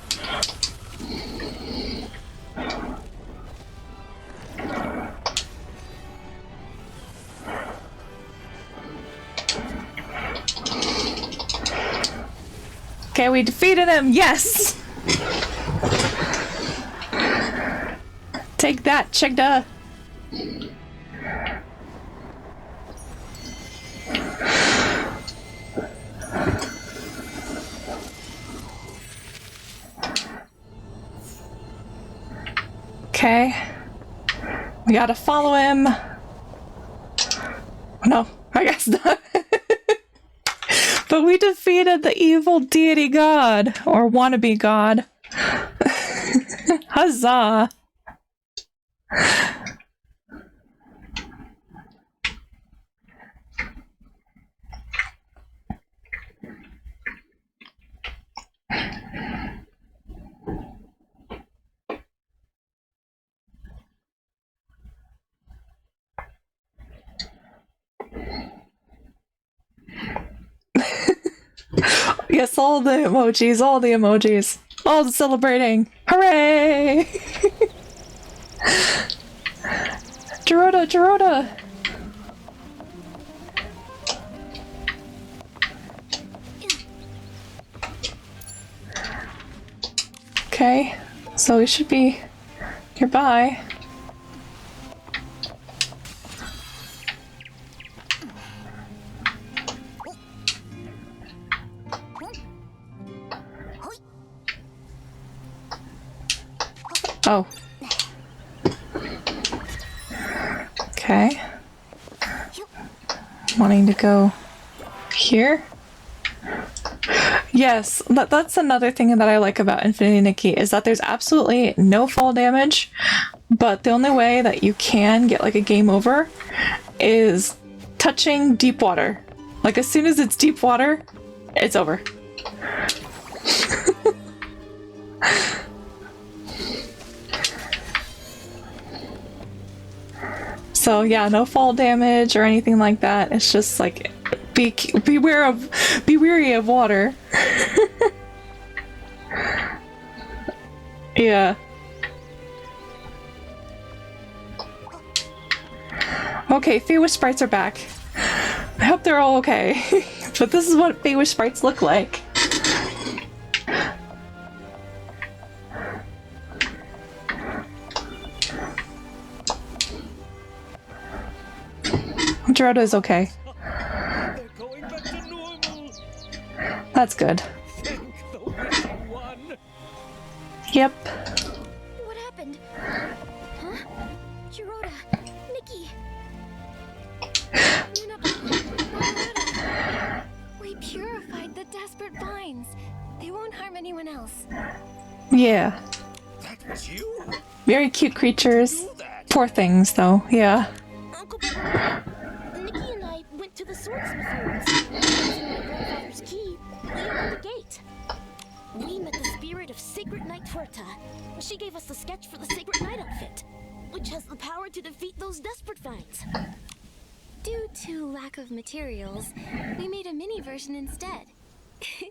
Okay, we defeated him! Yes! Take that, Chigda! Okay. We gotta follow him. No, I guess not. But we defeated the evil deity god, or wannabe god. Huzzah! Yes, all the emojis, all the emojis. All the celebrating. Hooray! Dorota, Dorota! Okay, so we should be nearby. Oh. Okay. Wanting to go here? Yes, that's another thing that I like about Infinity Nikki is that there's absolutely no fall damage, but the only way that you can get like a game over is touching deep water. Like as soon as it's deep water, it's over. So yeah, no fall damage or anything like that. It's just like be wary of water. Yeah. Okay, Feywish sprites are back. I hope they're all okay. But this is what Feywish sprites look like. Gerardo is okay. They're going back to normal. That's good. Thank the Wishing One. Yep. What happened? Huh? Chiroda, Nikki. We purified the desperate vines. They won't harm anyone else. Yeah. That was you? Very cute creatures. Poor things, though. Yeah. Uncle Bob, Nikki and I went to the swordsmith ruins. Using my grandfather's key, we opened the gate. We met the spirit of Sacred Knight Tuerta. She gave us the sketch for the Sacred Knight outfit, which has the power to defeat those desperate vines. Due to lack of materials, we made a mini version instead.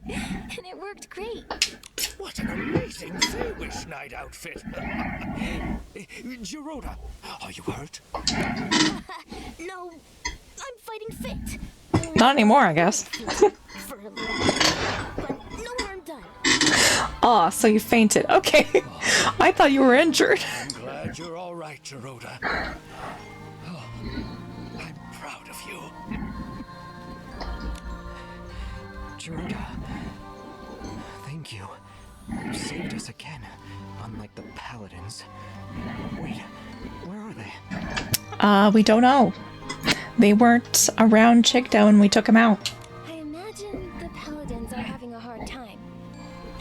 And it worked great. What an amazing Feywish Knight outfit. Gerardo, are you hurt? No, I'm fighting fit. Not anymore, I guess. For a little while, but no harm done. Aw, so you fainted. Okay. I thought you were injured. I'm glad you're all right, Gerardo. Oh, I'm proud of you. Gerardo, thank you. You saved us again, unlike the paladins. Wait, where are they? We don't know. They weren't around Chigda when we took them out. I imagine the paladins are having a hard time.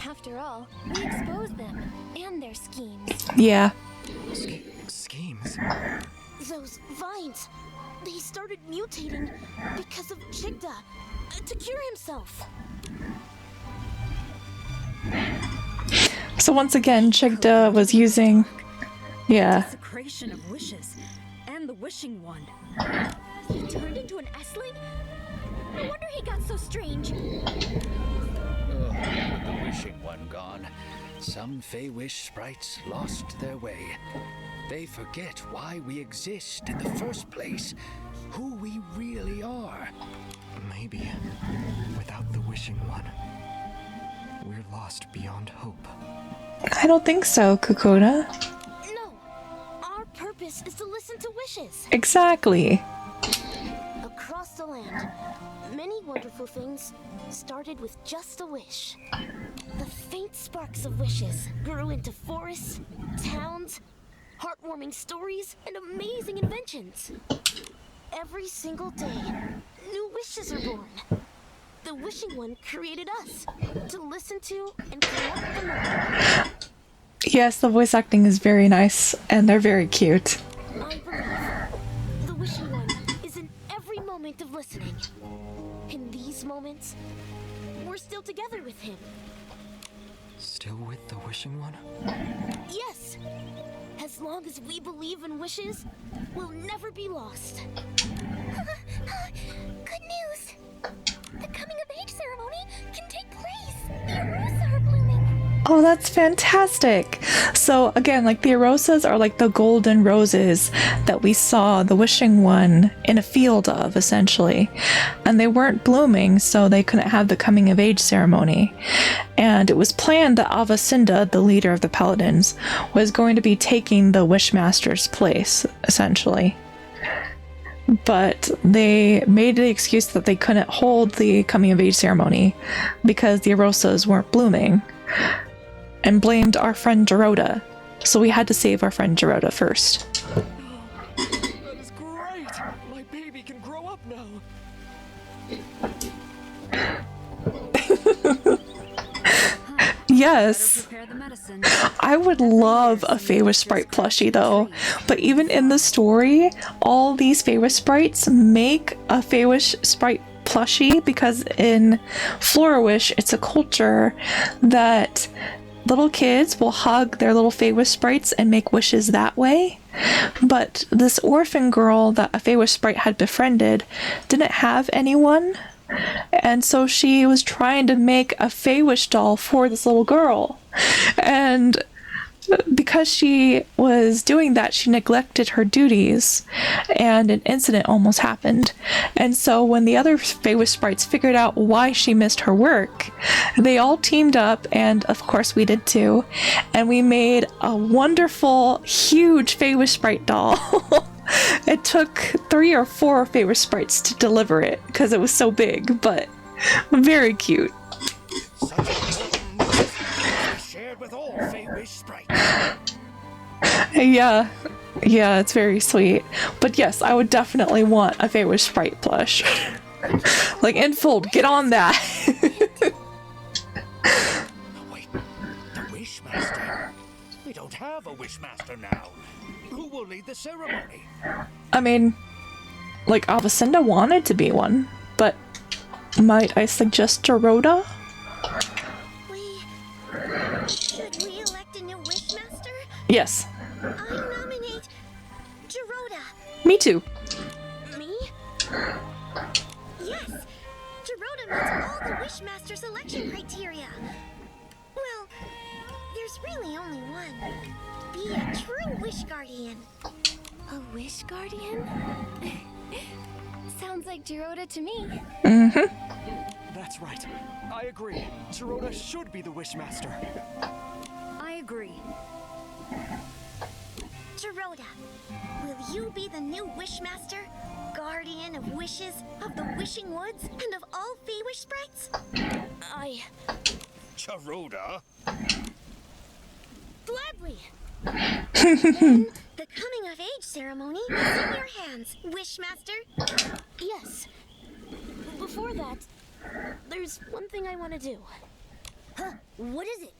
After all, we exposed them and their schemes. Yeah. Schemes? Those vines, they started mutating because of Chigda to cure himself. So once again, Chigda was using... Yeah. Desecration of wishes and the wishing one. He turned into an S-ling? No wonder he got so strange. The Wishing One gone. Some Feywish sprites lost their way. They forget why we exist in the first place, who we really are. Maybe without the Wishing One, we're lost beyond hope. I don't think so, Kokoda. No, our purpose is to listen to wishes. Exactly. Across the land, many wonderful things started with just a wish. The faint sparks of wishes grew into forests, towns, heartwarming stories, and amazing inventions. Every single day, new wishes are born. The Wishing One created us to listen to and collect them all. Yes, the voice acting is very nice, and they're very cute. I believe the Wishing One is in every moment of listening. In these moments, we're still together with him. Still with the Wishing One? Yes! As long as we believe in wishes, we'll never be lost. Good news! The coming of age ceremony can take place. The Arosa are blooming. Oh, that's fantastic. So again, like the Arosas are like the golden roses that we saw the Wishing One in a field of, essentially. And they weren't blooming, so they couldn't have the coming of age ceremony. And it was planned that Avacinda, the leader of the Paladins, was going to be taking the Wishmaster's place, essentially. But they made the excuse that they couldn't hold the coming of age ceremony because the Arosas weren't blooming, and blamed our friend Dorota So we had to save our friend Gerota first. That is great! My baby can grow up now. Yes. I would love a Feywish Sprite plushie though, but even in the story, all these Feywish Sprites make a Feywish Sprite plushie because in Florawish, it's a culture that little kids will hug their little Feywish Sprites and make wishes that way. But this orphan girl that a Feywish Sprite had befriended didn't have anyone. And so she was trying to make a Feywish doll for this little girl. And because she was doing that, she neglected her duties, and an incident almost happened. And so when the other Feywish Sprites figured out why she missed her work, they all teamed up, and of course we did too, and we made a wonderful, huge Feywish Sprite doll. It took 3 or 4 Feywish Sprites to deliver it because it was so big, but very cute. Shared with all Feywish Sprites. Yeah, it's very sweet. But yes, I would definitely want a Feywish Sprite plush. Like, Enfold, get on that! Wait, the Wishmaster? We don't have a Wishmaster now. Who will lead the ceremony? I mean, like, Avicenna wanted to be one, but might I suggest Gerota? Should we elect a new Wishmaster? Yes. I nominate Gerota. Me too. Me? Yes! Gerota meets all the Wishmaster selection criteria. Well, there's really only one. Be a true Wish Guardian. A Wish Guardian? Sounds like Gerota to me. Mm-hmm. That's right. I agree. Gerota should be the Wishmaster. I agree. Gerota, will you be the new Wishmaster? Guardian of wishes, of the Wishing Woods, and of all Feywish Sprites? Gerota? Gladly! Then, the coming of age ceremony is in your hands, Wishmaster. Yes. Before that, there's one thing I want to do. Huh? What is it?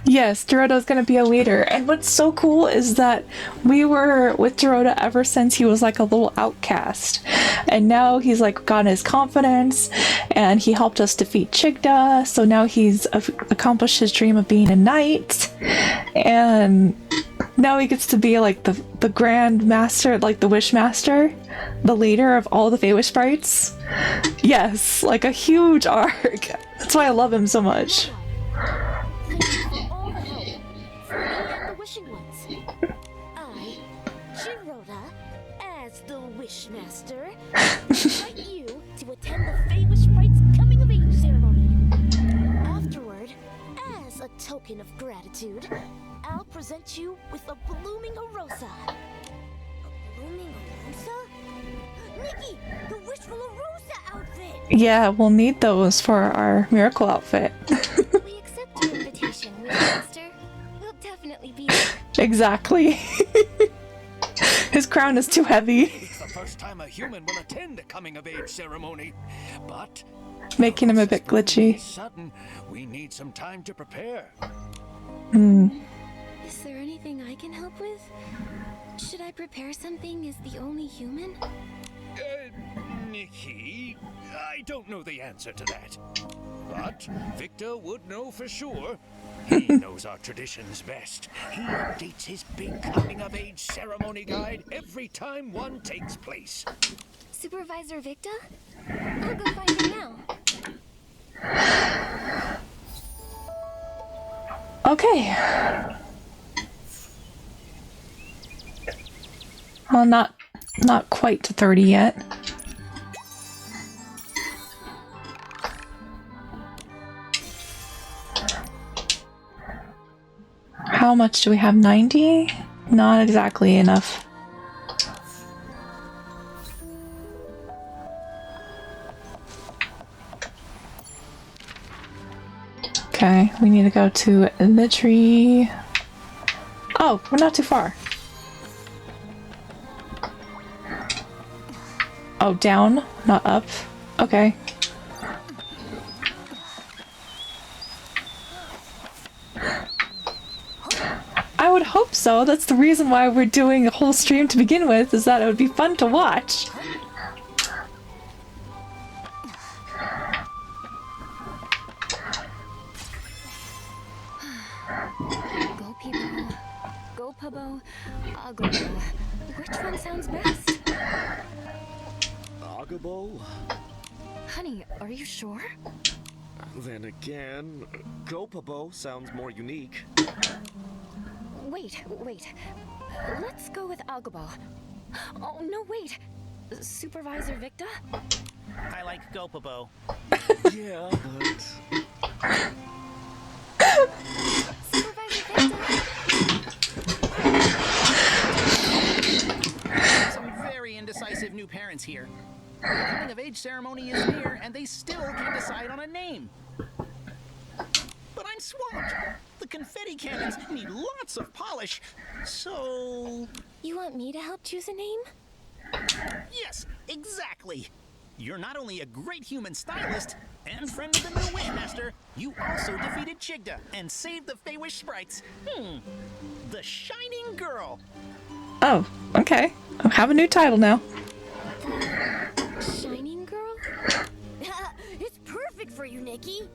Yes, Gerota's gonna be a leader. And what's so cool is that we were with Gerota ever since he was like a little outcast. And now he's like gotten his confidence, and he helped us defeat Chigda, so now he's accomplished his dream of being a knight. And now he gets to be like the Grand Master, like the Wishmaster, the leader of all the Feywish Sprites. Yes, like a huge arc. That's why I love him so much. Thank you for all the help. For me and the Wishing Ones. I, Gerota, as the Wishmaster, invite you to attend the Feywish Sprites coming of age ceremony. Afterward, as a token of gratitude, I'll present you with a blooming Arosa. A blooming Arosa? Nikki, the Wishful Arosa outfit! Yeah, we'll need those for our miracle outfit. We accept your invitation, Wishmaster. We'll definitely be there. Exactly. His crown is too heavy. It's the first time a human will attend a coming of age ceremony. But Making him a bit glitchy. sudden, we need some time to prepare. Is there anything I can help with? Should I prepare something as the only human? Nikki, I don't know the answer to that. But Victor would know for sure. He knows our traditions best. He updates his big coming-of-age ceremony guide every time one takes place. Supervisor Victor? I'll go find him now. Okay. Well, not quite to 30 yet. How much do we have? 90? Not exactly enough. Okay, we need to go to the tree. Oh, we're not too far. Oh, down, not up. Okay. I would hope so. That's the reason why we're doing a whole stream to begin with, is that it would be fun to watch. Go Peebo, go Pubbo, Agabo. Which one sounds best? Agabo? Honey, are you sure? Then again, Gopabo sounds more unique. Wait. Let's go with Agabo. Oh, no, wait. Supervisor Victor? I like Gopabo. Yeah, but... Supervisor Victor? Some very indecisive new parents here. The coming of age ceremony is near, and they still can't decide on a name. But I'm swamped. The confetti cannons need lots of polish, so... You want me to help choose a name? Yes, exactly. You're not only a great human stylist and friend of the new Wishmaster, you also defeated Chigda and saved the Feywish sprites. The Shining Girl. Oh, okay. I have a new title now. Shining Girl? It's perfect for you, Nikki.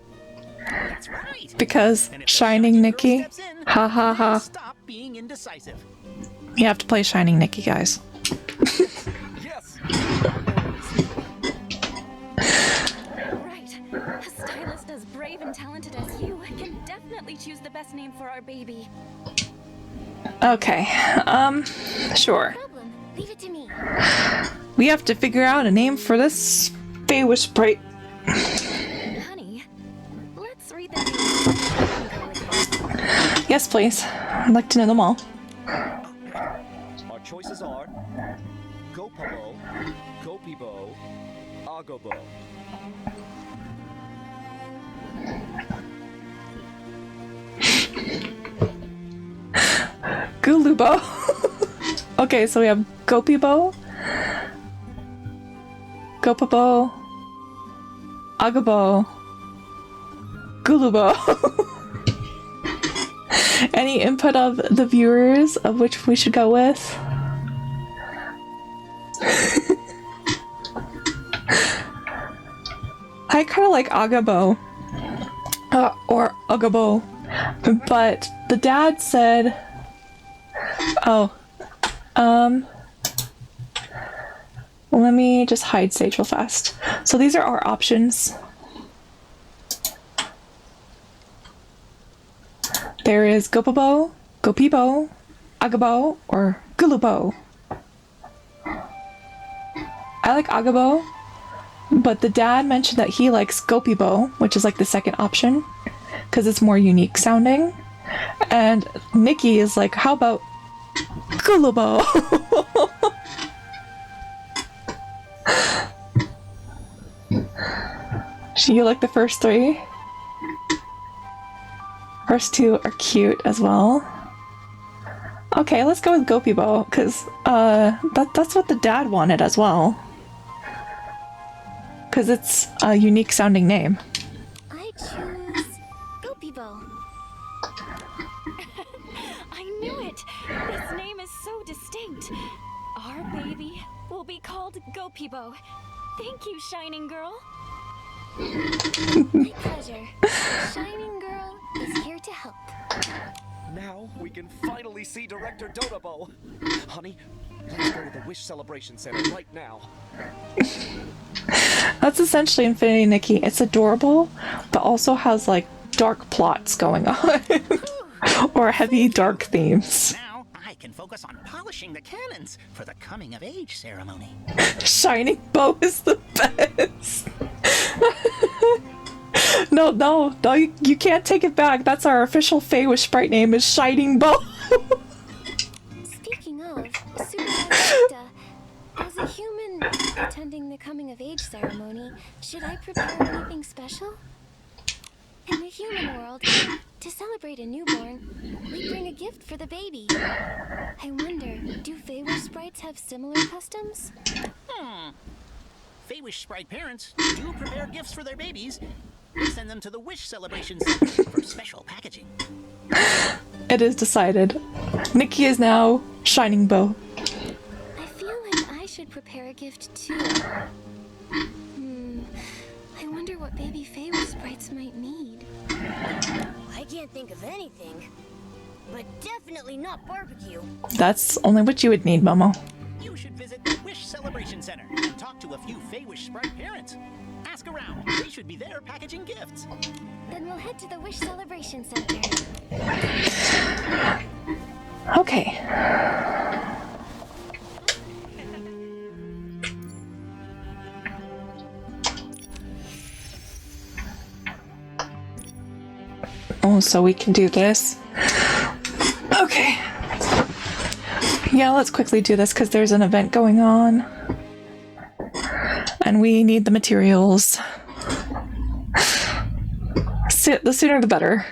That's right. Because Shining Nikki. Ha ha ha. Stop being indecisive. You have to play Shining Nikki, guys. Yes! Right. A stylist as brave and talented as you can definitely choose the best name for our baby. Okay, sure. No problem. Leave it to me. We have to figure out a name for this Feywish sprite. Honey, let's read the names. Yes, please. I'd like to know them all. Our choices are Gopabo, Gopibo, Agobo. Gulubo. Okay, so we have Gopibo, Gopabo, Agabo, Gulubo. Any input of the viewers of which we should go with? I kind of like Agabo. Or Agabo. But the dad said... Oh. Let me just hide Sage real fast. So these are our options. There is Gopabo, Gopibo, Agabo, or Gulubo. I like Agabo, but the dad mentioned that he likes Gopibo, which is like the second option, because it's more unique sounding. And Nikki is like, how about Gulubo? You like the first three? First two are cute as well. Okay, let's go with Gopibo, because that's what the dad wanted as well. Because it's a unique sounding name. I choose Gopibo. I knew it! This name is so distinct. Our baby will be called Gopibo. Thank you, Shining Girl. My pleasure. Shining Girl is here to help. Now we can finally see Director Dotabo. Honey, let's go to the Wish Celebration Center right now. That's essentially Infinity Nikki. It's adorable, but also has like dark plots going on. Or heavy dark themes. Now I can focus on polishing the cannons for the coming of age ceremony. Shining Bow is the best. No, you can't take it back. That's our official Feywish sprite name is Shining Bow. Speaking of, Supervisor, as a human attending the coming of age ceremony, should I prepare anything special? In the human world, To celebrate a newborn, we bring a gift for the baby. I wonder, do Feywish sprites have similar customs? Feywish sprite parents do prepare gifts for their babies. They send them to the Wish Celebration Center for special packaging. It is decided. Nikki is now Shining Bow. I feel like I should prepare a gift too. I wonder what baby Feywish sprites might need. I can't think of anything, but definitely not barbecue. That's only what you would need, Momo. You should visit the Wish Celebration Center and talk to a few Feywish sprite parents. Ask around. They should be there packaging gifts. Then we'll head to the Wish Celebration Center. Okay. Oh, so we can do this. Okay. Yeah, let's quickly do this because there's an event going on. And we need the materials. The sooner the better.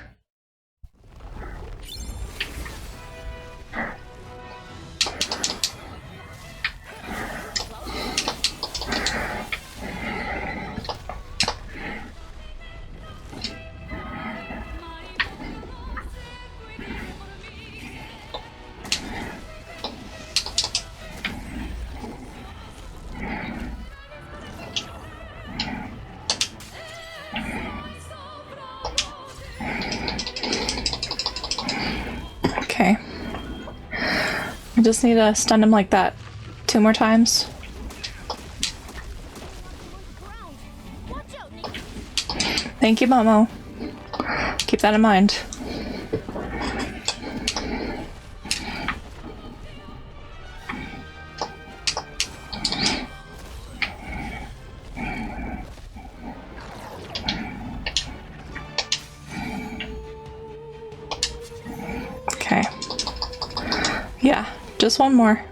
Okay. I just need to stun him like that 2 more times. Thank you, Momo. Keep that in mind. Okay. Yeah, just one more.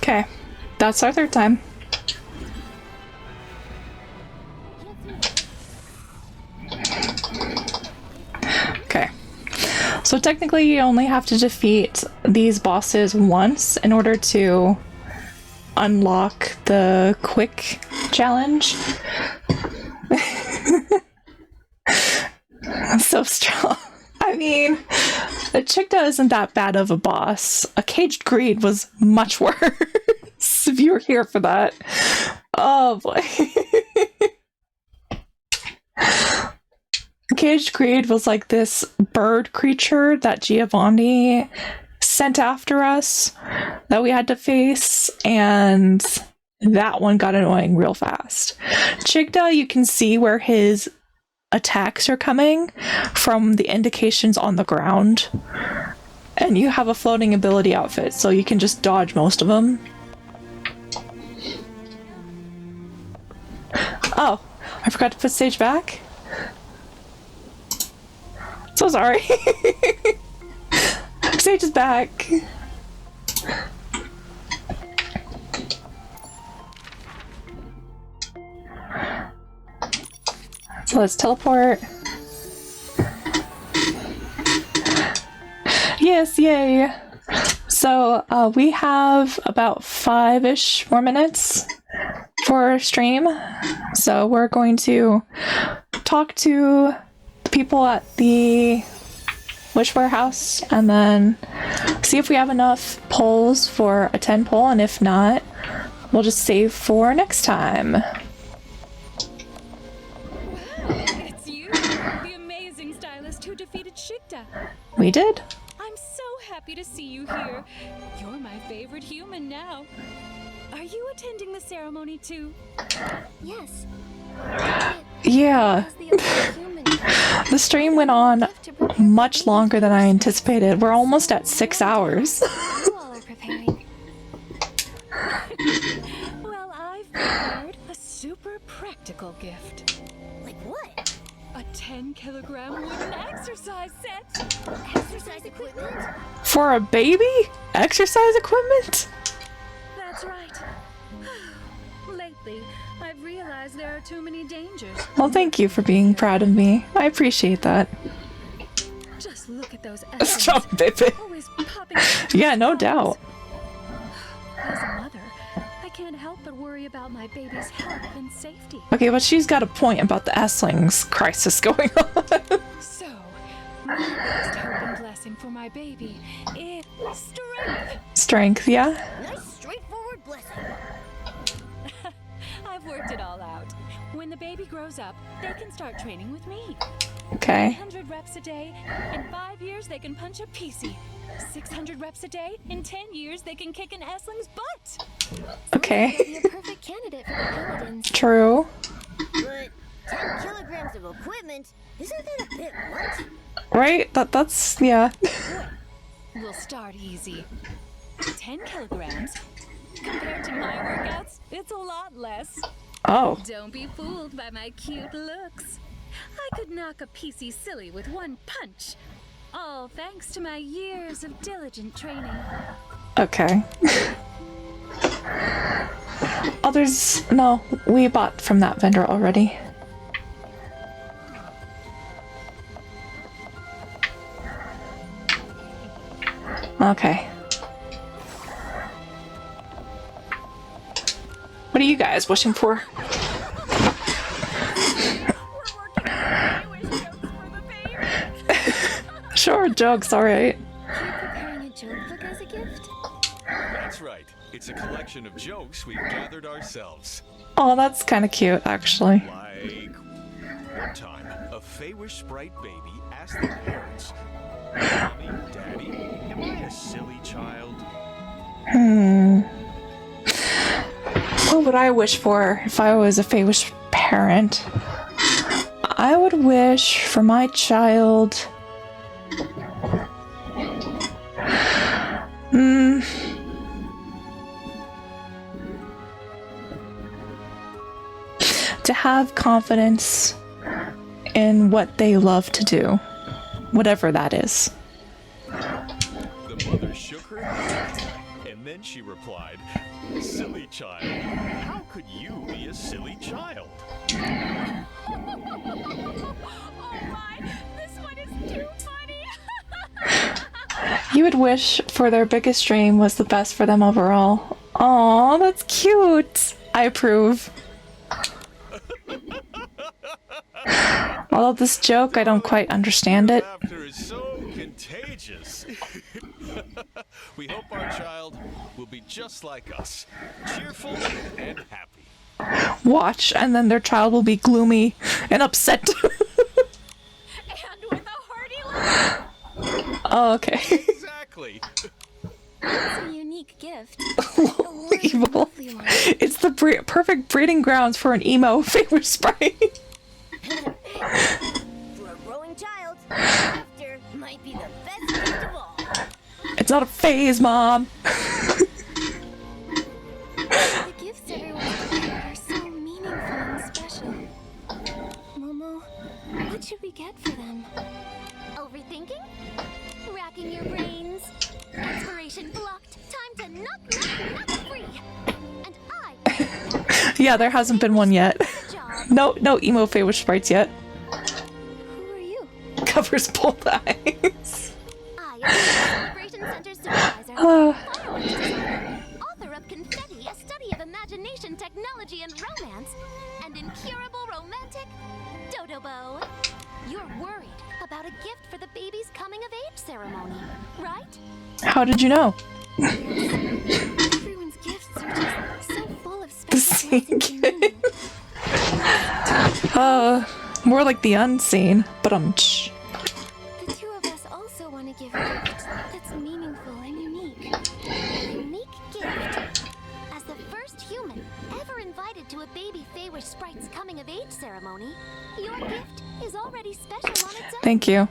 Okay, that's our 3rd time. Okay, so technically you only have to defeat these bosses once in order to unlock the quick challenge. So strong. I mean, the Chicta isn't that bad of a boss. A Caged Greed was much worse. If you were here for that. Oh boy. Caged Greed was like this bird creature that Giovanni sent after us that we had to face, and that one got annoying real fast. Chicta, you can see where his attacks are coming from the indications on the ground, and you have a floating ability outfit, so you can just dodge most of them. Oh, I forgot to put stage back. So sorry. Sage is back. So let's teleport. Yes, yay. So we have about 5-ish more minutes for stream. So we're going to talk to the people at the Wish Warehouse and then see if we have enough polls for a 10 poll, and if not, we'll just save for next time. Wow, it's you, the amazing stylist who defeated Chicta. We did. I'm so happy to see you here. You're my favorite human now. Are you attending the ceremony too? Yes. Yeah. The stream went on much longer than I anticipated. We're almost at 6 hours. You all are preparing. Well, I've prepared a super practical gift. Like what? A 10-kilogram wooden exercise set. Exercise equipment? For a baby? Exercise equipment? That's right. Lately, I've realized there are too many dangers. Well, thank you for being proud of me. I appreciate that. Just look at those Strong baby. always popping. Yeah, no doubt. As a mother, I can't help but worry about my baby's health and safety. Okay, but she's got a point about the S-Lings crisis going on. So, my biggest hope and blessing for my baby is strength. Strength, yeah? Nice straightforward blessing. I've worked it all out. When the baby grows up, they can start training with me. Okay. 100 reps a day. In 5 years, they can punch a PC. 600 reps a day. In 10 years, they can kick an S-Ling's butt. Okay. You'll be a perfect candidate for the Paladins. True. But 10 kilograms of equipment, isn't that a bit much? Right? That's yeah. We'll start easy. 10 kilograms. Compared to my workouts, it's a lot less. Oh. Don't be fooled by my cute looks. I could knock a PC silly with one punch. All thanks to my years of diligent training. Okay. Others, no, we bought from that vendor already. Okay. What are you guys wishing for? Sure, jokes, alright. You're preparing a joke book as a gift? That's right. It's a collection of jokes we've gathered ourselves. Oh, that's kind of cute, actually. Like, one time, a Feywish sprite baby asked their parents, "Mommy, Daddy, am I a silly child?" What would I wish for if I was a Feywish parent? I would wish for my child... to have confidence in what they love to do, whatever that is. The mother shook her head, and then she replied, "Silly child, how could you be a silly child?" Oh my, this one is too funny. You would wish for their biggest dream was the best for them overall. Aw, that's cute. I approve. Although this joke, I don't quite understand it. Laughter is so contagious. We hope our child will be just like us, cheerful and happy. Watch, and then their child will be gloomy and upset. And with a hearty laugh. Oh, okay. Exactly. It's a unique gift. Evil. It's the perfect breeding grounds for an emo Feywish sprite. For a growing child, laughter might be the best gift of all. It's not a phase, Mom. The gifts everyone prepared are so meaningful and special. Momo, what should we get for them? Overthinking? Racking your brains? Inspiration blocked. Time to knock free. And I... Yeah, there hasn't been one yet. No emo Feywish sprites yet. Who are you? Covers both eyes. I am the Celebration Center Supervisor, fireworks designer, author of Confetti, a study of imagination, technology, and romance, and incurable romantic Dodobo. You're worried about a gift for the baby's coming-of-age ceremony, right? How did you know? Everyone's gifts are just so full of special blessings and meaning. More like the unseen, but The two of us also want to give a gift that's meaningful and unique. A unique gift. As the first human human ever invited to a baby Feywish sprite's coming of age ceremony, your gift is already special on its own. Thank you.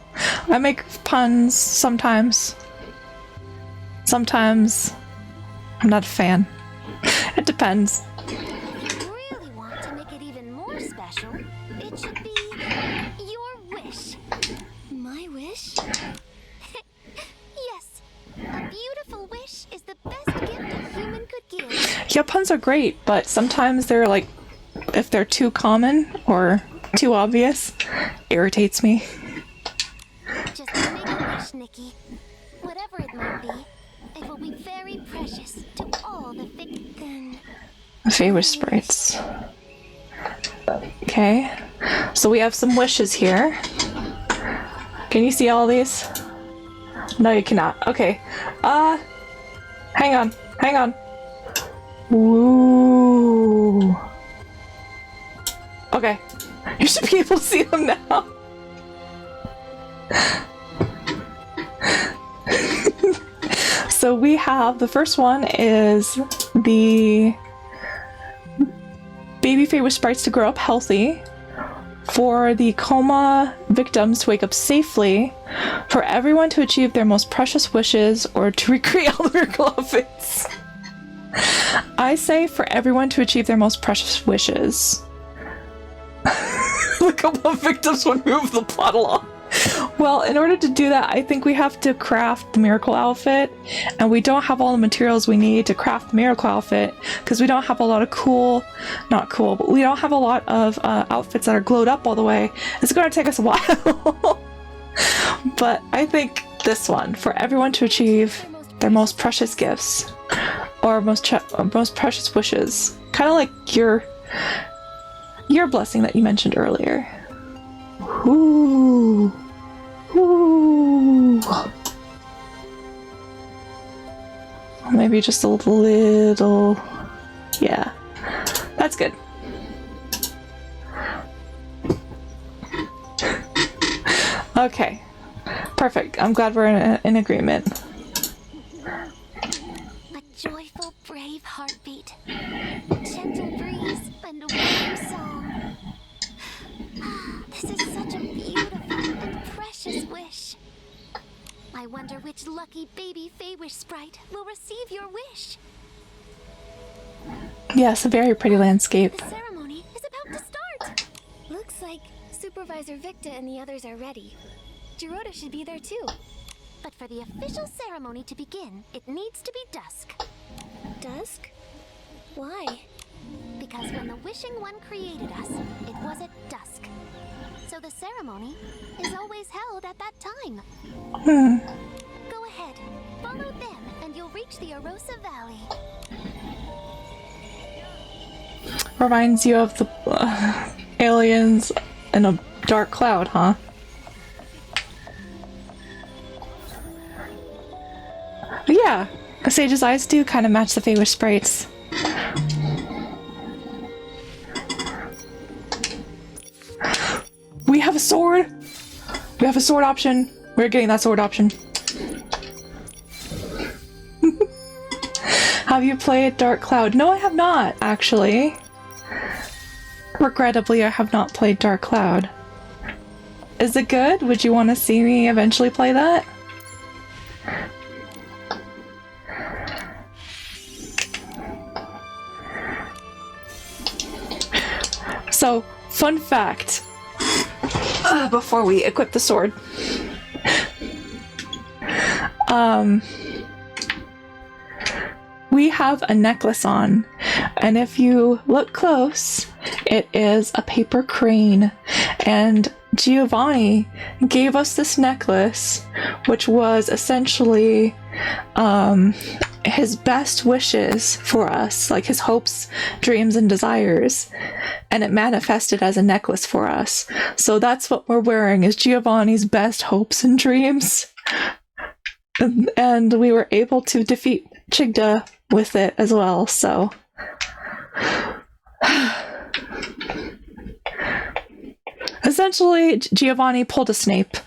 I make puns sometimes. Sometimes I'm not a fan. It depends. If you really want to make it even more special, it should be your wish. My wish? Yes, a beautiful wish is the best gift a human could give. Yeah, puns are great, but sometimes they're like, if they're too common or too obvious, irritates me. Just make a wish, Nikki. Whatever it might be, it will be very precious to all the then. Feywish sprites. Okay, so we have some wishes here. Can you see all these? No, you cannot. Okay. Hang on. Ooh. Okay. You should be able to see them now. So we have, the first one is the baby Feywish sprites to grow up healthy, for the coma victims to wake up safely, for everyone to achieve their most precious wishes, or to recreate all the miracle outfits. I say for everyone to achieve their most precious wishes. The coma victims would move the plot along. Well, in order to do that, I think we have to craft the miracle outfit, and we don't have all the materials we need to craft the miracle outfit because we don't have a lot of but we don't have a lot of outfits that are glowed up all the way. It's going to take us a while. But I think this one, for everyone to achieve their most precious gifts or most precious wishes, kind of like your blessing that you mentioned earlier. Ooh. Ooh. Maybe just a little. Yeah. That's good. Okay. Perfect. I'm glad we're in agreement. A joyful, brave heartbeat, gentle breeze, and a warm song. This is such a beautiful and precious wish. I wonder which lucky baby Feywish sprite will receive your wish. Yes, a very pretty landscape. The ceremony is about to start. Looks like Supervisor Victa and the others are ready. Gerota should be there too. But for the official ceremony to begin, it needs to be dusk. Dusk? Why? Because when the Wishing One created us, it was at dusk. So the ceremony is always held at that time. Go ahead, follow them, and you'll reach the Arosa Valley. Reminds you of the aliens in a dark cloud, huh? But yeah, Sage's eyes do kind of match the Feywish sprites. We have a sword! We have a sword option. We're getting that sword option. Have you played Dark Cloud? No, I have not, actually. Regrettably, I have not played Dark Cloud. Is it good? Would you want to see me eventually play that? So, fun fact. Before we equip the sword. We have a necklace on, and if you look close, it is a paper crane, and Giovanni gave us this necklace, which was essentially his best wishes for us, like his hopes, dreams, and desires, and it manifested as a necklace for us. So that's what we're wearing, is Giovanni's best hopes and dreams. And we were able to defeat Chigda with it as well, so essentially Giovanni pulled a Snape.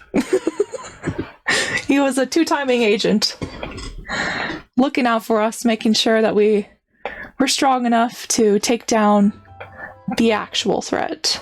He was a two-timing agent, looking out for us, making sure that we we're strong enough to take down the actual threat.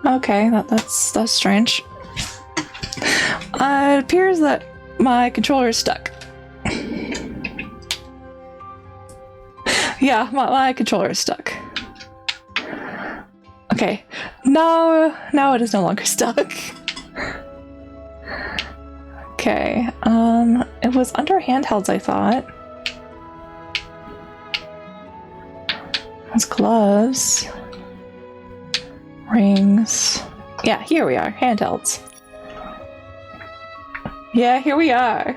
Okay, that's strange. It appears that my controller is stuck. Yeah, my controller is stuck. Okay, now it is no longer stuck. Okay, it was under handhelds, I thought. It's gloves. Rings. Yeah, here we are. Handhelds. Yeah, here we are.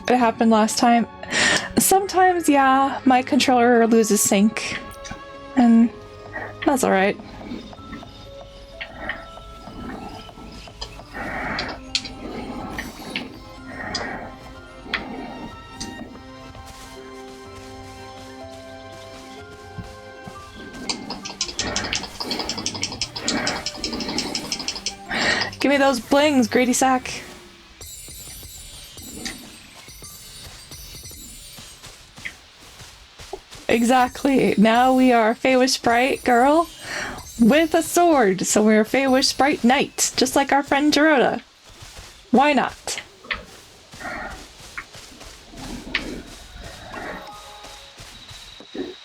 It happened last time. Sometimes, yeah, my controller loses sync. And that's alright. Give me those blings, Grady Sack. Exactly. Now we are Feywish Sprite girl with a sword, so we're Feywish Sprite knight, just like our friend Gerota. Why not?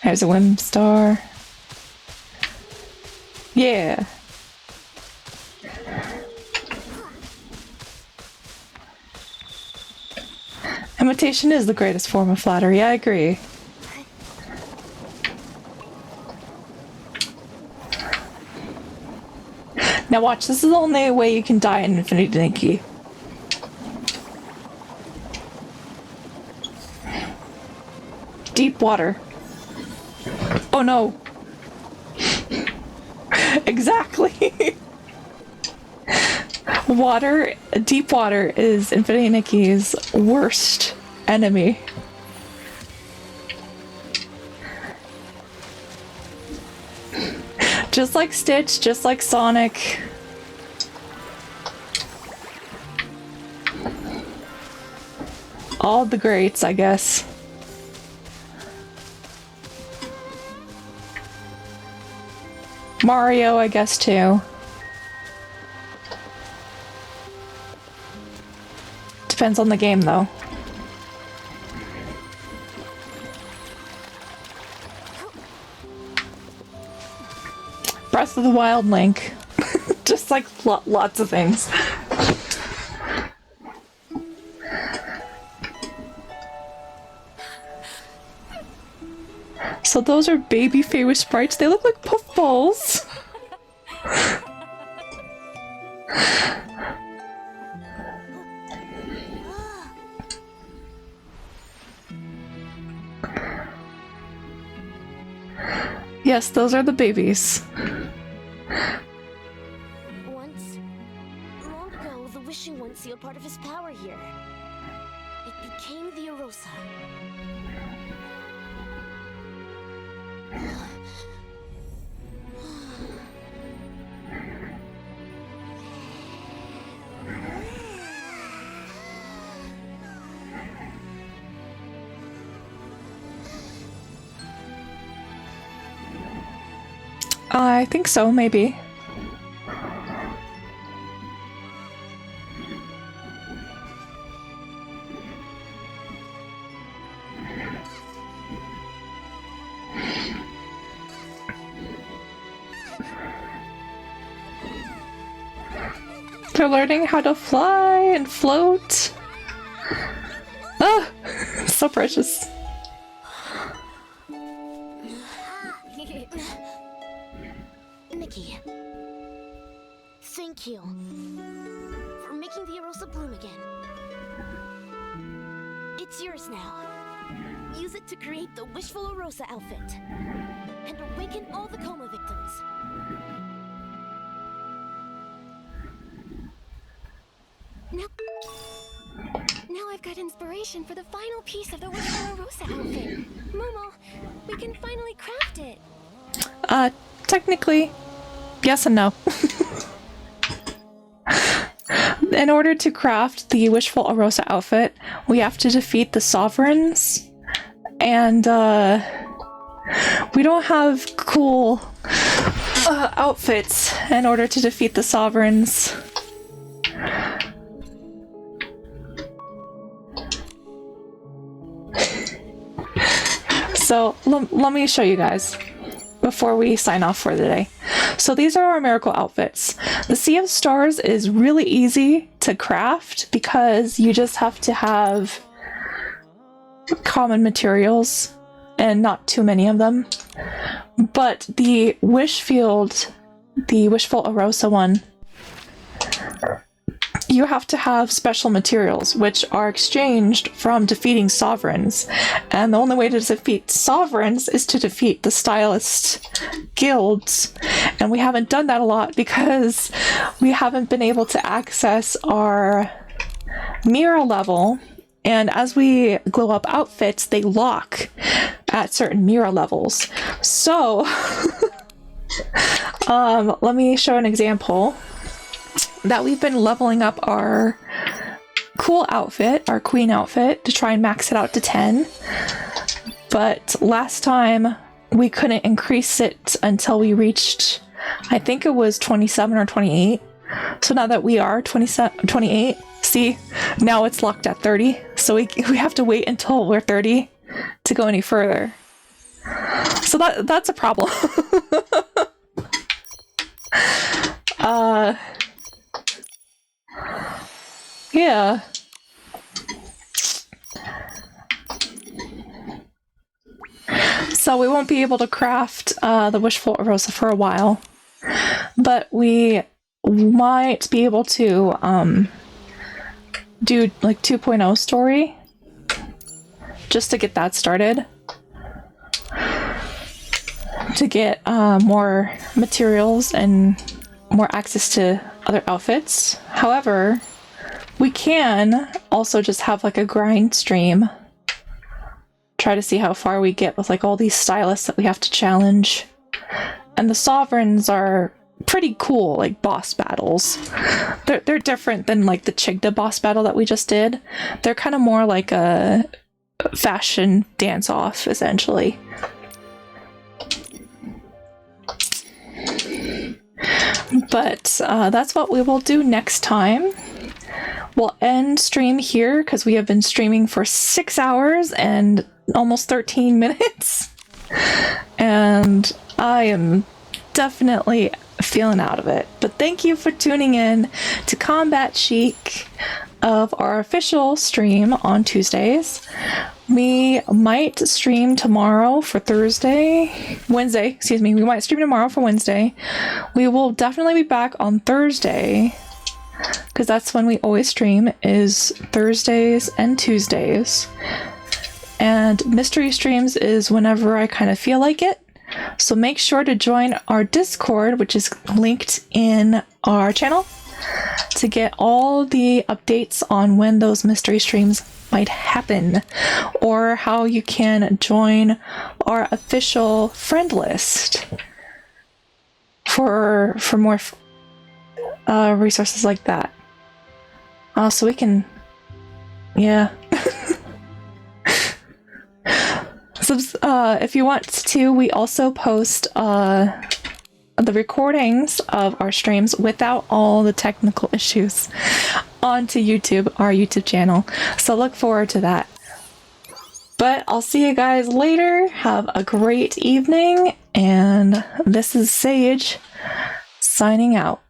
There's a Whim Star. Yeah. Imitation is the greatest form of flattery, I agree. Now watch, this is the only way you can die in Infinity Nikki. Deep water. Oh no. Exactly. Water, deep water is Infinity Nikki's worst enemy. Just like Stitch, just like Sonic. All the greats, I guess. Mario, I guess, too. Depends on the game, though. Breath of the Wild Link. Just like lots of things. So those are baby Feywish sprites. They look like puffballs. Yes, those are the babies. Once, long ago, the Wishing One sealed part of his power here. It became the Arosa. I think so, maybe. They're learning how to fly and float. Ah, so precious. Nikki, thank you for making the Arosa bloom again. It's yours now. Use it to create the Wishful Arosa outfit and awaken all the coma victims. Now I've got inspiration for the final piece of the Wishful Rosa outfit. Momo, we can finally craft it. Technically, yes and no. In order to craft the Wishful Arosa outfit, we have to defeat the Sovereigns, and we don't have cool outfits in order to defeat the Sovereigns. So let me show you guys before we sign off for the day. So these are our miracle outfits. The Sea of Stars is really easy to craft because you just have to have common materials and not too many of them. But the Wish Field, the Wishful Arosa one, you have to have special materials, which are exchanged from defeating Sovereigns. And the only way to defeat Sovereigns is to defeat the Stylist guilds. And we haven't done that a lot because we haven't been able to access our mirror level. And as we glow up outfits, they lock at certain mirror levels. So, let me show an example. That we've been leveling up our cool outfit, our queen outfit, to try and max it out to 10. But last time we couldn't increase it until we reached, I think it was 27 or 28. So now that we are 28, see, now it's locked at 30. So we have to wait until we're 30 to go any further. So that's a problem. Yeah. So we won't be able to craft the Wishful Arosa for a while, but we might be able to do like 2.0 story just to get that started, to get more materials and more access to other outfits. However, we can also just have like a grind stream, try to see how far we get with like all these stylists that we have to challenge. And the Sovereigns are pretty cool, like boss battles. They're different than like the Chigda boss battle that we just did. They're kind of more like a fashion dance-off, essentially. But that's what we will do next time. We'll end stream here because we have been streaming for 6 hours and almost 13 minutes. And I am definitely feeling out of it. But thank you for tuning in to Combat Chic of our official stream on Tuesdays. We might stream tomorrow for Wednesday, excuse me. We might stream tomorrow for Wednesday. We will definitely be back on Thursday, because that's when we always stream, is Thursdays and Tuesdays. And mystery streams is whenever I kind of feel like it. So make sure to join our Discord, which is linked in our channel, to get all the updates on when those mystery streams might happen, or how you can join our official friend list for more resources like that. So we can, yeah. So, if you want to, we also post the recordings of our streams without all the technical issues onto YouTube, our YouTube channel. So look forward to that. But I'll see you guys later. Have a great evening. And this is Sage signing out.